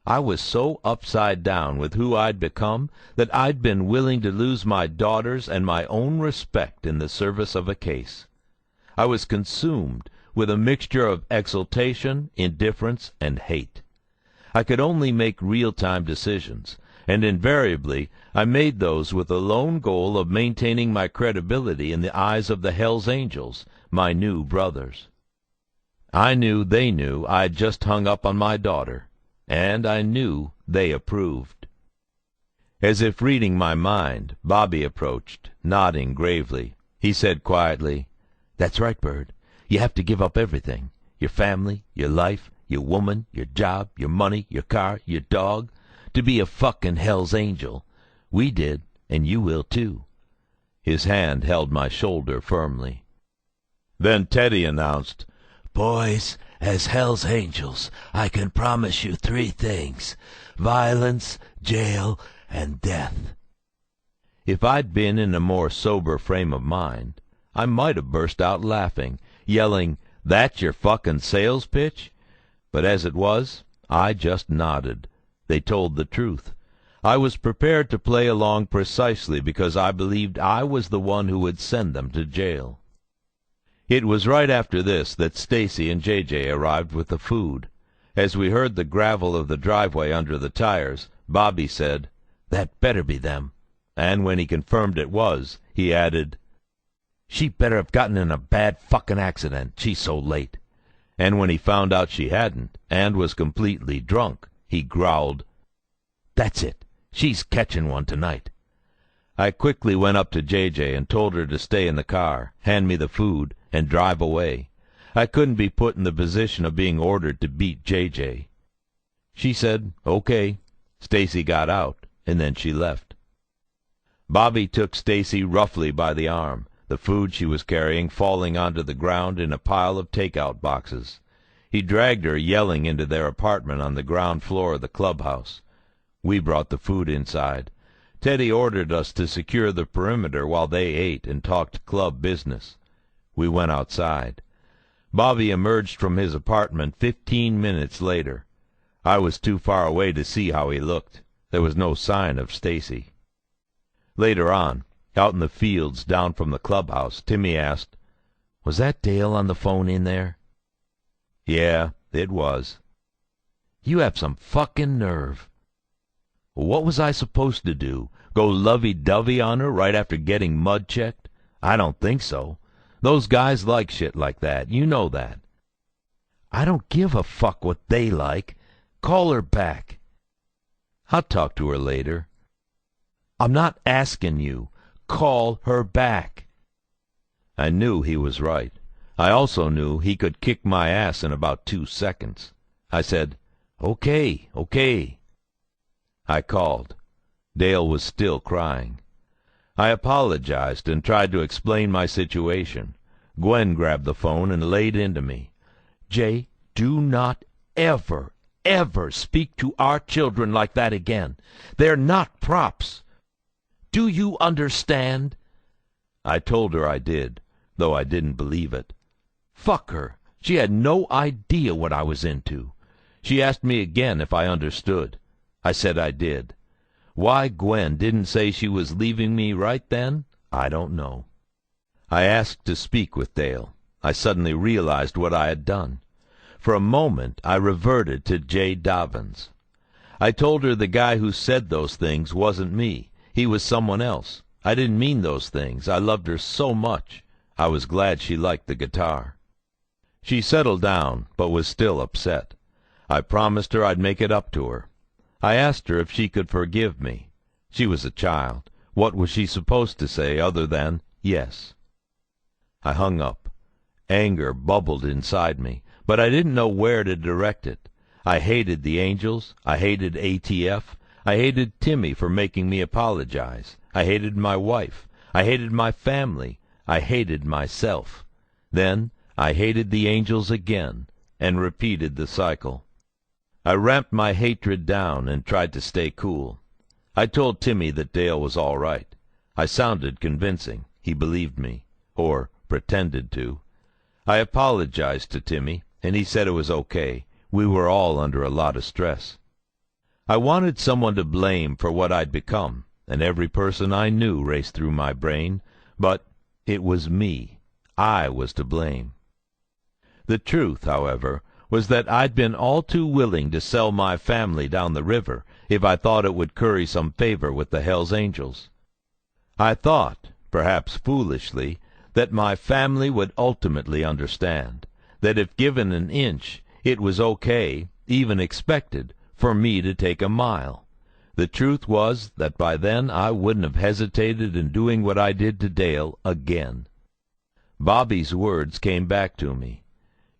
I was so upside down with who I'd become that I'd been willing to lose my daughters and my own respect in the service of a case. I was consumed with a mixture of exultation, indifference, and hate. I could only make real-time decisions, and invariably I made those with the lone goal of maintaining my credibility in the eyes of the Hell's Angels, my new brothers. I knew they knew I'd just hung up on my daughter, and I knew they approved. As if reading my mind, Bobby approached, nodding gravely. He said quietly, "That's right, Bird. You have to give up everything. your family, your life, your woman, your job, your money, your car, your dog, to be a fucking Hell's Angel. We did, and you will too. His hand held my shoulder firmly. Then Teddy announced, Boys, as Hell's Angels, I can promise you 3 things: violence, jail, and death. If I'd been in a more sober frame of mind, I might have burst out laughing, yelling, "That's your fucking sales pitch?" But as it was, I just nodded. They told the truth. I was prepared to play along precisely because I believed I was the one who would send them to jail. It was right after this that Stacy and J.J. arrived with the food. As we heard the gravel of the driveway under the tires, Bobby said, "That better be them." And when he confirmed it was, he added, "She better have gotten in a bad fucking accident. She's so late." And when he found out she hadn't, and was completely drunk, he growled, "That's it. She's catching one tonight." I quickly went up to J.J. and told her to stay in the car, hand me the food, and drive away. I couldn't be put in the position of being ordered to beat J.J. She said, "Okay." Stacy got out, and then she left. Bobby took Stacy roughly by the arm, the food she was carrying falling onto the ground in a pile of take-out boxes. He dragged her yelling into their apartment on the ground floor of the clubhouse. We brought the food inside. Teddy ordered us to secure the perimeter while they ate and talked club business. We went outside. Bobby emerged from his apartment 15 minutes later. I was too far away to see how he looked. There was no sign of Stacy. Later on, out in the fields down from the clubhouse, Timmy asked, "Was that Dale on the phone in there?" "Yeah, it was." "You have some fucking nerve." "What was I supposed to do? Go lovey-dovey on her right after getting mud-checked? I don't think so. Those guys like shit like that. You know that." "I don't give a fuck what they like. Call her back." "I'll talk to her later." "I'm not asking you. Call her back." I knew he was right. I also knew he could kick my ass in about 2 seconds. I said, "Okay, okay." I called. Dale was still crying. I apologized and tried to explain my situation. Gwen grabbed the phone and laid into me. "Jay, do not ever, ever speak to our children like that again. They're not props. Do you understand?" I told her I did, though I didn't believe it. Fuck her. She had no idea what I was into. She asked me again if I understood. I said I did. Why Gwen didn't say she was leaving me right then, I don't know. I asked to speak with Dale. I suddenly realized what I had done. For a moment I reverted to J. Dobbins. I told her the guy who said those things wasn't me. He was someone else. I didn't mean those things. I loved her so much. I was glad she liked the guitar. She settled down, but was still upset. I promised her I'd make it up to her. I asked her if she could forgive me. She was a child. What was she supposed to say other than yes? I hung up. Anger bubbled inside me, but I didn't know where to direct it. I hated the Angels. I hated ATF. I hated Timmy for making me apologize. I hated my wife. I hated my family. I hated myself. Then I hated the Angels again, and repeated the cycle. I ramped my hatred down and tried to stay cool. I told Timmy that Dale was all right. I sounded convincing. He believed me, or pretended to. I apologized to Timmy, and he said it was okay. We were all under a lot of stress. I wanted someone to blame for what I'd become, and every person I knew raced through my brain, but it was me. I was to blame. The truth, however, was that I'd been all too willing to sell my family down the river if I thought it would curry some favor with the Hells Angels. I thought, perhaps foolishly, that my family would ultimately understand, that if given an inch, it was okay, even expected, for me to take a mile. The truth was that by then I wouldn't have hesitated in doing what I did to Dale again. Bobby's words came back to me.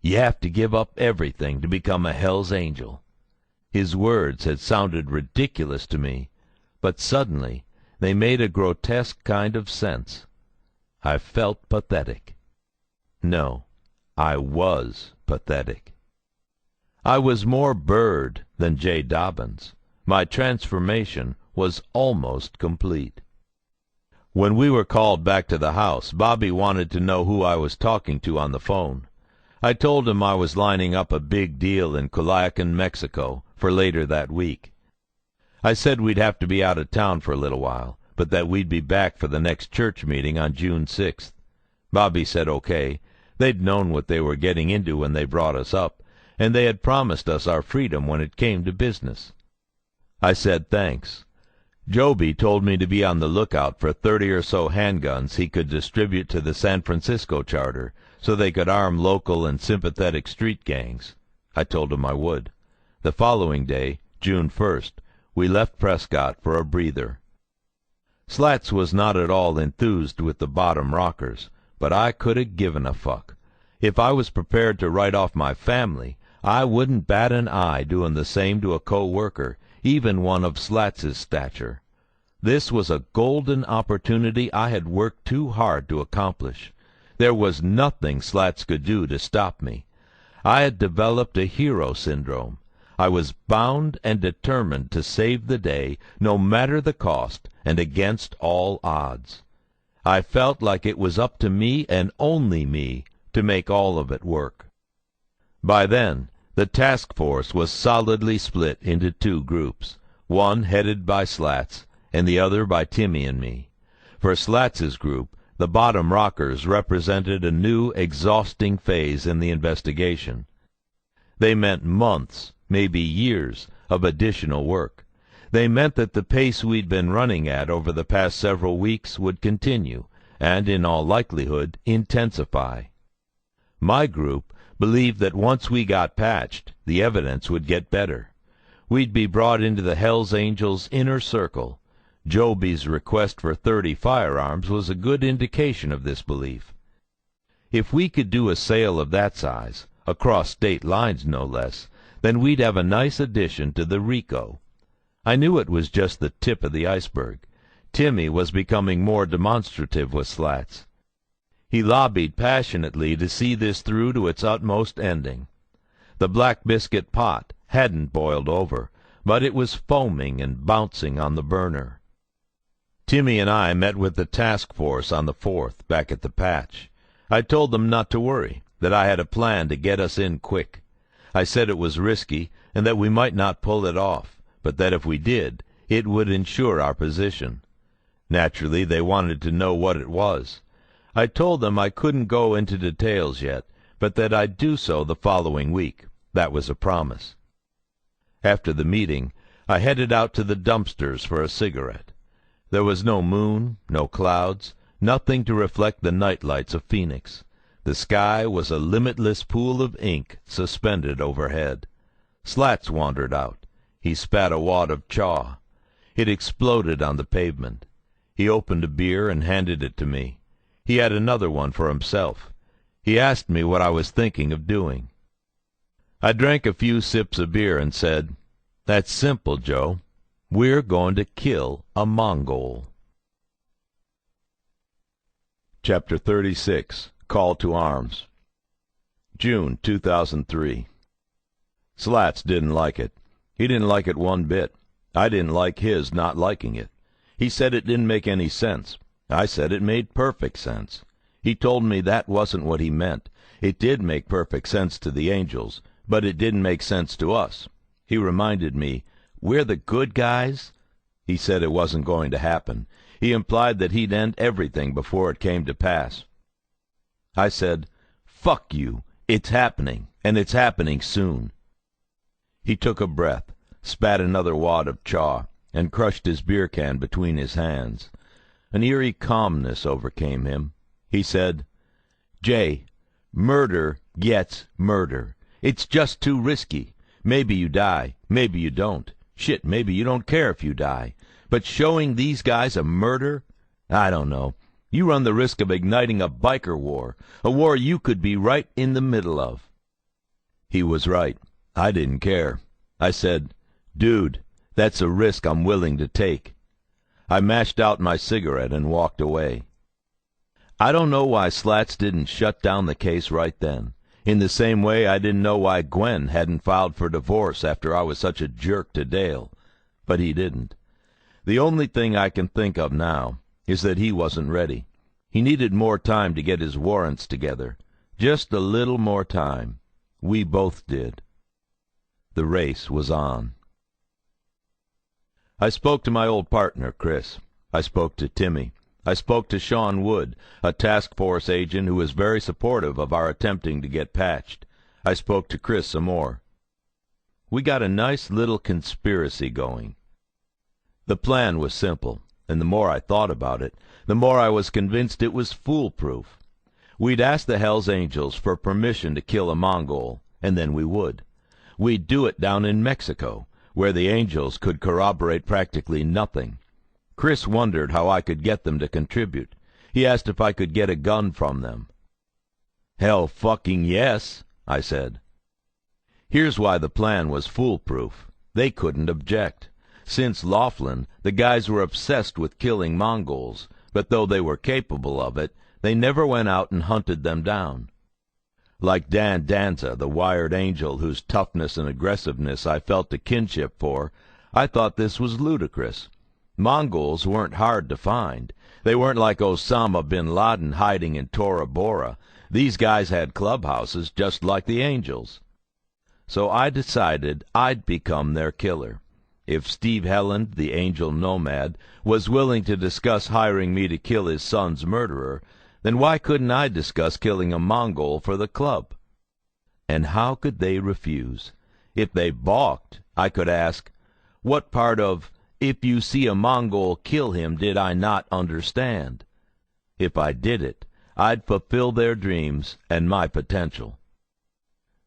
You have to give up everything to become a Hell's Angel. His words had sounded ridiculous to me, but suddenly they made a grotesque kind of sense. I felt pathetic. No, I was pathetic. I was more Bird than J. Dobbins. My transformation was almost complete. When we were called back to the house, Bobby wanted to know who I was talking to on the phone. I told him I was lining up a big deal in Culiacan, Mexico, for later that week. I said we'd have to be out of town for a little while, but that we'd be back for the next church meeting on June 6th. Bobby said okay. They'd known what they were getting into when they brought us up, and they had promised us our freedom when it came to business. I said thanks. Joby told me to be on the lookout for 30 or so handguns he could distribute to the San Francisco charter so they could arm local and sympathetic street gangs. I told him I would. The following day, June 1st, we left Prescott for a breather. Slats was not at all enthused with the bottom rockers, but I could have given a fuck. If I was prepared to write off my family, I wouldn't bat an eye doing the same to a co-worker, even one of Slats's stature. This was a golden opportunity I had worked too hard to accomplish. There was nothing Slats could do to stop me. I had developed a hero syndrome. I was bound and determined to save the day, no matter the cost, and against all odds. I felt like it was up to me and only me to make all of it work. By then, the task force was solidly split into two groups, one headed by Slats and the other by Timmy and me. For Slats's group, the bottom rockers represented a new, exhausting phase in the investigation. They meant months, maybe years, of additional work. They meant that the pace we'd been running at over the past several weeks would continue, and in all likelihood intensify. My group believed that once we got patched, the evidence would get better. We'd be brought into the Hells Angels' inner circle. Joby's request for 30 firearms was a good indication of this belief. If we could do a sale of that size, across state lines no less, then we'd have a nice addition to the RICO. I knew it was just the tip of the iceberg. Timmy was becoming more demonstrative with Slats. He lobbied passionately to see this through to its utmost ending. The black biscuit pot hadn't boiled over, but it was foaming and bouncing on the burner. Timmy and I met with the task force on the 4th, back at the patch. I told them not to worry, that I had a plan to get us in quick. I said it was risky, and that we might not pull it off, but that if we did, it would ensure our position. Naturally, they wanted to know what it was. I told them I couldn't go into details yet, but that I'd do so the following week. That was a promise. After the meeting, I headed out to the dumpsters for a cigarette. There was no moon, no clouds, nothing to reflect the night lights of Phoenix. The sky was a limitless pool of ink suspended overhead. Slats wandered out. He spat a wad of chaw. It exploded on the pavement. He opened a beer and handed it to me. He had another one for himself. He asked me what I was thinking of doing. I drank a few sips of beer and said, "That's simple, Joe. We're going to kill a Mongol." Chapter 36. Call to Arms. June 2003. Slats didn't like it. He didn't like it one bit. I didn't like his not liking it. He said it didn't make any sense. I said it made perfect sense. He told me that wasn't what he meant. It did make perfect sense to the Angels, but it didn't make sense to us. He reminded me, "We're the good guys." He said it wasn't going to happen. He implied that he'd end everything before it came to pass. I said, "Fuck you. It's happening, and it's happening soon." He took a breath, spat another wad of chaw, and crushed his beer can between his hands. An eerie calmness overcame him. He said, "Jay, murder gets murder. It's just too risky. Maybe you die, maybe you don't. Shit, maybe you don't care if you die. But showing these guys a murder? I don't know. You run the risk of igniting a biker war, a war you could be right in the middle of." He was right. I didn't care. I said, "Dude, that's a risk I'm willing to take." I mashed out my cigarette and walked away. I don't know why Slats didn't shut down the case right then. In the same way I didn't know why Gwen hadn't filed for divorce after I was such a jerk to Dale. But he didn't. The only thing I can think of now is that he wasn't ready. He needed more time to get his warrants together. Just a little more time. We both did. The race was on. I spoke to my old partner, Chris. I spoke to Timmy. I spoke to Sean Wood, a task force agent who was very supportive of our attempting to get patched. I spoke to Chris some more. We got a nice little conspiracy going. The plan was simple, and the more I thought about it, the more I was convinced it was foolproof. We'd ask the Hells Angels for permission to kill a Mongol, and then we would. We'd do it down in Mexico, where the Angels could corroborate practically nothing. Chris wondered how I could get them to contribute. He asked if I could get a gun from them. "Hell fucking yes," I said. Here's why the plan was foolproof. They couldn't object. Since Laughlin, the guys were obsessed with killing Mongols, but though they were capable of it, they never went out and hunted them down. Like Dan Danza, the wired angel whose toughness and aggressiveness I felt a kinship for, I thought this was ludicrous. Mongols weren't hard to find. They weren't like Osama bin Laden hiding in Tora Bora. These guys had clubhouses just like the Angels. So I decided I'd become their killer. If Steve Helland, the Angel nomad, was willing to discuss hiring me to kill his son's murderer, then why couldn't I discuss killing a Mongol for the club? And how could they refuse? If they balked, I could ask, what part of "if you see a Mongol, kill him" did I not understand? If I did it, I'd fulfill their dreams and my potential.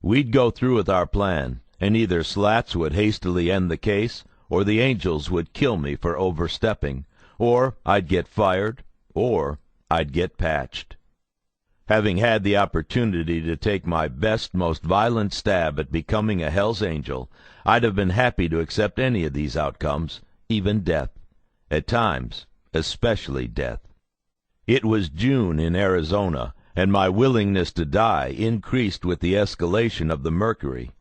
We'd go through with our plan, and either Slats would hastily end the case, or the Angels would kill me for overstepping, or I'd get fired, or I'd get patched. Having had the opportunity to take my best, most violent stab at becoming a Hell's Angel, I'd have been happy to accept any of these outcomes, even death. At times, especially death. It was June in Arizona, and my willingness to die increased with the escalation of the mercury.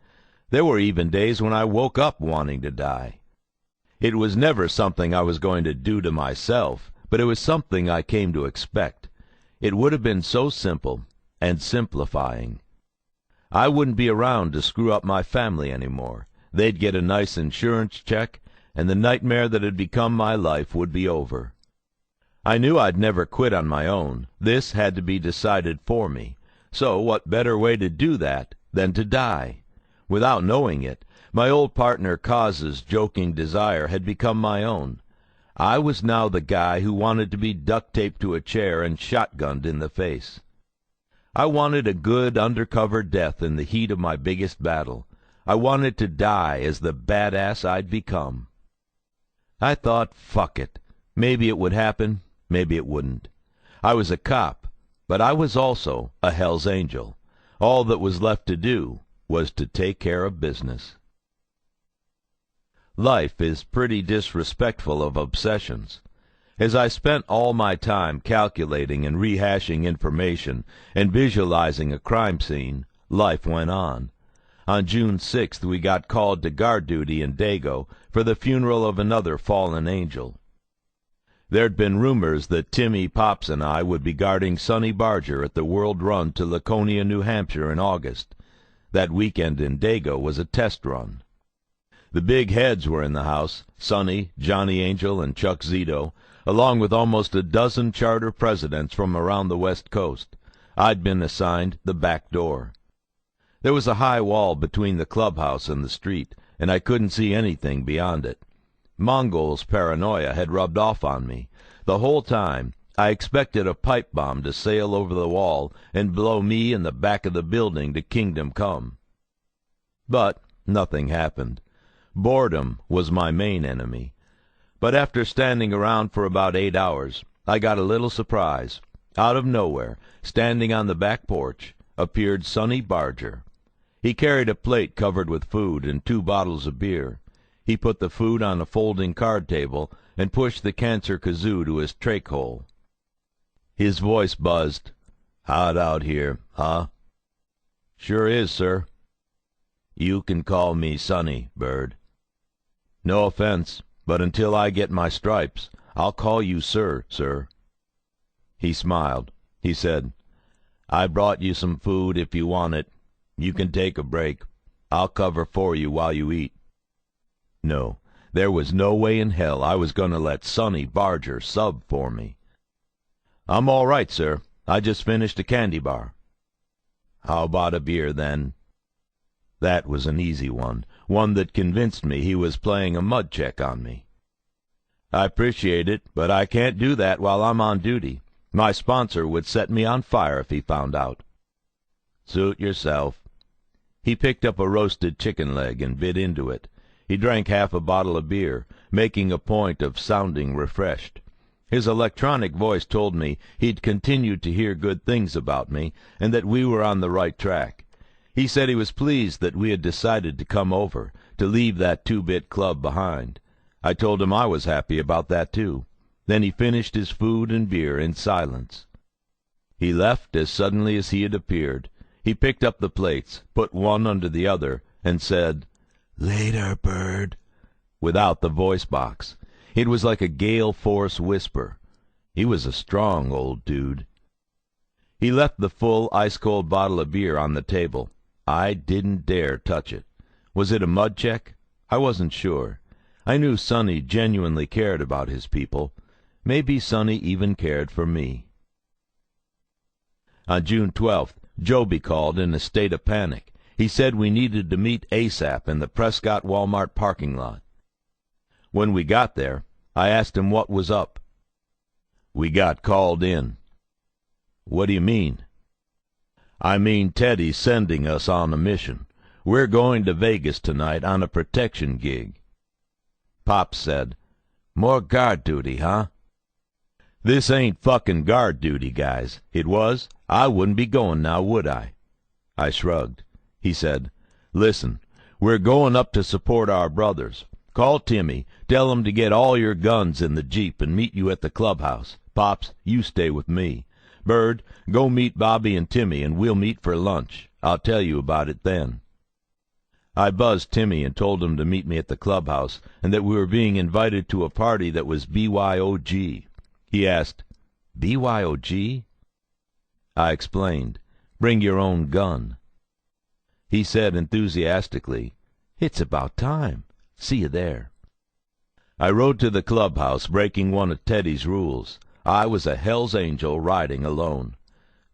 There were even days when I woke up wanting to die. It was never something I was going to do to myself, but it was something I came to expect. It would have been so simple and simplifying. I wouldn't be around to screw up my family anymore. They'd get a nice insurance check, and the nightmare that had become my life would be over. I knew I'd never quit on my own. This had to be decided for me. So what better way to do that than to die? Without knowing it, my old partner Kaz's joking desire had become my own. I was now the guy who wanted to be duct-taped to a chair and shotgunned in the face. I wanted a good undercover death in the heat of my biggest battle. I wanted to die as the badass I'd become. I thought, fuck it. Maybe it would happen, maybe it wouldn't. I was a cop, but I was also a Hell's Angel. All that was left to do was to take care of business. Life is pretty disrespectful of obsessions. As I spent all my time calculating and rehashing information and visualizing a crime scene, life went on. On June 6th, we got called to guard duty in Dago for the funeral of another fallen angel. There'd been rumors that Timmy, Pops, and I would be guarding Sonny Barger at the World Run to Laconia, New Hampshire in August. That weekend in Dago was a test run. The big heads were in the house, Sonny, Johnny Angel, and Chuck Zito, along with almost a dozen charter presidents from around the West Coast. I'd been assigned the back door. There was a high wall between the clubhouse and the street, and I couldn't see anything beyond it. Mongol's paranoia had rubbed off on me. The whole time, I expected a pipe bomb to sail over the wall and blow me and the back of the building to kingdom come. But nothing happened. Boredom was my main enemy. But after standing around for about 8 hours, I got a little surprise. Out of nowhere, standing on the back porch, appeared Sonny Barger. He carried a plate covered with food and 2 bottles of beer. He put the food on a folding card table and pushed the cancer kazoo to his trach hole. His voice buzzed. "Hot out here, huh?" "Sure is, sir." "You can call me Sonny, Bird." "No offense, but until I get my stripes, I'll call you sir, sir." He smiled. He said, "I brought you some food if you want it. You can take a break. I'll cover for you while you eat." No, there was no way in hell I was going to let Sonny Barger sub for me. "I'm all right, sir. I just finished a candy bar." "How about a beer, then?" That was an easy one that convinced me he was playing a mud check on me. "I appreciate it, but I can't do that while I'm on duty. My sponsor would set me on fire if he found out." "Suit yourself." He picked up a roasted chicken leg and bit into it. He drank half a bottle of beer, making a point of sounding refreshed. His electronic voice told me he'd continued to hear good things about me and that we were on the right track. He said he was pleased that we had decided to come over, to leave that 2-bit club behind. I told him I was happy about that, too. Then he finished his food and beer in silence. He left as suddenly as he had appeared. He picked up the plates, put one under the other, and said, "Later, Bird," without the voice box. It was like a gale force whisper. He was a strong old dude. He left the full, ice-cold bottle of beer on the table. I didn't dare touch it. Was it a mud check? I wasn't sure. I knew Sonny genuinely cared about his people. Maybe Sonny even cared for me. On June 12th, Joby called in a state of panic. He said we needed to meet ASAP in the Prescott Walmart parking lot. When we got there, I asked him what was up. "We got called in." "What do you mean?" "I mean Teddy's sending us on a mission. We're going to Vegas tonight on a protection gig." Pops said, "More guard duty, huh?" "This ain't fucking guard duty, guys. It was, I wouldn't be going now, would I?" I shrugged. He said, "Listen, we're going up to support our brothers. Call Timmy, tell him to get all your guns in the Jeep and meet you at the clubhouse. Pops, you stay with me. Bird, go meet Bobby and Timmy, and we'll meet for lunch. I'll tell you about it then." I buzzed Timmy and told him to meet me at the clubhouse, and that we were being invited to a party that was BYOG. He asked, "BYOG?" I explained, "Bring your own gun." He said enthusiastically, "It's about time. See you there." I rode to the clubhouse, breaking one of Teddy's rules. I was a Hell's Angel riding alone.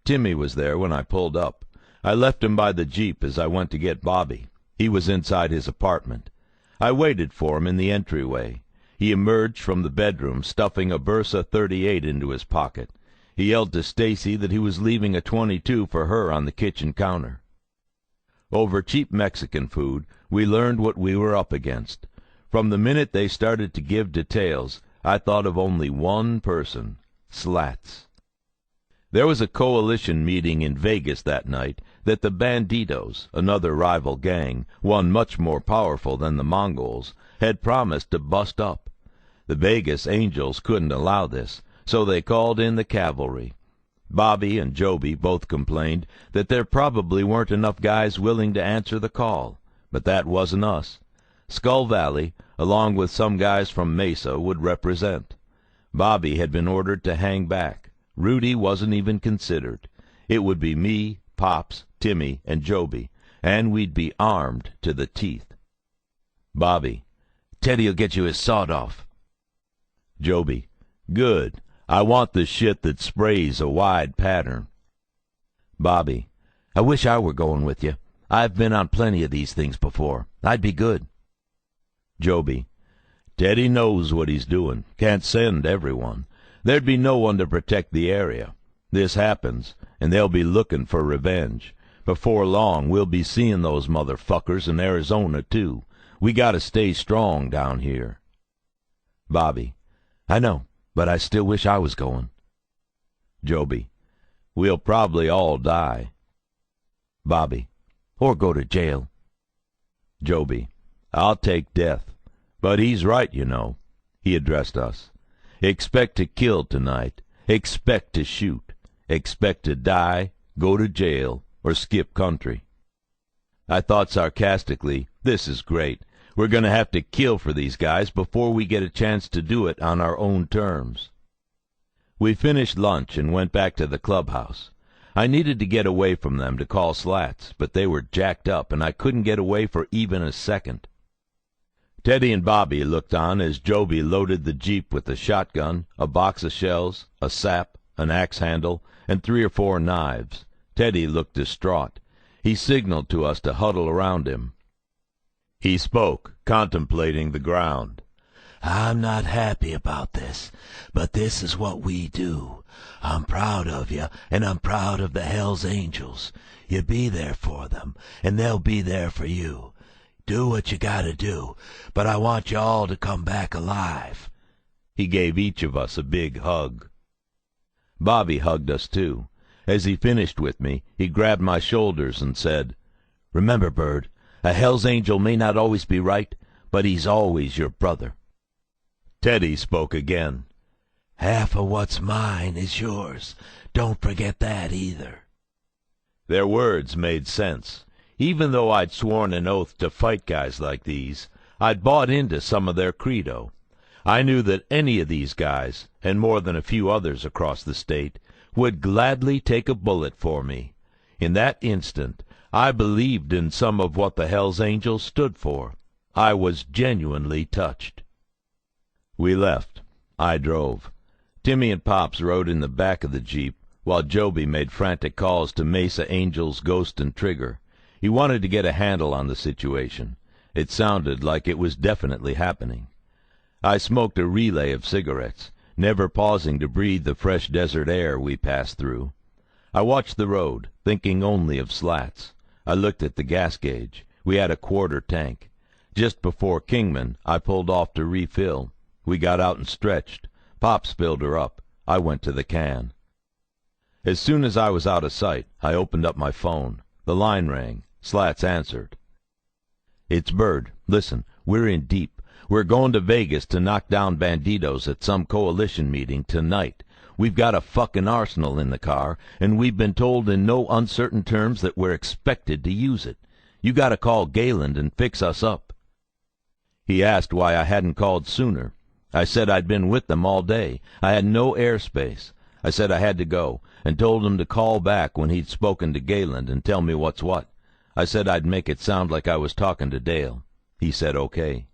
Timmy was there when I pulled up. I left him by the Jeep as I went to get Bobby. He was inside his apartment. I waited for him in the entryway. He emerged from the bedroom, stuffing a Bersa 38 into his pocket. He yelled to Stacy that he was leaving a .22 for her on the kitchen counter. Over cheap Mexican food, we learned what we were up against. From the minute they started to give details, I thought of only one person, Slats. There was a coalition meeting in Vegas that night that the Banditos, another rival gang, one much more powerful than the Mongols, had promised to bust up. The Vegas Angels couldn't allow this, so they called in the cavalry. Bobby and Joby both complained that there probably weren't enough guys willing to answer the call, but that wasn't us. Skull Valley, along with some guys from Mesa, would represent. Bobby had been ordered to hang back. Rudy wasn't even considered. It would be me, Pops, Timmy, and Joby, and we'd be armed to the teeth. Bobby, "Teddy'll get you his sawed-off." Joby, "Good. I want the shit that sprays a wide pattern." Bobby, "I wish I were going with you. I've been on plenty of these things before. I'd be good." Joby, "Teddy knows what he's doing. Can't send everyone. There'd be no one to protect the area. This happens, and they'll be looking for revenge. Before long, we'll be seeing those motherfuckers in Arizona, too. We gotta stay strong down here." Bobby, "I know, but I still wish I was going." Joby, "We'll probably all die." Bobby, or go to jail. Joby: I'll take death. But he's right, you know. He addressed us. Expect to kill tonight. Expect to shoot. Expect to die, go to jail, or skip country. I thought sarcastically, this is great. We're going to have to kill for these guys before we get a chance to do it on our own terms. We finished lunch and went back to the clubhouse. I needed to get away from them to call Slats, but they were jacked up, and I couldn't get away for even a second. Teddy and Bobby looked on as Joby loaded the Jeep with a shotgun, a box of shells, a sap, an axe handle, and 3 or 4 knives. Teddy looked distraught. He signaled to us to huddle around him. He spoke, contemplating the ground. I'm not happy about this, but this is what we do. I'm proud of you, and I'm proud of the Hells Angels. You be there for them, and they'll be there for you. Do what you gotta do, but I want you all to come back alive. He gave each of us a big hug. Bobby hugged us too. As he finished with me, he grabbed my shoulders and said, Remember, Bird, a Hells Angel may not always be right, but he's always your brother. Teddy spoke again. Half of what's mine is yours. Don't forget that either. Their words made sense. Even though I'd sworn an oath to fight guys like these, I'd bought into some of their credo. I knew that any of these guys, and more than a few others across the state, would gladly take a bullet for me. In that instant, I believed in some of what the Hells Angels stood for. I was genuinely touched. We left. I drove. Timmy and Pops rode in the back of the Jeep, while Joby made frantic calls to Mesa Angels, Ghost, and Trigger. He wanted to get a handle on the situation. It sounded like it was definitely happening. I smoked a relay of cigarettes, never pausing to breathe the fresh desert air we passed through. I watched the road, thinking only of Slats. I looked at the gas gauge. We had a quarter tank. Just before Kingman, I pulled off to refill. We got out and stretched. Pops filled her up. I went to the can. As soon as I was out of sight, I opened up my phone. The line rang. Slats answered. It's Bird. Listen, we're in deep. We're going to Vegas to knock down banditos at some coalition meeting tonight. We've got a fucking arsenal in the car, and we've been told in no uncertain terms that we're expected to use it. You got to call Gayland and fix us up. He asked why I hadn't called sooner. I said I'd been with them all day. I had no airspace. I said I had to go, and told him to call back when he'd spoken to Gayland and tell me what's what. I said I'd make it sound like I was talking to Dale. He said okay.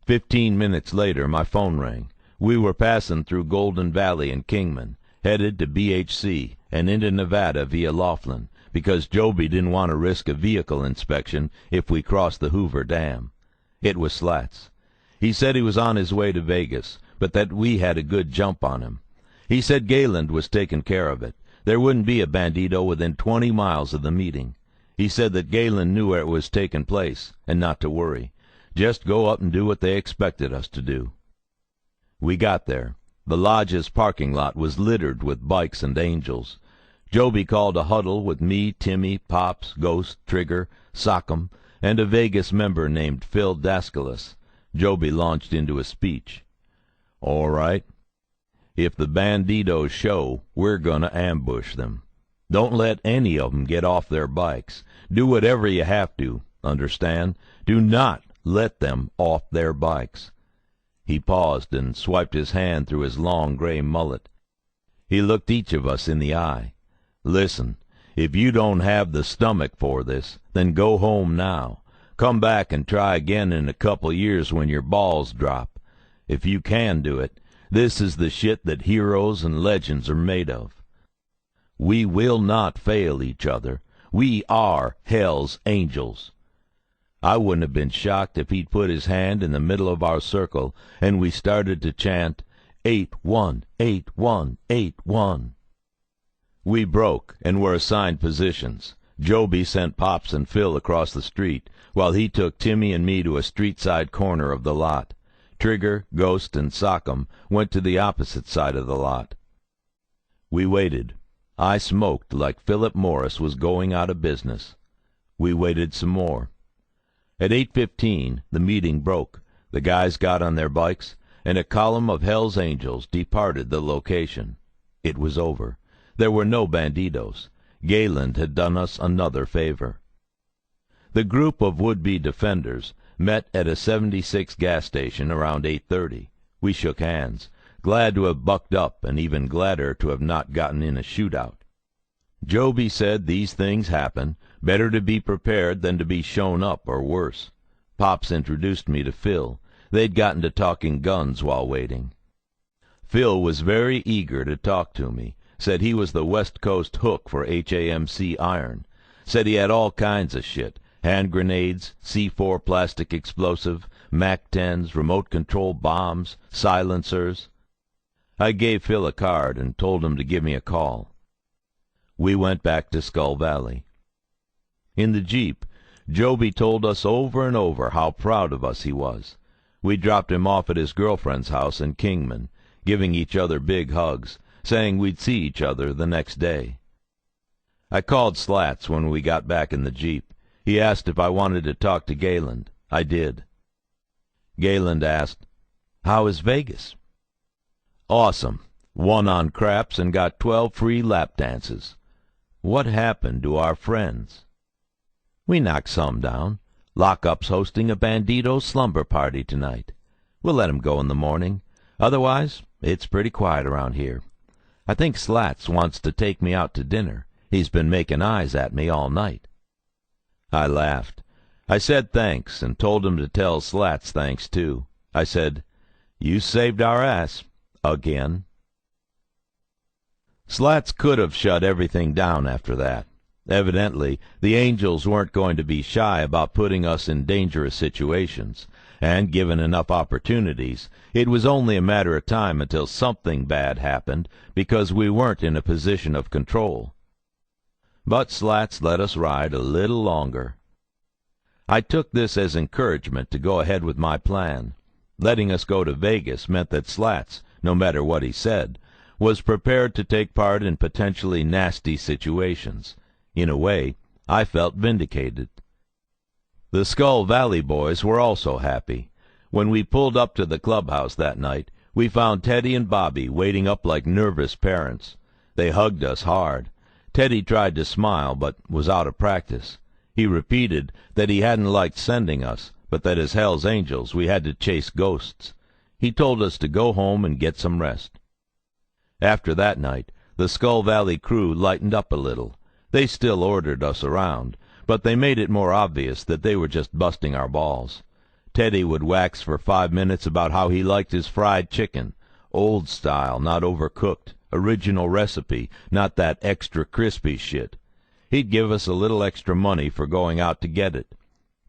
15 minutes later, my phone rang. We were passing through Golden Valley and Kingman, headed to BHC and into Nevada via Laughlin, because Joby didn't want to risk a vehicle inspection if we crossed the Hoover Dam. It was Slats. He said he was on his way to Vegas, but that we had a good jump on him. He said Gayland was taking care of it. There wouldn't be a bandito within 20 miles of the meeting. He said that Gayland knew where it was taking place, and not to worry. Just go up and do what they expected us to do. We got there. The lodge's parking lot was littered with bikes and angels. Joby called a huddle with me, Timmy, Pops, Ghost, Trigger, Sock'em, and a Vegas member named Phil Daskalis. Joby launched into a speech. All right. If the banditos show, we're going to ambush them. Don't let any of them get off their bikes. Do whatever you have to, understand? Do not let them off their bikes. He paused and swiped his hand through his long gray mullet. He looked each of us in the eye. Listen, if you don't have the stomach for this, then go home now. Come back and try again in a couple years when your balls drop. If you can do it, this is the shit that heroes and legends are made of. We will not fail each other. We are Hell's Angels. I wouldn't have been shocked if he'd put his hand in the middle of our circle and we started to chant, 8-1, 8-1, 8-1. We broke and were assigned positions. Joby sent Pops and Phil across the street, while he took Timmy and me to a street-side corner of the lot. Trigger, Ghost, and Sock'em went to the opposite side of the lot. We waited. I smoked like Philip Morris was going out of business. We waited some more. At 8:15 the meeting broke. The guys got on their bikes, and a column of Hell's Angels departed the location. It was over. There were no bandidos. Gayland had done us another favor. The group of would-be defenders met at a 76 gas station around 8:30. We shook hands, glad to have bucked up and even gladder to have not gotten in a shootout. Joby said these things happen, better to be prepared than to be shown up or worse. Pops introduced me to Phil. They'd gotten to talking guns while waiting. Phil was very eager to talk to me, said he was the West Coast hook for HAMC iron, said he had all kinds of shit, hand grenades, C4 plastic explosive, MAC-10s, remote-control bombs, silencers. I gave Phil a card and told him to give me a call. We went back to Skull Valley. In the Jeep, Joby told us over and over how proud of us he was. We dropped him off at his girlfriend's house in Kingman, giving each other big hugs, saying we'd see each other the next day. I called Slats when we got back in the Jeep. He asked if I wanted to talk to Gayland. I did. Gayland asked, "How is Vegas?" "Awesome. Won on craps and got 12 free lap dances." "What happened to our friends?" "We knocked some down. Lockup's hosting a bandito slumber party tonight. We'll let 'em go in the morning. Otherwise, it's pretty quiet around here. I think Slats wants to take me out to dinner. He's been making eyes at me all night." I laughed. I said thanks and told him to tell Slats thanks too. I said, "You saved our ass. Again." Slats could have shut everything down after that. Evidently, the Angels weren't going to be shy about putting us in dangerous situations, and given enough opportunities, it was only a matter of time until something bad happened because we weren't in a position of control. But Slats let us ride a little longer. I took this as encouragement to go ahead with my plan. Letting us go to Vegas meant that Slats, no matter what he said, was prepared to take part in potentially nasty situations. In a way, I felt vindicated. The Skull Valley boys were also happy. When we pulled up to the clubhouse that night, we found Teddy and Bobby waiting up like nervous parents. They hugged us hard. Teddy tried to smile, but was out of practice. He repeated that he hadn't liked sending us, but that as Hell's Angels we had to chase ghosts. He told us to go home and get some rest. After that night, the Skull Valley crew lightened up a little. They still ordered us around, but they made it more obvious that they were just busting our balls. Teddy would wax for 5 minutes about how he liked his fried chicken, old style, not overcooked, original recipe, not that extra crispy shit. He'd give us a little extra money for going out to get it.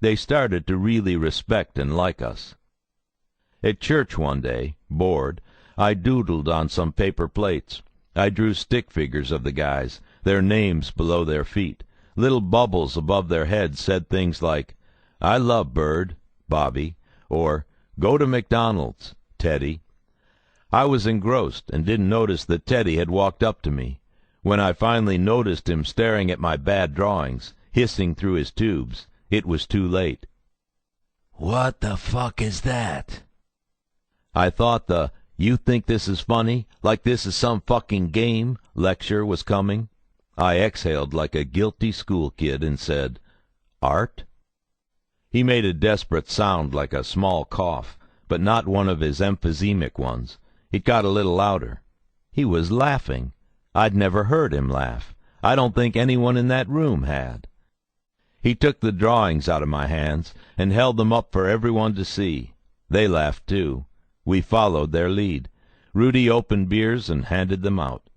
They started to really respect and like us. At church one day, bored, I doodled on some paper plates. I drew stick figures of the guys, their names below their feet. Little bubbles above their heads said things like, "I love Bird, Bobby," or "Go to McDonald's, Teddy." I was engrossed and didn't notice that Teddy had walked up to me. When I finally noticed him staring at my bad drawings, hissing through his tubes, it was too late. "What the fuck is that?" I thought the "You think this is funny, like this is some fucking game" lecture was coming. I exhaled like a guilty school kid and said, "Art?" He made a desperate sound like a small cough, but not one of his emphysemic ones. It got a little louder. He was laughing. I'd never heard him laugh. I don't think anyone in that room had. He took the drawings out of my hands and held them up for everyone to see. They laughed too. We followed their lead. Rudy opened beers and handed them out.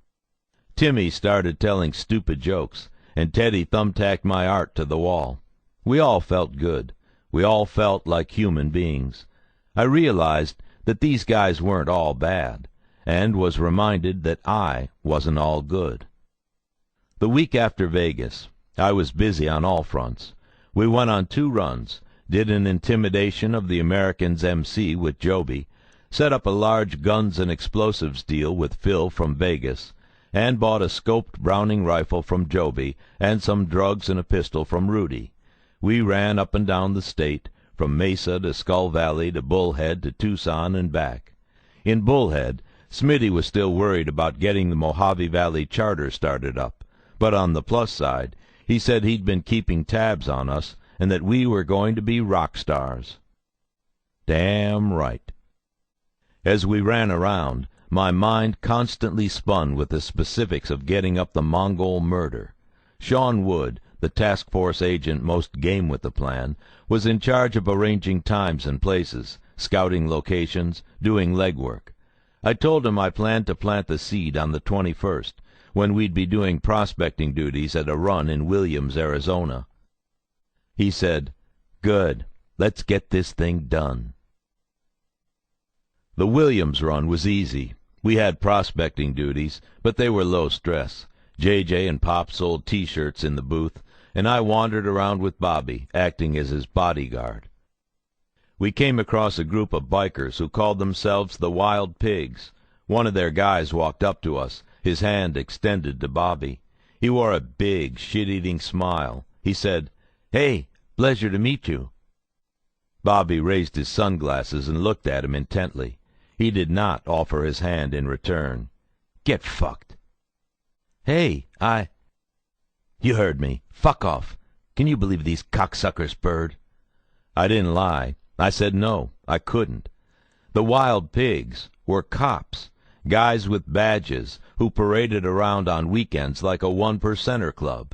Timmy started telling stupid jokes, and Teddy thumbtacked my art to the wall. We all felt good. We all felt like human beings. I realized that these guys weren't all bad, and was reminded that I wasn't all good. The week after Vegas, I was busy on all fronts. We went on 2 runs, did an intimidation of the Americans' MC with Joby, set up a large guns and explosives deal with Phil from Vegas, and bought a scoped Browning rifle from Joby and some drugs and a pistol from Rudy. We ran up and down the state, from Mesa to Skull Valley to Bullhead to Tucson and back. In Bullhead, Smitty was still worried about getting the Mojave Valley Charter started up, but on the plus side, he said he'd been keeping tabs on us and that we were going to be rock stars. Damn right. As we ran around, my mind constantly spun with the specifics of getting up the Mongol murder. Sean Wood, the task force agent most game with the plan, was in charge of arranging times and places, scouting locations, doing legwork. I told him I planned to plant the seed on the 21st, when we'd be doing prospecting duties at a run in Williams, Arizona. He said, "Good, let's get this thing done." The Williams run was easy. We had prospecting duties, but they were low stress. J.J. and Pop sold T-shirts in the booth, and I wandered around with Bobby, acting as his bodyguard. We came across a group of bikers who called themselves the Wild Pigs. One of their guys walked up to us, his hand extended to Bobby. He wore a big, shit-eating smile. He said, "Hey, pleasure to meet you." Bobby raised his sunglasses and looked at him intently. He did not offer his hand in return. "Get fucked." "Hey, You heard me. Fuck off. Can you believe these cocksuckers, Bird?" I didn't lie. I said no, I couldn't. The Wild Pigs were cops, guys with badges who paraded around on weekends like a one-percenter club.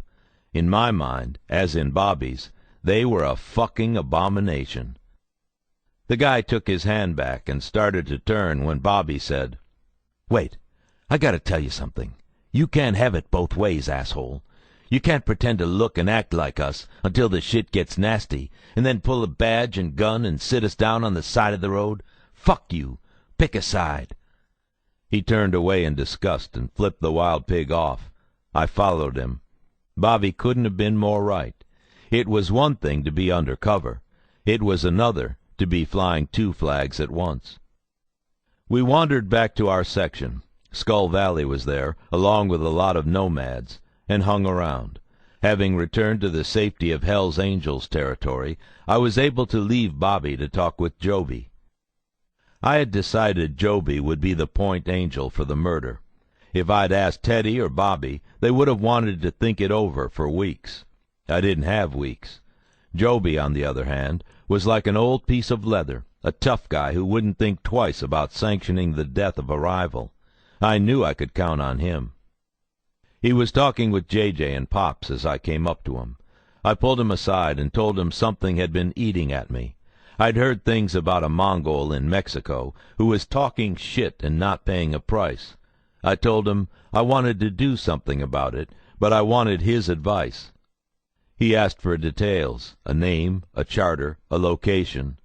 In my mind, as in Bobby's, they were a fucking abomination. The guy took his hand back and started to turn when Bobby said, "Wait, I gotta tell you something. You can't have it both ways, asshole. You can't pretend to look and act like us until the shit gets nasty, and then pull a badge and gun and sit us down on the side of the road. Fuck you. Pick a side." He turned away in disgust and flipped the Wild Pig off. I followed him. Bobby couldn't have been more right. It was one thing to be undercover. It was another to be flying two flags at once. We wandered back to our section. Skull Valley was there, along with a lot of nomads, and hung around. Having returned to the safety of Hell's Angels territory, I was able to leave Bobby to talk with Joby. I had decided Joby would be the point angel for the murder. If I'd asked Teddy or Bobby, they would have wanted to think it over for weeks. I didn't have weeks. Joby, on the other hand, was like an old piece of leather, a tough guy who wouldn't think twice about sanctioning the death of a rival. I knew I could count on him. He was talking with J.J. and Pops as I came up to him. I pulled him aside and told him something had been eating at me. I'd heard things about a Mongol in Mexico who was talking shit and not paying a price. I told him I wanted to do something about it, but I wanted his advice. He asked for details, a name, a charter, a location.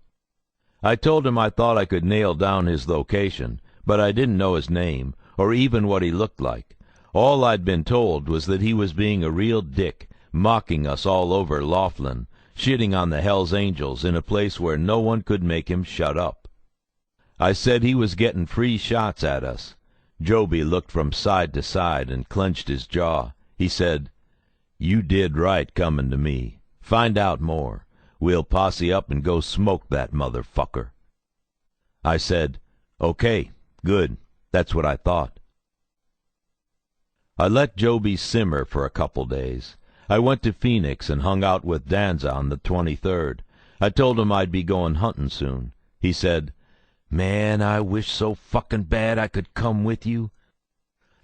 I told him I thought I could nail down his location, but I didn't know his name, or even what he looked like. All I'd been told was that he was being a real dick, mocking us all over Laughlin, shitting on the Hells Angels in a place where no one could make him shut up. I said he was getting free shots at us. Joby looked from side to side and clenched his jaw. He said, "You did right coming to me. Find out more. We'll posse up and go smoke that motherfucker." I said, "Okay, good. That's what I thought." I let Joby simmer for a couple days. I went to Phoenix and hung out with Danza on the 23rd. I told him I'd be going hunting soon. He said, "Man, I wish so fucking bad I could come with you.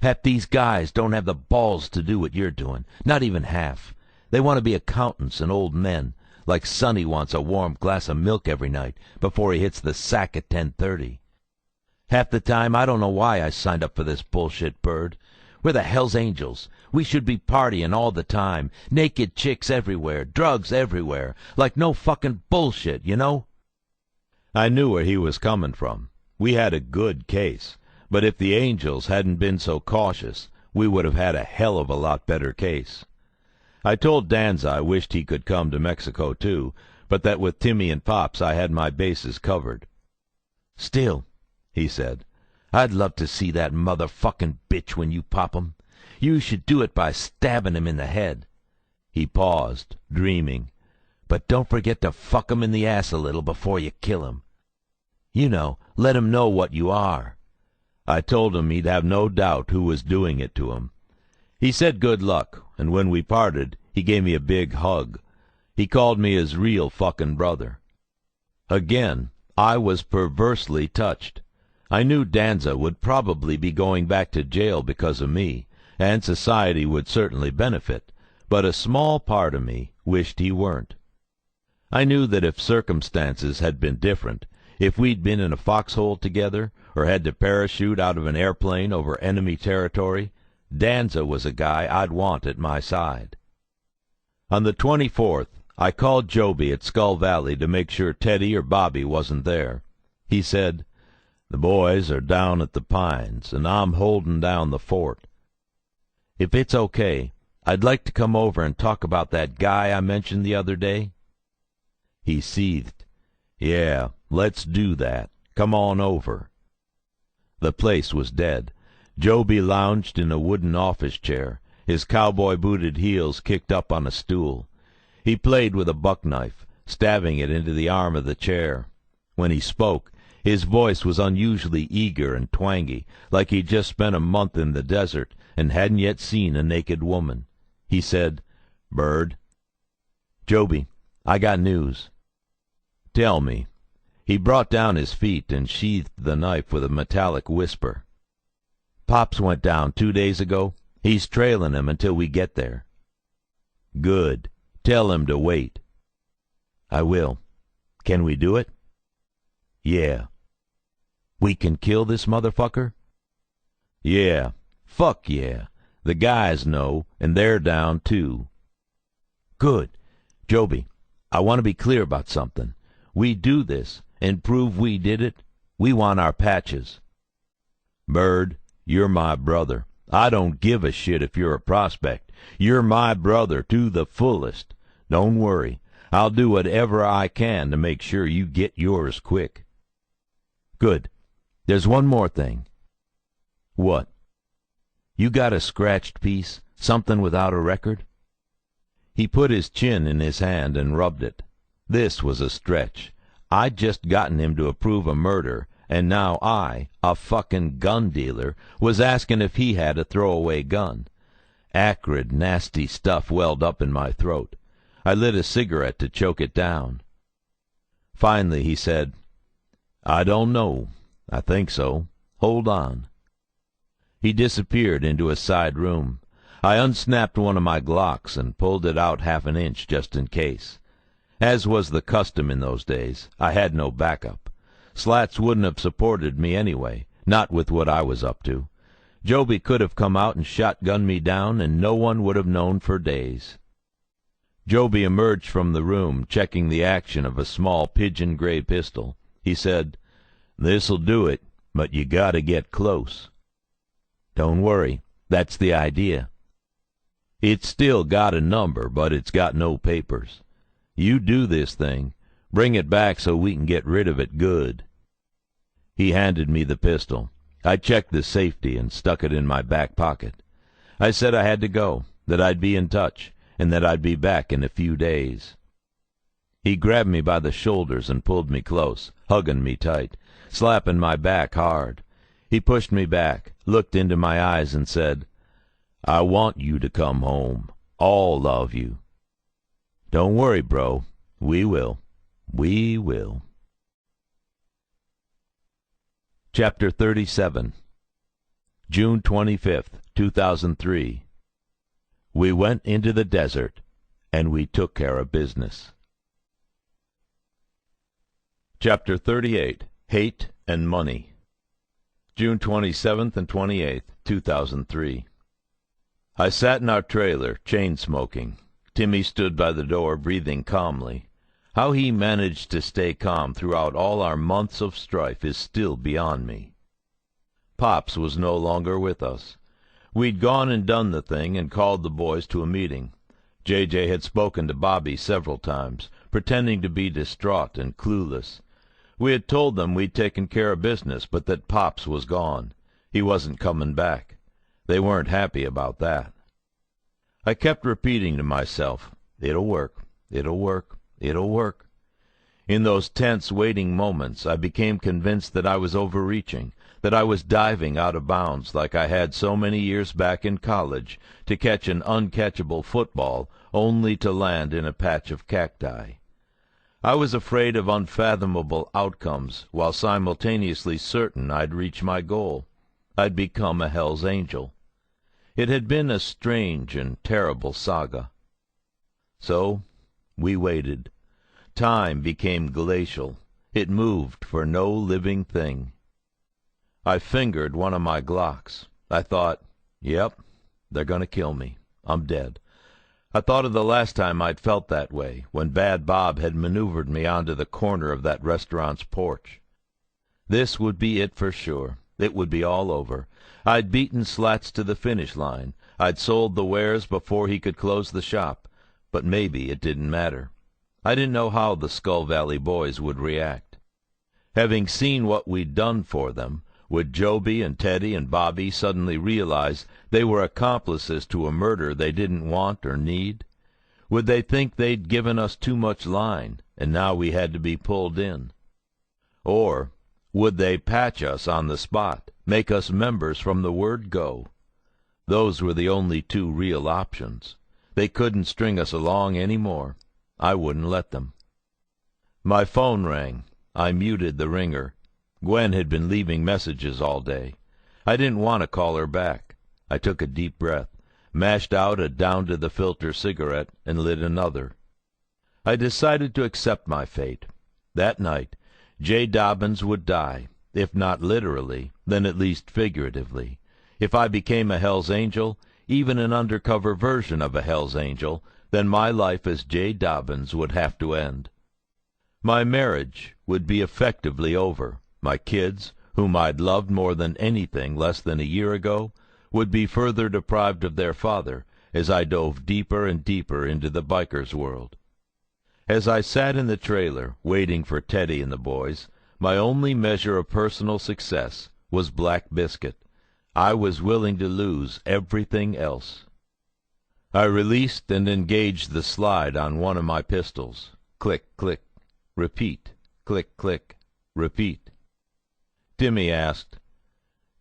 Half these guys don't have the balls to do what you're doing, not even half. They want to be accountants and old men, like Sonny wants a warm glass of milk every night before he hits the sack at 10:30. Half the time I don't know why I signed up for this bullshit, Bird. We're the Hells Angels. We should be partying all the time, naked chicks everywhere, drugs everywhere, like no fucking bullshit, you know?" I knew where he was coming from. We had a good case, but if the Angels hadn't been so cautious, we would have had a hell of a lot better case. I told Danza I wished he could come to Mexico too, but that with Timmy and Pops I had my bases covered. "Still," he said, "I'd love to see that motherfucking bitch when you pop him. You should do it by stabbing him in the head." He paused, dreaming. But don't forget to fuck him in the ass a little before you kill him. You know, let him know what you are." I told him he'd have no doubt who was doing it to him. He said good luck, and when we parted, he gave me a big hug. He called me his real fucking brother. Again, I was perversely touched. I knew Danza would probably be going back to jail because of me, and society would certainly benefit, but a small part of me wished he weren't. I knew that if circumstances had been different, if we'd been in a foxhole together, or had to parachute out of an airplane over enemy territory, Danza was a guy I'd want at my side. On the 24th, I called Joby at Skull Valley to make sure Teddy or Bobby wasn't there. He said, "The boys are down at the Pines, and I'm holding down the fort. If it's okay, I'd like to come over and talk about that guy I mentioned the other day." He seethed. "Yeah, let's do that. Come on over." The place was dead. Joby lounged in a wooden office chair, his cowboy-booted heels kicked up on a stool. He played with a buck-knife, stabbing it into the arm of the chair. When he spoke, his voice was unusually eager and twangy, like he'd just spent a month in the desert and hadn't yet seen a naked woman. He said, "Bird." "Joby, I got news." "Tell me." He brought down his feet and sheathed the knife with a metallic whisper. "Pops went down 2 days ago. He's trailing him until we get there." "Good. Tell him to wait." "I will. Can we do it?" "Yeah." "We can kill this motherfucker?" "Yeah. Fuck yeah. The guys know, and they're down too." "Good. Joby, I want to be clear about something. We do this, and prove we did it, we want our patches." "Bird, you're my brother. I don't give a shit if you're a prospect. You're my brother to the fullest. Don't worry. I'll do whatever I can to make sure you get yours quick." "Good. There's one more thing." "What?" "You got a scratched piece, something without a record?" He put his chin in his hand and rubbed it. This was a stretch. I'd just gotten him to approve a murder, and now I, a fucking gun dealer, was asking if he had a throwaway gun. Acrid, nasty stuff welled up in my throat. I lit a cigarette to choke it down. Finally he said, "I don't know. I think so. Hold on." He disappeared into a side room. I unsnapped one of my Glocks and pulled it out half an inch just in case. As was the custom in those days, I had no backup. Slats wouldn't have supported me anyway, not with what I was up to. Joby could have come out and shotgunned me down, and no one would have known for days. Joby emerged from the room, checking the action of a small pigeon-gray pistol. He said, "This'll do it, but you gotta get close." "Don't worry, that's the idea." "It's still got a number, but it's got no papers. You do this thing. Bring it back so we can get rid of it good." He handed me the pistol. I checked the safety and stuck it in my back pocket. I said I had to go, that I'd be in touch, and that I'd be back in a few days. He grabbed me by the shoulders and pulled me close, hugging me tight, slapping my back hard. He pushed me back, looked into my eyes, and said, "I want you to come home. All of you." "Don't worry, bro. We will. We will." Chapter 37. June 25th, 2003. We went into the desert, and we took care of business. Chapter 38. Hate and Money. June 27th and 28th, 2003. I sat in our trailer, chain-smoking. Timmy stood by the door, breathing calmly. How he managed to stay calm throughout all our months of strife is still beyond me. Pops was no longer with us. We'd gone and done the thing and called the boys to a meeting. J.J. had spoken to Bobby several times, pretending to be distraught and clueless. We had told them we'd taken care of business, but that Pops was gone. He wasn't coming back. They weren't happy about that. I kept repeating to myself, "It'll work, it'll work, It'll work. In those tense waiting moments I became convinced that I was overreaching, that I was diving out of bounds like I had so many years back in college to catch an uncatchable football only to land in a patch of cacti. I was afraid of unfathomable outcomes while simultaneously certain I'd reach my goal. I'd become a Hell's Angel. It had been a strange and terrible saga. So we waited. Time became glacial. It moved for no living thing. I fingered one of my Glocks. I thought, yep, they're going to kill me. I'm dead. I thought of the last time I'd felt that way, when Bad Bob had maneuvered me onto the corner of that restaurant's porch. This would be it for sure. It would be all over. I'd beaten Slats to the finish line. I'd sold the wares before he could close the shop. But maybe it didn't matter. I didn't know how the Skull Valley boys would react. Having seen what we'd done for them, would Joby and Teddy and Bobby suddenly realize they were accomplices to a murder they didn't want or need? Would they think they'd given us too much line, and now we had to be pulled in? Or would they patch us on the spot, make us members from the word go? Those were the only two real options. They couldn't string us along any more. I wouldn't let them. My phone rang. I muted the ringer. Gwen had been leaving messages all day. I didn't want to call her back. I took a deep breath, mashed out a down-to-the-filter cigarette, and lit another. I decided to accept my fate. That night, J. Dobbins would die, if not literally, then at least figuratively. If I became a Hell's Angel, even an undercover version of a Hell's Angel, then my life as J. Dobbins would have to end. My marriage would be effectively over. My kids, whom I'd loved more than anything less than a year ago, would be further deprived of their father as I dove deeper and deeper into the biker's world. As I sat in the trailer, waiting for Teddy and the boys, my only measure of personal success was Black Biscuit. I was willing to lose everything else. I released and engaged the slide on one of my pistols. Click, click, repeat, click, click, repeat. Timmy asked,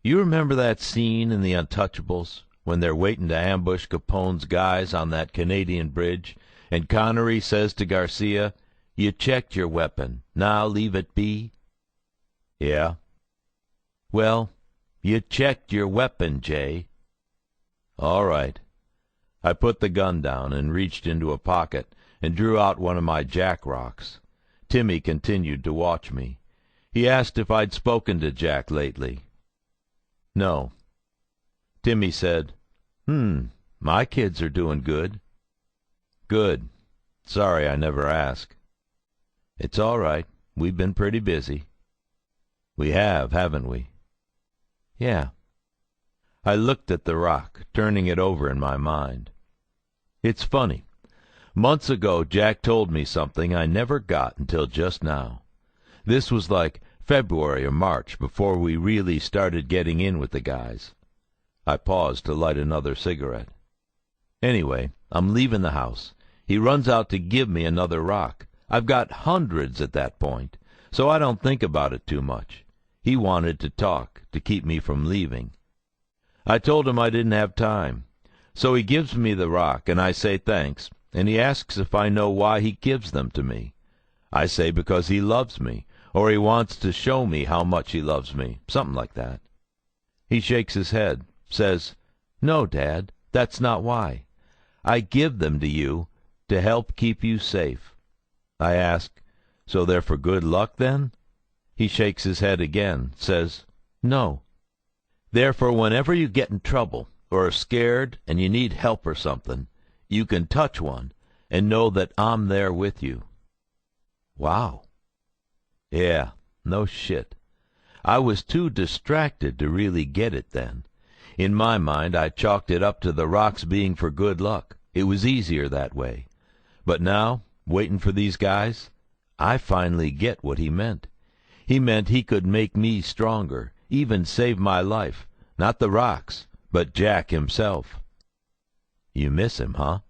"You remember that scene in The Untouchables, when they're waiting to ambush Capone's guys on that Canadian bridge, and Connery says to Garcia, 'You checked your weapon, now leave it be'?" "Yeah." "Well, you checked your weapon, Jay." "All right." I put the gun down and reached into a pocket and drew out one of my Jack rocks. Timmy continued to watch me. He asked if I'd spoken to Jack lately. "No." Timmy said, My kids are doing good." "Good. Sorry I never asked." "It's all right. We've been pretty busy." "We have, haven't we?" "Yeah." I looked at the rock, turning it over in my mind. It's funny. Months ago Jack told me something I never got until just now. This was like February or March, before we really started getting in with the guys. I paused to light another cigarette. Anyway, I'm leaving the house. He runs out to give me another rock. I've got hundreds at that point, so I don't think about it too much. He wanted to talk, to keep me from leaving. I told him I didn't have time. So he gives me the rock, and I say thanks, and he asks if I know why he gives them to me. I say because he loves me, or he wants to show me how much he loves me, something like that. He shakes his head, says, "No, Dad, that's not why. I give them to you to help keep you safe." I ask, "So they're for good luck, then?" He shakes his head again, says, "No. They're for whenever you get in trouble, or are scared and you need help or something, you can touch one and know that I'm there with you." Wow. Yeah, no shit. I was too distracted to really get it then. In my mind, I chalked it up to the rocks being for good luck. It was easier that way. But now, waiting for these guys, I finally get what he meant. He meant he could make me stronger, even save my life. Not the rocks, but Jack himself. You miss him, huh?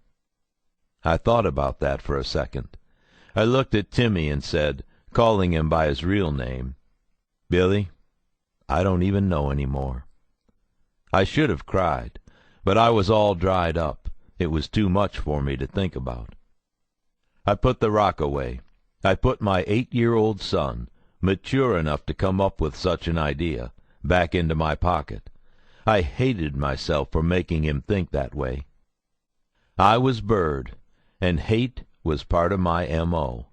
I thought about that for a second. I looked at Timmy and said, calling him by his real name, "Billy, I don't even know any more." I should have cried, but I was all dried up. It was too much for me to think about. I put the rock away. I put my 8-year-old son, mature enough to come up with such an idea, back into my pocket. I hated myself for making him think that way. I was Bird, and hate was part of my M.O.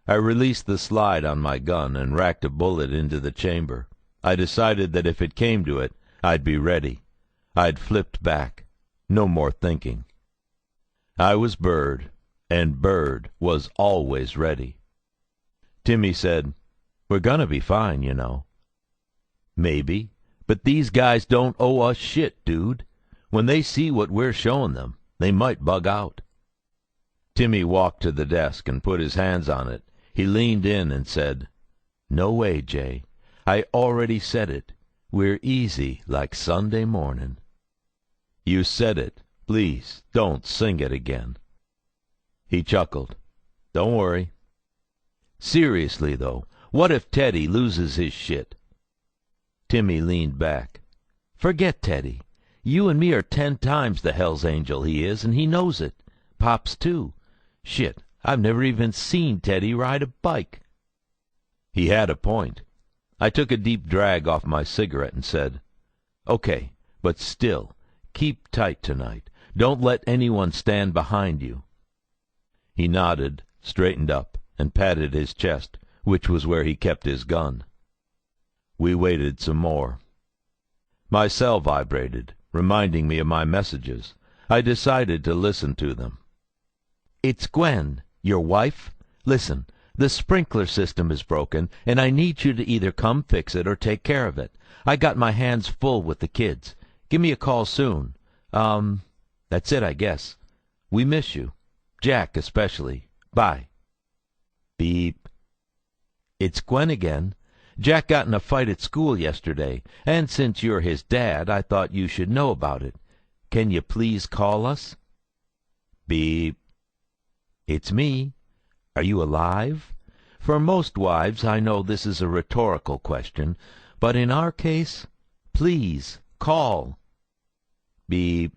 I released the slide on my gun and racked a bullet into the chamber. I decided that if it came to it, I'd be ready. I'd flipped back. No more thinking. I was Bird, and Bird was always ready. Timmy said, "We're gonna be fine, you know." "Maybe, but these guys don't owe us shit, dude. When they see what we're showing them, they might bug out." Timmy walked to the desk and put his hands on it. He leaned in and said, "No way, Jay. I already said it. We're easy like Sunday morning." "You said it. Please, don't sing it again." He chuckled. "Don't worry." "Seriously, though, what if Teddy loses his shit?" Timmy leaned back. "Forget Teddy. You and me are 10 times the Hell's Angel he is, and he knows it. Pops, too. Shit, I've never even seen Teddy ride a bike." He had a point. I took a deep drag off my cigarette and said, "Okay, but still, keep tight tonight. Don't let anyone stand behind you." He nodded, straightened up, and patted his chest, which was where he kept his gun. We waited some more. My cell vibrated, reminding me of my messages. I decided to listen to them. "It's Gwen, your wife. Listen, the sprinkler system is broken, and I need you to either come fix it or take care of it. I got my hands full with the kids. Give me a call soon. That's it, I guess. We miss you. Jack especially. Bye." Beep. "It's Gwen again. Jack got in a fight at school yesterday, and since you're his dad, I thought you should know about it. Can you please call us?" Beep. "It's me. Are you alive? For most wives, I know this is a rhetorical question, but in our case, please call." Beep.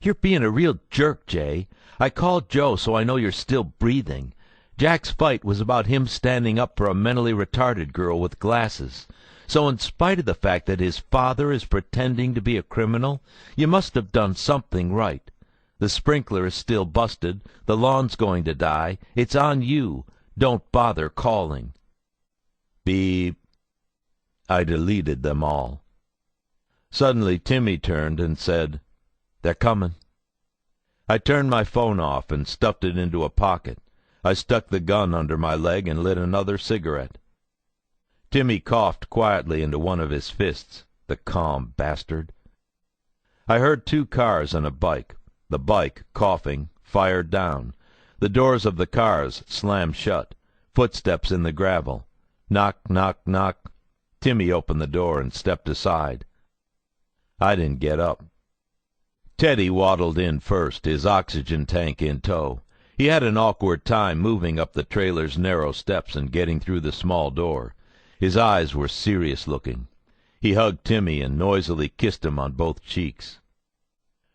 "You're being a real jerk, Jay. I called Joe so I know you're still breathing. Jack's fight was about him standing up for a mentally retarded girl with glasses. So in spite of the fact that his father is pretending to be a criminal, you must have done something right. The sprinkler is still busted. The lawn's going to die. It's on you. Don't bother calling." Beep. I deleted them all. Suddenly Timmy turned and said, "They're coming." I turned my phone off and stuffed it into a pocket. I stuck the gun under my leg and lit another cigarette. Timmy coughed quietly into one of his fists, the calm bastard. I heard 2 cars and a bike. The bike, coughing, fired down. The doors of the cars slammed shut. Footsteps in the gravel. Knock, knock, knock. Timmy opened the door and stepped aside. I didn't get up. Teddy waddled in first, his oxygen tank in tow. He had an awkward time moving up the trailer's narrow steps and getting through the small door. His eyes were serious-looking. He hugged Timmy and noisily kissed him on both cheeks.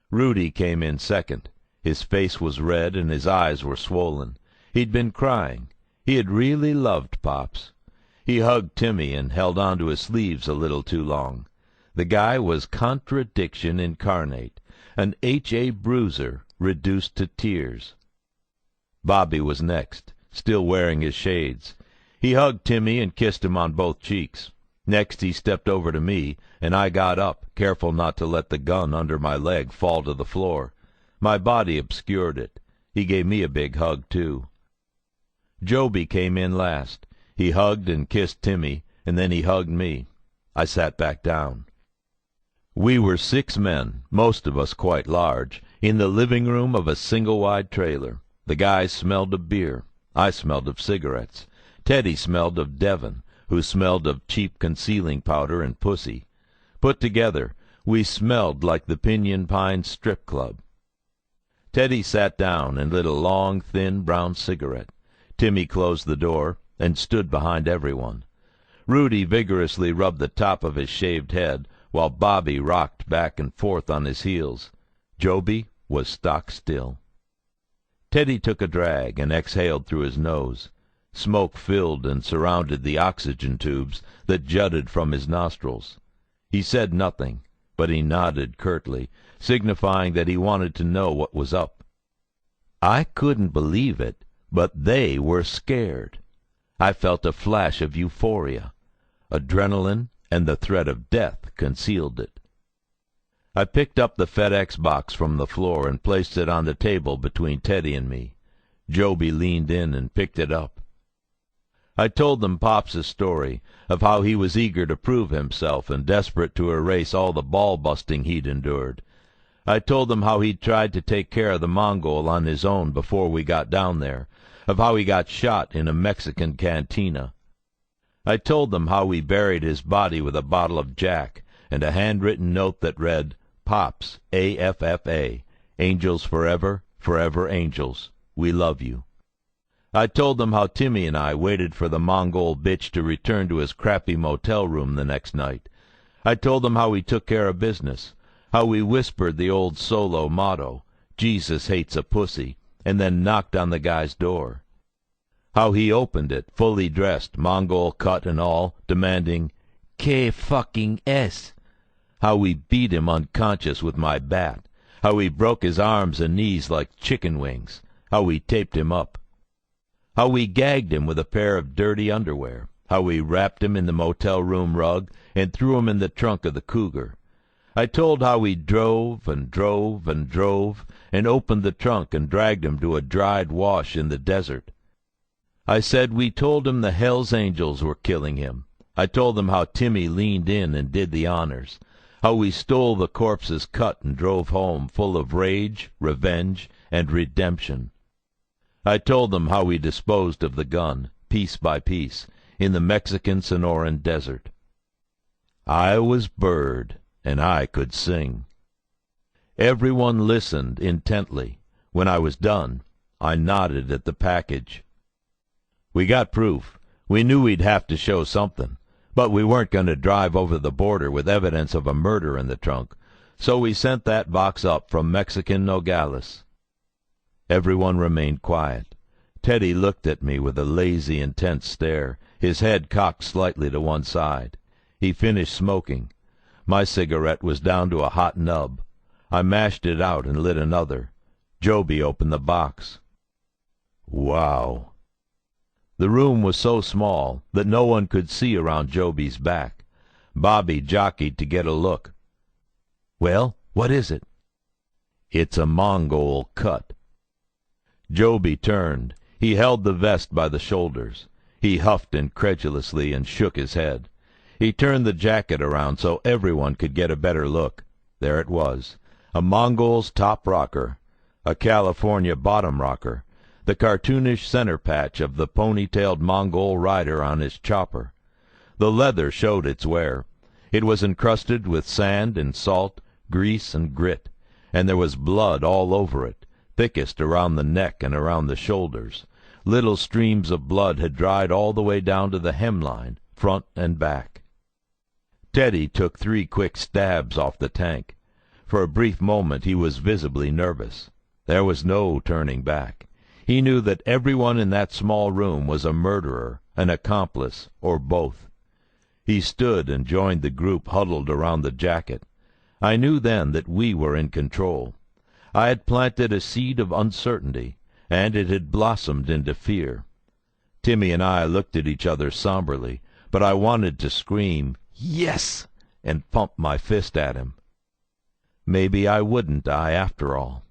Rudy came in second. His face was red and his eyes were swollen. He'd been crying. He had really loved Pops. He hugged Timmy and held on to his sleeves a little too long. The guy was contradiction incarnate, an H.A. Bruiser reduced to tears. Bobby was next, still wearing his shades. He hugged Timmy and kissed him on both cheeks. Next he stepped over to me, and I got up, careful not to let the gun under my leg fall to the floor. My body obscured it. He gave me a big hug, too. Joby came in last. He hugged and kissed Timmy, and then he hugged me. I sat back down. We were 6 men, most of us quite large, in the living room of a single-wide trailer. The guys smelled of beer. I smelled of cigarettes. Teddy smelled of Devon, who smelled of cheap concealing powder and pussy. Put together, we smelled like the Pinyon Pine Strip Club. Teddy sat down and lit a long, thin, brown cigarette. Timmy closed the door and stood behind everyone. Rudy vigorously rubbed the top of his shaved head, while Bobby rocked back and forth on his heels. Joby was stock still. Teddy took a drag and exhaled through his nose. Smoke filled and surrounded the oxygen tubes that jutted from his nostrils. He said nothing, but he nodded curtly, signifying that he wanted to know what was up. I couldn't believe it, but they were scared. I felt a flash of euphoria. Adrenaline and the threat of death concealed it. I picked up the FedEx box from the floor and placed it on the table between Teddy and me. Joby leaned in and picked it up. I told them Pop's story of how he was eager to prove himself and desperate to erase all the ball-busting he'd endured. I told them how he'd tried to take care of the Mongol on his own before we got down there, of how he got shot in a Mexican cantina. I told them how we buried his body with a bottle of Jack and a handwritten note that read, Pops, AFFA, Angels Forever, Forever Angels, we love you. I told them how Timmy and I waited for the Mongol bitch to return to his crappy motel room the next night. I told them how we took care of business, how we whispered the old solo motto, Jesus hates a pussy, and then knocked on the guy's door. How he opened it, fully dressed, Mongol cut and all, demanding, "K fucking S." How we beat him unconscious with my bat. How we broke his arms and knees like chicken wings. How we taped him up. How we gagged him with a pair of dirty underwear. How we wrapped him in the motel room rug and threw him in the trunk of the Cougar. I told how we drove and drove and drove and opened the trunk and dragged him to a dried wash in the desert. I said we told him the Hell's Angels were killing him. I told them how Timmy leaned in and did the honors. How we stole the corpse's cut and drove home full of rage, revenge, and redemption. I told them how we disposed of the gun, piece by piece, in the Mexican Sonoran desert. I was Bird, and I could sing. Everyone listened intently. When I was done, I nodded at the package. We got proof. We knew we'd have to show something, but we weren't going to drive over the border with evidence of a murder in the trunk, so we sent that box up from Mexican Nogales. Everyone remained quiet. Teddy looked at me with a lazy, intense stare, his head cocked slightly to one side. He finished smoking. My cigarette was down to a hot nub. I mashed it out and lit another. Joby opened the box. Wow. The room was so small that no one could see around Joby's back. Bobby jockeyed to get a look. Well, what is it? It's a Mongol cut. Joby turned. He held the vest by the shoulders. He huffed incredulously and shook his head. He turned the jacket around so everyone could get a better look. There it was, a Mongol's top rocker, a California bottom rocker, the cartoonish center patch of the pony-tailed Mongol rider on his chopper. The leather showed its wear. It was encrusted with sand and salt, grease and grit, and there was blood all over it, thickest around the neck and around the shoulders. Little streams of blood had dried all the way down to the hemline, front and back. Teddy took 3 quick stabs off the tank. For a brief moment he was visibly nervous. There was no turning back. He knew that everyone in that small room was a murderer, an accomplice, or both. He stood and joined the group huddled around the jacket. I knew then that we were in control. I had planted a seed of uncertainty, and it had blossomed into fear. Timmy and I looked at each other somberly, but I wanted to scream, "Yes!" and pump my fist at him. Maybe I wouldn't die after all.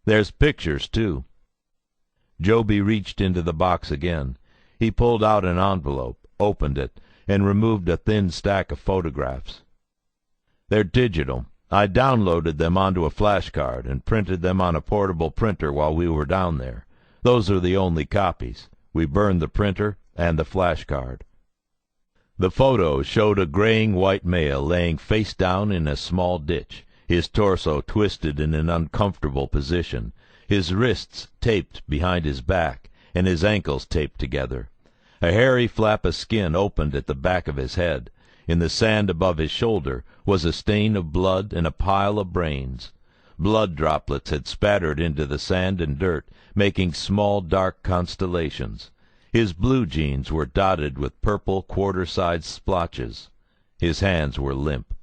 There's pictures, too. Joby reached into the box again. He pulled out an envelope, opened it, and removed a thin stack of photographs. They're digital. I downloaded them onto a flash card and printed them on a portable printer while we were down there. Those are the only copies. We burned the printer and the flash card. The photo showed a graying white male laying face down in a small ditch, his torso twisted in an uncomfortable position, his wrists taped behind his back, and his ankles taped together. A hairy flap of skin opened at the back of his head. In the sand above his shoulder was a stain of blood and a pile of brains. Blood droplets had spattered into the sand and dirt, making small dark constellations. His blue jeans were dotted with purple quarter-sized splotches. His hands were limp.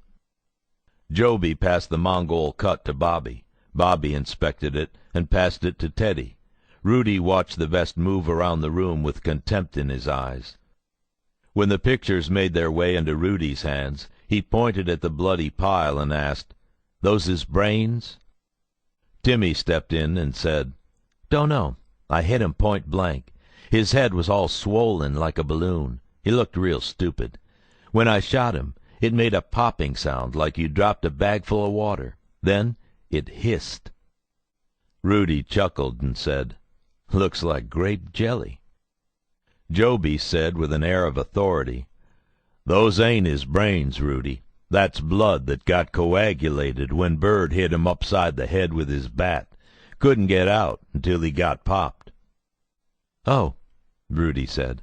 Joby passed the Mongol cut to Bobby. Bobby inspected it and passed it to Teddy. Rudy watched the vest move around the room with contempt in his eyes. When the pictures made their way into Rudy's hands, he pointed at the bloody pile and asked, "Those his brains?" Timmy stepped in and said, "Don't know. I hit him point blank. His head was all swollen like a balloon. He looked real stupid. When I shot him, it made a popping sound like you dropped a bag full of water. Then it hissed." Rudy chuckled and said, "Looks like grape jelly." Joby said with an air of authority, "Those ain't his brains, Rudy. That's blood that got coagulated when Bird hit him upside the head with his bat. Couldn't get out until he got popped." "Oh," Rudy said.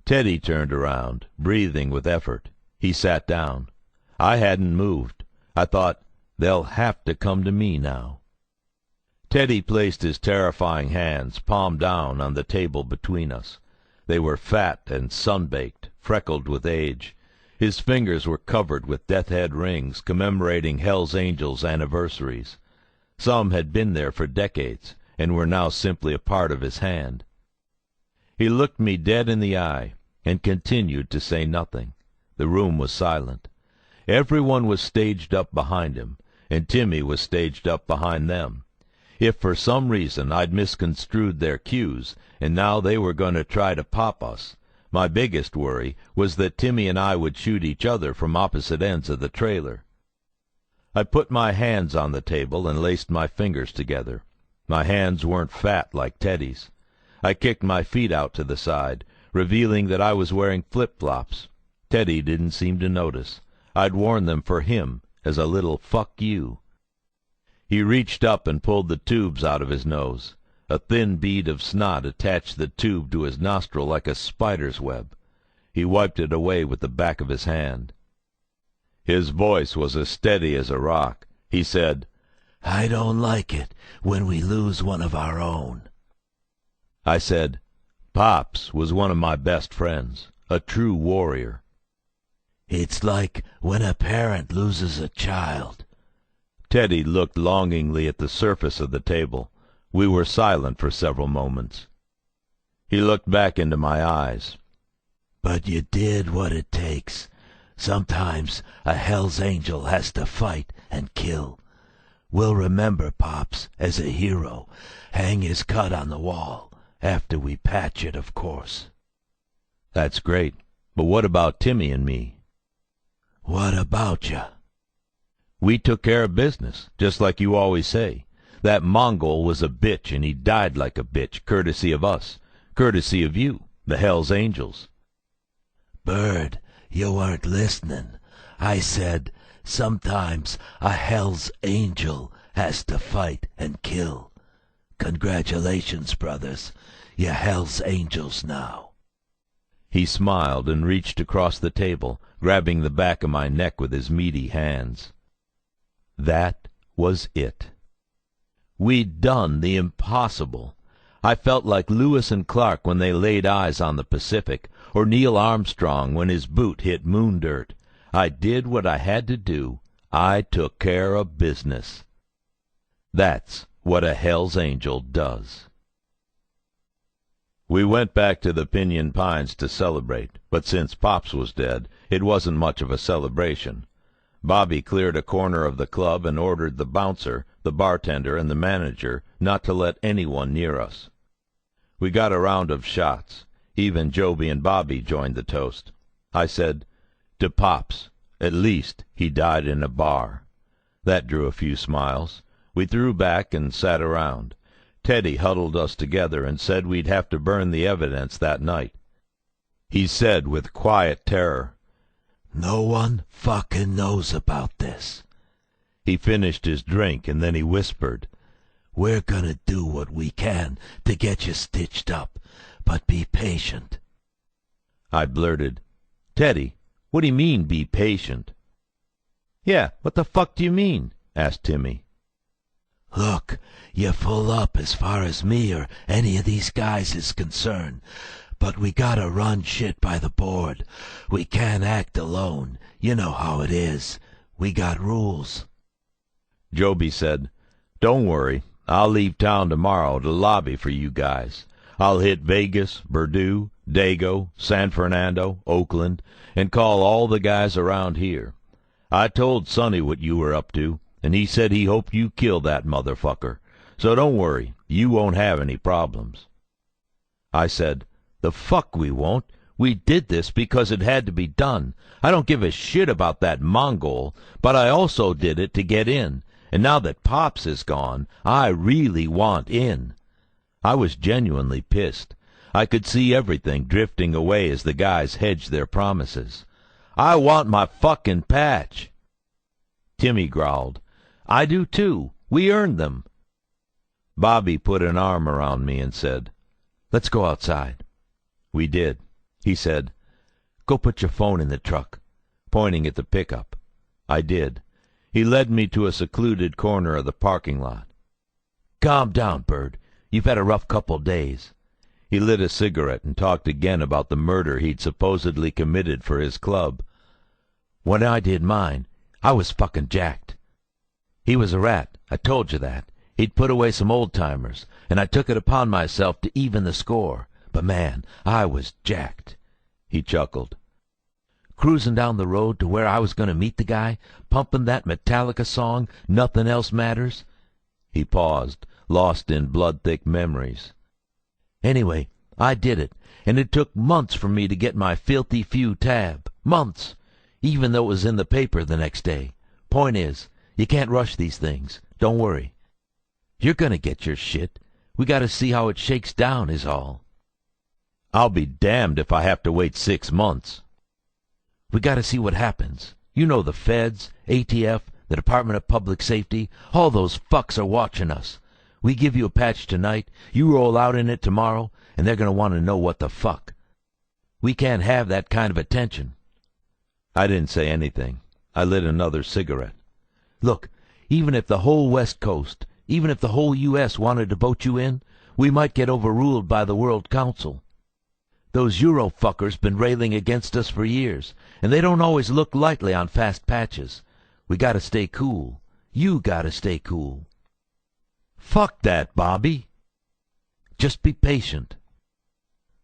Teddy turned around, breathing with effort. He sat down. I hadn't moved. I thought, they'll have to come to me now. Teddy placed his terrifying hands, palm down, on the table between us. They were fat and sun-baked, freckled with age. His fingers were covered with death-head rings commemorating Hell's Angels' anniversaries. Some had been there for decades and were now simply a part of his hand. He looked me dead in the eye and continued to say nothing. The room was silent. Everyone was staged up behind him, and Timmy was staged up behind them. If for some reason I'd misconstrued their cues, and now they were going to try to pop us, my biggest worry was that Timmy and I would shoot each other from opposite ends of the trailer. I put my hands on the table and laced my fingers together. My hands weren't fat like Teddy's. I kicked my feet out to the side, revealing that I was wearing flip-flops. Teddy didn't seem to notice. I'd worn them for him as a little fuck you. He reached up and pulled the tubes out of his nose. A thin bead of snot attached the tube to his nostril like a spider's web. He wiped it away with the back of his hand. His voice was as steady as a rock. He said, "I don't like it when we lose one of our own." I said, "Pops was one of my best friends, a true warrior." "It's like when a parent loses a child." Teddy looked longingly at the surface of the table. We were silent for several moments. He looked back into my eyes. "But you did what it takes. Sometimes a Hell's Angel has to fight and kill. We'll remember Pops as a hero, hang his cut on the wall, after we patch it, of course." "That's great. But what about Timmy and me?" "What about ya?" "We took care of business, just like you always say. That Mongol was a bitch, and he died like a bitch, courtesy of us, courtesy of you, the Hell's Angels." "Bird, you weren't listening. I said, sometimes a Hell's Angel has to fight and kill. Congratulations, brothers. You're Hell's Angels now." He smiled and reached across the table, grabbing the back of my neck with his meaty hands. That was it. We'd done the impossible. I felt like Lewis and Clark when they laid eyes on the Pacific, or Neil Armstrong when his boot hit moon dirt. I did what I had to do. I took care of business. That's what a Hell's Angel does. We went back to the Pinyon Pines to celebrate, but since Pops was dead, it wasn't much of a celebration. Bobby cleared a corner of the club and ordered the bouncer, the bartender, and the manager not to let anyone near us. We got a round of shots. Even Joby and Bobby joined the toast. I said, "To Pops. At least he died in a bar." That drew a few smiles. We threw back and sat around. Teddy huddled us together and said we'd have to burn the evidence that night. He said with quiet terror, "No one fucking knows about this." He finished his drink, and then he whispered, "We're gonna do what we can to get you stitched up, but be patient." I blurted, "Teddy, what do you mean, be patient?" "Yeah, what the fuck do you mean?" asked Timmy. "Look, you're full up as far as me or any of these guys is concerned, but we gotta run shit by the board. We can't act alone. You know how it is. We got rules." Joby said, "Don't worry. I'll leave town tomorrow to lobby for you guys. I'll hit Vegas, Purdue, Dago, San Fernando, Oakland, and call all the guys around here. I told Sonny what you were up to, and he said he hoped you kill that motherfucker. So don't worry, you won't have any problems." I said, "The fuck we won't. We did this because it had to be done. I don't give a shit about that Mongol, but I also did it to get in. And now that Pops is gone, I really want in." I was genuinely pissed. I could see everything drifting away as the guys hedged their promises. "I want my fucking patch." Timmy growled, "I do too. We earned them." Bobby put an arm around me and said, "Let's go outside." We did. He said, "Go put your phone in the truck," pointing at the pickup. I did. He led me to a secluded corner of the parking lot. "Calm down, Bird. You've had a rough couple days." He lit a cigarette and talked again about the murder he'd supposedly committed for his club. "When I did mine, I was fucking jacked. He was a rat, I told you that. He'd put away some old-timers, and I took it upon myself to even the score. But man, I was jacked." He chuckled. "Cruising down the road to where I was going to meet the guy, pumping that Metallica song, Nothing Else Matters." He paused, lost in blood-thick memories. "Anyway, I did it, and it took months for me to get my filthy few tab. Months, even though it was in the paper the next day. Point is, you can't rush these things. Don't worry. You're going to get your shit. We got to see how it shakes down is all." "I'll be damned if I have to wait 6 months." "We got to see what happens. You know the feds, ATF, the Department of Public Safety, all those fucks are watching us. We give you a patch tonight, you roll out in it tomorrow, and they're going to want to know what the fuck. We can't have that kind of attention." I didn't say anything. I lit another cigarette. "Look, even if the whole West Coast, even if the whole U.S. wanted to vote you in, we might get overruled by the World Council. Those Euro fuckers been railing against us for years, and they don't always look lightly on fast patches. We gotta stay cool. You gotta stay cool." "Fuck that, Bobby." "Just be patient."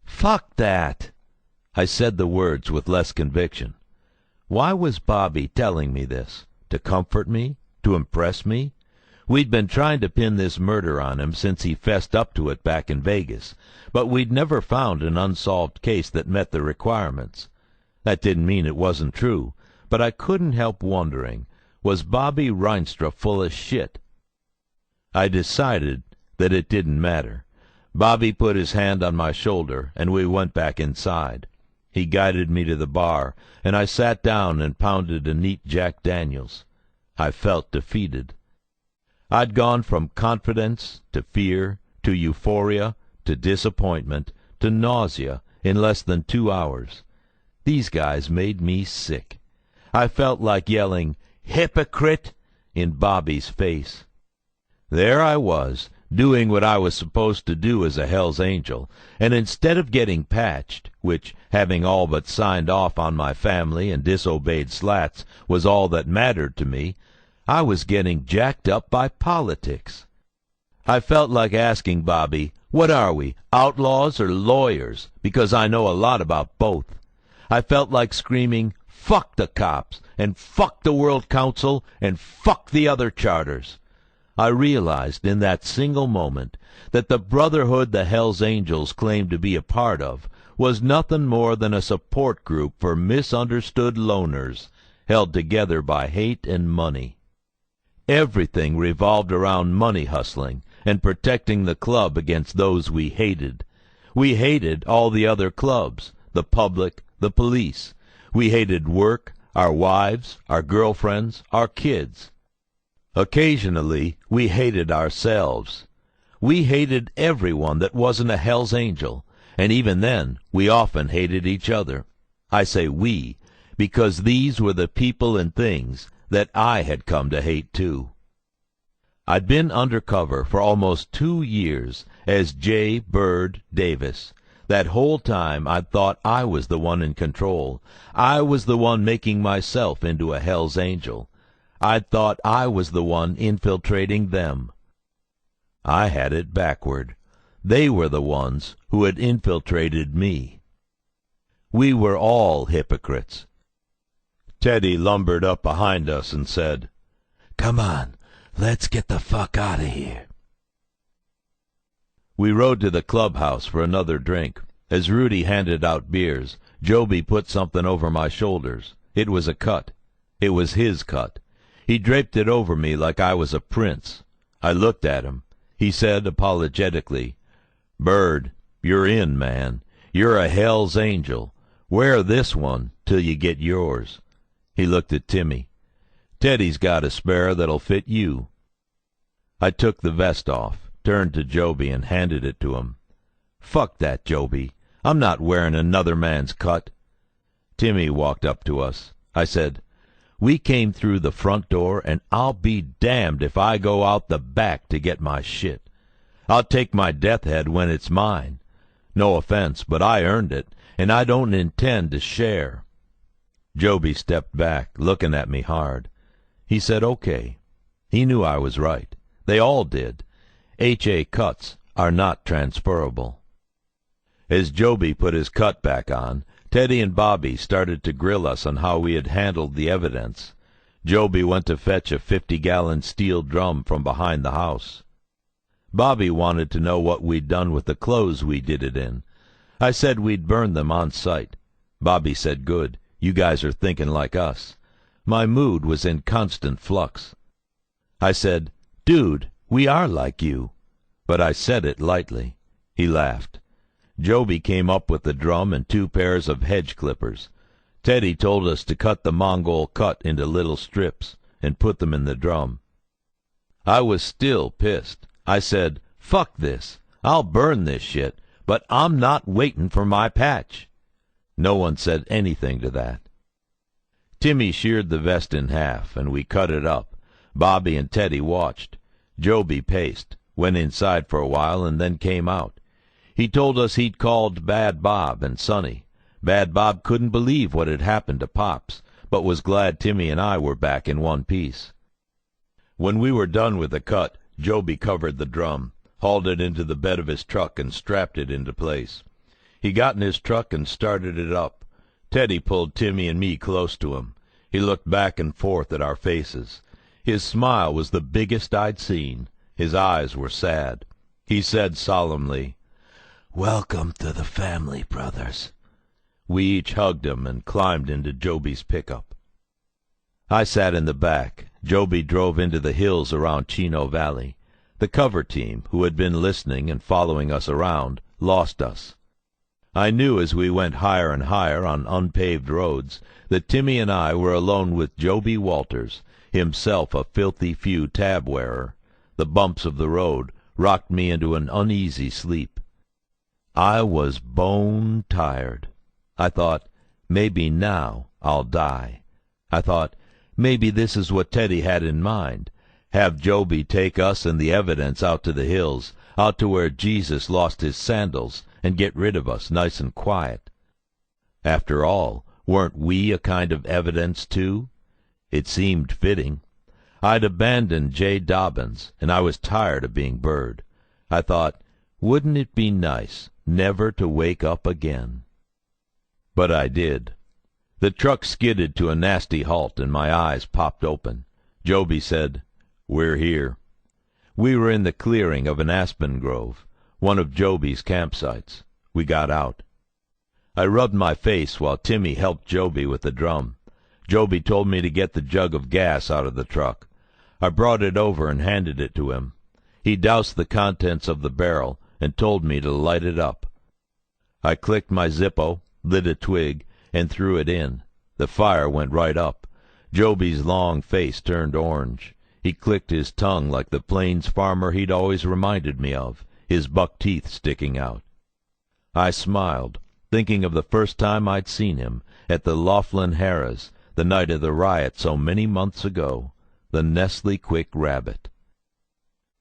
"Fuck that." I said the words with less conviction. Why was Bobby telling me this? To comfort me? To impress me? We'd been trying to pin this murder on him since he fessed up to it back in Vegas, but we'd never found an unsolved case that met the requirements. That didn't mean it wasn't true, but I couldn't help wondering, was Bobby Reinstra full of shit? I decided that it didn't matter. Bobby put his hand on my shoulder, and we went back inside. He guided me to the bar, and I sat down and pounded a neat Jack Daniels. I felt defeated. I'd gone from confidence to fear to euphoria to disappointment to nausea in less than 2 hours. These guys made me sick. I felt like yelling, "Hypocrite!" in Bobby's face. There I was, doing what I was supposed to do as a Hell's Angel, and instead of getting patched, which, having all but signed off on my family and disobeyed slats, was all that mattered to me, I was getting jacked up by politics. I felt like asking Bobby, "What are we, outlaws or lawyers?" because I know a lot about both. I felt like screaming, "Fuck the cops, and fuck the World Council, and fuck the other charters." I realized in that single moment that the brotherhood the Hells Angels claimed to be a part of was nothing more than a support group for misunderstood loners, held together by hate and money. Everything revolved around money hustling and protecting the club against those we hated. We hated all the other clubs, the public, the police. We hated work, our wives, our girlfriends, our kids. Occasionally we hated ourselves. We hated everyone that wasn't a Hell's Angel, and even then we often hated each other. I say we, because these were the people and things that I had come to hate too. I'd been undercover for almost 2 years as J. Bird Davis. That whole time I'd thought I was the one in control. I was the one making myself into a Hell's Angel. I'd thought I was the one infiltrating them. I had it backward. They were the ones who had infiltrated me. We were all hypocrites. Teddy lumbered up behind us and said, "Come on, let's get the fuck out of here." We rode to the clubhouse for another drink. As Rudy handed out beers, Joby put something over my shoulders. It was a cut. It was his cut. He draped it over me like I was a prince. I looked at him. He said apologetically, "Bird, you're in, man. You're a Hell's Angel. Wear this one till you get yours." He looked at Timmy. "Teddy's got a spare that'll fit you." I took the vest off, turned to Joby, and handed it to him. "Fuck that, Joby. I'm not wearing another man's cut." Timmy walked up to us. I said, "We came through the front door, and I'll be damned if I go out the back to get my shit. I'll take my death head when it's mine. No offense, but I earned it, and I don't intend to share." Joby stepped back, looking at me hard. He said, "Okay." He knew I was right. They all did. H.A. cuts are not transferable. As Joby put his cut back on, Teddy and Bobby started to grill us on how we had handled the evidence. Joby went to fetch a 50-gallon steel drum from behind the house. Bobby wanted to know what we'd done with the clothes we did it in. I said we'd burn them on sight. Bobby said, "Good, you guys are thinking like us." My mood was in constant flux. I said, "Dude, we are like you." But I said it lightly. He laughed. Joby came up with the drum and 2 pairs of hedge clippers. Teddy told us to cut the Mongol cut into little strips and put them in the drum. I was still pissed. I said, "Fuck this. I'll burn this shit, but I'm not waiting for my patch." No one said anything to that. Timmy sheared the vest in half, and we cut it up. Bobby and Teddy watched. Joby paced, went inside for a while, and then came out. He told us he'd called Bad Bob and Sonny. Bad Bob couldn't believe what had happened to Pops, but was glad Timmy and I were back in one piece. When we were done with the cut, Joby covered the drum, hauled it into the bed of his truck, and strapped it into place. He got in his truck and started it up. Teddy pulled Timmy and me close to him. He looked back and forth at our faces. His smile was the biggest I'd seen. His eyes were sad. He said solemnly, "Welcome to the family, brothers." We each hugged him and climbed into Joby's pickup. I sat in the back. Joby drove into the hills around Chino Valley. The cover team, who had been listening and following us around, lost us. I knew as we went higher and higher on unpaved roads that Timmy and I were alone with Joby Walters, himself a filthy few tab-wearer. The bumps of the road rocked me into an uneasy sleep. I was bone-tired. I thought, maybe now I'll die. I thought, maybe this is what Teddy had in mind. Have Joby take us and the evidence out to the hills, out to where Jesus lost his sandals, and get rid of us nice and quiet. After all, weren't we a kind of evidence too? It seemed fitting. I'd abandoned J. Dobbins, and I was tired of being Bird. I thought, wouldn't it be nice never to wake up again? But I did. The truck skidded to a nasty halt, and my eyes popped open. Joby said, "We're here." We were in the clearing of an aspen grove, one of Joby's campsites. We got out. I rubbed my face while Timmy helped Joby with the drum. Joby told me to get the jug of gas out of the truck. I brought it over and handed it to him. He doused the contents of the barrel and told me to light it up. I clicked my Zippo, lit a twig, and threw it in. The fire went right up. Joby's long face turned orange. He clicked his tongue like the plains farmer he'd always reminded me of, his buck teeth sticking out. I smiled, thinking of the first time I'd seen him, at the Laughlin Harrah's, the night of the riot so many months ago, the Nestle Quick rabbit.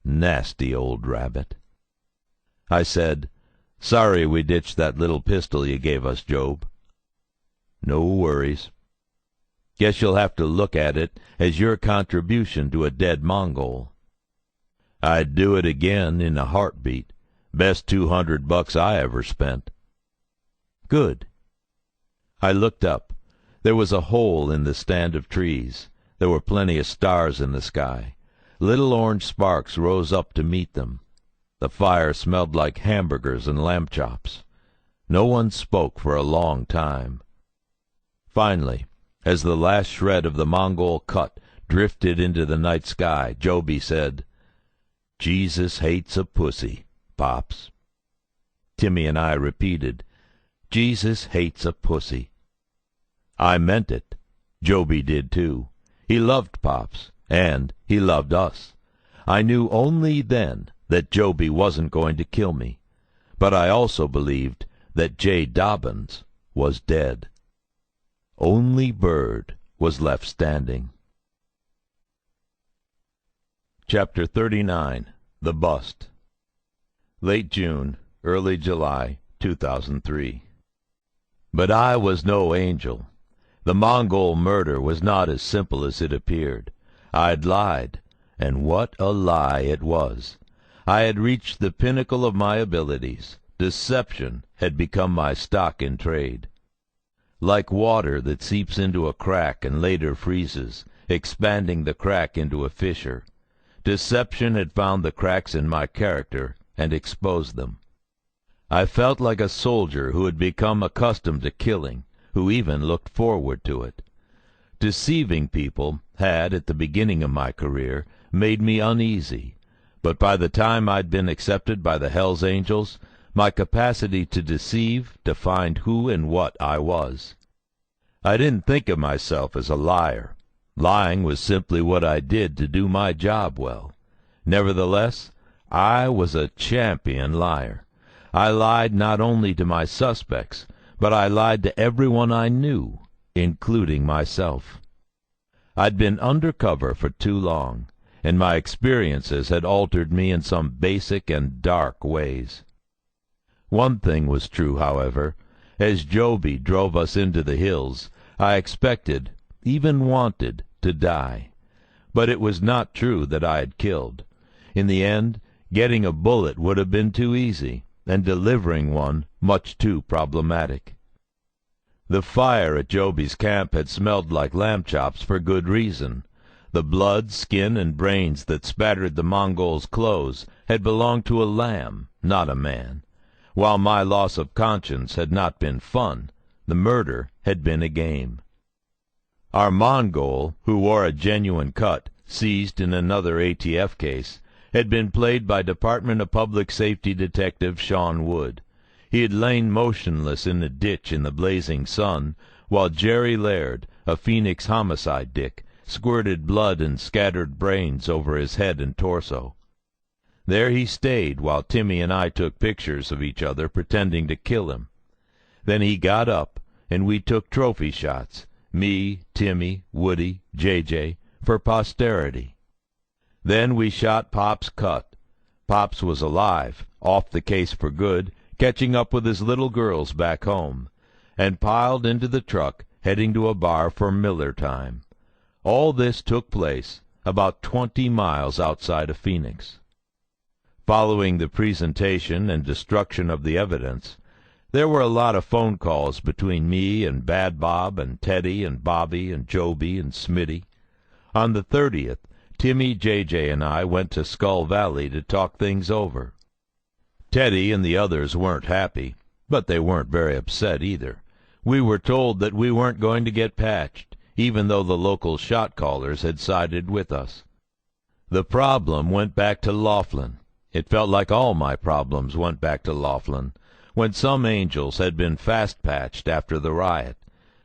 Nasty old rabbit. I said, "Sorry we ditched that little pistol you gave us, Job." "No worries. Guess you'll have to look at it as your contribution to a dead Mongol." "I'd do it again in a heartbeat. Best $200 I ever spent." "Good." I looked up. There was a hole in the stand of trees. There were plenty of stars in the sky. Little orange sparks rose up to meet them. The fire smelled like hamburgers and lamb chops. No one spoke for a long time. Finally, as the last shred of the Mongol cut drifted into the night sky, Joby said, "Jesus hates a pussy, Pops." Timmy and I repeated, "Jesus hates a pussy." I meant it. Joby did too. He loved Pops, and he loved us. I knew only then that Joby wasn't going to kill me, but I also believed that J. Dobbins was dead. Only Bird was left standing. Chapter 39. The Bust. Late June, early July, 2003. But I was no angel. The Mongol murder was not as simple as it appeared. I'd lied, and what a lie it was. I had reached the pinnacle of my abilities. Deception had become my stock in trade. Like water that seeps into a crack and later freezes, expanding the crack into a fissure, deception had found the cracks in my character and exposed them. I felt like a soldier who had become accustomed to killing, who even looked forward to it. Deceiving people had, at the beginning of my career, made me uneasy, but by the time I'd been accepted by the Hells Angels, my capacity to deceive defined who and what I was. I didn't think of myself as a liar. Lying was simply what I did to do my job well. Nevertheless, I was a champion liar. I lied not only to my suspects, but I lied to everyone I knew, including myself. I'd been undercover for too long, and my experiences had altered me in some basic and dark ways. One thing was true, however. As Joby drove us into the hills, I expected, even wanted, to die. But it was not true that I had killed. In the end, getting a bullet would have been too easy, and delivering one much too problematic. The fire at Joby's camp had smelled like lamb chops for good reason. The blood, skin, and brains that spattered the Mongol's clothes had belonged to a lamb, not a man. While my loss of conscience had not been fun, the murder had been a game. Our Mongol, who wore a genuine cut, seized in another ATF case, had been played by Department of Public Safety Detective Sean Wood. He had lain motionless in a ditch in the blazing sun, while Jerry Laird, a Phoenix homicide dick, squirted blood and scattered brains over his head and torso. There he stayed while Timmy and I took pictures of each other pretending to kill him. Then he got up, and we took trophy shots, me, Timmy, Woody, J.J., for posterity. Then we shot Pop's cut. Pops was alive, off the case for good, catching up with his little girls back home, and piled into the truck, heading to a bar for Miller time. All this took place about 20 miles outside of Phoenix. Following the presentation and destruction of the evidence, there were a lot of phone calls between me and Bad Bob and Teddy and Bobby and Joby and Smitty. On the 30th, Timmy, J.J., and I went to Skull Valley to talk things over. Teddy and the others weren't happy, but they weren't very upset either. We were told that we weren't going to get patched, even though the local shot callers had sided with us. The problem went back to Laughlin. It felt like all my problems went back to Laughlin, when some angels had been fast-patched after the riot.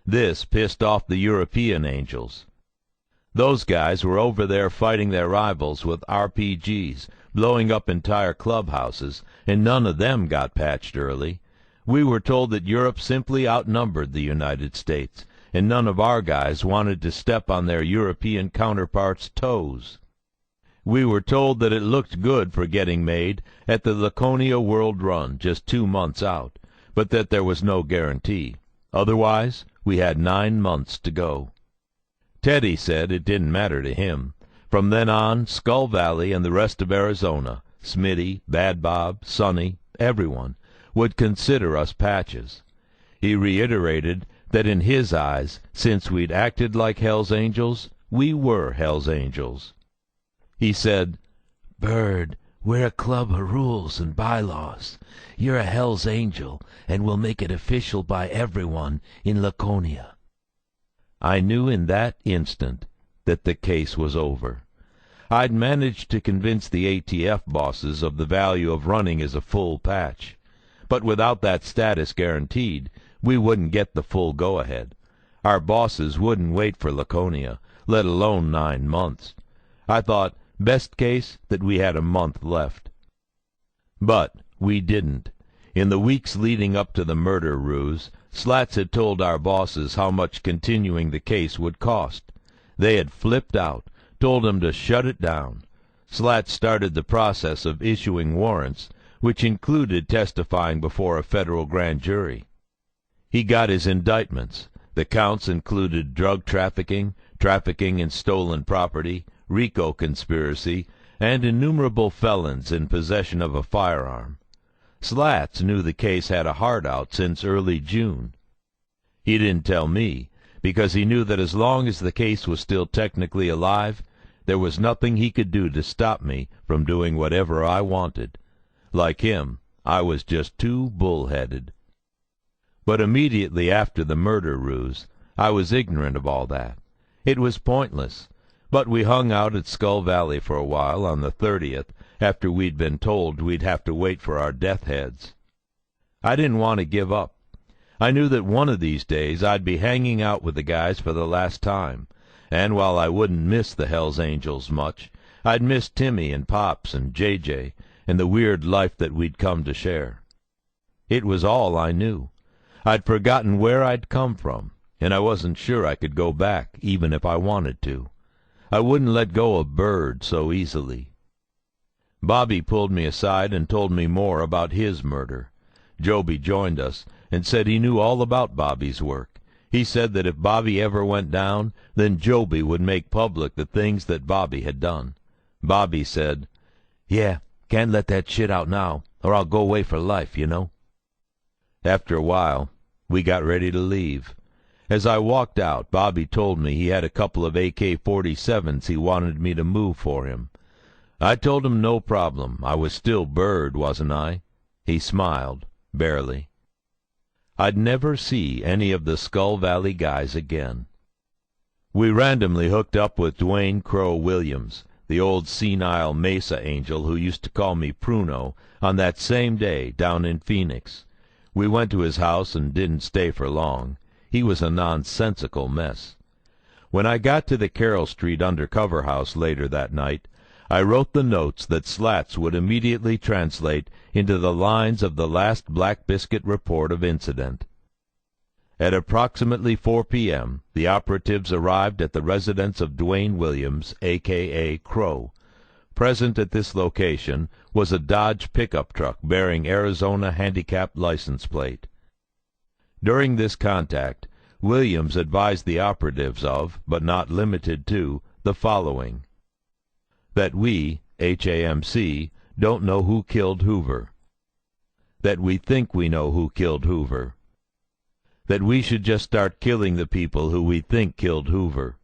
This pissed off the European angels. Those guys were over there fighting their rivals with RPGs, blowing up entire clubhouses, and none of them got patched early. We were told that Europe simply outnumbered the United States, and none of our guys wanted to step on their European counterparts' toes. We were told that it looked good for getting made at the Laconia World Run just 2 months out, but that there was no guarantee. Otherwise, we had 9 months to go. Teddy said it didn't matter to him. From then on, Skull Valley and the rest of Arizona, Smitty, Bad Bob, Sonny, everyone, would consider us patches. He reiterated that in his eyes, since we'd acted like Hell's Angels, we were Hell's Angels. He said, "Bird, we're a club of rules and bylaws. You're a Hell's Angel, and we'll make it official by everyone in Laconia." I knew in that instant that the case was over. I'd managed to convince the ATF bosses of the value of running as a full patch. But without that status guaranteed, we wouldn't get the full go-ahead. Our bosses wouldn't wait for Laconia, let alone 9 months. I thought, best case, that we had a month left. But we didn't. In the weeks leading up to the murder ruse, Slats had told our bosses how much continuing the case would cost. They had flipped out, told him to shut it down. Slats started the process of issuing warrants, which included testifying before a federal grand jury. He got his indictments. The counts included drug trafficking, trafficking in stolen property, RICO conspiracy, and innumerable felons in possession of a firearm. Slats knew the case had a hard-out since early June. He didn't tell me, because he knew that as long as the case was still technically alive, there was nothing he could do to stop me from doing whatever I wanted. Like him, I was just too bull-headed. But immediately after the murder ruse, I was ignorant of all that. It was pointless. But we hung out at Skull Valley for a while on the 30th, after we'd been told we'd have to wait for our death heads. I didn't want to give up. I knew that one of these days I'd be hanging out with the guys for the last time, and while I wouldn't miss the Hells Angels much, I'd miss Timmy and Pops and JJ and the weird life that we'd come to share. It was all I knew. I'd forgotten where I'd come from, and I wasn't sure I could go back, even if I wanted to. I wouldn't let go of Bird so easily. Bobby pulled me aside and told me more about his murder. Joby joined us and said he knew all about Bobby's work. He said that if Bobby ever went down, then Joby would make public the things that Bobby had done. Bobby said, "Yeah, can't let that shit out now, or I'll go away for life, you know." After a while, we got ready to leave. As I walked out, Bobby told me he had a couple of AK-47s he wanted me to move for him. I told him no problem. I was still Bird, wasn't I? He smiled, barely. I'd never see any of the Skull Valley guys again. We randomly hooked up with Dwayne Crow Williams, the old senile Mesa angel who used to call me Pruno, on that same day down in Phoenix. We went to his house and didn't stay for long. He was a nonsensical mess. When I got to the Carroll Street Undercover house later that night, I wrote the notes that Slats would immediately translate into the lines of the last Black Biscuit report of incident. At approximately 4 p.m., the operatives arrived at the residence of Dwayne Williams, a.k.a. Crow. Present at this location was a Dodge pickup truck bearing Arizona handicapped license plate. During this contact, Williams advised the operatives of, but not limited to, the following: that we, HAMC, don't know who killed Hoover. That we think we know who killed Hoover. That we should just start killing the people who we think killed Hoover.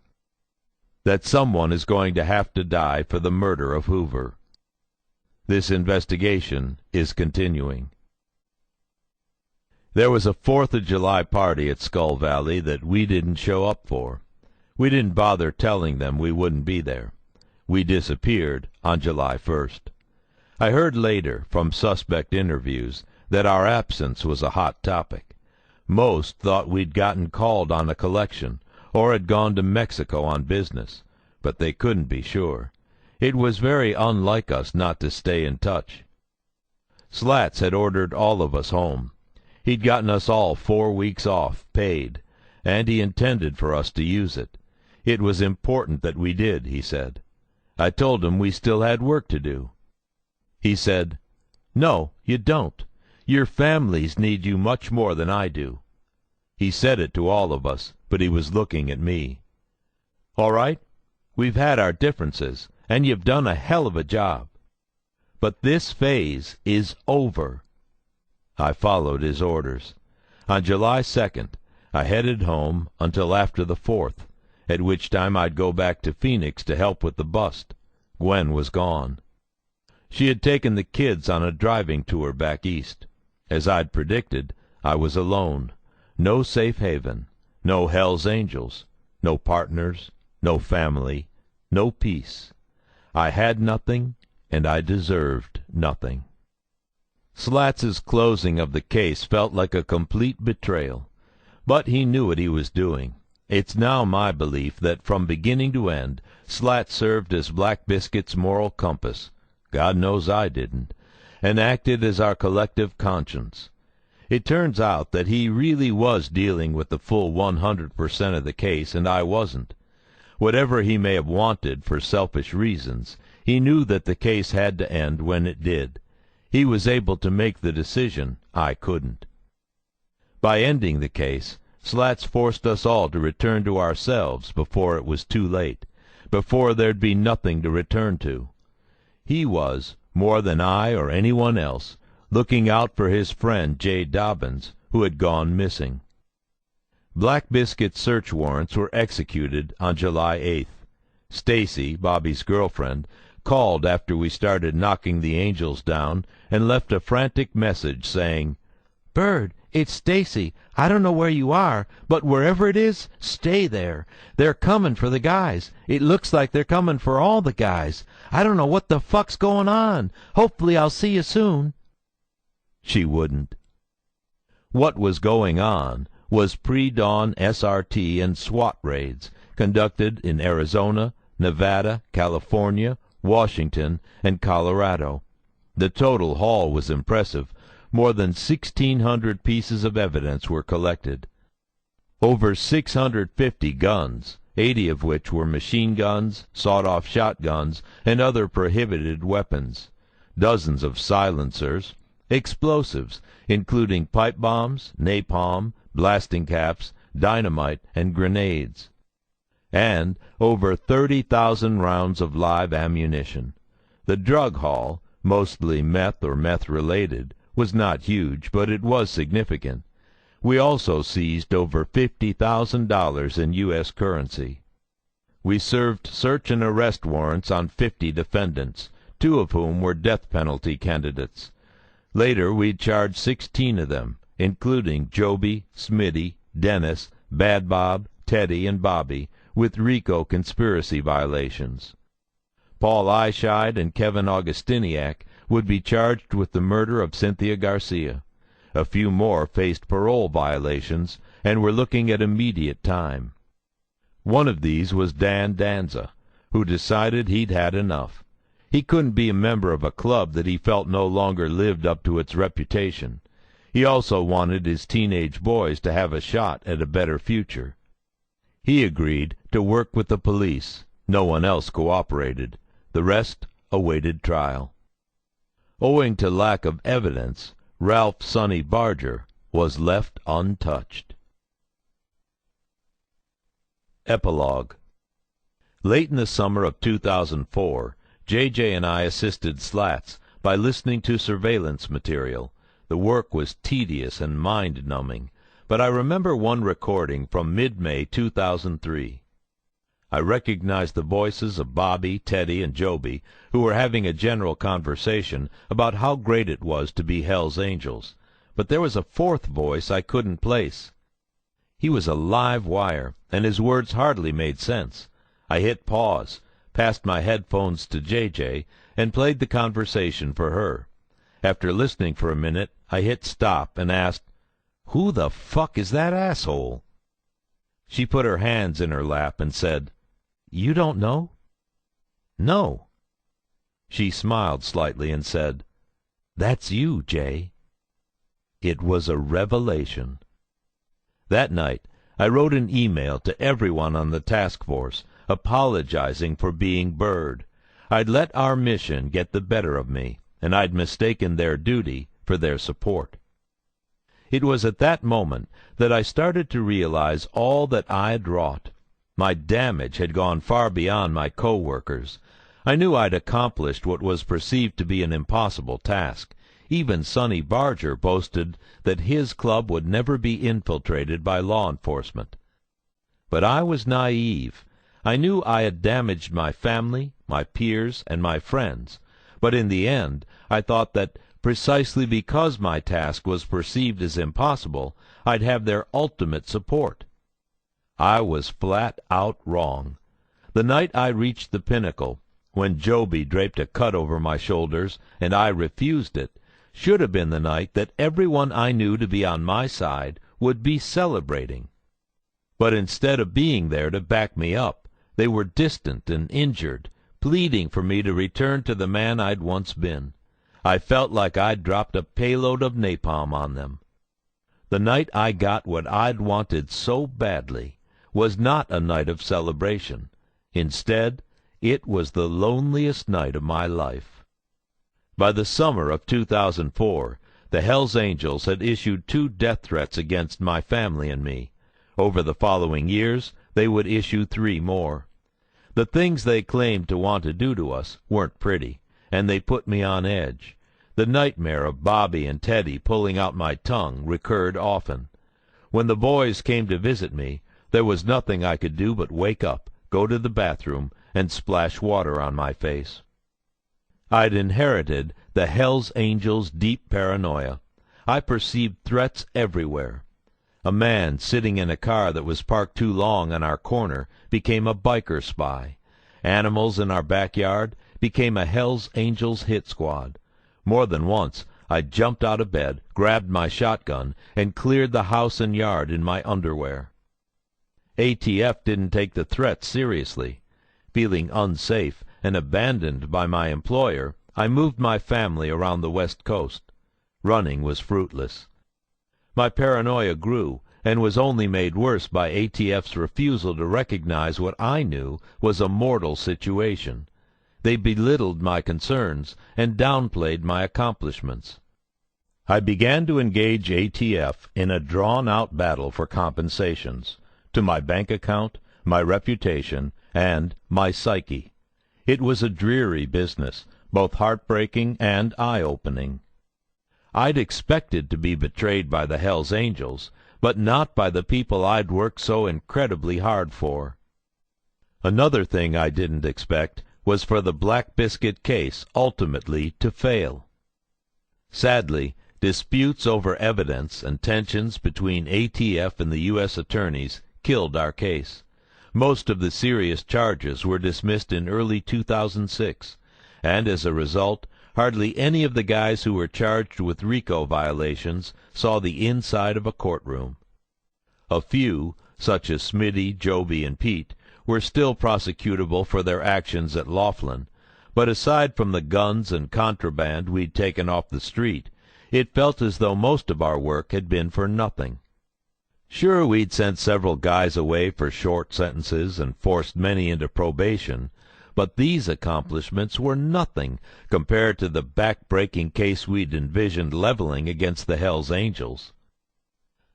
That someone is going to have to die for the murder of Hoover. This investigation is continuing. There was a 4th of July party at Skull Valley that we didn't show up for. We didn't bother telling them we wouldn't be there. We disappeared on July 1st. I heard later, from suspect interviews, that our absence was a hot topic. Most thought we'd gotten called on a collection, or had gone to Mexico on business. but they couldn't be sure. It was very unlike us not to stay in touch. Slats had ordered all of us home. He'd gotten us all 4 weeks off, paid, and he intended for us to use it. It was important that we did, he said. I told him we still had work to do. He said, "No, you don't. Your families need you much more than I do." He said it to all of us, but he was looking at me. "All right, we've had our differences, and you've done a hell of a job. But this phase is over." I followed his orders. On July 2nd, I headed home until after the 4th, at which time I'd go back to Phoenix to help with the bust. Gwen was gone. She had taken the kids on a driving tour back east. As I'd predicted, I was alone. No safe haven, no Hell's Angels, no partners, no family, no peace. I had nothing, and I deserved nothing. Slats's closing of the case felt like a complete betrayal, but he knew what he was doing. It's now my belief that from beginning to end, Slats served as Black Biscuit's moral compass. God knows I didn't, and acted as our collective conscience. It turns out that he really was dealing with the full 100% of the case, and I wasn't. Whatever he may have wanted for selfish reasons, he knew that the case had to end when it did. He was able to make the decision. I couldn't. By ending the case, Slats forced us all to return to ourselves before it was too late, before there'd be nothing to return to. He was, more than I or anyone else, looking out for his friend J. Dobbins, who had gone missing. Black Biscuit's search warrants were executed on July 8th. Stacy, Bobby's girlfriend, called after we started knocking the angels down and left a frantic message saying, "Bird, it's Stacy. I don't know where you are, but wherever it is, stay there. They're coming for the guys. It looks like they're coming for all the guys. I don't know what the fuck's going on. Hopefully I'll see you soon." She wouldn't. What was going on was pre-dawn SRT and SWAT raids conducted in Arizona, Nevada, California, Washington, and Colorado. The total haul was impressive. More than 1,600 pieces of evidence were collected. Over 650 guns, 80 of which were machine guns, sawed-off shotguns, and other prohibited weapons. Dozens of silencers, explosives, including pipe bombs, napalm, blasting caps, dynamite, and grenades. And over 30,000 rounds of live ammunition. The drug haul, mostly meth or meth-related, was not huge, but it was significant. We also seized over $50,000 in U.S. currency. We served search and arrest warrants on 50 defendants, 2 of whom were death penalty candidates. Later we charged 16 of them, including Joby, Smitty, Dennis, Bad Bob, Teddy, and Bobby, with RICO conspiracy violations. Paul Eyeshide and Kevin Augustiniak would be charged with the murder of Cynthia Garcia. A few more faced parole violations and were looking at immediate time. One of these was Dan Danza, who decided he'd had enough. He couldn't be a member of a club that he felt no longer lived up to its reputation. He also wanted his teenage boys to have a shot at a better future. He agreed to work with the police. No one else cooperated. The rest awaited trial. Owing to lack of evidence, Ralph Sonny Barger was left untouched. Epilogue. Late in the summer of 2004, J.J. and I assisted Slats by listening to surveillance material. The work was tedious and mind-numbing, but I remember one recording from mid-May 2003. I recognized the voices of Bobby, Teddy, and Joby, who were having a general conversation about how great it was to be Hell's Angels, but there was a fourth voice I couldn't place. He was a live wire, and his words hardly made sense. I hit pause, passed my headphones to J.J., and played the conversation for her. After listening for a minute, I hit stop and asked, "Who the fuck is that asshole?" She put her hands in her lap and said, "You don't know? "No." She smiled slightly and said, "That's you, Jay." It was a revelation. That night I wrote an email to everyone on the task force, apologizing for being Bird. I'd let our mission get the better of me, and I'd mistaken their duty for their support. It was at that moment that I started to realize all that I'd wrought. My damage had gone far beyond my co-workers. I knew I'd accomplished what was perceived to be an impossible task. Even Sonny Barger boasted that his club would never be infiltrated by law enforcement. But I was naive. I knew I had damaged my family, my peers, and my friends. But in the end, I thought that precisely because my task was perceived as impossible, I'd have their ultimate support. I was flat out wrong. The night I reached the pinnacle, when Joby draped a cut over my shoulders and I refused it, should have been the night that everyone I knew to be on my side would be celebrating. But instead of being there to back me up, they were distant and injured, pleading for me to return to the man I'd once been. I felt like I'd dropped a payload of napalm on them. The night I got what I'd wanted so badly was not a night of celebration. Instead, it was the loneliest night of my life. By the summer of 2004, the Hells Angels had issued 2 death threats against my family and me. Over the following years, they would issue 3 more. The things they claimed to want to do to us weren't pretty, and they put me on edge. The nightmare of Bobby and Teddy pulling out my tongue recurred often. When the boys came to visit me, there was nothing I could do but wake up, go to the bathroom, and splash water on my face. I'd inherited the Hells Angels' deep paranoia. I perceived threats everywhere. A man sitting in a car that was parked too long on our corner became a biker spy. Animals in our backyard became a Hells Angels hit squad. More than once I jumped out of bed, grabbed my shotgun, and cleared the house and yard in my underwear. ATF didn't take the threat seriously. Feeling unsafe and abandoned by my employer, I moved my family around the West Coast. Running was fruitless. My paranoia grew and was only made worse by ATF's refusal to recognize what I knew was a mortal situation. They belittled my concerns and downplayed my accomplishments. I began to engage ATF in a drawn-out battle for compensations to my bank account, my reputation, and my psyche. It was a dreary business, both heartbreaking and eye-opening. I'd expected to be betrayed by the Hells Angels, but not by the people I'd worked so incredibly hard for. Another thing I didn't expect was for the Black Biscuit case ultimately to fail. Sadly, disputes over evidence and tensions between ATF and the U.S. attorneys killed our case. Most of the serious charges were dismissed in early 2006, and as a result, hardly any of the guys who were charged with RICO violations saw the inside of a courtroom. A few, such as Smitty, Joby, and Pete, were still prosecutable for their actions at Laughlin, but aside from the guns and contraband we'd taken off the street, it felt as though most of our work had been for nothing. Sure, we'd sent several guys away for short sentences and forced many into probation, but these accomplishments were nothing compared to the back-breaking case we'd envisioned leveling against the Hells Angels.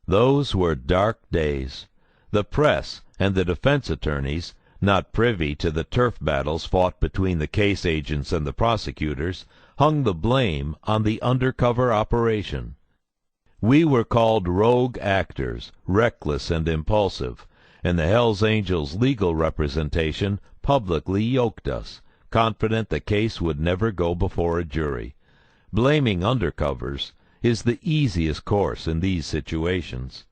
Those were dark days. The press and the defense attorneys, not privy to the turf battles fought between the case agents and the prosecutors, hung the blame on the undercover operation. We were called rogue actors, reckless and impulsive, and the Hells Angels' legal representation publicly yoked us, confident the case would never go before a jury. Blaming undercovers is the easiest course in these situations.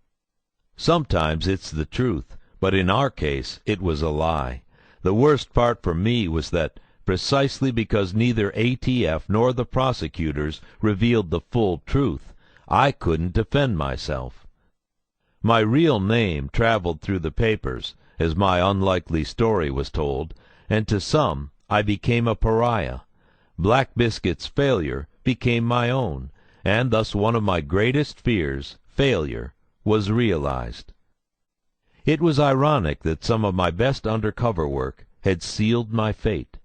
Sometimes it's the truth, but in our case it was a lie. The worst part for me was that, precisely because neither ATF nor the prosecutors revealed the full truth, I couldn't defend myself. My real name traveled through the papers as my unlikely story was told, and to some I became a pariah. Black Biscuit's failure became my own, and thus one of my greatest fears, failure, was realized. It was ironic that some of my best undercover work had sealed my fate.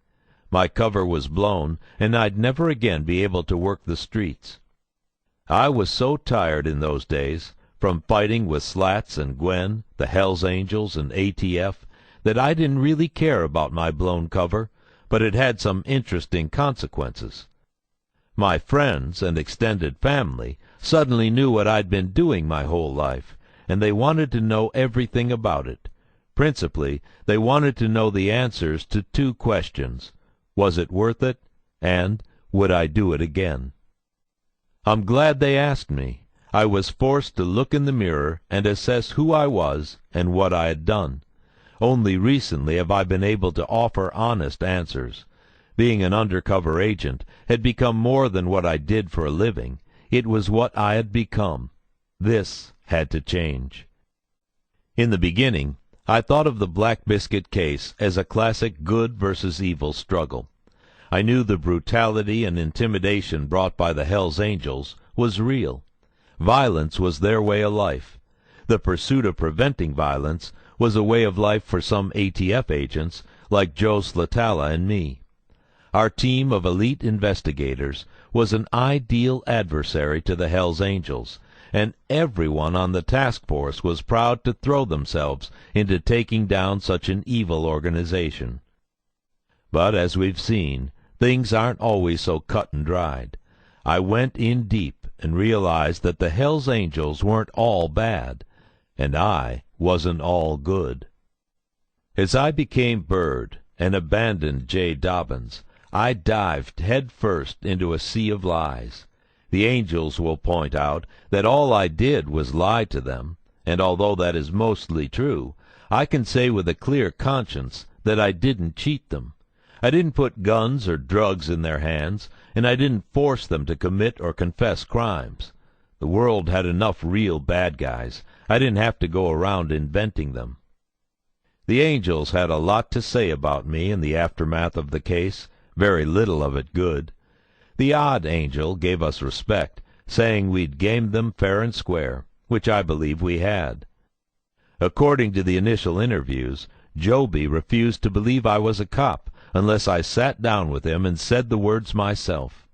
My cover was blown, and I'd never again be able to work the streets. I was so tired in those days, from fighting with Slats and Gwen, the Hells Angels and ATF, that I didn't really care about my blown cover, but it had some interesting consequences. My friends and extended family suddenly knew what I'd been doing my whole life, and they wanted to know everything about it. Principally, they wanted to know the answers to two questions. Was it worth it? And would I do it again? I'm glad they asked me. I was forced to look in the mirror and assess who I was and what I had done. Only recently have I been able to offer honest answers. Being an undercover agent had become more than what I did for a living. It was what I had become. This had to change. In the beginning, I thought of the Black Biscuit case as a classic good versus evil struggle. I knew the brutality and intimidation brought by the Hells Angels was real. Violence was their way of life. The pursuit of preventing violence was a way of life for some ATF agents like Joe Slatala and me. Our team of elite investigators was an ideal adversary to the Hells Angels, and everyone on the task force was proud to throw themselves into taking down such an evil organization. But as we've seen, things aren't always so cut and dried. I went in deep and realized that the Hells Angels weren't all bad, and I wasn't all good. As I became Bird and abandoned J. Dobbins, I dived head first into a sea of lies. The angels will point out that all I did was lie to them, and although that is mostly true, I can say with a clear conscience that I didn't cheat them. I didn't put guns or drugs in their hands, and I didn't force them to commit or confess crimes. The world had enough real bad guys. I didn't have to go around inventing them. The angels had a lot to say about me in the aftermath of the case, very little of it good. The odd angel gave us respect, saying we'd gamed them fair and square, which I believe we had. According to the initial interviews, Joby refused to believe I was a cop unless I sat down with him and said the words myself.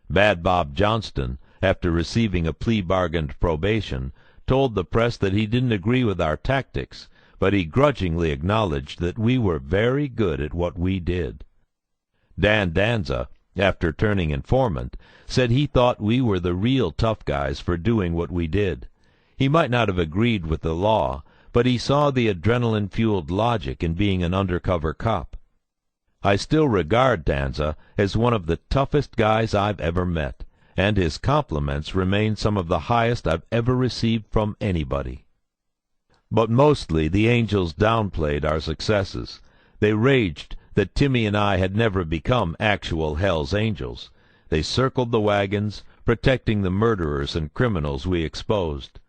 Bad Bob Johnston, after receiving a plea-bargained probation, told the press that he didn't agree with our tactics, but he grudgingly acknowledged that we were very good at what we did. Dan Danza, after turning informant, said he thought we were the real tough guys for doing what we did. He might not have agreed with the law, but he saw the adrenaline-fueled logic in being an undercover cop. I still regard Danza as one of the toughest guys I've ever met, and his compliments remain some of the highest I've ever received from anybody. But mostly the angels downplayed our successes. They raged that Timmy and I had never become actual Hells Angels. They circled the wagons, protecting the murderers and criminals we exposed.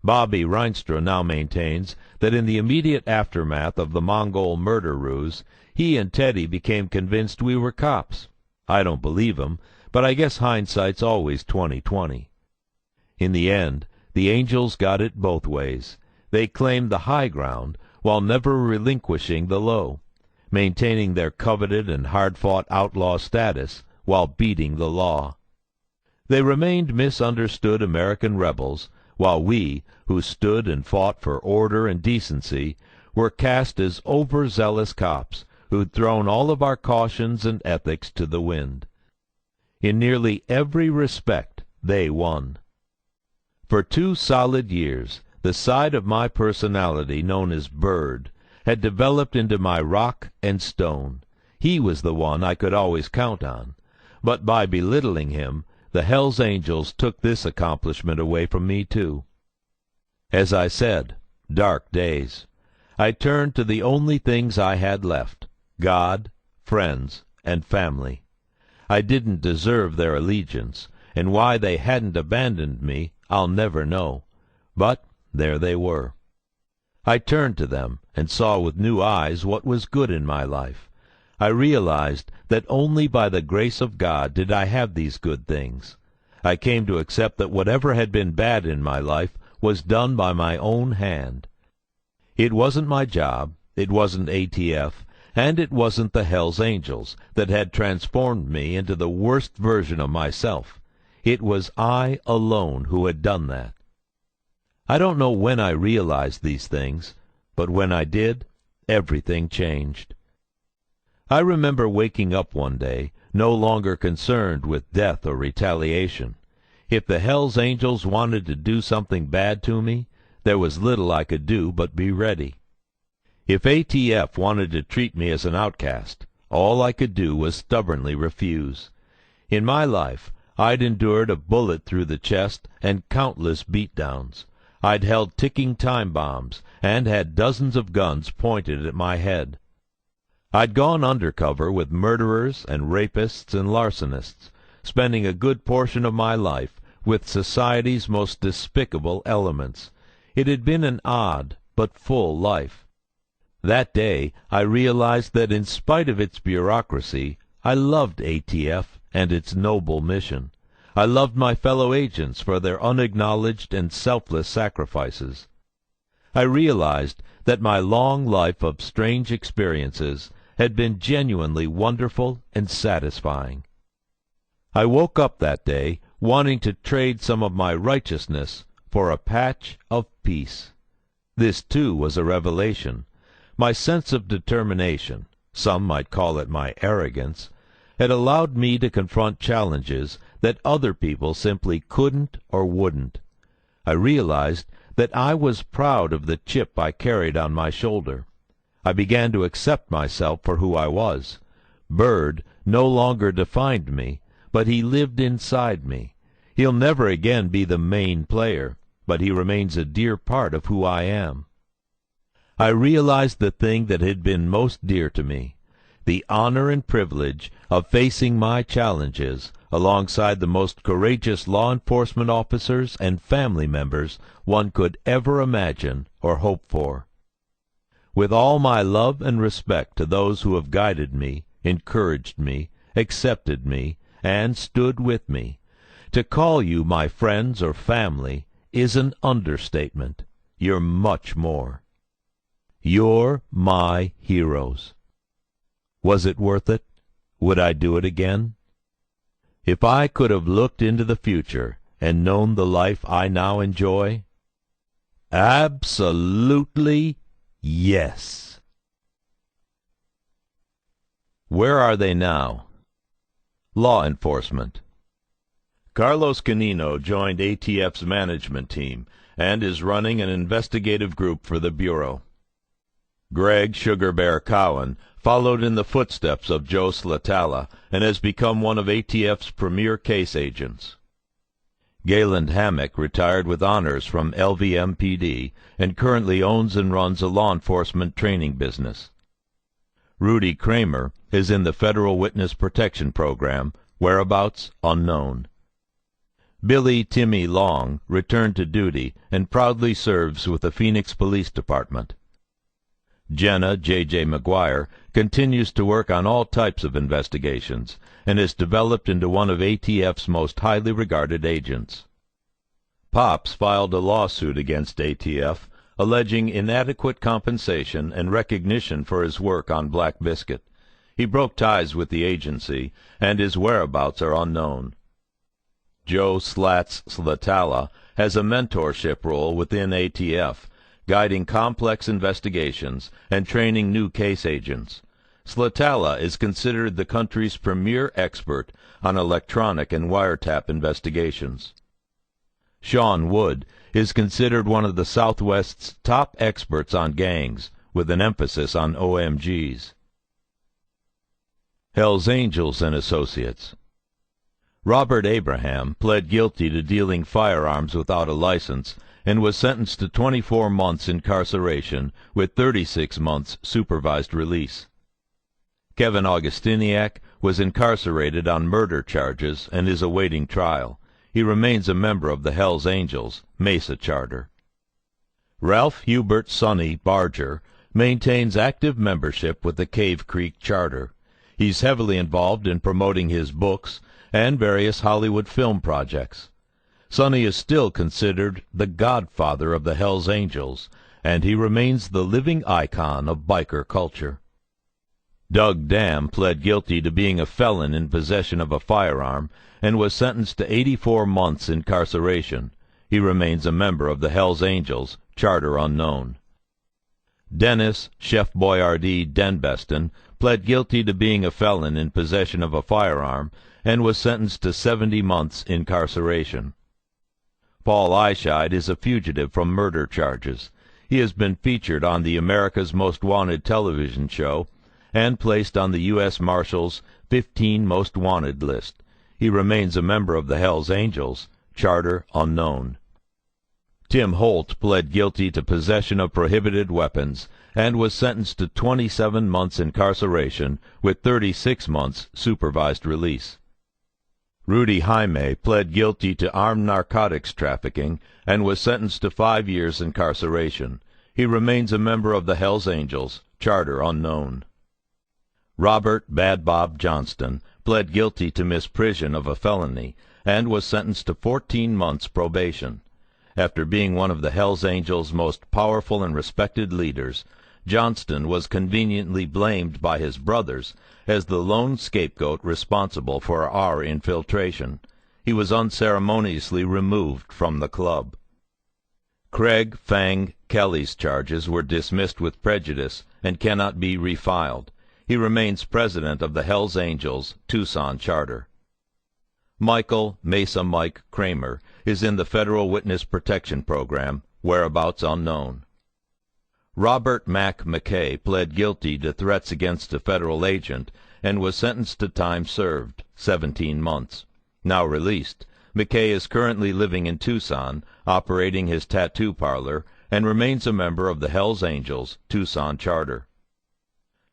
Bobby Reinstra now maintains that in the immediate aftermath of the Mongol murder ruse, he and Teddy became convinced we were cops. I don't believe him, but I guess hindsight's always 20/20. In the end, the angels got it both ways. They claimed the high ground while never relinquishing the low, maintaining their coveted and hard-fought outlaw status while beating the law. They remained misunderstood American rebels, while we, who stood and fought for order and decency, were cast as overzealous cops who'd thrown all of our cautions and ethics to the wind. In nearly every respect, they won. For 2 solid years, the side of my personality known as Bird had developed into my rock and stone. He was the one I could always count on. But by belittling him, the Hells Angels took this accomplishment away from me, too. As I said, dark days. I turned to the only things I had left: God, friends, and family. I didn't deserve their allegiance, and why they hadn't abandoned me I'll never know. But there they were. I turned to them and saw with new eyes what was good in my life. I realized that only by the grace of God did I have these good things. I came to accept that whatever had been bad in my life was done by my own hand. It wasn't my job, it wasn't ATF, and it wasn't the Hells Angels that had transformed me into the worst version of myself. It was I alone who had done that. I don't know when I realized these things, but when I did, everything changed. I remember waking up one day, no longer concerned with death or retaliation. If the Hells Angels wanted to do something bad to me, there was little I could do but be ready. If ATF wanted to treat me as an outcast, all I could do was stubbornly refuse. In my life, I'd endured a bullet through the chest and countless beatdowns. I'd held ticking time bombs and had dozens of guns pointed at my head. I'd gone undercover with murderers and rapists and larcenists, spending a good portion of my life with society's most despicable elements. It had been an odd but full life. That day I realized that in spite of its bureaucracy, I loved ATF and its noble mission. I loved my fellow agents for their unacknowledged and selfless sacrifices. I realized that my long life of strange experiences had been genuinely wonderful and satisfying. I woke up that day wanting to trade some of my righteousness for a patch of peace. This, too, was a revelation. My sense of determination, some might call it my arrogance, had allowed me to confront challenges that other people simply couldn't or wouldn't. I realized that I was proud of the chip I carried on my shoulder. I began to accept myself for who I was. Bird no longer defined me, but he lived inside me. He'll never again be the main player, but he remains a dear part of who I am. I realized the thing that had been most dear to me, the honor and privilege of facing my challenges alongside the most courageous law enforcement officers and family members one could ever imagine or hope for. With all my love and respect to those who have guided me, encouraged me, accepted me, and stood with me, to call you my friends or family is an understatement. You're much more. You're my heroes. Was it worth it? Would I do it again? If I could have looked into the future and known the life I now enjoy, absolutely yes. Where are they now? Law enforcement. Carlos Canino joined ATF's management team and is running an investigative group for the Bureau. Greg Sugar Bear Cowan followed in the footsteps of Joe Slatala and has become one of ATF's premier case agents. Gayland Hammock retired with honors from LVMPD and currently owns and runs a law enforcement training business. Rudy Kramer is in the Federal Witness Protection Program, whereabouts unknown. Billy Timmy Long returned to duty and proudly serves with the Phoenix Police Department. Jenna J.J. McGuire continues to work on all types of investigations and has developed into one of ATF's most highly regarded agents. Pops filed a lawsuit against ATF alleging inadequate compensation and recognition for his work on Black Biscuit. He broke ties with the agency, and his whereabouts are unknown. Joe Slats Slatala has a mentorship role within ATF, guiding complex investigations and training new case agents. Slatala is considered the country's premier expert on electronic and wiretap investigations. Sean Wood is considered one of the Southwest's top experts on gangs, with an emphasis on OMGs. Hells Angels and Associates. Robert Abraham pled guilty to dealing firearms without a license and was sentenced to 24 months incarceration with 36 months supervised release. Kevin Augustiniak was incarcerated on murder charges and is awaiting trial. He remains a member of the Hells Angels Mesa Charter. Ralph Hubert Sonny Barger maintains active membership with the Cave Creek Charter. He's heavily involved in promoting his books and various Hollywood film projects. Sonny is still considered the godfather of the Hells Angels, and he remains the living icon of biker culture. Doug Dam pled guilty to being a felon in possession of a firearm and was sentenced to 84 months incarceration. He remains a member of the Hells Angels, charter unknown. Dennis Chef Boyardee Denbeston pled guilty to being a felon in possession of a firearm and was sentenced to 70 months incarceration. Paul Eyeshide is a fugitive from murder charges. He has been featured on the America's Most Wanted television show and placed on the U.S. Marshal's 15 Most Wanted list. He remains a member of the Hells Angels, charter unknown. Tim Holt pled guilty to possession of prohibited weapons and was sentenced to 27 months incarceration with 36 months supervised release. Rudy Jaime pled guilty to armed narcotics trafficking and was sentenced to 5 years incarceration. He remains a member of the Hells Angels, charter unknown. Robert Bad Bob Johnston pled guilty to misprision of a felony and was sentenced to 14 months probation. After being one of the Hells Angels' most powerful and respected leaders, Johnston was conveniently blamed by his brothers as the lone scapegoat responsible for our infiltration. He was unceremoniously removed from the club. Craig Fang Kelly's charges were dismissed with prejudice and cannot be refiled. He remains president of the Hells Angels, Tucson charter. Michael Mesa Mike Kramer is in the Federal Witness Protection Program, whereabouts unknown. Robert Mack McKay pled guilty to threats against a federal agent and was sentenced to time served, 17 months. Now released, McKay is currently living in Tucson, operating his tattoo parlor, and remains a member of the Hells Angels, Tucson charter.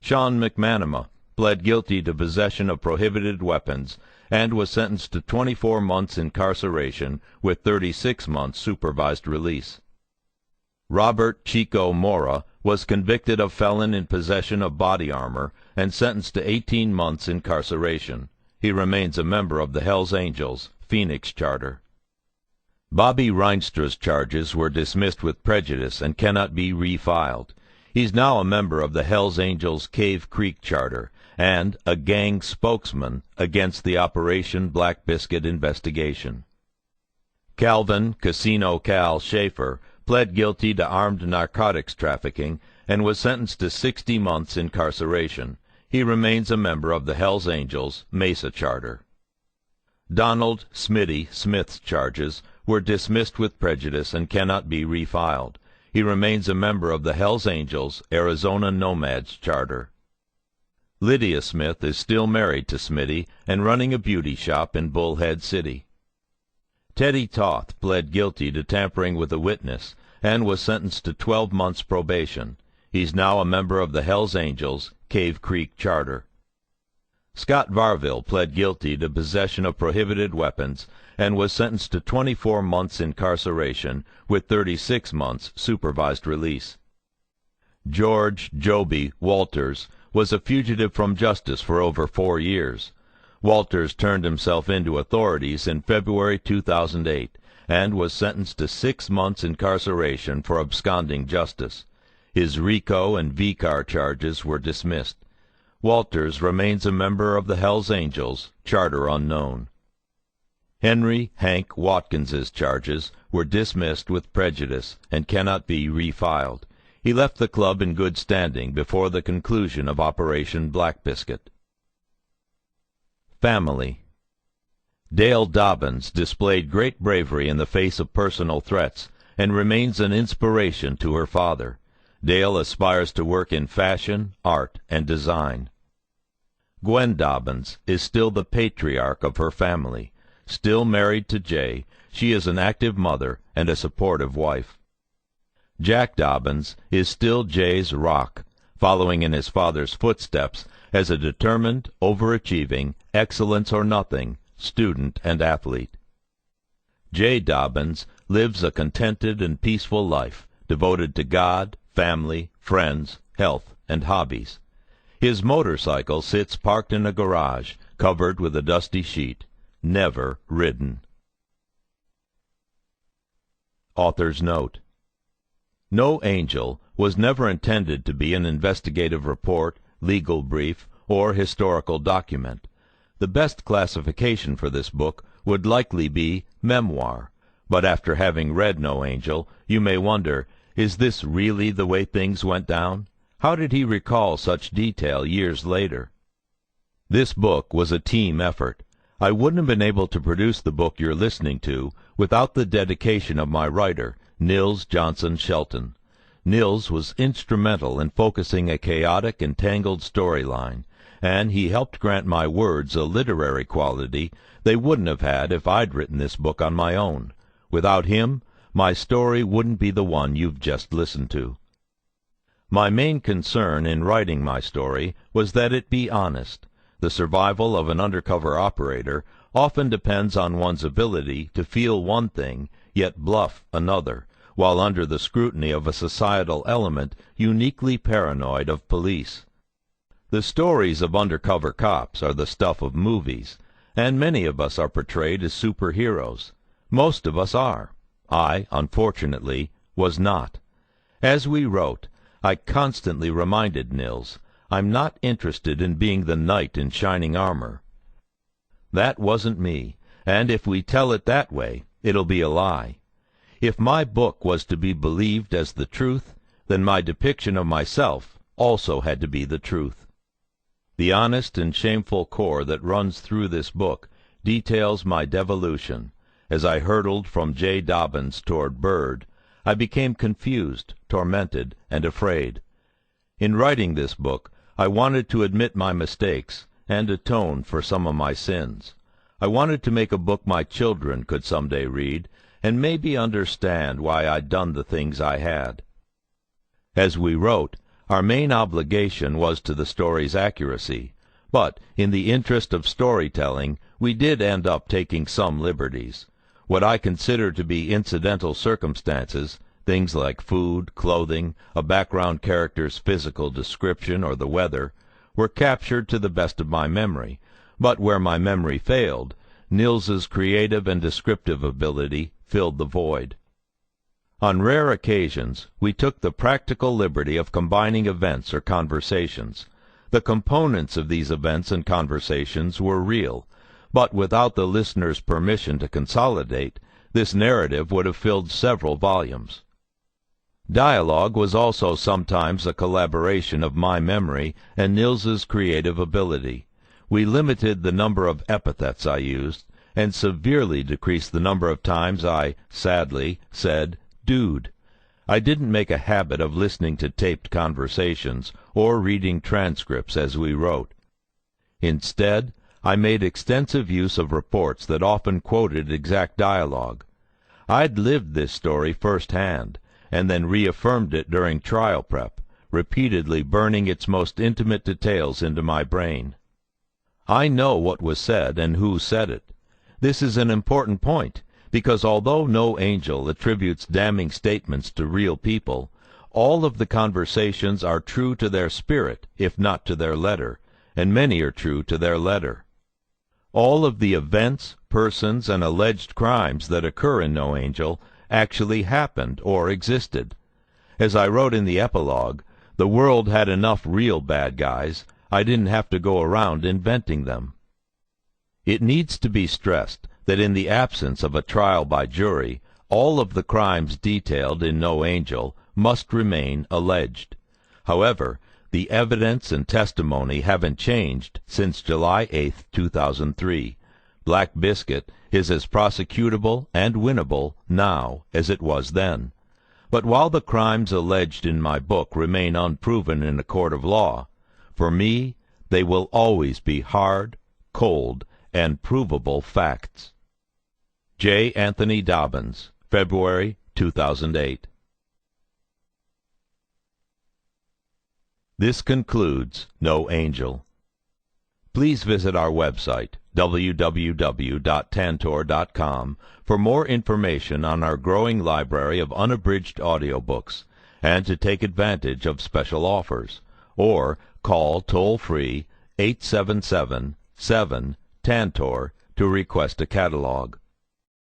Sean McManama pled guilty to possession of prohibited weapons and was sentenced to 24 months incarceration with 36 months supervised release. Robert Chico Mora was convicted of felon in possession of body armor and sentenced to 18 months incarceration. He remains a member of the Hells Angels, Phoenix charter. Bobby Reinstra's charges were dismissed with prejudice and cannot be refiled. He's now a member of the Hells Angels Cave Creek charter and a gang spokesman against the Operation Black Biscuit investigation. Calvin Casino Cal Schaefer pled guilty to armed narcotics trafficking and was sentenced to 60 months incarceration. He remains a member of the Hells Angels Mesa charter. Donald Smitty Smith's charges were dismissed with prejudice and cannot be refiled. He remains a member of the Hells Angels Arizona Nomads charter. Lydia Smith is still married to Smitty and running a beauty shop in Bullhead City. Teddy Toth pled guilty to tampering with a witness and was sentenced to 12 months probation. He's now a member of the Hells Angels Cave Creek charter. Scott Varville pled guilty to possession of prohibited weapons and was sentenced to 24 months incarceration with 36 months supervised release. George Joby Walters was a fugitive from justice for over 4 years. Walters turned himself into authorities in February 2008 and was sentenced to 6 months incarceration for absconding justice. His RICO and VCAR charges were dismissed. Walters remains a member of the Hells Angels, charter unknown. Henry Hank Watkins's charges were dismissed with prejudice and cannot be refiled. He left the club in good standing before the conclusion of Operation Black Biscuit. Family. Dale Dobbins displayed great bravery in the face of personal threats and remains an inspiration to her father. Dale aspires to work in fashion, art, and design. Gwen Dobbins is still the patriarch of her family. Still married to Jay, she is an active mother and a supportive wife. Jack Dobbins is still Jay's rock, following in his father's footsteps as a determined, overachieving, excellence-or-nothing student and athlete. Jay Dobbins lives a contented and peaceful life, devoted to God, family, friends, health, and hobbies. His motorcycle sits parked in a garage, covered with a dusty sheet. Never ridden. Author's note: No Angel was never intended to be an investigative report, legal brief, or historical document. The best classification for this book would likely be memoir. But after having read No Angel, you may wonder, is this really the way things went down? How did he recall such detail years later? This book was a team effort. I wouldn't have been able to produce the book you're listening to without the dedication of my writer, Nils Johnson Shelton. Nils was instrumental in focusing a chaotic and tangled storyline, and he helped grant my words a literary quality they wouldn't have had if I'd written this book on my own. Without him, my story wouldn't be the one you've just listened to. My main concern in writing my story was that it be honest. The survival of an undercover operator often depends on one's ability to feel one thing, yet bluff another, while under the scrutiny of a societal element uniquely paranoid of police. The stories of undercover cops are the stuff of movies, and many of us are portrayed as superheroes. Most of us are. I, unfortunately, was not. As we wrote, I constantly reminded Nils, I'm not interested in being the knight in shining armor. That wasn't me, and if we tell it that way, it'll be a lie. If my book was to be believed as the truth, then my depiction of myself also had to be the truth. The honest and shameful core that runs through this book details my devolution. As I hurtled from J. Dobbins toward Bird, I became confused, tormented, and afraid. In writing this book, I wanted to admit my mistakes and atone for some of my sins. I wanted to make a book my children could someday read and maybe understand why I'd done the things I had. As we wrote, our main obligation was to the story's accuracy, but in the interest of storytelling, we did end up taking some liberties. What I consider to be incidental circumstances, things like food, clothing, a background character's physical description, or the weather, were captured to the best of my memory, but where my memory failed, Nils's creative and descriptive ability filled the void. On rare occasions, we took the practical liberty of combining events or conversations. The components of these events and conversations were real, but without the listener's permission to consolidate, this narrative would have filled several volumes. Dialogue was also sometimes a collaboration of my memory and Nils's creative ability. We limited the number of epithets I used, and severely decreased the number of times I, sadly, said, "dude." I didn't make a habit of listening to taped conversations or reading transcripts as we wrote. Instead, I made extensive use of reports that often quoted exact dialogue. I'd lived this story firsthand, and then reaffirmed it during trial prep, repeatedly burning its most intimate details into my brain. I know what was said and who said it. This is an important point, because although no angel attributes damning statements to real people, all of the conversations are true to their spirit, if not to their letter, and many are true to their letter. All of the events, persons, and alleged crimes that occur in No Angel actually happened or existed. As I wrote in the epilogue, the world had enough real bad guys. I didn't have to go around inventing them. It needs to be stressed that in the absence of a trial by jury, all of the crimes detailed in No Angel must remain alleged. However, the evidence and testimony haven't changed since July 8, 2003. Black Biscuit is as prosecutable and winnable now as it was then. But while the crimes alleged in my book remain unproven in a court of law, for me they will always be hard, cold, and provable facts. J. Anthony Dobbins, February 2008. This concludes No Angel. Please visit our website, www.tantor.com, for more information on our growing library of unabridged audiobooks, and to take advantage of special offers, or call toll-free 877-7-TANTOR to request a catalog.